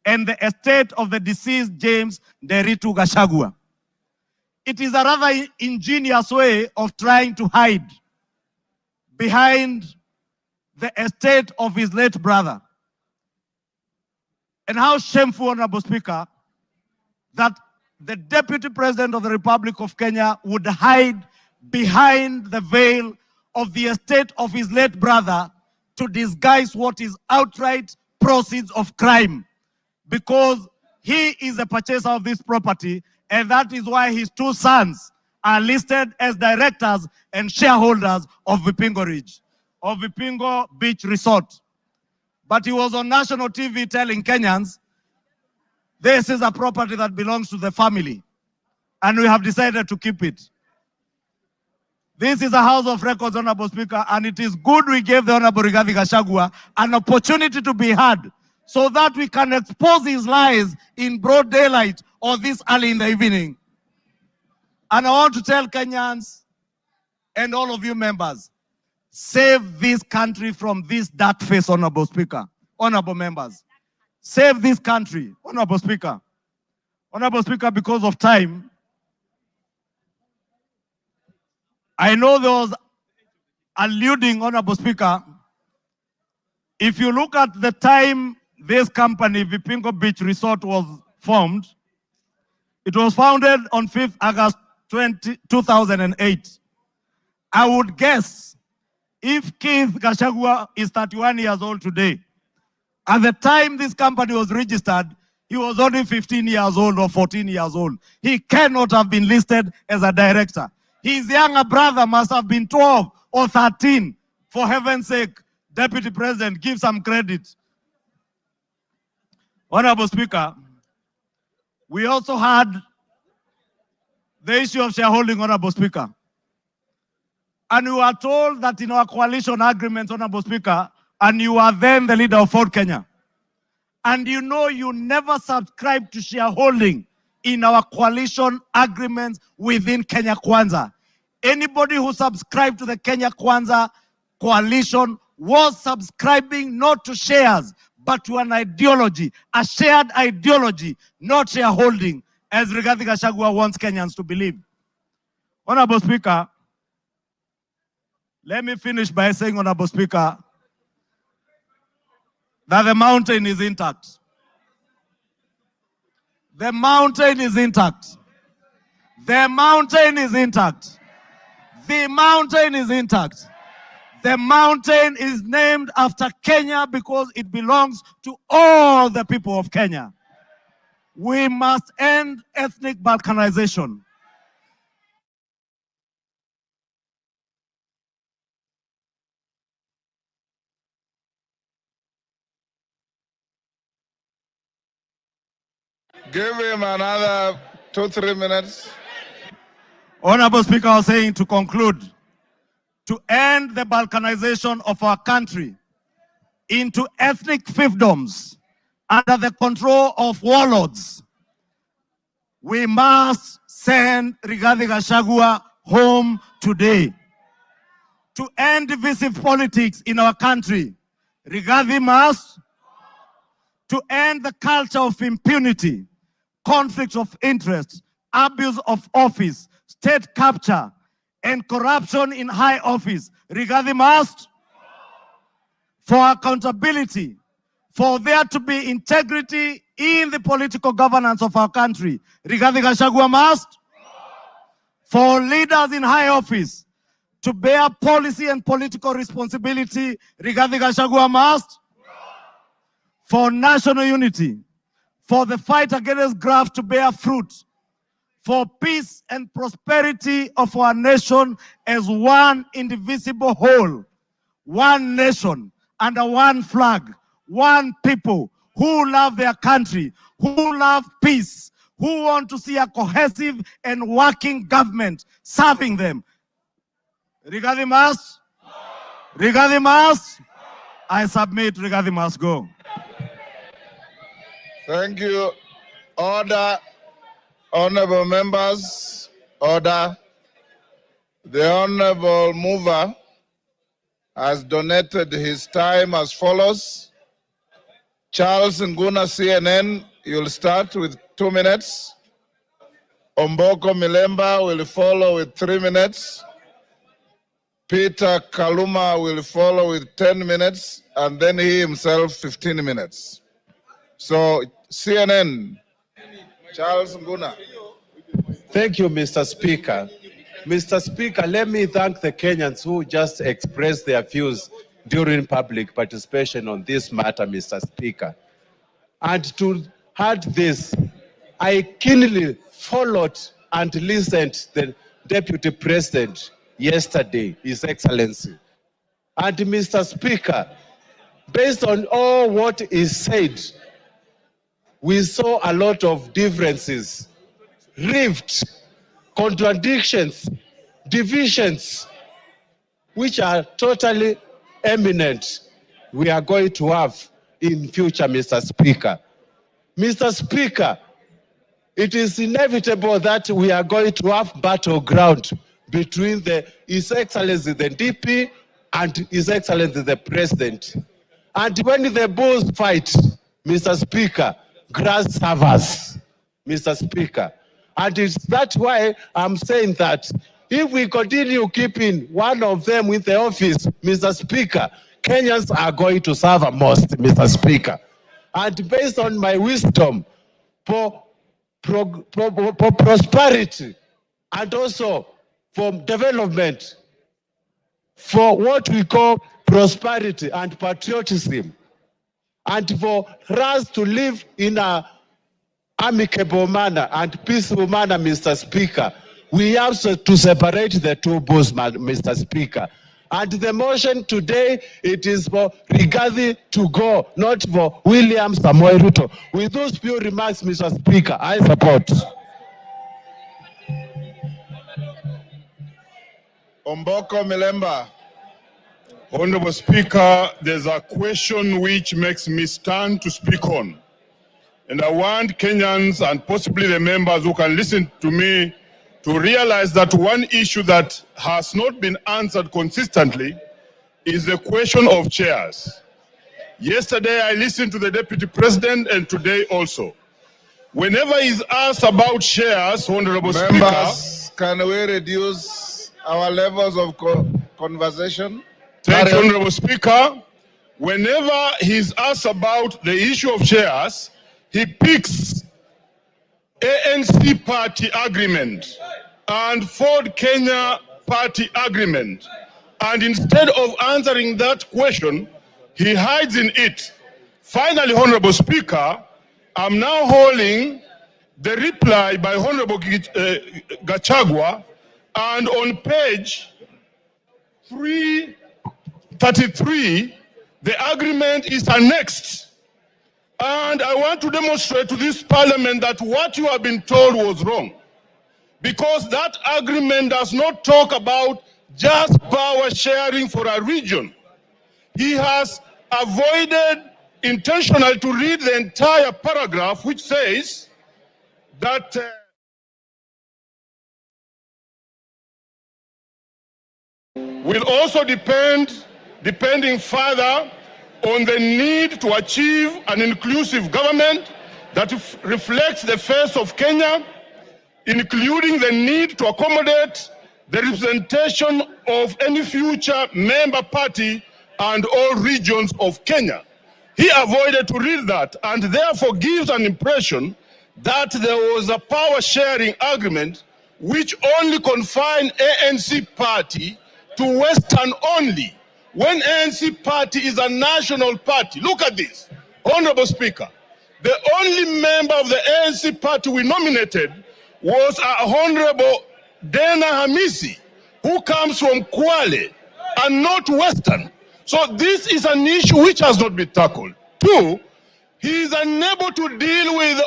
and the estate of the deceased James Nderitu Gachagua. It is a rather ingenious way of trying to hide behind the estate of his late brother. And how shameful, Honorable Speaker, that the Deputy President of the Republic of Kenya would hide behind the veil of the estate of his late brother to disguise what is outright proceeds of crime, because he is a purchaser of this property, and that is why his 2 sons are listed as directors and shareholders of Vipingo Beach Resort. But he was on national TV telling Kenyans, this is a property that belongs to the family, and we have decided to keep it. This is a House of Records, Honorable Speaker, and it is good we gave the Honorable Rigathi Gachagua an opportunity to be heard so that we can expose his lies in broad daylight or this early in the evening. And I want to tell Kenyans and all of you members, save this country from this dark face, Honorable Speaker, honorable members. Save this country, Honorable Speaker. Honorable Speaker, because of time, I know there was alluding, Honorable Speaker, if you look at the time this company, Vipingo Beach Resort, was formed, it was founded on 5th August 2008. I would guess if Keith Gachagua is 31 years old today, at the time this company was registered, he was only 15 years old or 14 years old. He cannot have been listed as a director. His younger brother must have been 12 or 13. For heaven's sake, Deputy President, give some credit. Honorable Speaker, we also had the issue of shareholding, Honorable Speaker. And we were told that in our coalition agreement, Honorable Speaker, and you are then the leader of Ford Kenya, and you know you never subscribed to shareholding in our coalition agreements within Kenya Kwanza. Anybody who subscribed to the Kenya Kwanza coalition was subscribing not to shares, but to an ideology, a shared ideology, not shareholding, as Rigathi Gachagua wants Kenyans to believe. Honorable Speaker, let me finish by saying, Honorable Speaker, that the mountain is intact. The mountain is intact. The mountain is intact. The mountain is intact. The mountain is named after Kenya because it belongs to all the people of Kenya. We must end ethnic balkanization. Give him another 2-3 minutes. Honorable Speaker, I was saying to conclude, to end the balkanization of our country into ethnic fiefdoms under the control of warlords, we must send Rigathi Gachagua home today. To end divisive politics in our country, Rigathi must. To end the culture of impunity, conflict of interest, abuse of office, state capture, and corruption in high office, Rigathi must. For accountability, for there to be integrity in the political governance of our country, Rigathi Gachagua must. For leaders in high office to bear policy and political responsibility, Rigathi Gachagua must. For national unity, for the fight against graft to bear fruit, for peace and prosperity of our nation as one indivisible whole, one nation under one flag, one people who love their country, who love peace, who want to see a cohesive and working government serving them. Rigathi must. Rigathi must. I submit, Rigathi must go. Thank you. Order. Honorable members, order. The honorable mover has donated his time as follows. Charles Nguna, CNN, you'll start with 2 minutes. Omboko Milemba will follow with 3 minutes. Peter Kaluma will follow with 10 minutes, and then he himself 15 minutes. So CNN, Charles Nguna. Thank you, Mr. Speaker. Mr. Speaker, let me thank the Kenyans who just expressed their views during public participation on this matter, Mr. Speaker. And to add this, I keenly followed and listened to the Deputy President yesterday, His Excellency. And Mr. Speaker, based on all what is said, we saw a lot of differences, rifts, contradictions, divisions, which are totally eminent we are going to have in future, Mr. Speaker. Mr. Speaker, it is inevitable that we are going to have battleground between His Excellency the DP and His Excellency the President. And when the bulls fight, Mr. Speaker, grass suffers, Mr. Speaker. And it's that's why I'm saying that if we continue keeping one of them in the office, Mr. Speaker, Kenyans are going to suffer most, Mr. Speaker. And based on my wisdom, for prosperity and also for development, for what we call prosperity and patriotism, and for us to live in a amicable manner and peaceful manner, Mr. Speaker, we have to separate the two bulls, Mr. Speaker. And the motion today, it is for Rigathi to go, not for William Samoei Ruto. With those few remarks, Mr. Speaker, I support. Omboko Milemba. Honorable Speaker, there's a question which makes me stand to speak on. And I want Kenyans and possibly the members who can listen to me to realize that one issue that has not been answered consistently is the question of chairs. Yesterday, I listened to the Deputy President and today also. Whenever he's asked about chairs, Honorable Members, Speaker, can we reduce our levels of conversation? Thank you, Honorable Speaker. Whenever he's asked about the issue of chairs, he picks ANC party agreement and Ford Kenya party agreement. And instead of answering that question, he hides in it. Finally, Honorable Speaker, I'm now holding the reply by Honorable Gachagua, and on page 333, the agreement is annexed. And I want to demonstrate to this parliament that what you have been told was wrong. Because that agreement does not talk about just power sharing for a region. He has avoided intentionally to read the entire paragraph, which says that will also depending further on the need to achieve an inclusive government that reflects the face of Kenya, including the need to accommodate the representation of any future member party and all regions of Kenya. He avoided to read that and therefore gives an impression that there was a power sharing agreement which only confined ANC party to Western only, when ANC party is a national party. Look at this, Honorable Speaker. The only member of the ANC party we nominated was Honorable Dana Hamisi, who comes from Kwale and not Western. So this is an issue which has not been tackled. Two, he is unable to deal with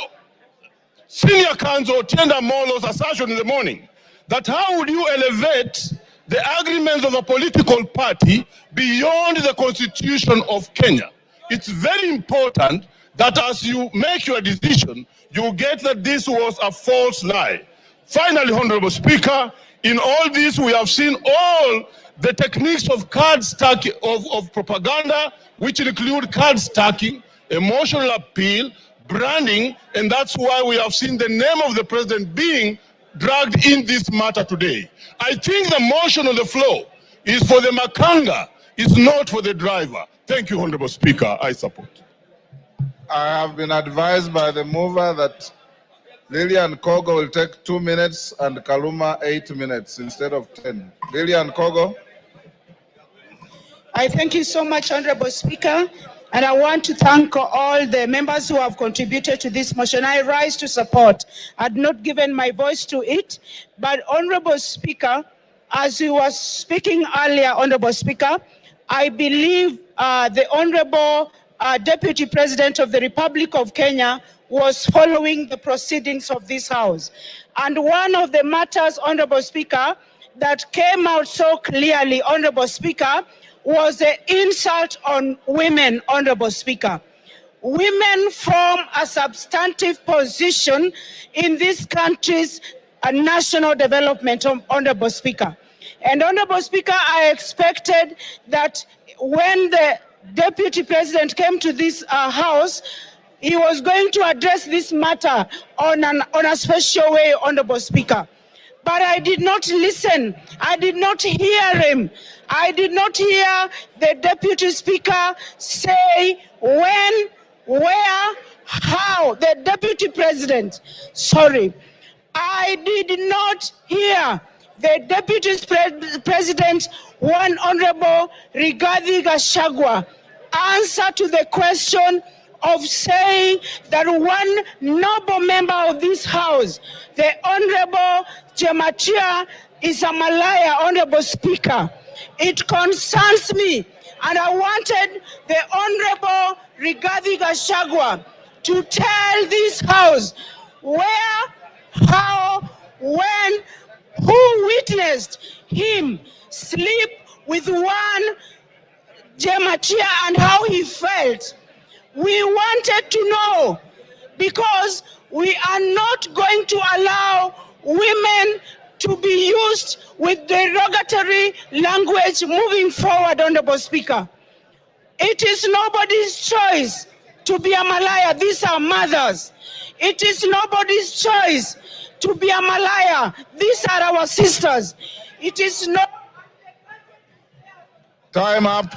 Senior Counsel Tienda Molo's assertion in the morning that how would you elevate the agreements of a political party beyond the Constitution of Kenya. It's very important that as you make your decision, you get that this was a false lie. Finally, Honorable Speaker, in all this we have seen all the techniques of card stacking, of propaganda, which include card stacking, emotional appeal, branding, and that's why we have seen the name of the president being dragged in this matter today. I think the motion on the floor is for the makanga, it's not for the driver. Thank you, Honorable Speaker. I support. I have been advised by the mover that Lillian Kogo will take 2 minutes and Kaluma 8 minutes instead of 10. Lillian Kogo. I thank you so much, Honorable Speaker, and I want to thank all the members who have contributed to this motion. I rise to support. I had not given my voice to it, but Honorable Speaker, as you were speaking earlier, Honorable Speaker, I believe the Honorable Deputy President of the Republic of Kenya was following the proceedings of this House. And one of the matters, Honorable Speaker, that came out so clearly, Honorable Speaker, was the insult on women, Honorable Speaker. women form a substantive position in this country's national development, Honorable Speaker. And Honorable Speaker, I expected that when the Deputy President came to this House, he was going to address this matter on a special way, Honorable Speaker. But I did not listen. I did not hear him. I did not hear the Deputy Speaker say when, where, how. The Deputy President, sorry. I did not hear the Deputy President, one Honorable Rigathi Gachagua, answer to the question of saying that one noble member of this House, the Honorable Jematia, is a Malaya, Honorable Speaker. It concerns me, and I wanted the Honorable Rigathi Gachagua to tell this House where, how, when, who witnessed him sleep with one Jematia and how he felt. We wanted to know, because we are not going to allow women to be used with derogatory language moving forward, Honorable Speaker. It is nobody's choice to be a Malaya. These are mothers. It is nobody's choice to be a Malaya. These are our sisters. It is not. Time up.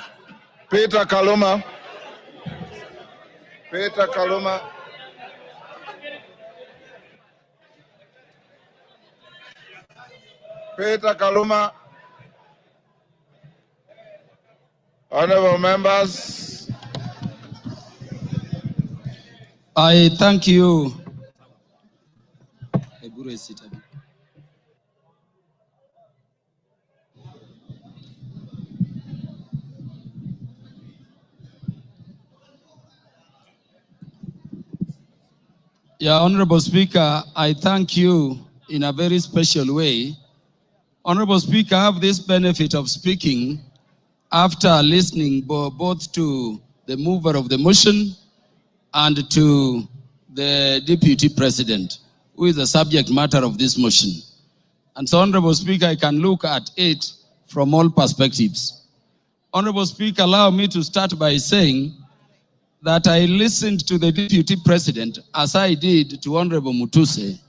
Peter Kaluma. Peter Kaluma. Peter Kaluma. Honorable members. I thank you. Yeah, Honorable Speaker, I thank you in a very special way. Honorable Speaker, I have this benefit of speaking after listening both to the mover of the motion and to the Deputy President, who is the subject matter of this motion. And so, Honorable Speaker, I can look at it from all perspectives. Honorable Speaker, allow me to start by saying that I listened to the Deputy President, as I did to Honorable Mutuse,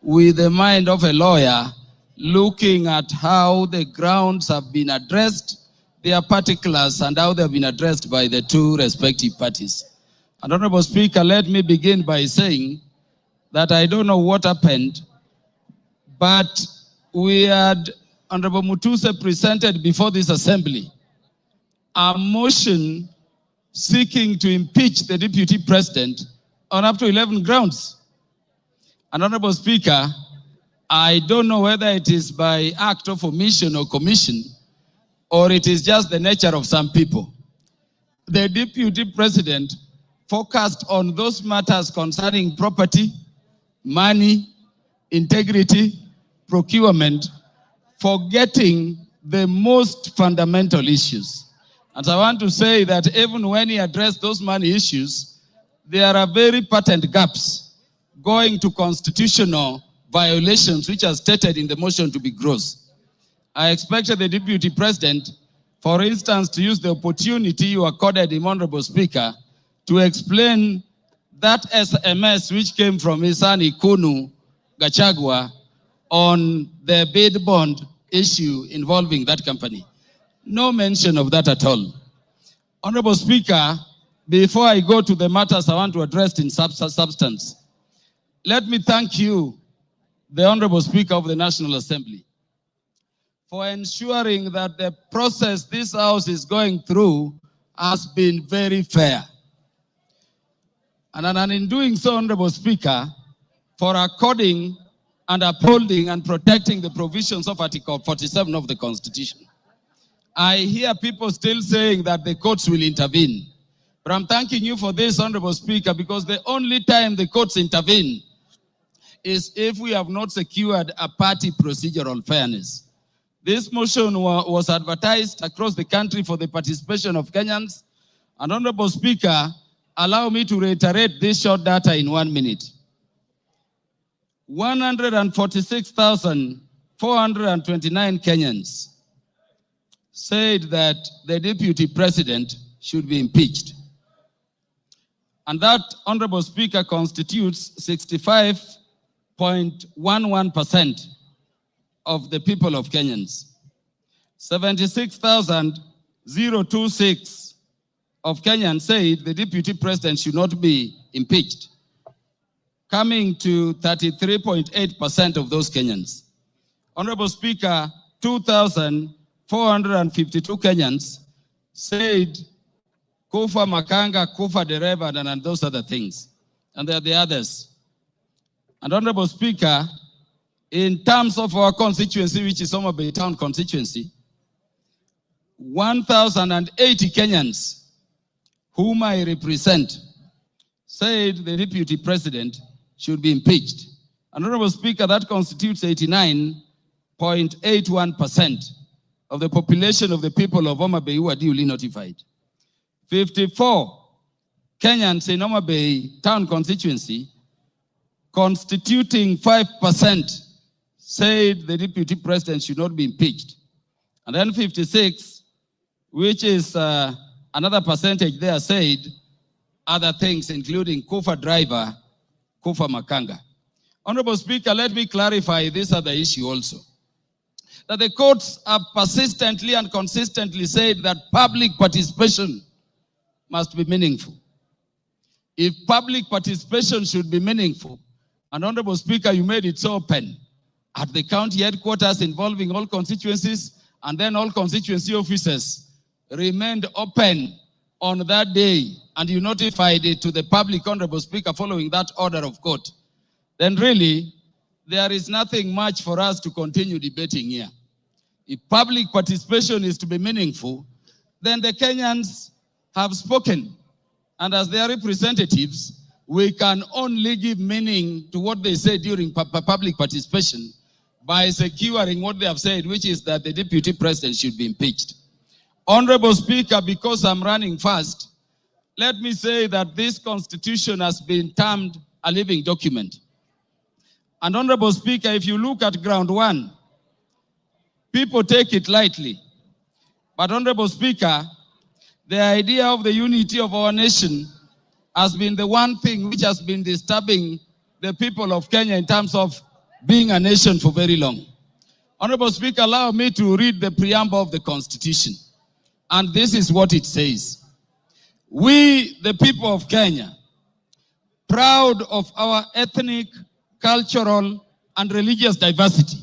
with the mind of a lawyer, looking at how the grounds have been addressed, their particulars, and how they have been addressed by the two respective parties. And Honorable Speaker, let me begin by saying that I don't know what happened, but we had Honorable Mutuse presented before this assembly a motion seeking to impeach the Deputy President on up to 11 grounds. And Honorable Speaker, I don't know whether it is by act of omission or commission, or it is just the nature of some people. The Deputy President focused on those matters concerning property, money, integrity, procurement, forgetting the most fundamental issues. And I want to say that even when he addressed those money issues, there are very patent gaps going to constitutional violations, which are stated in the motion to be gross. I expected the Deputy President, for instance, to use the opportunity you accorded him, Honorable Speaker, to explain that SMS which came from his son Ikunu Gachagua on the bid bond issue involving that company. No mention of that at all. Honorable Speaker, before I go to the matters I want to address in substance, let me thank you, the Honorable Speaker of the National Assembly, for ensuring that the process this House is going through has been very fair. And in doing so, Honorable Speaker, for according and upholding and protecting the provisions of Article 47 of the Constitution. I hear people still saying that the courts will intervene. But I'm thanking you for this, Honorable Speaker, because the only time the courts intervene is if we have not secured a party procedural fairness. This motion was advertised across the country for the participation of Kenyans. And Honorable Speaker, allow me to reiterate this short data in 1 minute. 146,429 Kenyans said that the deputy president should be impeached. And that, Honorable Speaker, constitutes 65.11% of the people of Kenyans. 76,026 of Kenyans said the deputy president should not be impeached, coming to 33.8% of those Kenyans. Honorable Speaker, 2,452 Kenyans said Kufa Makanga, Kufa Dereva, and those other things. And there are the others. And Honorable Speaker, in terms of our constituency, which is Homa Bay Town constituency, 1,080 Kenyans whom I represent said the deputy president should be impeached. And Honorable Speaker, that constitutes 89.81% of the population of the people of Homa Bay who are duly notified. 54 Kenyans in Homa Bay Town constituency, constituting 5%, said the deputy president should not be impeached. And then 56, which is another percentage there, said other things, including Kufa driver, Kufa Makanga. Honorable Speaker, let me clarify this other issue also. That the courts have persistently and consistently said that public participation must be meaningful. If public participation should be meaningful, and Honorable Speaker, you made it so open at the county headquarters involving all constituencies, and then all constituency officers remained open on that day, and you notified it to the public, Honorable Speaker, following that order of court, then really there is nothing much for us to continue debating here. If public participation is to be meaningful, then the Kenyans have spoken. And as their representatives, we can only give meaning to what they say during public participation by securing what they have said, which is that the deputy president should be impeached. Honorable Speaker, because I'm running fast, let me say that this constitution has been termed a living document. And Honorable Speaker, if you look at ground one, people take it lightly. But Honorable Speaker, the idea of the unity of our nation has been the one thing which has been disturbing the people of Kenya in terms of being a nation for very long. Honorable Speaker, allow me to read the preamble of the Constitution. And this is what it says. We, the people of Kenya, proud of our ethnic, cultural, and religious diversity,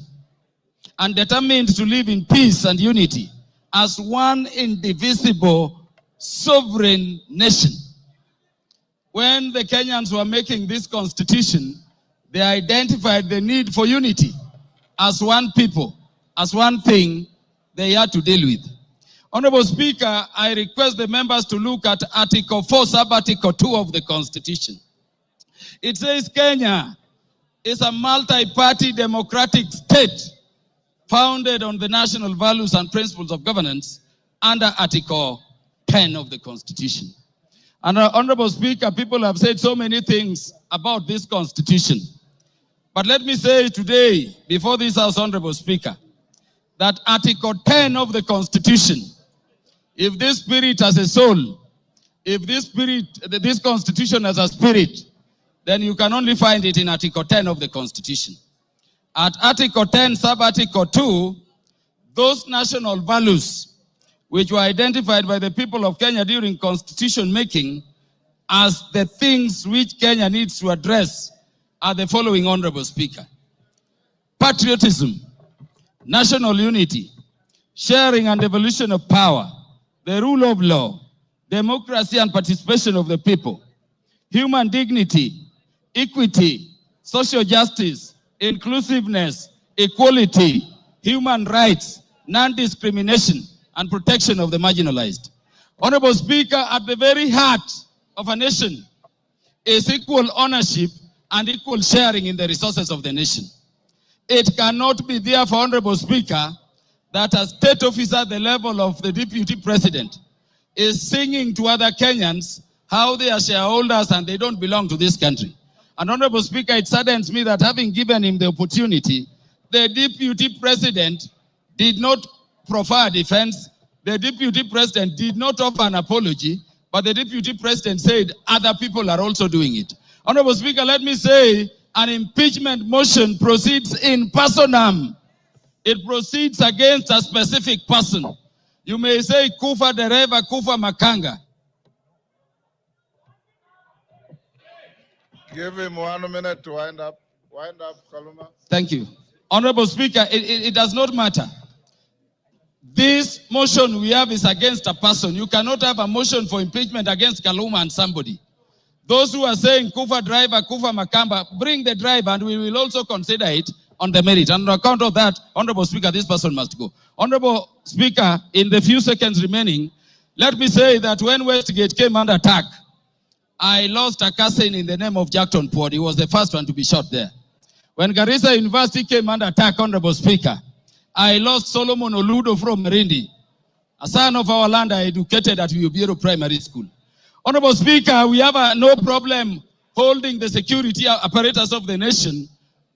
and determined to live in peace and unity as one indivisible sovereign nation. When the Kenyans were making this constitution, they identified the need for unity as one people, as one thing they had to deal with. Honorable Speaker, I request the members to look at Article 4, Sub-Article 2 of the Constitution. It says Kenya is a multi-party democratic state founded on the national values and principles of governance under Article 10 of the Constitution. And Honorable Speaker, people have said so many things about this Constitution. But let me say today, before this House, Honorable Speaker, that Article 10 of the Constitution, if this spirit has a soul, if this Constitution has a spirit, then you can only find it in Article 10 of the Constitution. At Article 10, Sub-Article 2, those national values which were identified by the people of Kenya during constitution making as the things which Kenya needs to address are the following, Honorable Speaker. Patriotism, national unity, sharing and devolution of power, the rule of law, democracy and participation of the people, human dignity, equity, social justice, inclusiveness, equality, human rights, non-discrimination, and protection of the marginalized. Honorable Speaker, at the very heart of a nation is equal ownership and equal sharing in the resources of the nation. It cannot be therefore, Honorable Speaker, that a state officer at the level of the deputy president is singing to other Kenyans how they are shareholders and they don't belong to this country. And Honorable Speaker, it saddens me that having given him the opportunity, the Deputy President did not proffer a defense. The Deputy President did not offer an apology, but the Deputy President said other people are also doing it. Honorable Speaker, let me say an impeachment motion proceeds in personam. It proceeds against a specific person. You may say Kufa Dereva, Kufa Makanga. Give him 1 minute to wind up. Wind up, Kaluma. Thank you. Honorable Speaker, it does not matter. This motion we have is against a person. You cannot have a motion for impeachment against Kaluma and somebody. Those who are saying Kufa driver, Kufa Makamba, bring the driver and we will also consider it on the merit. And on account of that, Honorable Speaker, this person must go. Honorable Speaker, in the few seconds remaining, let me say that when Westgate came under attack, I lost a cousin in the name of Jackton Port. He was the first one to be shot there. When Garissa University came under attack, Honorable Speaker, I lost Solomon Oludo from Marindi, a son of our land I educated at Ubiero Primary School. Honorable Speaker, we have no problem holding the security apparatus of the nation,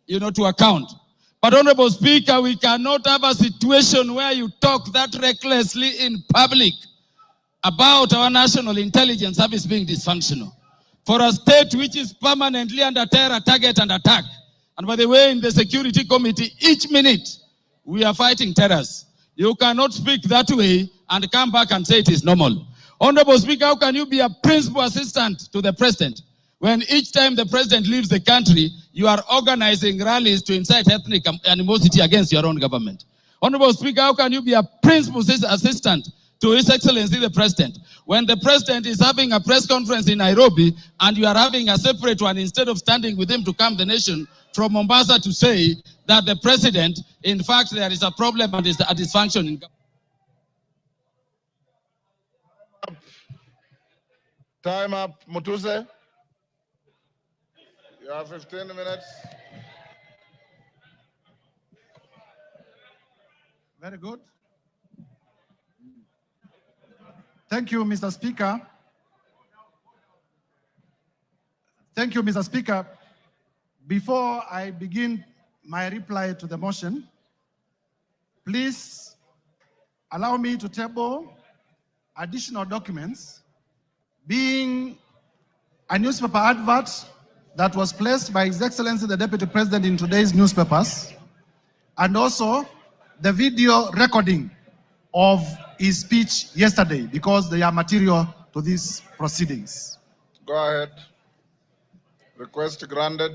to account. But Honorable Speaker, we cannot have a situation where you talk that recklessly in public about our national intelligence service being dysfunctional. For a state which is permanently under terror, target, and attack. And by the way, in the Security Committee, each minute we are fighting terrorists. You cannot speak that way and come back and say it is normal. Honorable Speaker, how can you be a principal assistant to the president when each time the president leaves the country, you are organizing rallies to incite ethnic animosity against your own government? Honorable Speaker, how can you be a principal assistant to His Excellency the President when the President is having a press conference in Nairobi and you are having a separate one instead of standing with him to calm the nation from Mombasa to say that the President, in fact, there is a problem and is a dysfunction in government? Time up, Mutuse. You have 15 minutes. Very good. Thank you, Mr. Speaker. Thank you, Mr. Speaker. Before I begin my reply to the motion, please allow me to table additional documents, being a newspaper advert that was placed by His Excellency the Deputy President in today's newspapers, and also the video recording of his speech yesterday, because they are material to these proceedings. Go ahead. Request granted.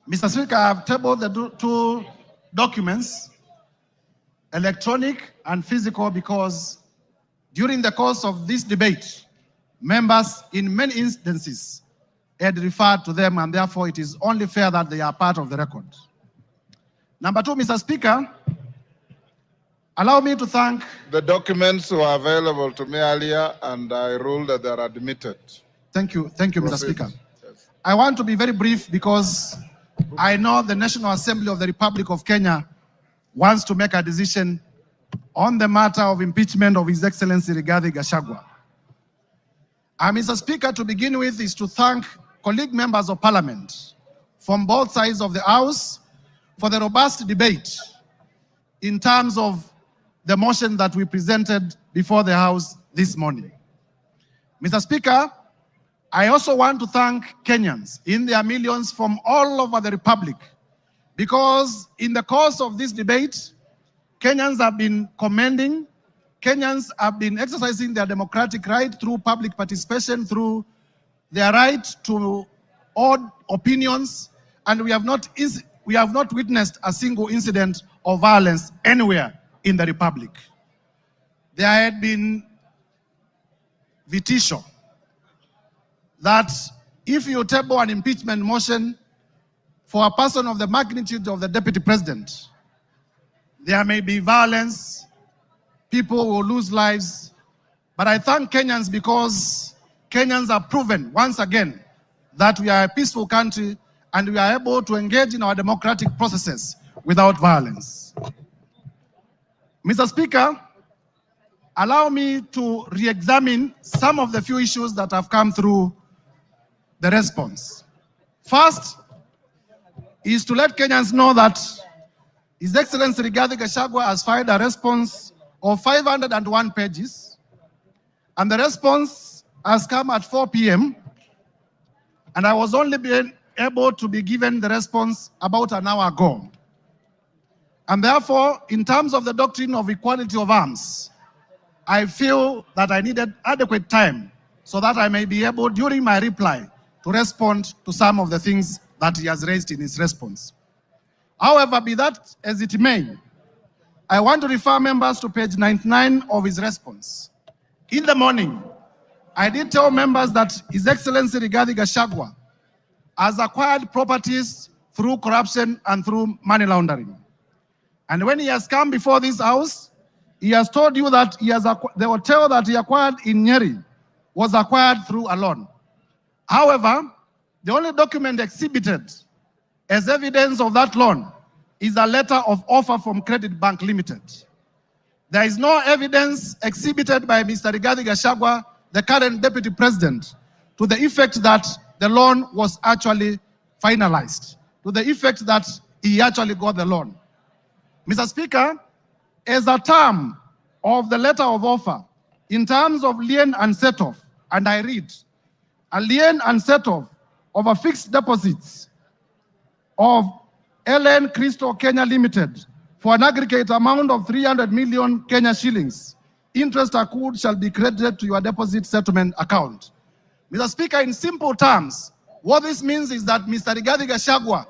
Mr. Speaker, I have tabled the two documents, electronic and physical, because during the course of this debate, members in many instances had referred to them, and therefore it is only fair that they are part of the record. Number two, Mr. Speaker, allow me to thank... The documents were available to me earlier, and I ruled that they are admitted. Thank you, Mr. Speaker. Yes. I want to be very brief because I know the National Assembly of the Republic of Kenya wants to make a decision on the matter of impeachment of His Excellency Rigathi Gachagua. Mr. Speaker, to begin with is to thank colleague members of Parliament from both sides of the House for the robust debate in terms of the motion that we presented before the House this morning. Mr. Speaker, I also want to thank Kenyans in their millions from all over the Republic, because in the course of this debate, Kenyans have been commending, Kenyans have been exercising their democratic right through public participation, through their right to odd opinions, and we have not witnessed a single incident of violence anywhere in the Republic. There had been vitisho that if you table an impeachment motion for a person of the magnitude of the Deputy President, there may be violence, people will lose lives. But I thank Kenyans because Kenyans have proven once again that we are a peaceful country and we are able to engage in our democratic processes without violence. Mr. Speaker, allow me to re-examine some of the few issues that have come through the response. First is to let Kenyans know that His Excellency Rigathi Gachagua has filed a response of 501 pages, and the response has come at 4 p.m., and I was only being able to be given the response about an hour ago. And therefore, in terms of the doctrine of equality of arms, I feel that I needed adequate time so that I may be able, during my reply, to respond to some of the things that he has raised in his response. However, be that as it may, I want to refer members to page 99 of his response. In the morning, I did tell members that His Excellency Rigathi Gachagua has acquired properties through corruption and through money laundering. And when he has come before this house, he has told you that the hotel that he acquired in Nyeri was acquired through a loan. However, the only document exhibited as evidence of that loan is a letter of offer from Credit Bank Limited. There is no evidence exhibited by Mr. Rigathi Gachagua, the current Deputy President, to the effect that the loan was actually finalized, to the effect that he actually got the loan. Mr. Speaker, as a term of the letter of offer, in terms of lien and set-off, and I read, a lien and set-off of a fixed deposits of LN Crystal Kenya Limited for an aggregate amount of 300 million Kenya shillings. Interest accrued shall be credited to your deposit settlement account. Mr. Speaker, in simple terms, what this means is that Mr. Rigathi Gachagua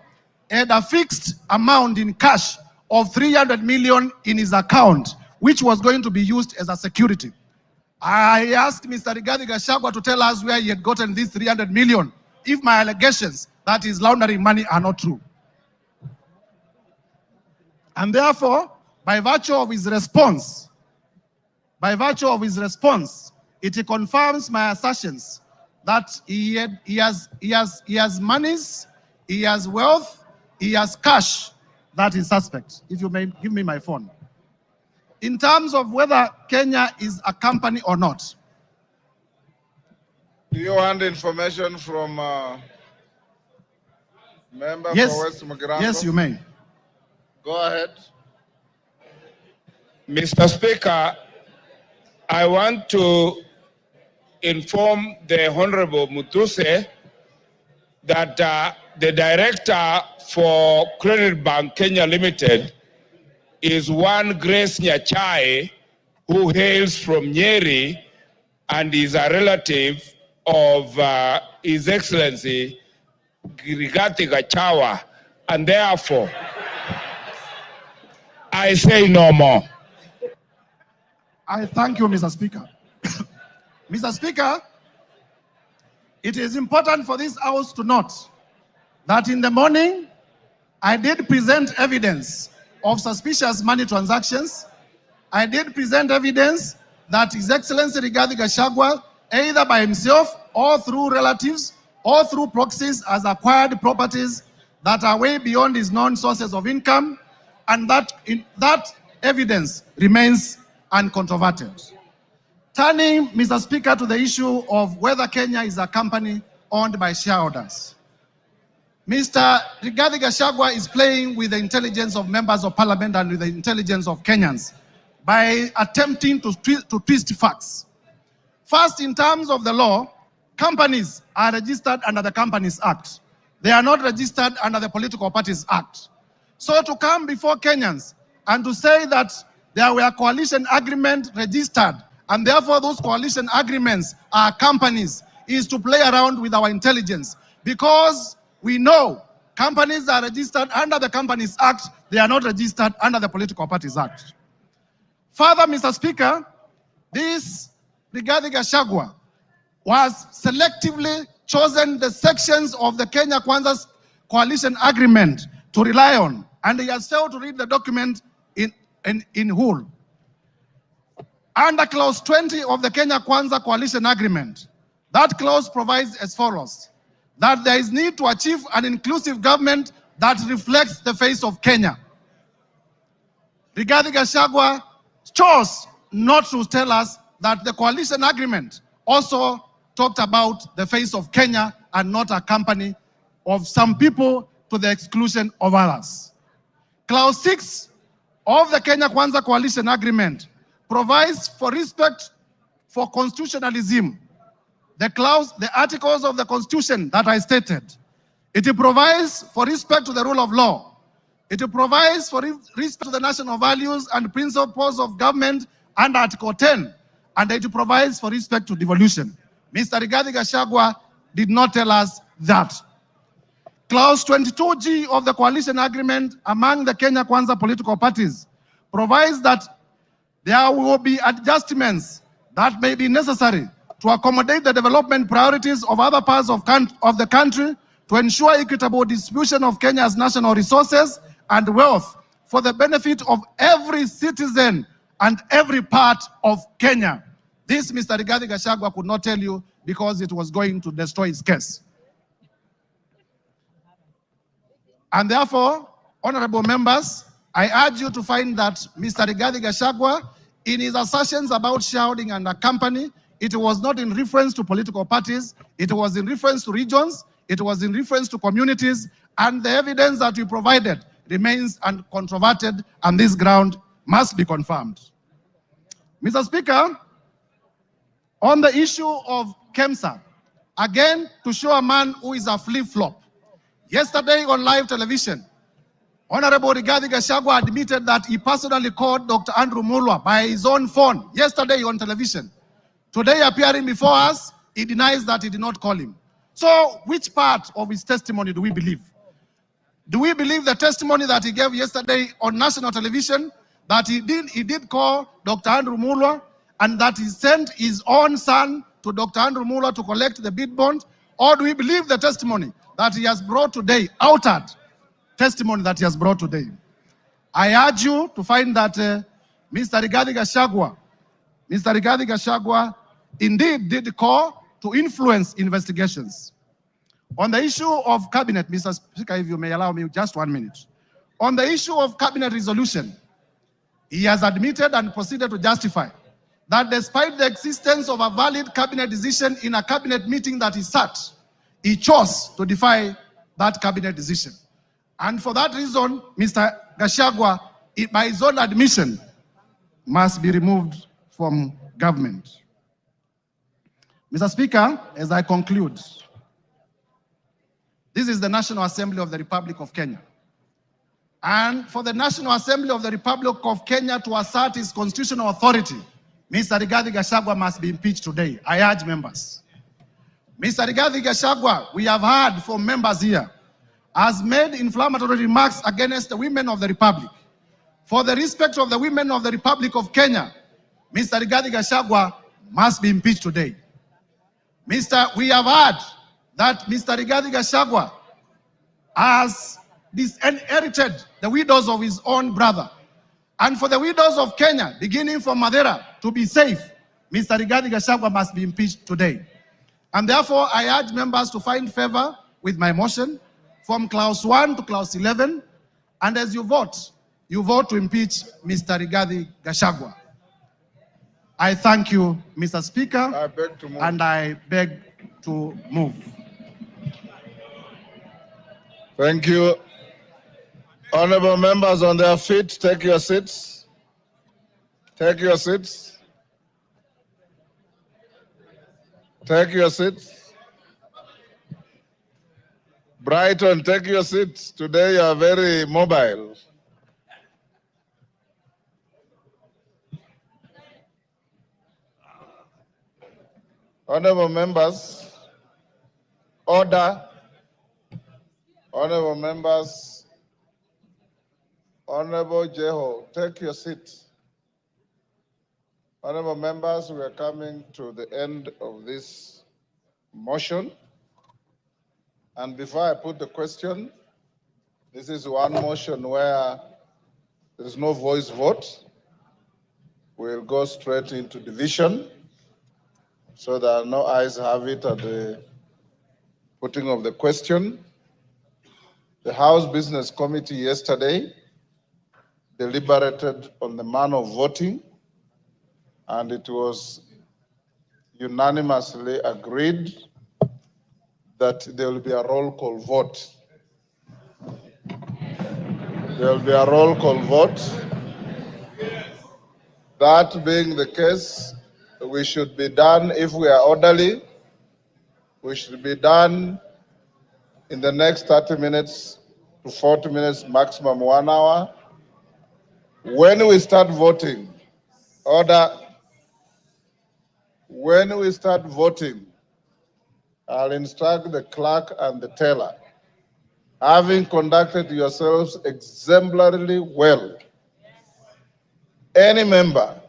had a fixed amount in cash of 300 million in his account, which was going to be used as a security. I asked Mr. Rigathi Gachagua to tell us where he had gotten these 300 million, if my allegations that he's laundering money are not true. And therefore, by virtue of his response, it confirms my assertions that he has monies, he has wealth, he has cash that is suspect. If you may give me my phone. In terms of whether Kenya is a company or not. Do you want information from member for West Mugirango? Yes, you may. Go ahead. Mr. Speaker, I want to inform the Honorable Mutuse that the director for Credit Bank Kenya Limited is one Grace Nyachai, who hails from Nyeri and is a relative of His Excellency Rigathi Gachagua, and therefore I say no more. I thank you, Mr. Speaker. Mr. Speaker, it is important for this House to note that in the morning, I did present evidence of suspicious money transactions. I did present evidence that His Excellency Rigathi Gachagua, either by himself or through relatives or through proxies, has acquired properties that are way beyond his known sources of income, and that evidence remains uncontroverted. Turning, Mr. Speaker, to the issue of whether Kenya is a company owned by shareholders. Mr. Rigathi Gachagua is playing with the intelligence of members of parliament and with the intelligence of Kenyans by attempting to twist facts. First, in terms of the law, companies are registered under the Companies Act. They are not registered under the Political Parties Act. So to come before Kenyans and to say that there were coalition agreements registered and therefore those coalition agreements are companies is to play around with our intelligence, because we know companies are registered under the Companies Act, they are not registered under the Political Parties Act. Further, Mr. Speaker, this Rigathi Gachagua was selectively chosen the sections of the Kenya Kwanza's coalition agreement to rely on, and he has failed to read the document in whole. Under clause 20 of the Kenya Kwanza coalition agreement, that clause provides as follows: that there is need to achieve an inclusive government that reflects the face of Kenya. Rigathi Gachagua chose not to tell us that the coalition agreement also talked about the face of Kenya and not a company of some people to the exclusion of others. Clause 6 of the Kenya Kwanza coalition agreement provides for respect for constitutionalism. The articles of the constitution that I stated, it provides for respect to the rule of law. It provides for respect to the national values and principles of government under Article 10, and it provides for respect to devolution. Mr. Rigathi Gachagua did not tell us that. Clause 22G of the coalition agreement among the Kenya Kwanza political parties provides that there will be adjustments that may be necessary to accommodate the development priorities of other parts of the country to ensure equitable distribution of Kenya's national resources and wealth for the benefit of every citizen and every part of Kenya. This Mr. Rigathi Gachagua could not tell you because it was going to destroy his case. And therefore, honorable members, I urge you to find that Mr. Rigathi Gachagua, in his assertions about shareholding and a company, it was not in reference to political parties, it was in reference to regions, it was in reference to communities, and the evidence that we provided remains uncontroverted, and this ground must be confirmed. Mr. Speaker, on the issue of KEMSA, again, to show a man who is a flip-flop, yesterday on live television, Honorable Rigathi Gachagua admitted that he personally called Dr. Andrew Mulwa by his own phone yesterday on television. Today, appearing before us, he denies that he did not call him. So, which part of his testimony do we believe? Do we believe the testimony that he gave yesterday on national television, that he did call Dr. Andrew Mulwa, and that he sent his own son to Dr. Andrew Mulwa to collect the bid bond? Or do we believe the testimony that he has brought today, altered testimony that he has brought today? I urge you to find that Mr. Rigathi Gachagua indeed did call to influence investigations. On the issue of cabinet, Mr. Speaker, if you may allow me just 1 minute. On the issue of cabinet resolution, he has admitted and proceeded to justify that despite the existence of a valid cabinet decision in a cabinet meeting that he sat, he chose to defy that cabinet decision. And for that reason, Mr. Gachagua, by his own admission, must be removed from government. Mr. Speaker, as I conclude, this is the National Assembly of the Republic of Kenya. And for the National Assembly of the Republic of Kenya to assert its constitutional authority, Mr. Rigathi Gachagua must be impeached today. I urge members. Mr. Rigathi Gachagua, we have heard from members here, has made inflammatory remarks against the women of the Republic. For the respect of the women of the Republic of Kenya, Mr. Rigathi Gachagua must be impeached today. We have heard that Mr. Rigathi Gachagua has disinherited the widows of his own brother. And for the widows of Kenya, beginning from Madeira, to be safe, Mr. Rigathi Gachagua must be impeached today. And therefore, I urge members to find favor with my motion from clause 1 to clause 11. And as you vote to impeach Mr. Rigathi Gachagua. I thank you, Mr. Speaker, and I beg to move. Thank you. Honorable members on their feet, take your seats. Take your seats. Take your seats. Brighton, take your seats. Today you are very mobile. Honorable members, order. Honorable members, Honorable Jeho, take your seat. Honorable members, we are coming to the end of this motion. And before I put the question, this is one motion where there is no voice vote. We'll go straight into division, so that no ayes have it at the putting of the question. The House Business Committee yesterday deliberated on the manner of voting and it was unanimously agreed that there will be a roll call vote. There will be a roll call vote. That being the case, we should be done, if we are orderly, we should be done in the next 30 minutes to 40 minutes, maximum 1 hour. When we start voting, when we start voting, I'll instruct the clerk and the teller, having conducted yourselves exemplarily well, any member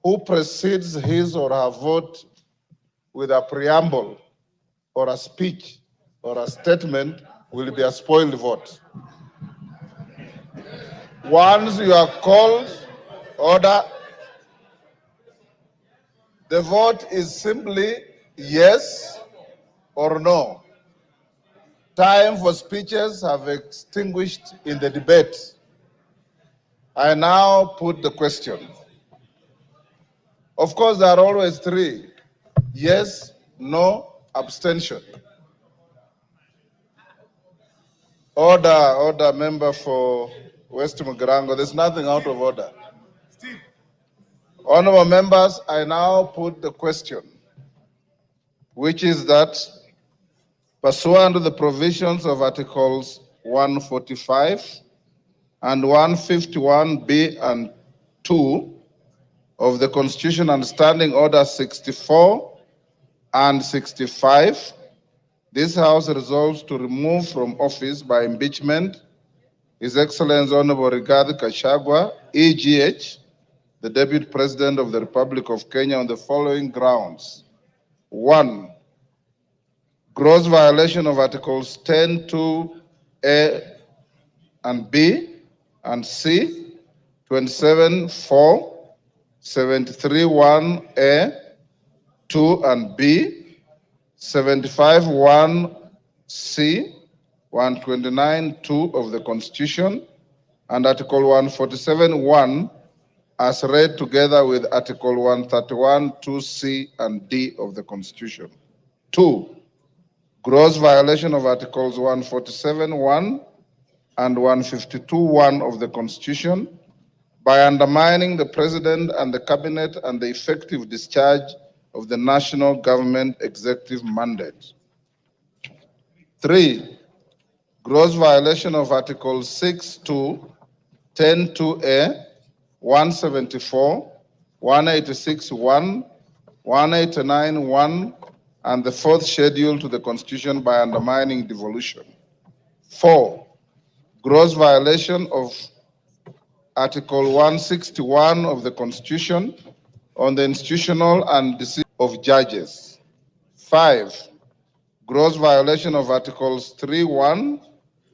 who precedes his or her vote with a preamble or a speech or a statement will be a spoiled vote. Once you are called, order, the vote is simply yes or no. Time for speeches have extinguished in the debate. I now put the question. Of course, there are always three: yes, no, abstention. Order, member for West Mugirango. There's nothing out of order. Honorable members, I now put the question, which is that pursuant to the provisions of Articles 145 and 151B and 2 of the Constitution and Standing Order 64 and 65, this House resolves to remove from office by impeachment His Excellency Honorable Rigathi Gachagua, EGH, the Deputy President of the Republic of Kenya, on the following grounds. 1, gross violation of Articles 10(2)A and B and C, 27(4), 73(1)A, 2 and B, 75(1)C, 129(2) of the Constitution, and Article 147(1) as read together with Article 131(2)C and D of the Constitution. 2, gross violation of Articles 147(1) and 152(1) of the Constitution by undermining the President and the Cabinet and the effective discharge of the national government executive mandate. 3, gross violation of Articles 6(2), 10(2)A, 174, 186(1), 189(1), and the 4th schedule to the Constitution by undermining devolution. 4, gross violation of Article 161 of the Constitution on the institutional and decision of judges. 5, gross violation of Articles 3(1)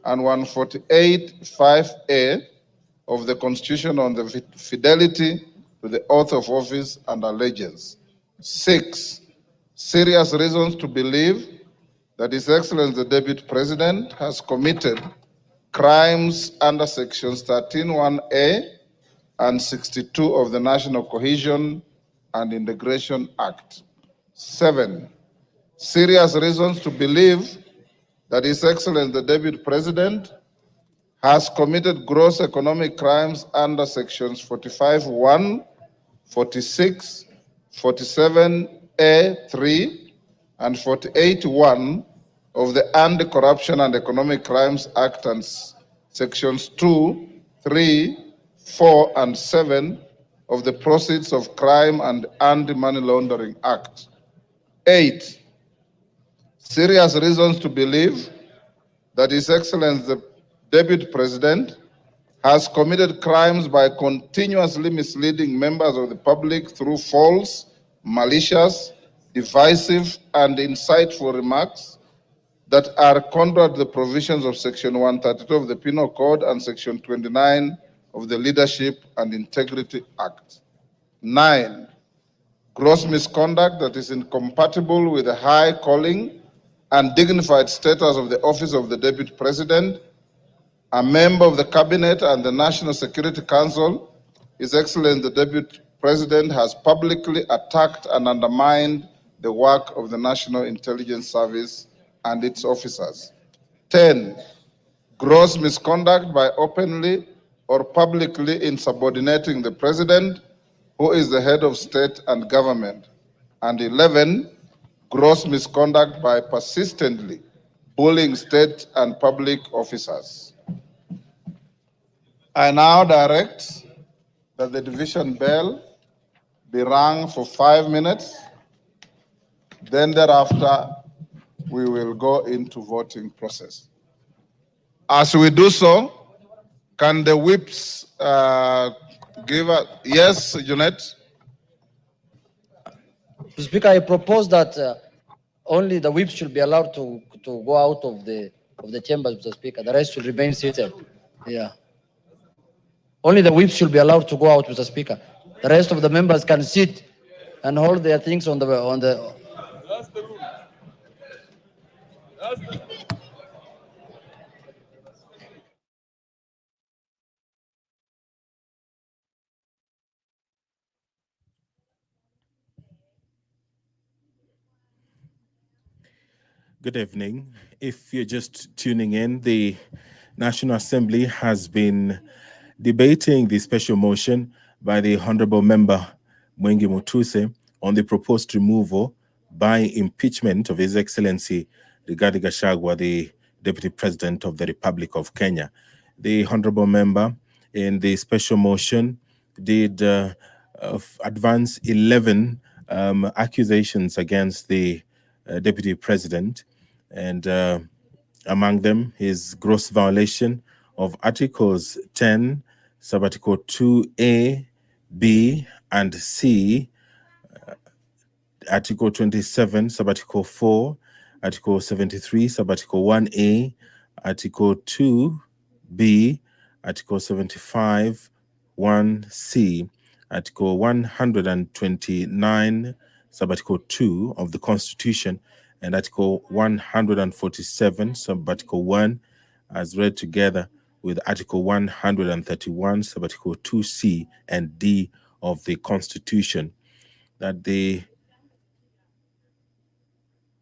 and 148(5)A of the Constitution on the fidelity to the oath of office and allegiance. 6, serious reasons to believe that His Excellency the Deputy President has committed crimes under Sections 13(1)A and 62 of the National Cohesion and Integration Act. 7, serious reasons to believe that His Excellency the Deputy President has committed gross economic crimes under Sections 45(1), 46, 47(a)(3), and 48(1) of the Anti-Corruption and Economic Crimes Act and Sections 2, 3, 4, and 7 of the Proceeds of Crime and Anti-Money Laundering Act. 8, serious reasons to believe that His Excellency the Deputy President has committed crimes by continuously misleading members of the public through false, malicious, divisive, and insightful remarks that are contrary to the provisions of Section 132 of the Penal Code and Section 29 of the Leadership and Integrity Act. 9, gross misconduct that is incompatible with the high calling and dignified status of the office of the Deputy President, a member of the Cabinet and the National Security Council, His Excellency the Deputy President has publicly attacked and undermined the work of the National Intelligence Service and its officers. 10, gross misconduct by openly or publicly insubordinating the President, who is the head of state and government. And 11, gross misconduct by persistently bullying state and public officers. I now direct that the division bell be rung for 5 minutes. Then thereafter, we will go into voting process. As we do so, can the whips give us, yes, Jeanette? Mr. Speaker, I propose that only the whips should be allowed to go out of the chambers, Mr. Speaker. The rest should remain seated. Yeah. Only the whips should be allowed to go out, Mr. Speaker. The rest of the members can sit and hold their things on the. That's the rule. That's the Good evening. If you're just tuning in, the National Assembly has been debating the special motion by the Honorable Member Mwengi Mutuse on the proposed removal by impeachment of His Excellency Rigathi Gachagua, the Deputy President of the Republic of Kenya. The Honorable Member in the special motion did advance 11 accusations against the Deputy President, and among them is gross violation of Articles 10, Subarticle 2A, B, and C, Article 27, Subarticle 4, Article 73, Subarticle 1A, Article 2B, Article 75, 1C, Article 129, Subarticle 2 of the Constitution, and Article 147, Subarticle 1, as read together with Article 131, Subarticle 2C and D of the Constitution, that the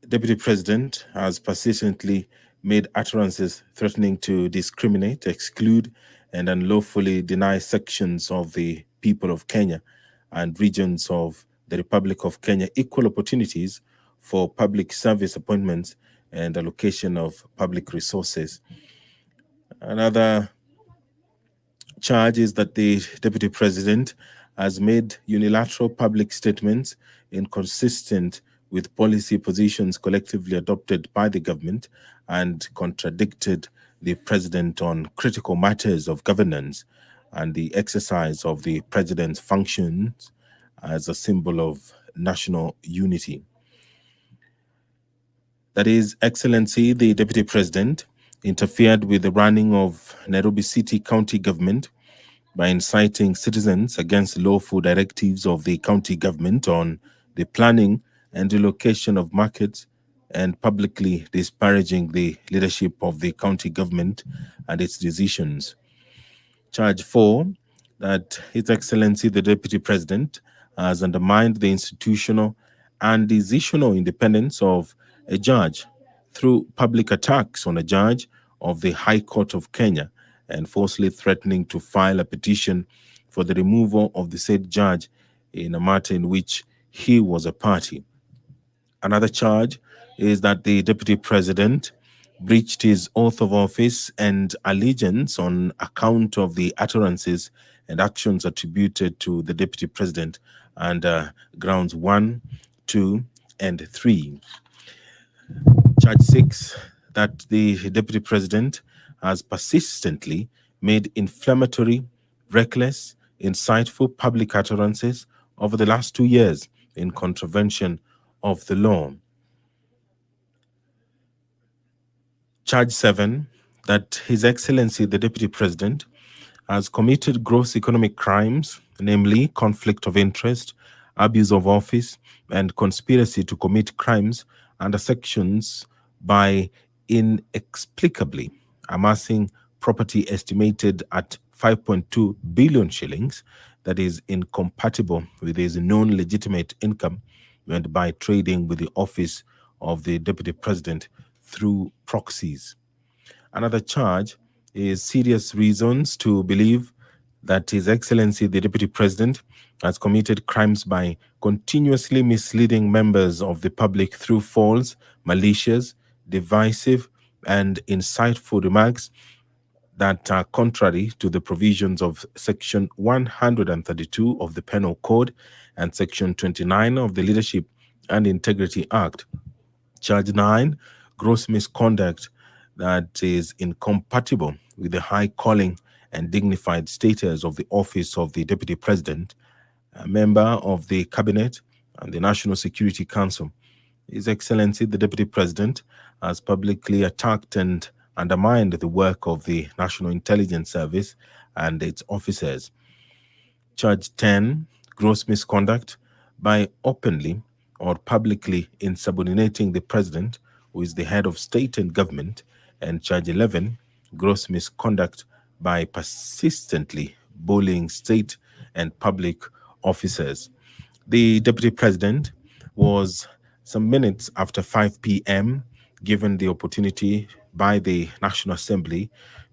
Deputy President has persistently made utterances threatening to discriminate, exclude, and unlawfully deny sections of the people of Kenya and regions of the Republic of Kenya equal opportunities for public service appointments and allocation of public resources. Another charge is that the Deputy President has made unilateral public statements inconsistent with policy positions collectively adopted by the government and contradicted the President on critical matters of governance and the exercise of the President's functions as a symbol of national unity. That His Excellency, the Deputy President, interfered with the running of Nairobi City County government by inciting citizens against lawful directives of the county government on the planning and relocation of markets, and publicly disparaging the leadership of the county government and its decisions. Charge 4, that His Excellency the Deputy President has undermined the institutional and decisional independence of a judge through public attacks on a judge of the High Court of Kenya and falsely threatening to file a petition for the removal of the said judge in a matter in which he was a party. Another charge is that the Deputy President breached his oath of office and allegiance on account of the utterances and actions attributed to the Deputy President under grounds 1, 2, and 3. Charge 6, that the Deputy President has persistently made inflammatory, reckless, insightful public utterances over the last 2 years in contravention of the law. Charge 7, that His Excellency the Deputy President has committed gross economic crimes, namely conflict of interest, abuse of office, and conspiracy to commit crimes under sections by inexplicably amassing property estimated at 5.2 billion shillings, that is incompatible with his known legitimate income and by trading with the office of the Deputy President through proxies. Another charge is serious reasons to believe that His Excellency the Deputy President has committed crimes by continuously misleading members of the public through false, malicious, divisive, and insightful remarks that are contrary to the provisions of Section 132 of the Penal Code and Section 29 of the Leadership and Integrity Act. Charge 9, gross misconduct that is incompatible with the high calling and dignified status of the office of the Deputy President, a member of the Cabinet and the National Security Council. His Excellency the Deputy President has publicly attacked and undermined the work of the National Intelligence Service and its officers. Charge 10, gross misconduct by openly or publicly insubordinating the President, who is the head of state and government, and charge 11, gross misconduct by persistently bullying state and public officers. The Deputy President was some minutes after 5 p.m. given the opportunity by the National Assembly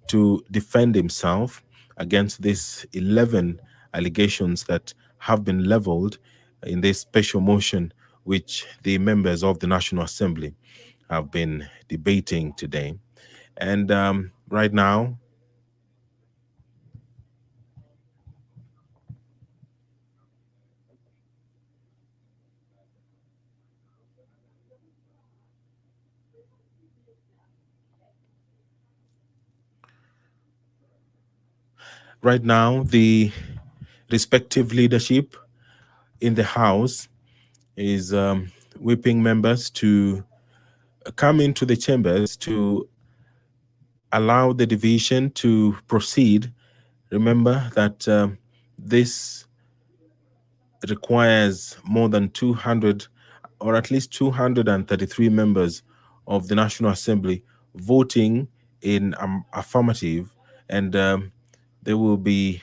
to defend himself against these 11 allegations that have been leveled in this special motion which the members of the National Assembly have been debating today. And right now, the respective leadership in the House is whipping members to come into the chambers to allow the division to proceed. Remember that this requires more than 200 or at least 233 members of the National Assembly voting in affirmative, and they will be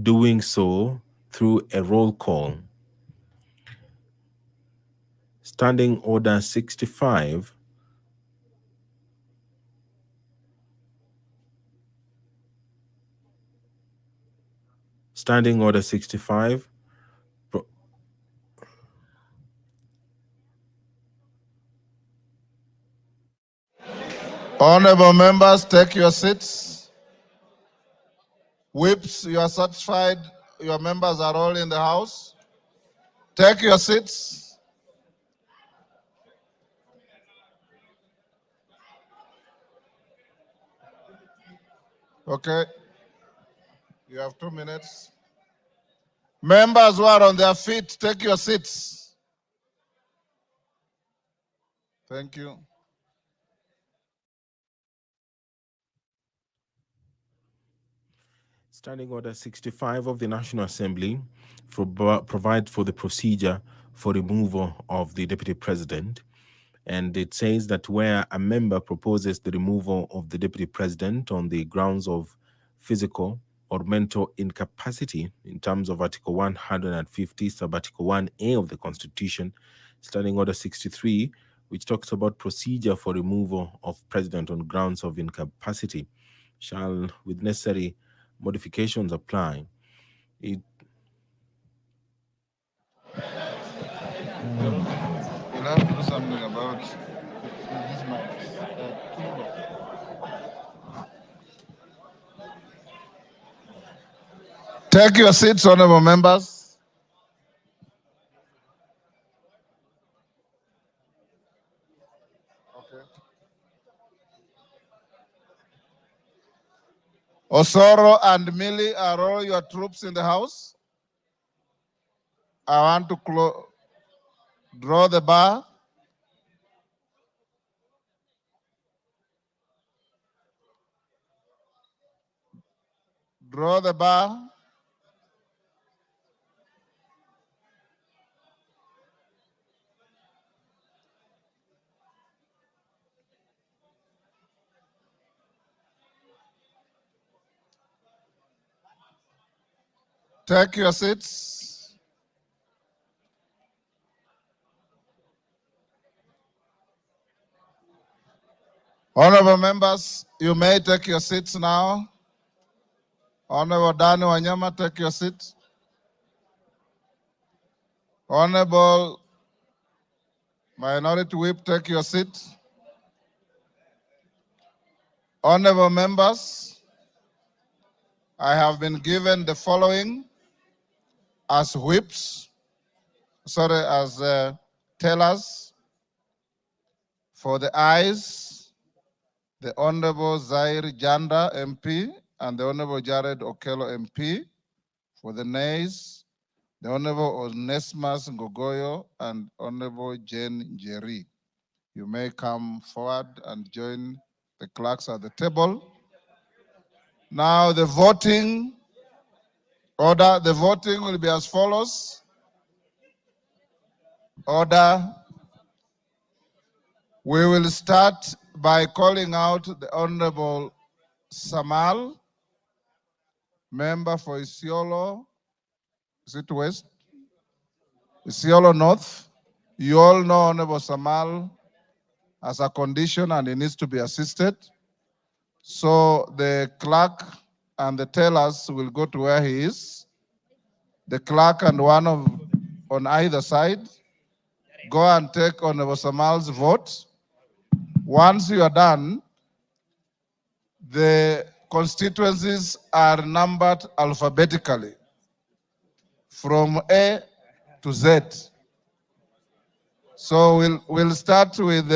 doing so through a roll call. Standing Order 65 Standing Order 65 Honorable members, take your seats. Whips, you are satisfied your members are all in the House? Take your seats. Okay. You have 2 minutes. Members who are on their feet, take your seats. Thank you. Standing Order 65 of the National Assembly provides for the procedure for removal of the Deputy President. And it says that where a member proposes the removal of the Deputy President on the grounds of physical or mental incapacity in terms of Article 150, Sub-Article 1A of the Constitution, Standing Order 63, which talks about procedure for removal of President on grounds of incapacity, shall, with necessary modifications, apply. You'll have to do something about these mics. Take your seats, honorable members. Okay. Osoro and Millie, are all your troops in the House? I want to draw the bar. Draw the bar. Take your seats. Honorable members, you may take your seats now. Honorable Dani Wanyama, take your seat. Honorable Minority Whip, take your seat. Honorable members, I have been given the following as whips, as tellers. For the ayes, the Honorable Zaire Janda MP and the Honorable Jared Okello MP. For the nays, the Honorable Onesmus Ngogoyo and Honorable Jane Njeri. You may come forward and join the clerks at the table. Now the voting order, the voting will be as follows. Order. We will start by calling out the Honorable Samal, member for Isiolo. Is it West? Isiolo North. You all know Honorable Samal as a condition and he needs to be assisted. So the clerk and the tellers will go to where he is. The clerk and one on either side go and take Honorable Samal's vote. Once you are done, the constituencies are numbered alphabetically from A to Z. So we'll start with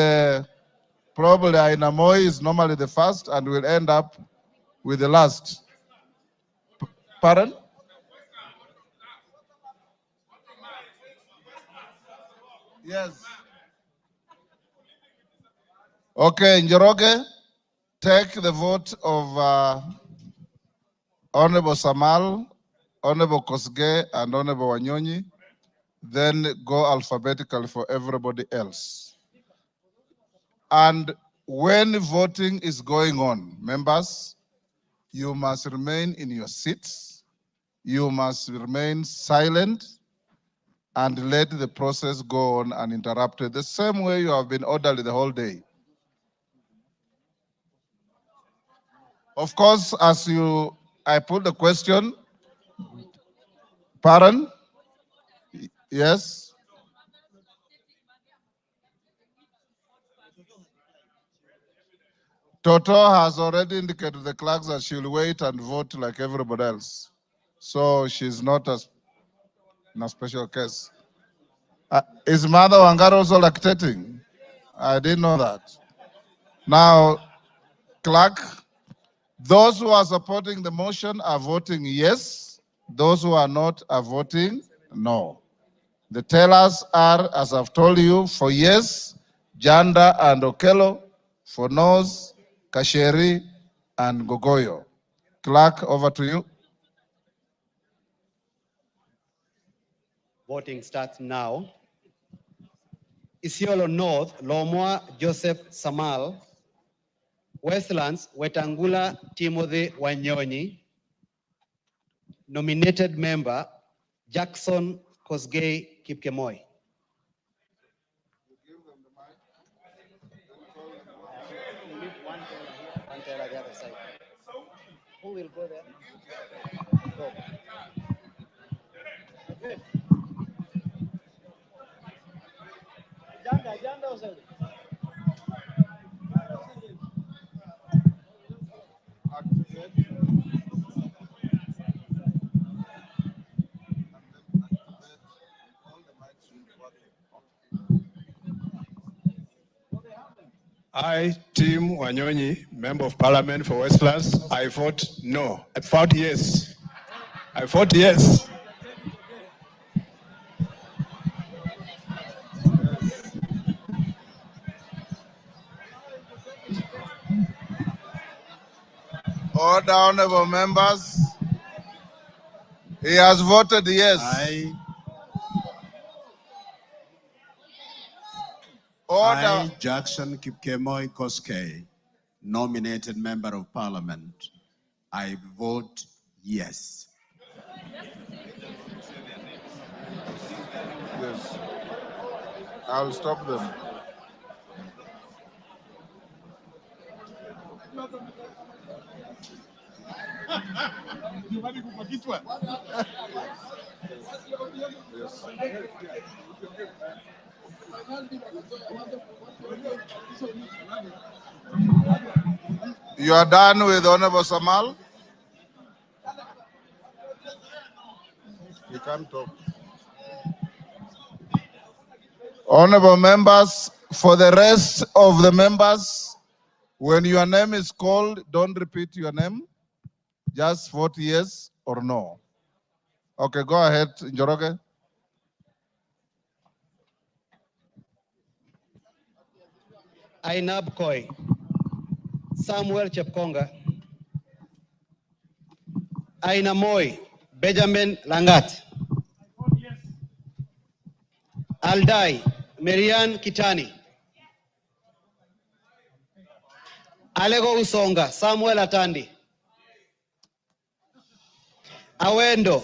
probably Ainamoi is normally the first and we'll end up with the last. Pardon? Yes. Okay, Njoroge, take the vote of Honorable Samal, Honorable Kosge, and Honorable Wanyonyi. Then go alphabetically for everybody else. And when voting is going on, members, you must remain in your seats. You must remain silent and let the process go on uninterrupted, the same way you have been orderly the whole day. Of course, I put the question, pardon? Yes? Toto has already indicated to the clerks that she'll wait and vote like everybody else. So she's not in a special case. Is Mother Wangari also lactating? I didn't know that. Now, clerk, those who are supporting the motion are voting yes. Those who are not are voting no. The tellers are, as I've told you, for yes, Janda and Okello, for no's, Kasheri and Gogoyo. Clerk, over to you. Voting starts now. Isiolo North, Lomwa Joseph Samal. Westlands, Wetangula Timothy Wanyonyi. Nominated member, Jackson Kosgei Kipkemoi. One teller the other side. Who will go there? Go. I, Tim Wanyonyi, Member of Parliament for Westlands, I vote no. I vote yes. I vote yes. Order, honorable members. He has voted yes. Order. I, Jackson Kipkemoi Koskei, nominated member of parliament, I vote yes. Yes. I'll stop them. Yes. You are done with Honorable Samal? You can't talk. Honorable members, for the rest of the members, when your name is called, don't repeat your name. Just vote yes or no. Okay, go ahead, Njoroge. Ainab Koi, Samuel Chepkonga, Aina Moi, Benjamin Langat, Aldai, Marian Kitani, Alego Usonga, Samuel Atandi, Awendo,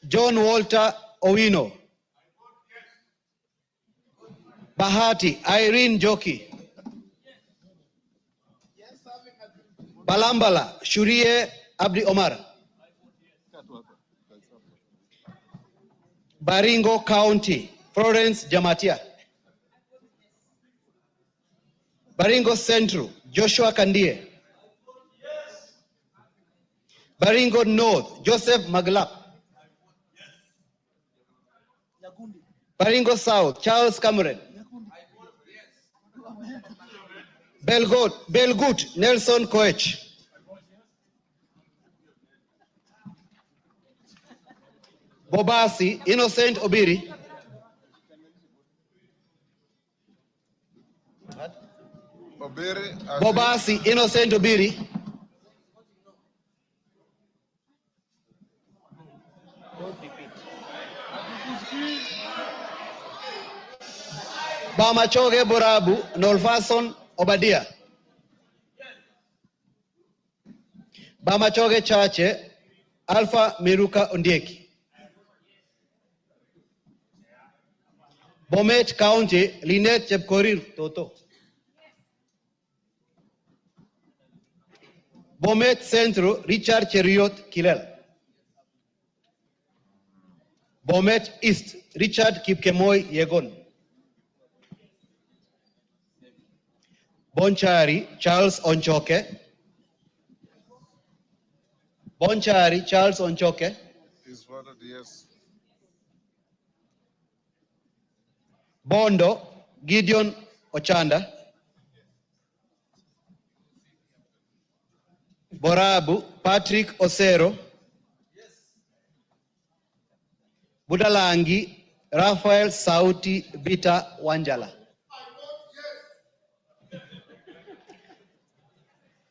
John Walter Owino, Bahati, Irene Joki, Balambala, Shurie Abdi Omar, Baringo County, Florence Jamatia, Baringo Central, Joshua Kandie, Baringo North, Joseph Maglap, Baringo South, Charles Cameron, Belgut, Nelson Koech, Bobasi, Innocent Obiri, Bobasi, Innocent Obiri, Bamachoge Borabu, Nolfason Obadia, Bamachoge Chache, Alpha Miruka Ondieki, Bomet County, Linet Chepkorir Toto, Bomet Central, Richard Cheriot Kilel, Bomet East, Richard Kipkemoi Yegon, Bonchari, Charles Onchoke, Bonchari, Charles Onchoke, Is voted yes. Bondo, Gideon Ochanda, Borabu, Patrick Osero, Budalangi, Raphael Sauti Bita Wanjala,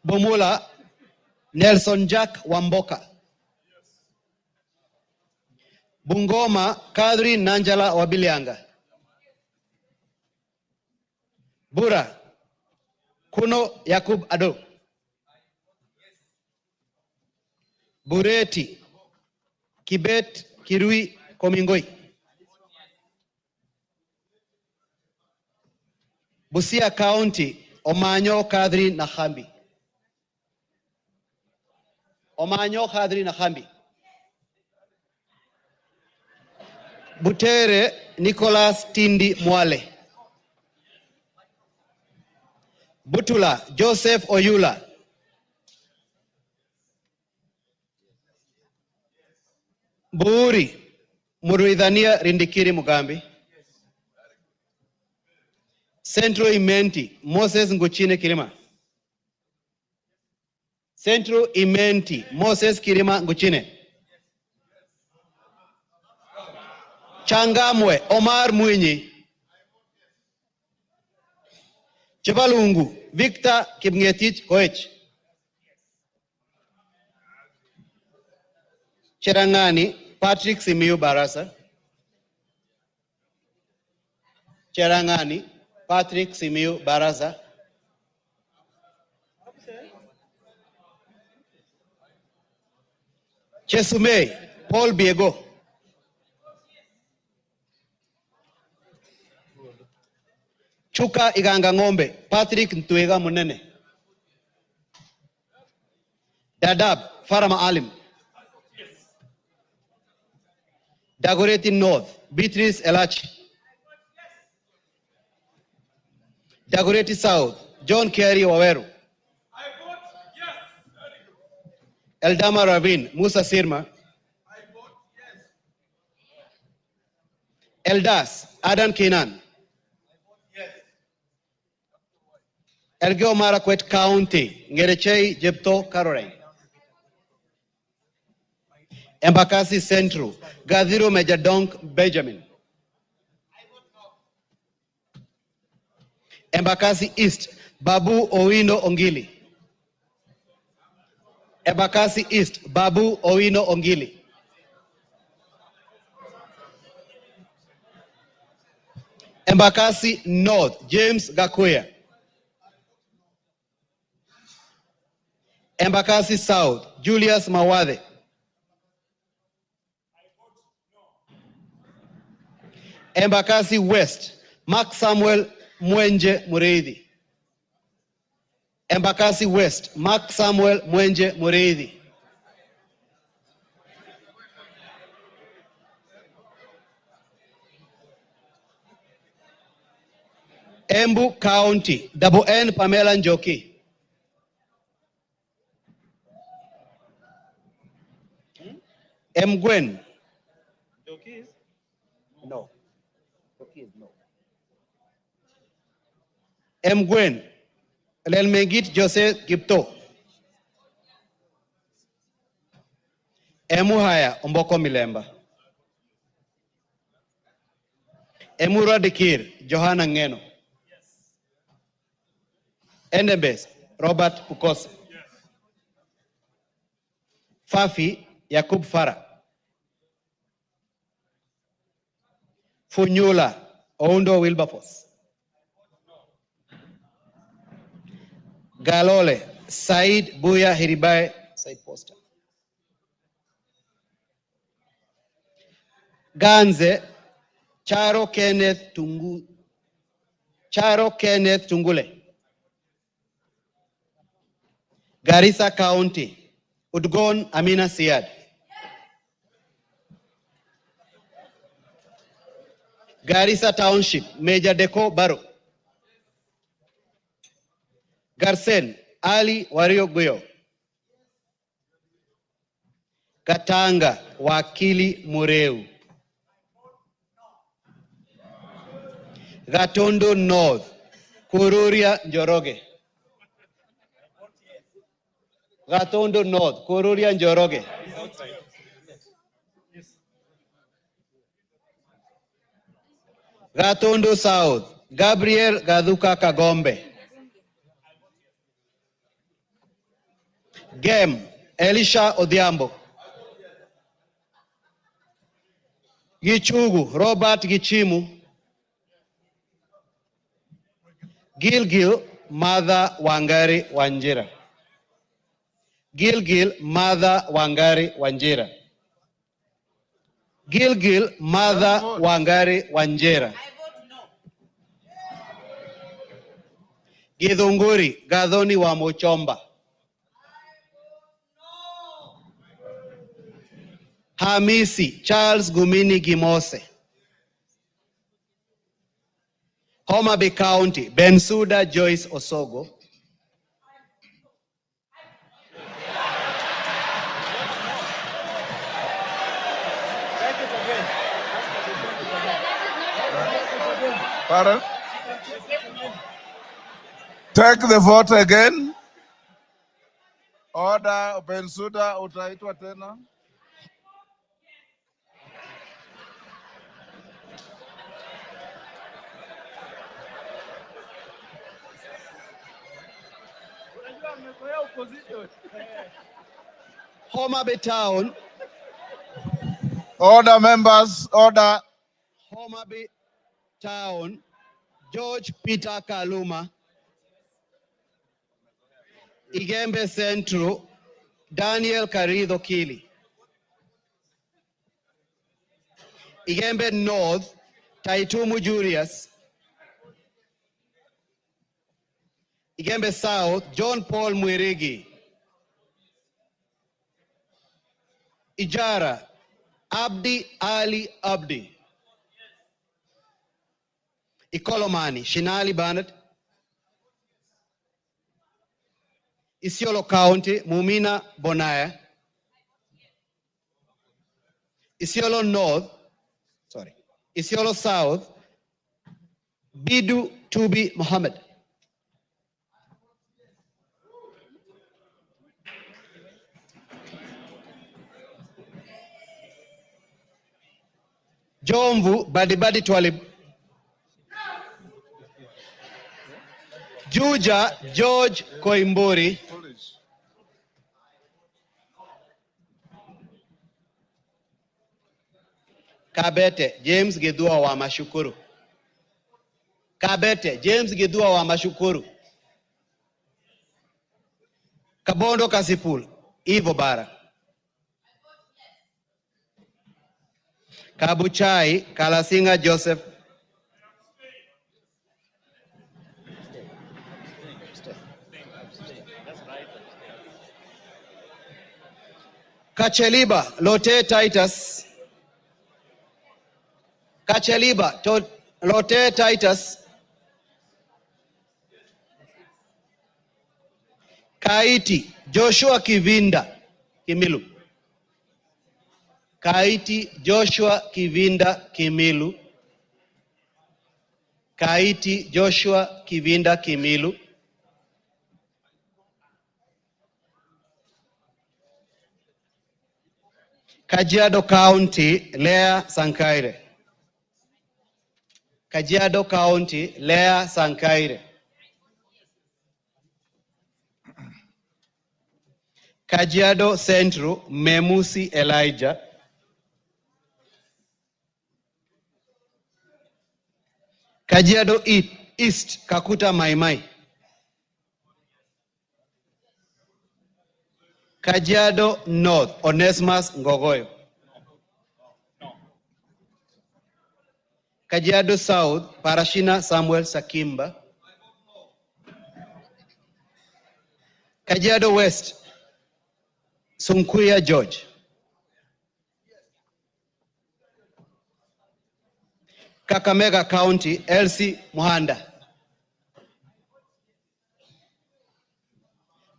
Bomula, Nelson Jack Wamboka, Bungoma, Kadri Nanjala Wabilianga, Bura, Kuno Yakub Ado, Bureti, Kibet Kirui Komingoi, Busia County, Omanyo Kadri Nahambi, Omanyo Kadri Nahambi, Butere Nicholas Tindi Mwale, Butula Joseph Oyula, Buuri Muruidhania Rindikiri Mugambi, Central Imenti Moses Nguchine Kirima, Central Imenti Moses Kirima Nguchine, Changamwe Omar Mwinyi, Chibalungu Victor Kipngetich Koech, Cherangani Patrick Simiyu Barasa, Cherangani Patrick Simiyu Barasa, Chesumei Paul Biego, Chuka Iganga Ng'ombe, Patrick Ntwega Munene. Dadaab, Farama Alim. Dagoretti North, Beatrice Elachi. Dagoretti South, John Kerry Waweru. Eldama Ravine, Musa Sirma. Eldas, Adan Kenan. Elgeyo Marakwet County, Ngerechei Jepto Caroline. Embakasi Central, Gadhiro Majadonk Benjamin. Embakasi East, Babu Owino Ongili. Embakasi East, Babu Owino Ongili. Embakasi North, James Gakuya. Embakasi South, Julius Mawade. Embakasi West, Mark Samuel Mwenje Mureithi. Embakasi West, Mark Samuel Mwenje Mureithi. Embu County, Double N Pamela Njoki. Mgwen. Jokis? No. Jokis, no. Mgwen. Lelmegit Jose Gipto. Emuhaya Omboko Milemba. Emura Dikir, Johanna Ngeno. Endebes, Robert Pukose. Fafi, Yakub Farah. Funyula, Oundo Wilberforce. Galole, Said Buya Hiribai, Said Poster. Ganze, Charo Kenneth Tungule. Garissa County, Udgon Amina Siad. Garissa Township, Major Deko Baro. Garsen, Ali Wario Guyo. Katanga, Wakili Mureu. Gatondo North, Kururia Njoroge. Gatondo North, Kururia Njoroge. Gatondo South, Gabriel Gaduka Kagombe. Gem, Elisha Odhiambo. Gichugu, Robert Gichimu. Gilgil, Mother Wangari Wanjira. Gilgil, Mother Wangari Wanjira. Gilgil, Mother Wangari Wanjira. Githunguri, Gathoni wa Muchomba. Hamisi, Charles Gumini Gimose. Homa Bay County, Bensuda Joyce Osogo. Pardon? Take the vote again. Order, Bensuda utaitwa tena. Homa Bay Town. Order, members, order. Homa Bay Town, George Peter Kaluma. Igembe Central, Daniel Karido Kili. Igembe North, Taitumu Julius. Igembe South, John Paul Mwirigi. Ijara, Abdi Ali Abdi. Ikolomani, Shinali Bernard. Isiolo County, Mumina Bonaya. Isiolo South, Bidu Tubi Mohammed. Jomvu Badibadi Twalib. Juja George Koimburi. Kabete James Gedua wa Mashukuru. Kabete James Gedua wa Mashukuru. Kabondo Kasipul Ivo Bara. Kabuchai Kalasinga Joseph. Kacheliba Lote Titus. Kacheliba Lote Titus. Kaiti Joshua Kivinda Kimilu. Kaiti Joshua Kivinda Kimilu. Kaiti Joshua Kivinda Kimilu. Kajiado County, Lea Sankaire. Kajiado County, Lea Sankaire. Kajiado Central, Memusi Elijah. Kajiado East, Kakuta Maimai. Kajiado North, Onesimus Ngogoyo. Kajiado South, Parashina Samuel Sakimba. Kajiado West, Sunkuya George. Kakamega County, Elsie Muhanda.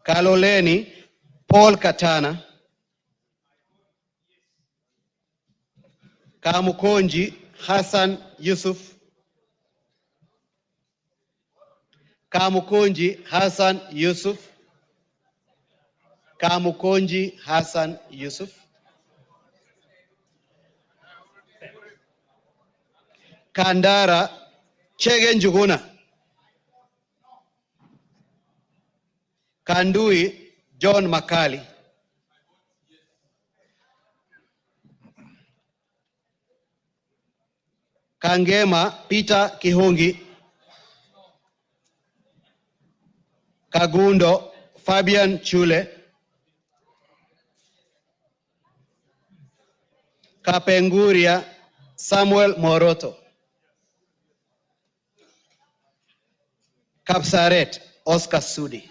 Kaloleni, Paul Katana. Kamukonji, Hassan Yusuf. Kamukonji, Hassan Yusuf. Kamukonji, Hassan Yusuf. Kandara, Chege Njuguna. Kandui, John Makali. Kangema, Peter Kihungi. Kagundo, Fabian Chule. Kapenguria, Samuel Moroto. Kapsaret, Oscar Sudi.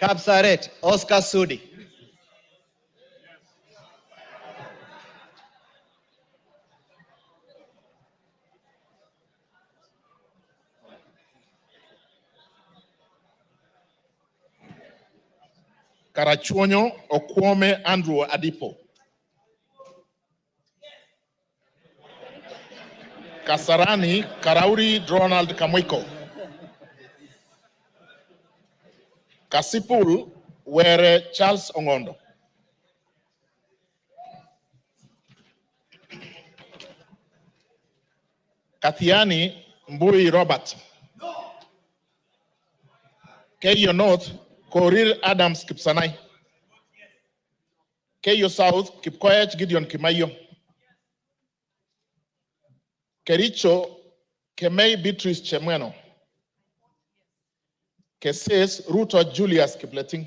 Kapsaret, Oscar Sudi. Karachuonyo Okwome Andrew Adipo. Kasarani Karauri Ronald Kamwiko. Kasipul Were Charles Ongondo. Kathiani Mbui Robert. Keyo North Korir Adams Kipsanai. Keyo South Kipkoech Gideon Kimayo. Kericho Kemei Beatrice Chemweno. Keses Ruto Julius Kipleting.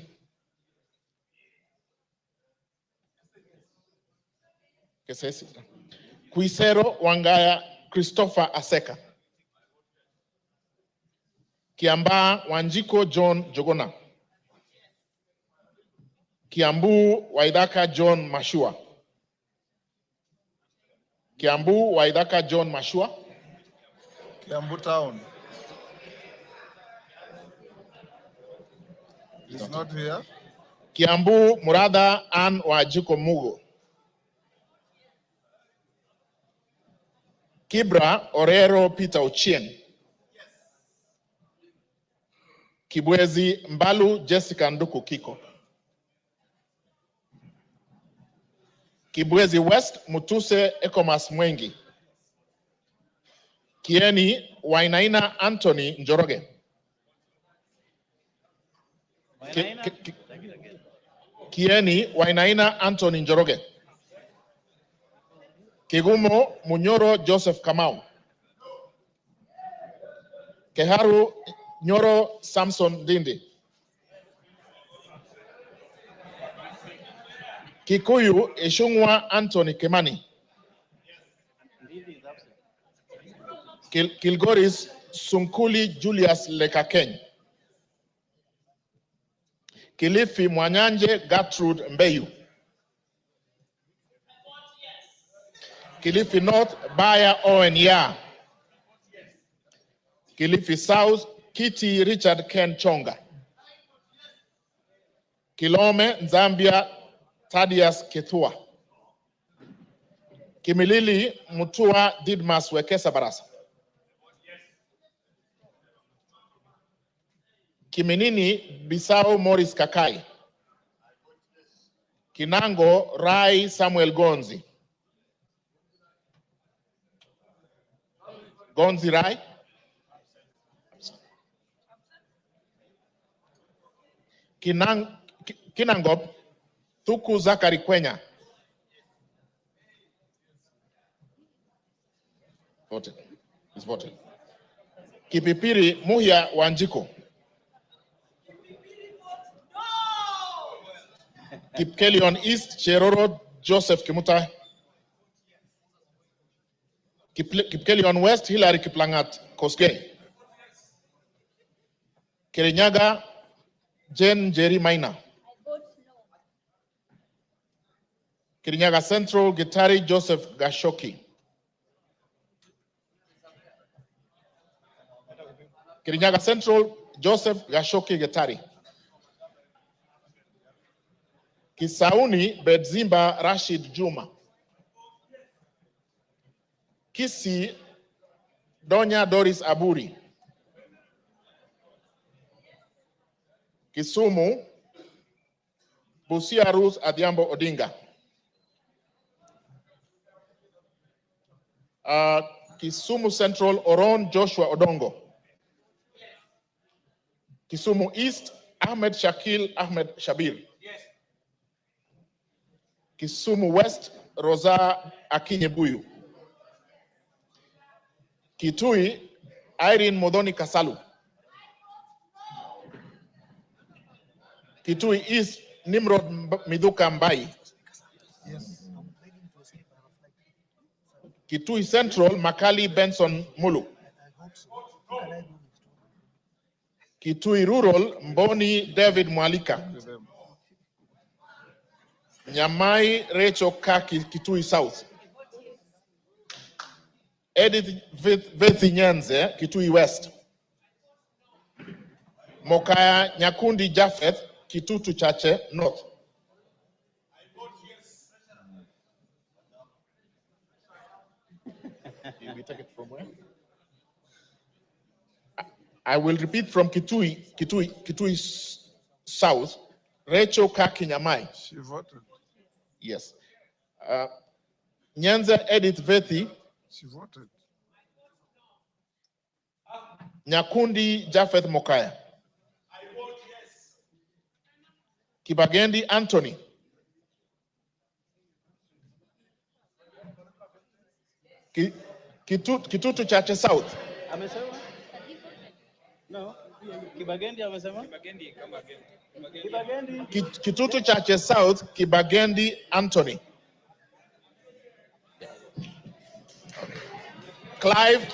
Keses Kuisero Wangaya Christopher Aseka. Kiambaa Wanjiko John Jogona. Kiambu Waithaka John Mashua. Kiambu Waithaka John Mashua. Kiambu Town. He's not here. Kiambu Muratha Ann Wajiko Mugo. Kibra Orero Peter Ochieng. Kibwezi Mbalu Jessica Nduku Kiko. Kibwezi West Mutuse Ekomas Mwengi. Kieni Wainaina Anthony Njoroge. Kieni Wainaina Anthony Njoroge. Kigumo Munyoro Joseph Kamau. Keharu Nyoro Samson Dindi. Kikuyu Ishungwa Anthony Kemani. Kilgoris Sunkuli Julius Lekakeny. Kilifi Mwanyanje Gertrude Mbeyu. Kilifi North Baya Owen Ya. Kilifi South Kiti Richard Ken Chonga. Kilome Zambia Thaddeus Kethua. Kimilili Mutua Didmas Wekesa Barasa. Kiminini Bisao Morris Kakai. Kinango Rai Samuel Gonzi. Gonzi Rai. Kinangop Thuku Zakari Kwenya. Voted. It's voted. Kipipiri Muhia Wanjiko. Kipkelion East Cheroro Joseph Kimutai. Kipkelion West Hilary Kiplangat Koskei. Kirinyaga Jen Jerry Maina. Kirinyaga Central Gitari Joseph Gashoki. Kirinyaga Central Joseph Gashoki Gitari. Kisauni Bedzimba Rashid Juma. Kisi Donya Doris Aburi. Kisumu Busia Ruth Adhiambo Odinga. Kisumu Central Oron Joshua Odongo. Kisumu East Ahmed Shakil Ahmed Shabir. Kisumu West Rosa Akinyebuyu. Kitui Irene Modoni Kasalu. Kitui East Nimrod Miduka Mbai. Kitui Central Makali Benson Mulu. Kitui Rural Mboni David Mwalika. Nyamai Rachel Kaki Kitui South. Edith Vethi Nyanze Kitui West. Mokaya Nyakundi Japheth Kitutu Chache North. You take it from where? I will repeat from Kitui South. Rachel Kaki Nyamai. She voted. Yes. Nyanza Edith Vethi. She voted. Nyakundi Japheth Mokaya. Kibagendi Anthony. Kitutu Chache South. Amesema? No. Kibagendi amesema? Kibagendi. Kitutu Chache South, Kibagendi Anthony. Clive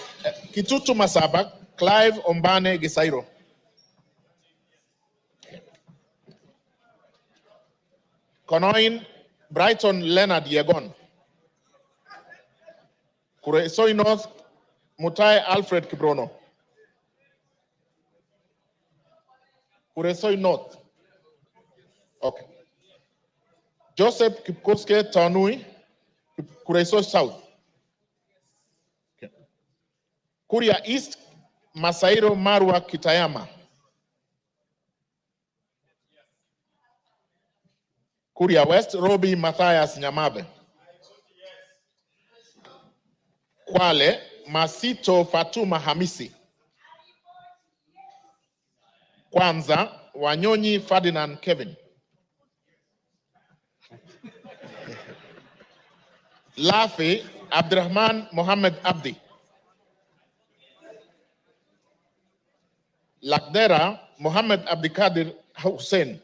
Kitutu Masaba, Clive Ombane Gisairo. Konoin Brighton Leonard Yegon. Kuresoi North Mutai Alfred Kibrono. Kuresoi North. Okay. Joseph Kipkoske Tanui, Kuresoi South. Okay. Kuria East, Masairo Marwa Kitayama. Kuria West, Robi Matthias Nyamabe. Kwale, Masito Fatuma Hamisi. Kwanza, Wanyonyi Ferdinand Kevin. Lafi, Abdurrahman Mohammed Abdi. Lakdera, Mohammed Abdikadir Hussein.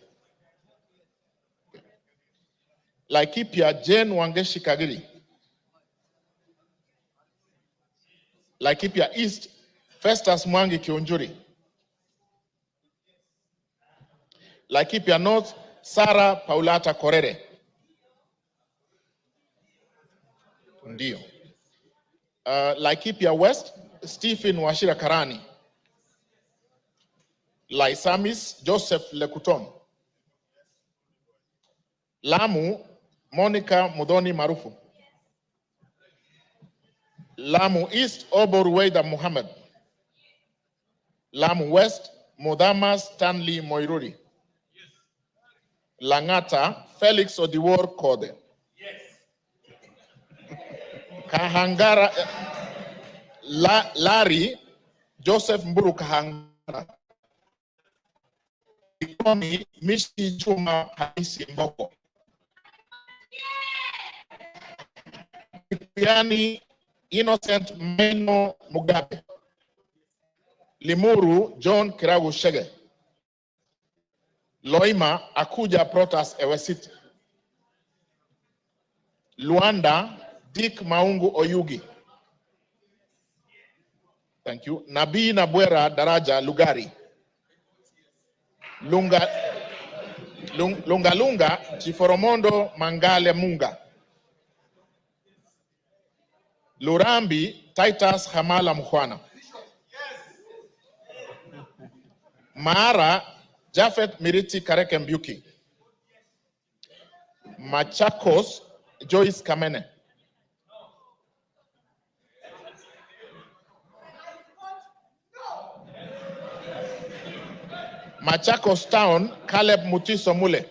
Laikipia, Jane Wangeshi Kagiri. Laikipia East, Festus Mwangi Kiunjuri. Laikipia North, Sarah Paulata Korere. Ndio. Laikipia West, Stephen Washira Karani. Laisamis, Joseph Lekuton. Lamu, Monica Mudoni Marufu. Lamu East, Obor Weida Muhammad. Lamu West, Mudama Stanley Moiruri. Langata, Felix Odiwor Kode. Kahangara, Larry, Joseph Mburu Kahangara. Ikoni, Mishi Chuma Hamisi Mboko. Kipiani, Innocent Meno Mugabe. Limuru, John Kiragu Shege. Loima, Akuja Protas Ewesit. Luanda, Dick Maungu Oyugi. Thank you. Nabii Nabwera Daraja Lugari. Lunga Chiforomondo Mangale Munga. Lurambi Titus Hamala Mkhwana. Maara Jafet Miriti Kareke Mbyuki. Machakos Joyce Kamene. Machakos Town, Caleb Mutiso Mule.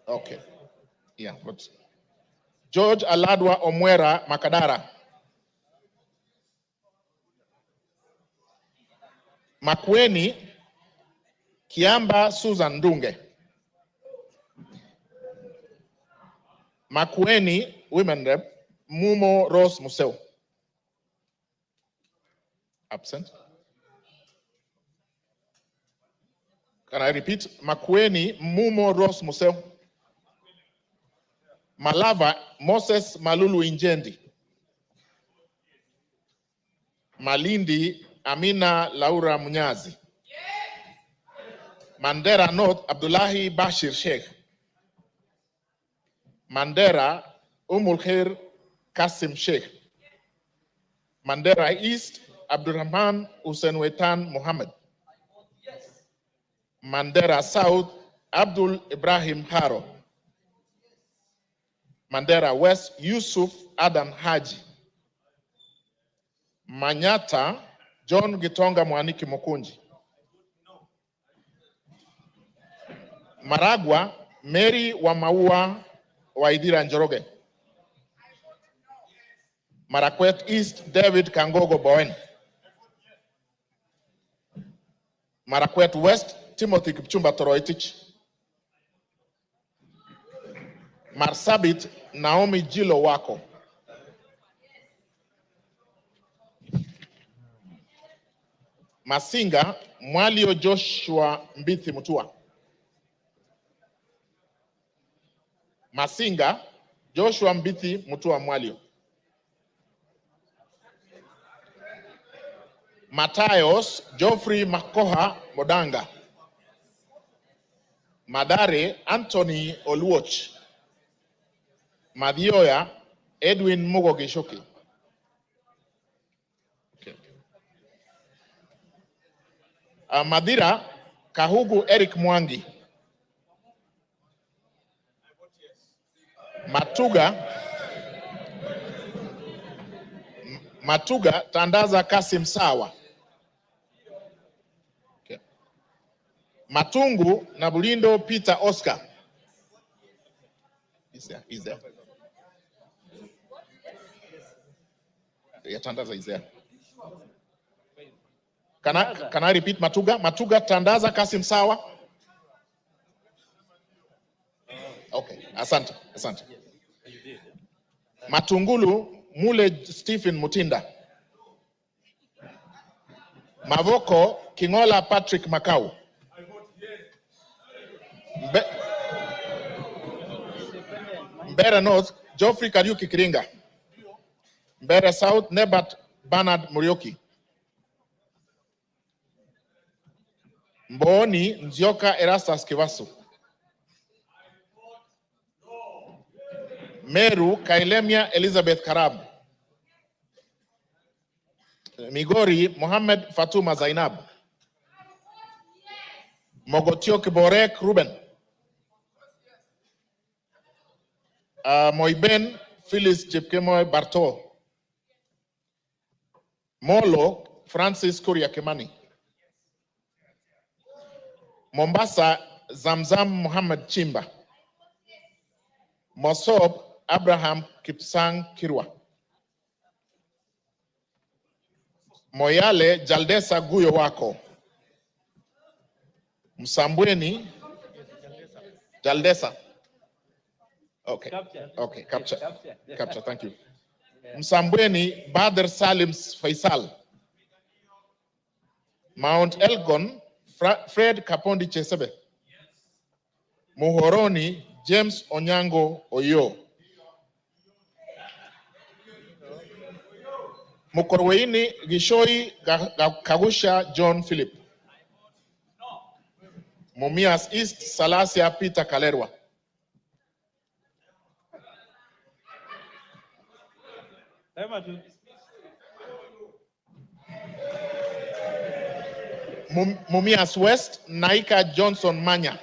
Okay. Yeah, but George Aladwa Omwera Makadara. Makweni Kiamba Susan Dunge. Makweni Women Rep Mumo Rose Museu. Absent. Can I repeat? Makweni Mumo Rose Museu. Malava Moses Malulu Injendi. Malindi Amina Laura Munyazi. Mandera North Abdullahi Bashir Sheikh. Mandera Umul Kasim Sheikh. Mandera East Abdurrahman Hussein Wetan Muhammad. Mandera South Abdul Ibrahim Haro. Mandera West Yusuf Adam Haji. Manyata John Gitonga Mwaniki Mukunji. Maragwa Mary Wamaua Waidira Njoroge. Marakwet East David Kangogo Bowen. Marakwet West Timothy Kipchumba Toroitich. Marsabit Naomi Jilo Wako. Masinga Mwalio Joshua Mbithi Mutua. Masinga Joshua Mbithi Mutua Mwalio. Matayos Geoffrey Makoha Modanga. Madare Anthony Oluoch. Madioya Edwin Mugogishoki. Okay. Madira Kahugu Eric Mwangi. Matuga Tandaza Kasim Sawa. Okay. Matungu Nabulindo Peter Oscar. Is there? Yeah, Tandaza is there. Can I repeat Matuga? Matuga Tandaza Kasim Sawa. Okay, asante. Matungulu Mule Stephen Mutinda. Mavoko Kingola Patrick Makau. Mbere North Geoffrey Kariuki Kiringa. Mbere South Nebat Bernard Murioki. Mboni Nzioka Erastus Kivasu. Meru Kailemia Elizabeth Karab. Migori Mohammed Fatuma Zainab. Mogotio Kiborek Ruben. Moiben Phyllis Chepkemoy Barto. Molo Francis Kuria Kimani. Mombasa Zamzam Muhammad Chimba. Mosob Abraham Kipsang Kirwa. Moyale Jaldesa Guyo Wako. Msambweni Jaldesa. Okay, capture, thank you. Msambweni Badr Salim Faisal. Mount Elgon Fred Kapondi Chesebe. Muhoroni James Onyango Oyo. Mukorweini Gishoi Kagusha John Philip. Mumias East Salasia Peter Kalerwa. Mumias West Naika Johnson Manya.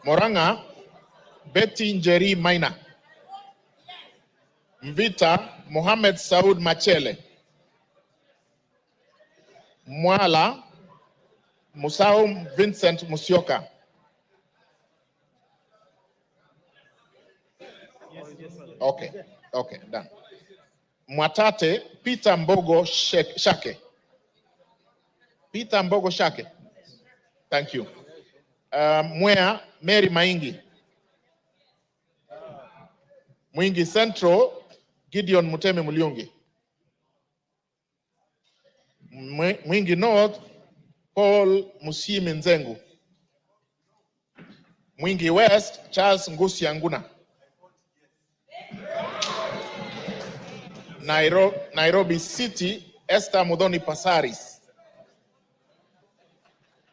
Moranga Betty Njeri Maina. Mvita Mohamed Saud Machele. Mwala Musau Vincent Musioka. Okay, done. Mwatate Peter Mbogo Shake. Peter Mbogo Shake. Thank you. Mwea Mary Maingi. Mwingi Central Gideon Muteme Mulyungi. Mwingi North Paul Musimi Nzengu. Mwingi West Charles Ngusi Anguna. Nairobi City Esther Mudhoni Pasaris.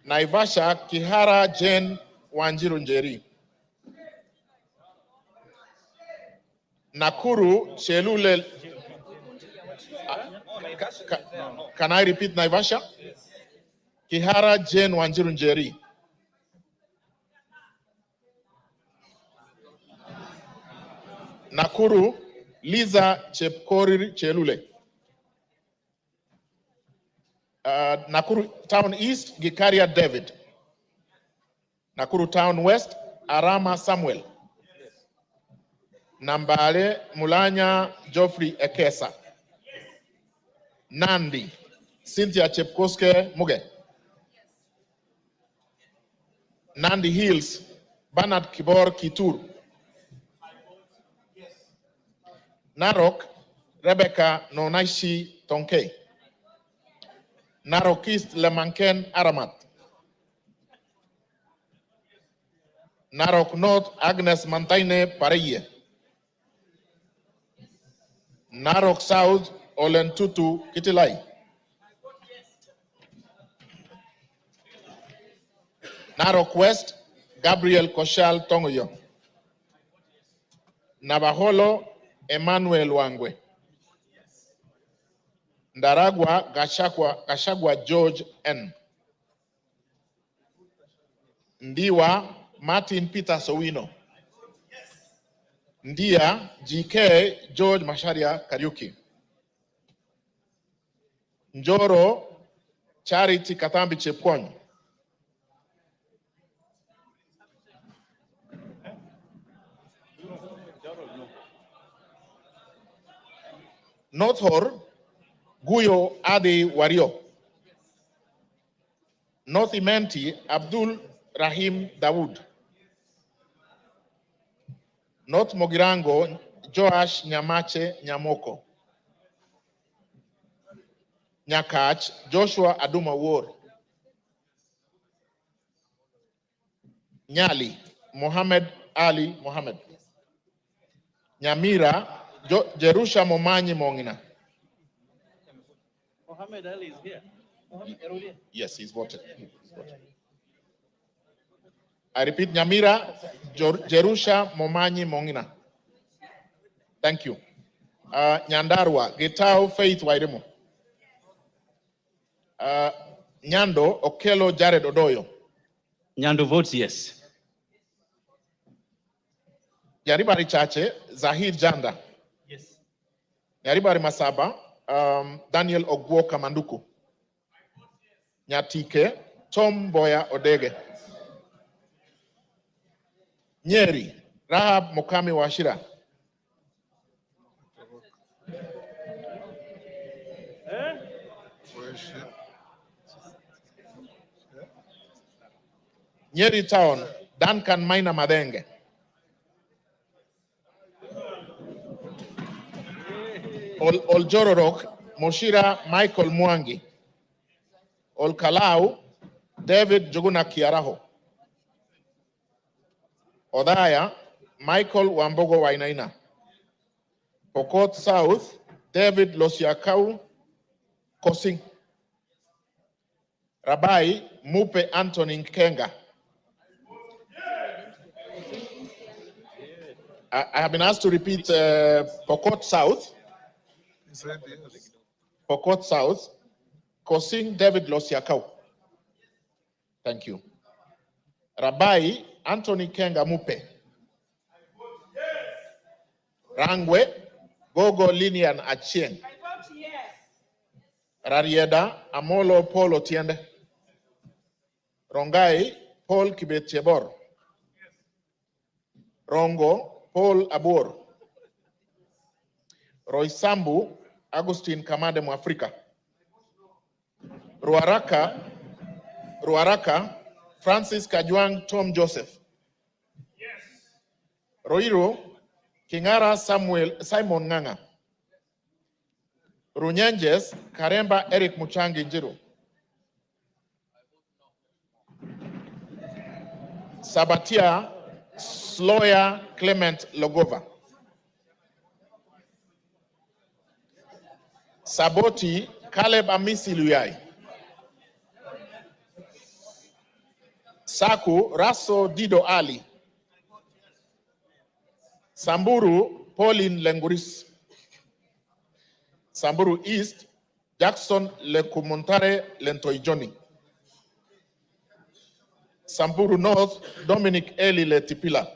Naivasha Kihara Jane Wanjiru Njeri. Nakuru Chelule. Can I repeat Naivasha? Kihara Jane Wanjiru Njeri. Nakuru Liza Chepkori Chelule. Nakuru Town East Gikaria David. Nakuru Town West Arama Samuel. Nambale Mulanya Geoffrey Ekesa. Nandi Cynthia Chepkoske Muge. Nandi Hills Bernard Kibor Kitur. Narok Rebecca Nonaishi Tonke. Narok East Lemanken Aramat. Narok North Agnes Mantaine Pareye. Narok South Olentutu Kitilai. Narok West, Gabriel Koshal Tongoyo. Navaholo, Emmanuel Wangwe. Ndaragwa, Gachagua George N. Ndiwa, Martin Peter Sowino. Ndia, GK George Masharia Kariuki. Njoro, Charity Katambi Chepkwony. Northor, Guyo Adi Wario. North Imenti, Abdul Rahim Dawood. North Mogirango, Joash Nyamache Nyamoko. Nyakach, Joshua Aduma War. Nyali, Mohammed Ali Mohammed. Nyamira, Jerusha Momanyi Mongina. Mohammed Ali is here. Yes, he's voted. I repeat, Nyamira, Jerusha Momanyi Mongina. Thank you. Nyandarua, Getao Faith Wairemo. Nyando, Okelo Jared Odoyo. Nyando votes yes. Yaribari Chache, Zahid Janda. Yes. Yaribari Masaba, Daniel Ogwo Kamanduku. Nyatike, Tom Boya Odege. Nyeri, Rahab Mokami Washira. Nyeri Town, Duncan Maina Madenge. Oljororok, Moshira Michael Mwangi. Olkalau, David Joguna Kiaraho. Odaya, Michael Wambogo Wainaina. Pokot South, David Losiakau Kosing. Rabai, Mupe Anthony Kenga. I have been asked to repeat Pokot South. Pokot South, Kosing David Losiakau. Thank you. Rabai, Anthony Kenga Mupe. Rangwe, Gogo Linian Achieng. Rarieda, Amolo Paul Otiende. Rongai, Paul Kibet-Chebor. Rongo, Paul Abor. Roysambu, Agustin Kamade Mwafrika. Ruaraka, Francis Kajwang Tom Joseph. Roiro, Kingara Simon Nganga. Runyenjes, Karemba Eric Muchangi Njiru. Sabatia, Sloya Clement Logova. Saboti, Caleb Amisi Luyai. Saku, Raso Dido Ali. Samburu, Pauline Lenguris. Samburu East, Jackson Lekumuntare Lentoijoni. Samburu North, Dominic Eli Letipila.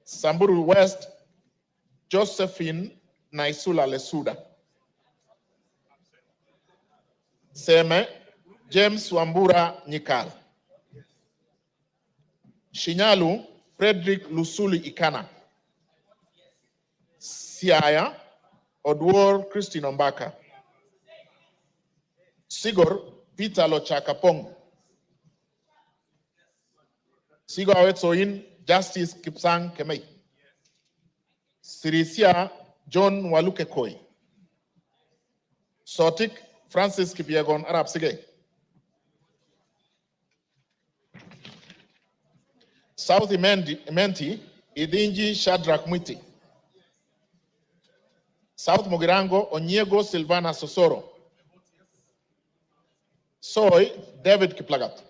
Samburu West, Josephine Naisula Lesuda. Seme, James Wambura Nyikal. Shinyalu, Frederick Lusuli Ikana. Siaya, Odwor Christine Ombaka. Sigor, Peter Lochakapong. Sigor Awetsoin, Justice Kipsang Kemei. Sirisia, John Waluke Koi. Sotik, Francis Kipiegon Arab Sige. South Imenti, Idinji Shadrach Mwiti. South Mogirango, Onyego Silvana Sosoro. Soy, David Kiplagat.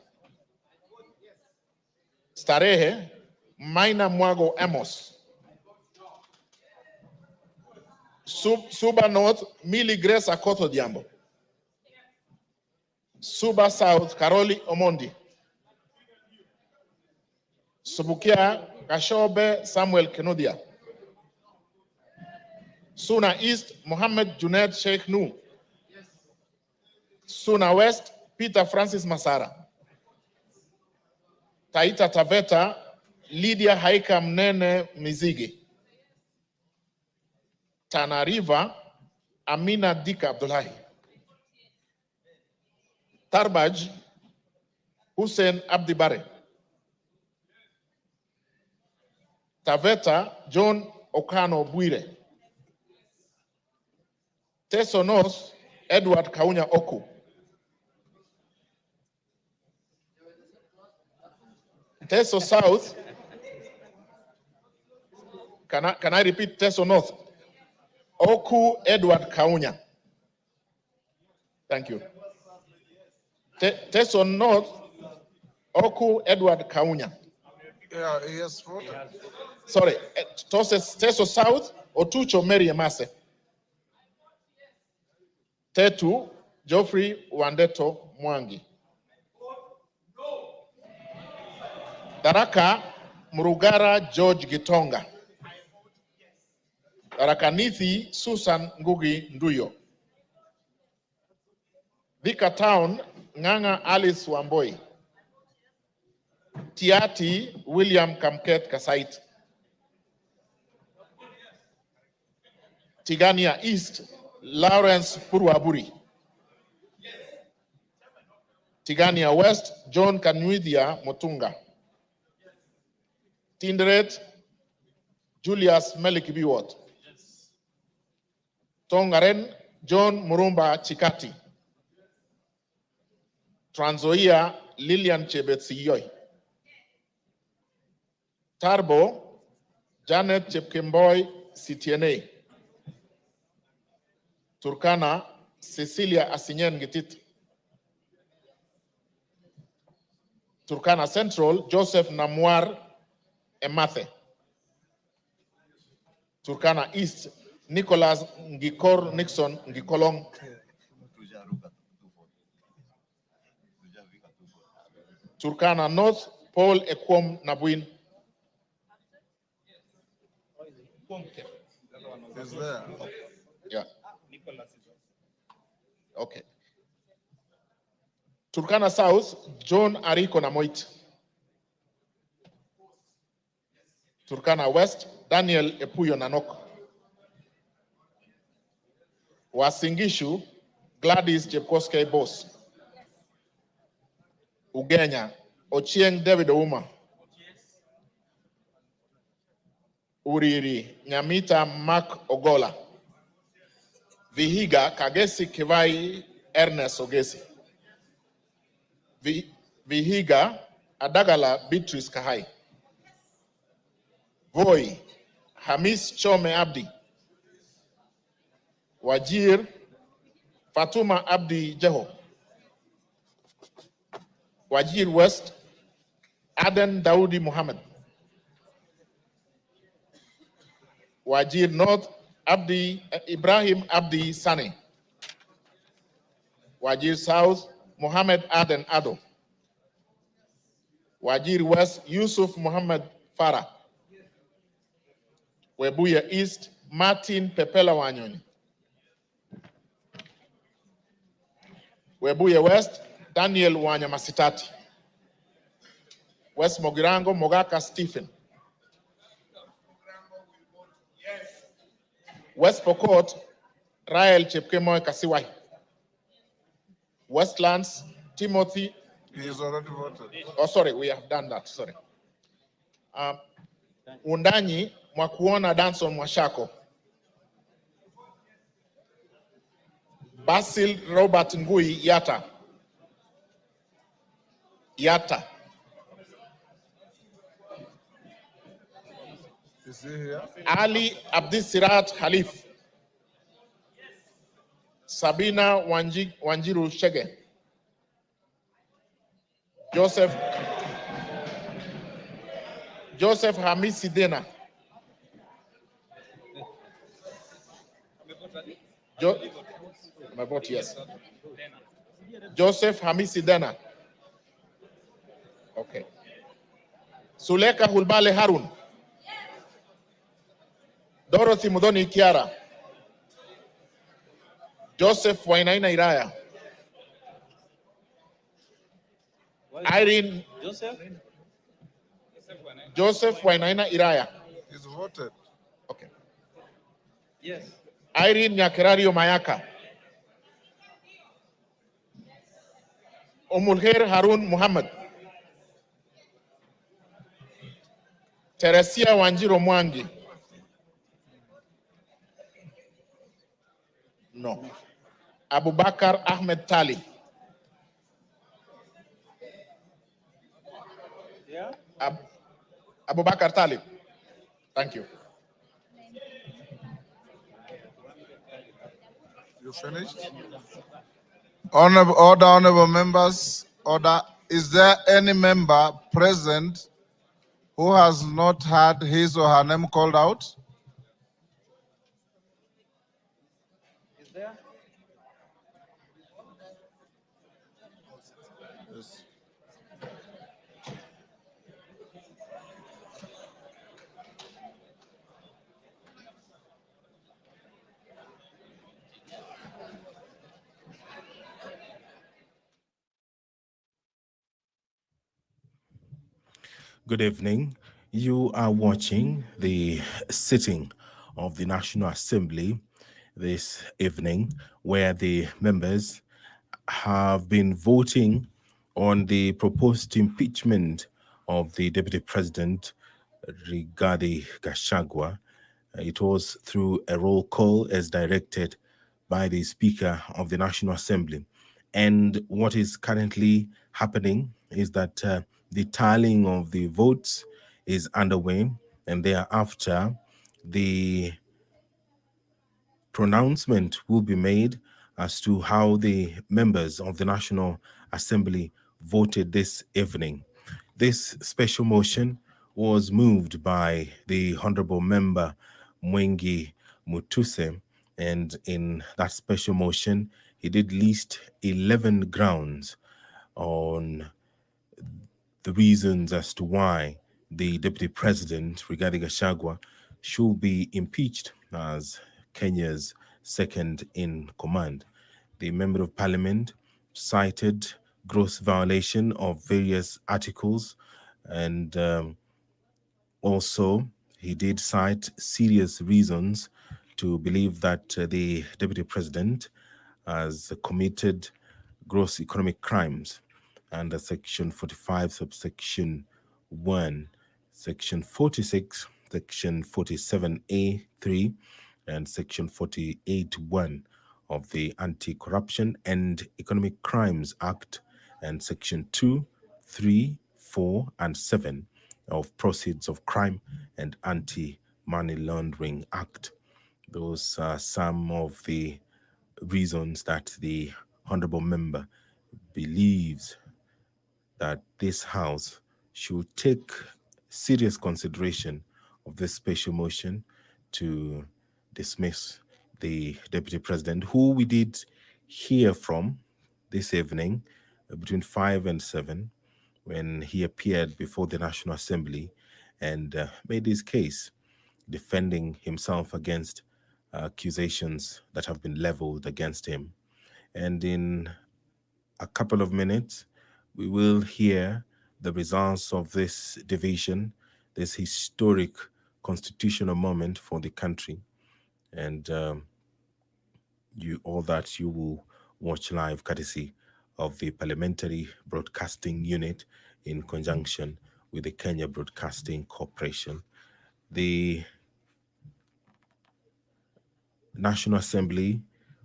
Starehe, Maina Mwago Amos. Suba North, Millie Grace Akoto Diambo. Suba South, Karoli Omondi. Subukia, Kashobe Samuel Kenodia. Suna East, Mohammed Junaid Sheikh Nu. Suna West, Peter Francis Masara. Taita Taveta, Lydia Haika Mnene Mizigi. Tana River, Amina Dika Abdullahi. Tarbaj, Hussein Abdi Bare. Taveta, John Okano Bwire. Teso North, Edward Kaunya Oku. Teso South, can I repeat Teso North? Oku Edward Kaunya. Thank you. Teso North, Oku Edward Kaunya. Yeah, yes. Sorry, Teso South, Otucho Mary Emase. Tetu, Geoffrey Wandeto Mwangi. Daraka, Murugara George Gitonga. Daraka Nithi, Susan Ngugi Nduyo. Thika Town, Nganga Alice Wamboi. Tiati, William Kamket Kasait. Tigania East, Lawrence Puruaburi. Tigania West, John Kanwidhia Motunga. Tinderet, Julius Melikibiwot. Tongaren, John Murumba Chikati. Trans Nzoia, Lilian Chebetsiyoy. Tarbo, Janet Chepkemboy Sitiene. Turkana, Cecilia Asinyen Gitit. Turkana Central, Joseph Namwar Emathe. Turkana East, Nicholas Ngikor Nixon Ngikolong. Turkana North, Paul Ekwom Nabuin. Is there? Yeah. Okay. Turkana South, John Ariko Namoit. Turkana West, Daniel Epuyo Nanok. Wasingishu, Gladys Chepkoskei Boss. Ugenya, Ochieng David Ouma. Uriri, Nyamita Mark Ogola. Vihiga, Kagesi Kivai Ernest Ogesi. Vihiga, Adagala Beatrice Kahai. Voi, Hamis Chome Abdi. Wajir, Fatuma Abdi Jeho. Wajir West, Aden Daudi Muhammad. Wajir North, Ibrahim Abdi Sane. Wajir South, Muhammad Aden Ado. Wajir West, Yusuf Muhammad Farah. Webuye East, Martin Pepela Wanyoni. Webuye West, Daniel Wanyamasitati. West Mogirango, Mogaka Stephen. West Pokot, Rael Chepkemoy Kasiwai. Westlands, Timothy. He is already voted. Oh, sorry, we have done that. Sorry. Undanyi, Mwakuona Danson Mwashako. Basil Robert Ngui Yata. Yata. Is he here? Ali Abdisirat Khalif. Sabina Wanjiru Shege. Joseph Joseph Hamisi Dena. My vote yes. Joseph Hamisi Dena. Okay. Suleka Hulbale Harun. Dorothy Mudoni Kiara. Joseph Wainaina Iraya. Irene Joseph Wainaina Iraya. He's voted. Okay. Yes. Irene Nyakerario Mayaka. Omulher Harun Muhammad. Teresia Wanjiro Mwangi. No. Abubakar Ahmed Tali. Yeah. Abubakar Tali. Thank you. You finished? Honorable members, order. Is there any member present who has not had his or her name called out? Is there? Yes. Good evening. You are watching the sitting of the National Assembly this evening, where the members have been voting on the proposed impeachment of the Deputy President, Rigathi Gachagua. It was through a roll call as directed by the Speaker of the National Assembly. And what is currently happening is that the tallying of the votes is underway, and thereafter the pronouncement will be made as to how the members of the National Assembly voted this evening. This special motion was moved by the Honorable Member Mwengi Mutuse, and in that special motion, he did list 11 grounds on the reasons as to why the Deputy President, Rigathi Gachagua, should be impeached as Kenya's second in command. The Member of Parliament cited gross violation of various articles, and also he did cite serious reasons to believe that the Deputy President has committed gross economic crimes under Section 45, subsection 1, Section 46, Section 47A3, and Section 48(1) of the Anti-Corruption and Economic Crimes Act, and Section 2, 3, 4, and 7 of Proceeds of Crime and Anti-Money Laundering Act. Those are some of the reasons that the honorable member believes that this House should take serious consideration of this special motion to dismiss the Deputy President, who we did hear from this evening between 5 and 7 when he appeared before the National Assembly and made his case, defending himself against accusations that have been leveled against him. And in a couple of minutes, we will hear the results of this division, this historic constitutional moment for the country. And all that you will watch live courtesy of the Parliamentary Broadcasting Unit in conjunction with the Kenya Broadcasting Corporation. The National Assembly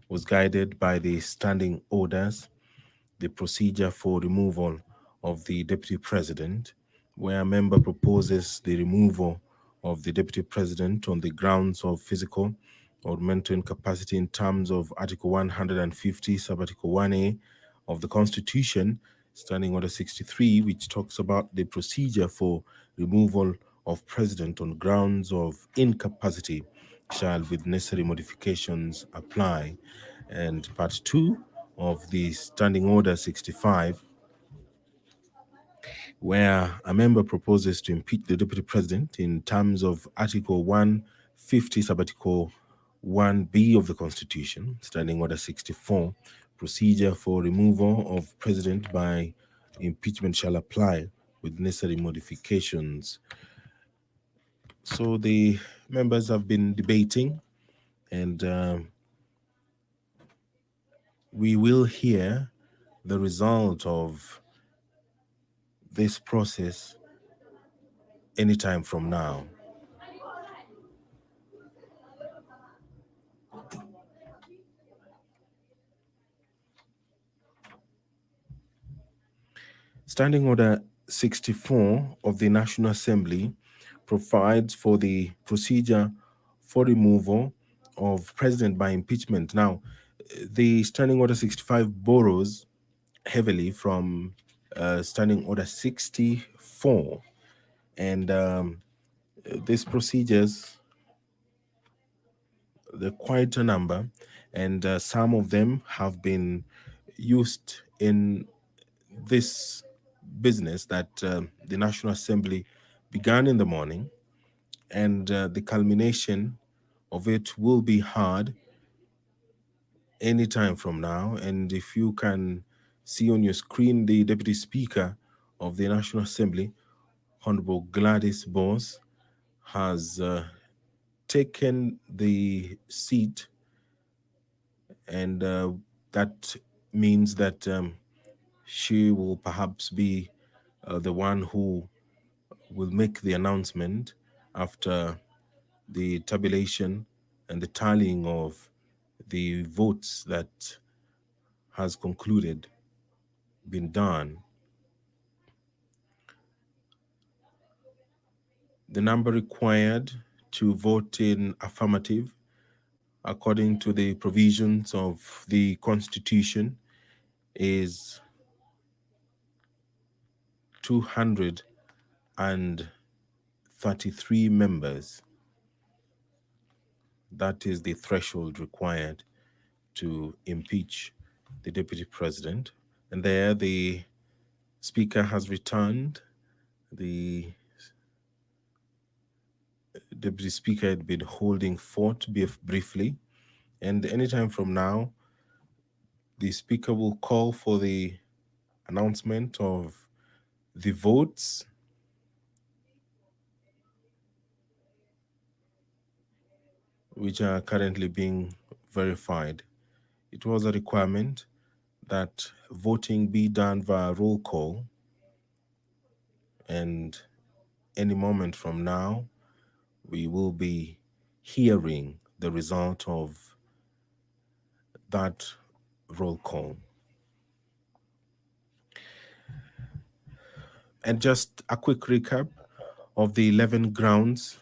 was guided by the standing orders, the procedure for removal of the Deputy President, where a member proposes the removal of the Deputy President on the grounds of physical or mental incapacity in terms of Article 150, Sub-Article 1A of the Constitution, Standing Order 63, which talks about the procedure for removal of President on grounds of incapacity shall with necessary modifications apply. And part 2 of the Standing Order 65, where a member proposes to impeach the Deputy President in terms of Article 150, Subarticle 1B of the Constitution, Standing Order 64, procedure for removal of President by impeachment shall apply with necessary modifications. So the members have been debating, and we will hear the result of this process anytime from now. Standing Order 64 of the National Assembly provides for the procedure for removal of President by impeachment. Now, the Standing Order 65 borrows heavily from Standing Order 64, and these procedures, they're quite a number, and some of them have been used in this business that the National Assembly began in the morning, and the culmination of it will be hard any time from now. And if you can see on your screen, the Deputy Speaker of the National Assembly, Honorable Gladys Bose, has taken the seat, and that means that she will perhaps be the one who will make the announcement after the tabulation and the tallying of the votes that has concluded, been done. The number required to vote in affirmative, according to the provisions of the Constitution, is 233 members. That is the threshold required to impeach the Deputy President. And there the Speaker has returned. The Deputy Speaker had been holding fort briefly, and anytime from now, the Speaker will call for the announcement of the votes, which are currently being verified. It was a requirement that voting be done via roll call, and any moment from now, we will be hearing the result of that roll call. And just a quick recap of the 11 grounds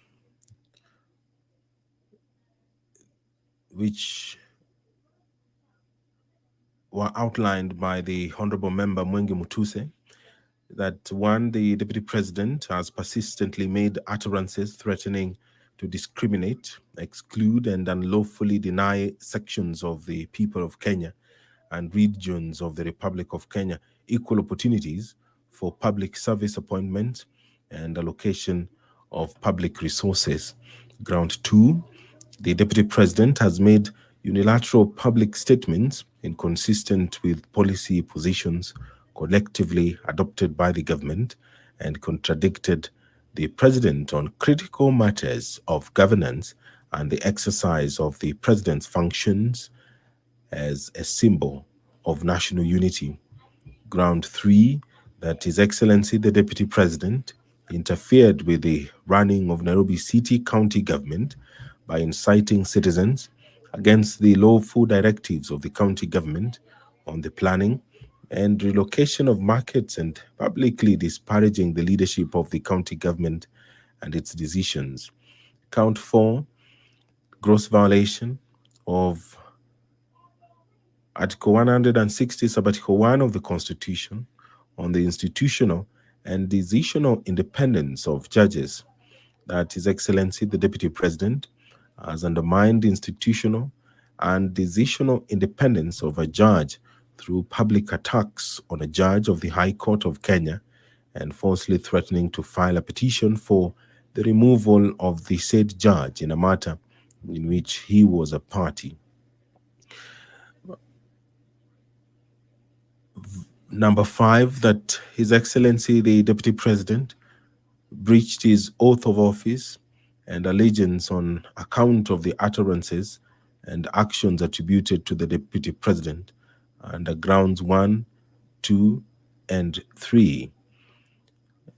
which were outlined by the Honorable Member Mwengi Mutuse. That one, the Deputy President has persistently made utterances threatening to discriminate, exclude, and unlawfully deny sections of the people of Kenya and regions of the Republic of Kenya equal opportunities for public service appointments and allocation of public resources. Ground 2, the Deputy President has made unilateral public statements inconsistent with policy positions collectively adopted by the government and contradicted the President on critical matters of governance and the exercise of the President's functions as a symbol of national unity. Ground 3, that His Excellency the Deputy President interfered with the running of Nairobi City County Government by inciting citizens against the lawful directives of the county government on the planning and relocation of markets and publicly disparaging the leadership of the county government and its decisions. Count 4, gross violation of Article 160, Subarticle 1 of the Constitution on the institutional and decisional independence of judges that His Excellency the Deputy President has undermined institutional and decisional independence of a judge through public attacks on a judge of the High Court of Kenya and falsely threatening to file a petition for the removal of the said judge in a matter in which he was a party. Number 5, that His Excellency the Deputy President breached his oath of office and allegiance on account of the utterances and actions attributed to the Deputy President under grounds 1, 2, and 3.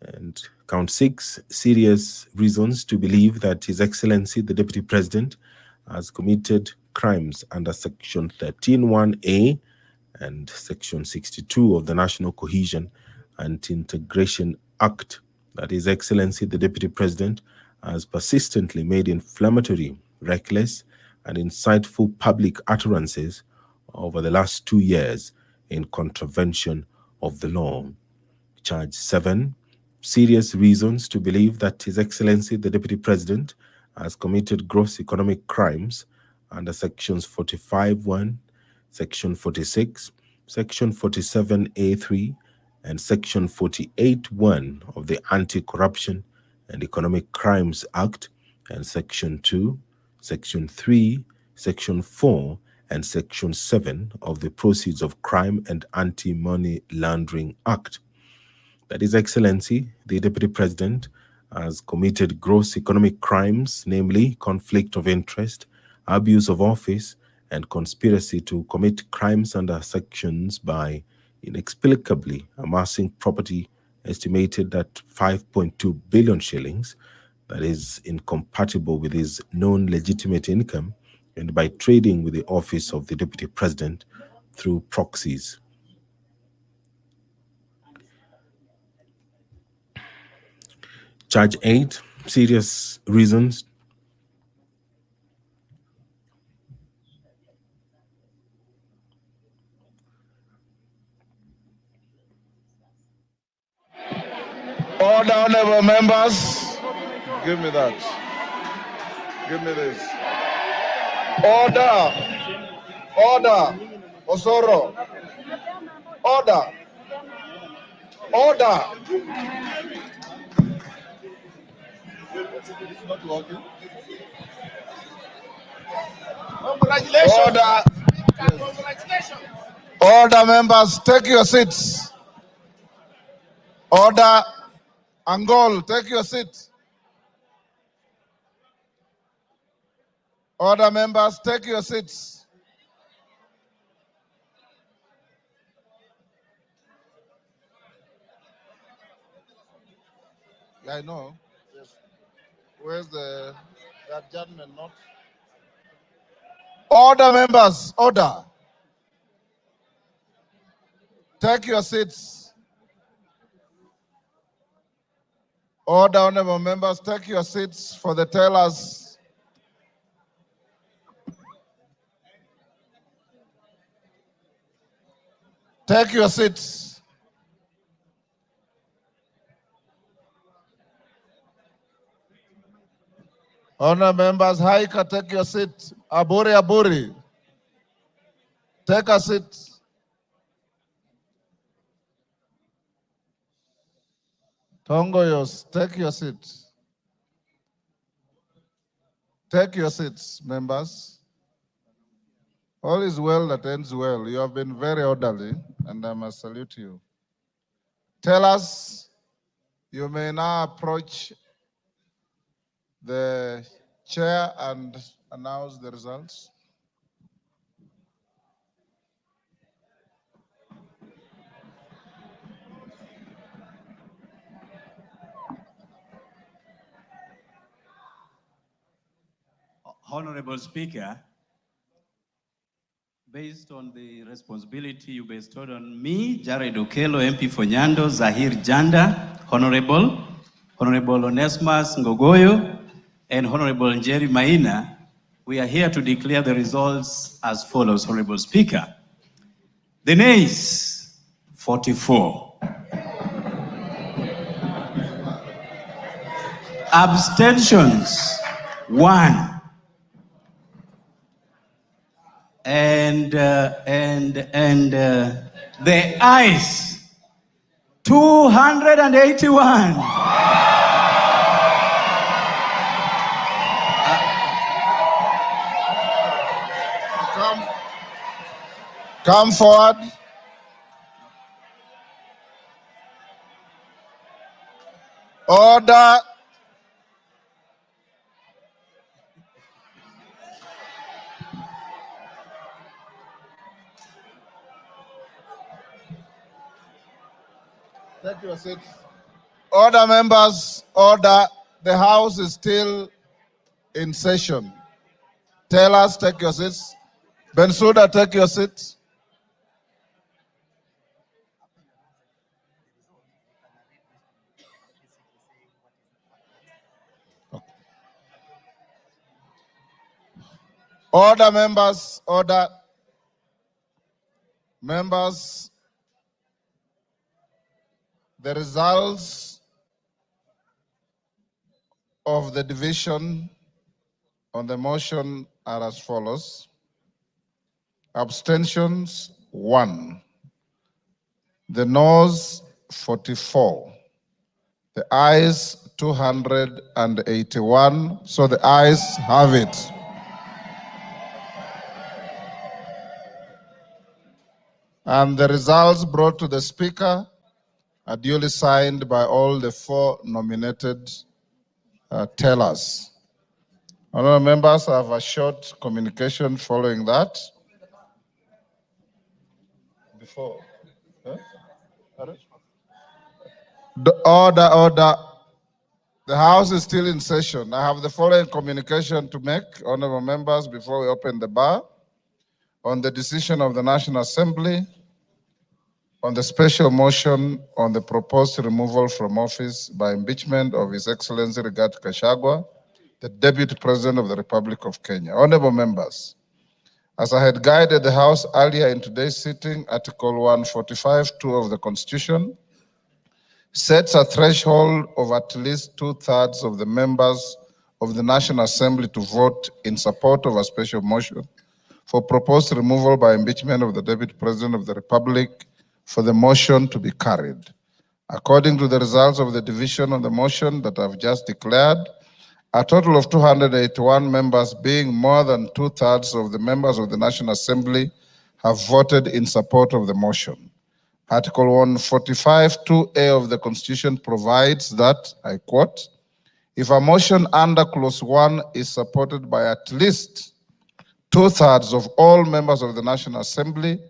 And count 6, serious reasons to believe that His Excellency the Deputy President has committed crimes under Section 13(1)(a) and Section 62 of the National Cohesion and Integration Act, that His Excellency the Deputy President has persistently made inflammatory, reckless, and insightful public utterances over the last 2 years in contravention of the law. Charge 7, serious reasons to believe that His Excellency the Deputy President has committed gross economic crimes under Sections 45(1), Section 46, Section 47(a)(3), and Section 48(1) of the Anti-Corruption and Economic Crimes Act, and Section 2, Section 3, Section 4, and Section 7 of the Proceeds of Crime and Anti-Money Laundering Act. That His Excellency the Deputy President has committed gross economic crimes, namely conflict of interest, abuse of office, and conspiracy to commit crimes under sections by inexplicably amassing property estimated at 5.2 billion shillings, that is incompatible with his known legitimate income, and by trading with the office of the Deputy President through proxies. Charge 8, serious reasons. Order, honorable members. Give me that. Give me this. Order. Order. Osoro. Order. Order. It's not working. Congratulations. Order. Congratulations. Order, members. Take your seats. Order. Angol, take your seat. Order, members, take your seats. Yeah, I know. Yes. Where's the adjournment note? Order, members, order. Take your seats. Order, honorable members, take your seats for the tellers. Take your seats. Honorable members, Haika, take your seat. Aburi, Aburi, take a seat. Tongoyos, take your seat. Take your seats, members. All is well that ends well. You have been very orderly, and I must salute you. Tell us, you may now approach the chair and announce the results. Honorable Speaker, based on the responsibility you bestowed on me, Jared Okello, MP for Nyando, Zahir Janda, Honorable Onesmus Ngogoyo, and Honorable Njeri Maina, we are here to declare the results as follows, Honorable Speaker. The nays, 44. Abstentions, 1. And the ayes, 281. Come forward. Order. Take your seats. Order, members, order. The House is still in session. Tellers, take your seats. Bensouda, take your seats. Order, members, order. Members, the results of the division on the motion are as follows. Abstentions, 1. The noes, 44. The ayes, 281. So the ayes have it. And the results brought to the Speaker are duly signed by all the 4 nominated tellers. Honourable members, I have a short communication following that. Before. Order, order. The House is still in session. I have the following communication to make, honourable members, before we open the bar. On the decision of the National Assembly, on the special motion on the proposed removal from office by impeachment of His Excellency Rigathi Gachagua, the Deputy President of the Republic of Kenya. Honourable members, as I had guided the House earlier in today's sitting, Article 145(2) of the Constitution sets a threshold of at least 2/3 of the members of the National Assembly to vote in support of a special motion for proposed removal by impeachment of the Deputy President of the Republic for the motion to be carried. According to the results of the division on the motion that I've just declared, a total of 281 members, being more than 2/3 of the members of the National Assembly, have voted in support of the motion. Article 145(2)(a) of the Constitution provides that, I quote, if a motion under Clause 1 is supported by at least 2/3 of all members of the National Assembly,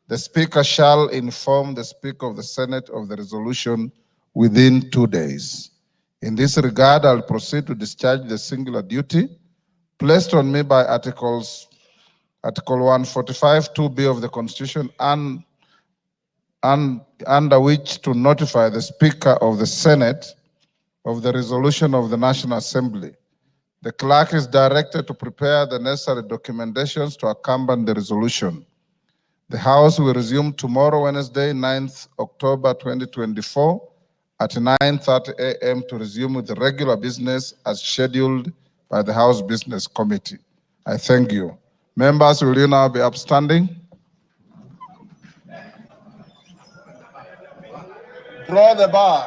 the Speaker shall inform the Speaker of the Senate of the resolution within 2 days. In this regard, I'll proceed to discharge the singular duty placed on me by Article 145(2)(b) of the Constitution and under which to notify the Speaker of the Senate of the resolution of the National Assembly. The clerk is directed to prepare the necessary documentations to accompany the resolution. The House will resume tomorrow, Wednesday, 9th October 2024, at 9:30 a.m. to resume with the regular business as scheduled by the House Business Committee. I thank you. Members, will you now be upstanding? Draw the bar.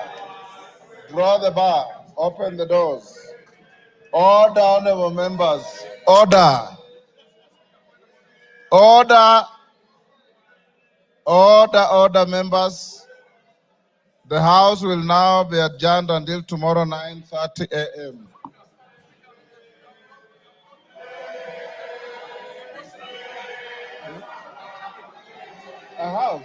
Draw the bar. Open the doors. Order, honorable members. Order. Order. Order, order, members. The House will now be adjourned until tomorrow, 9:30 a.m. I have.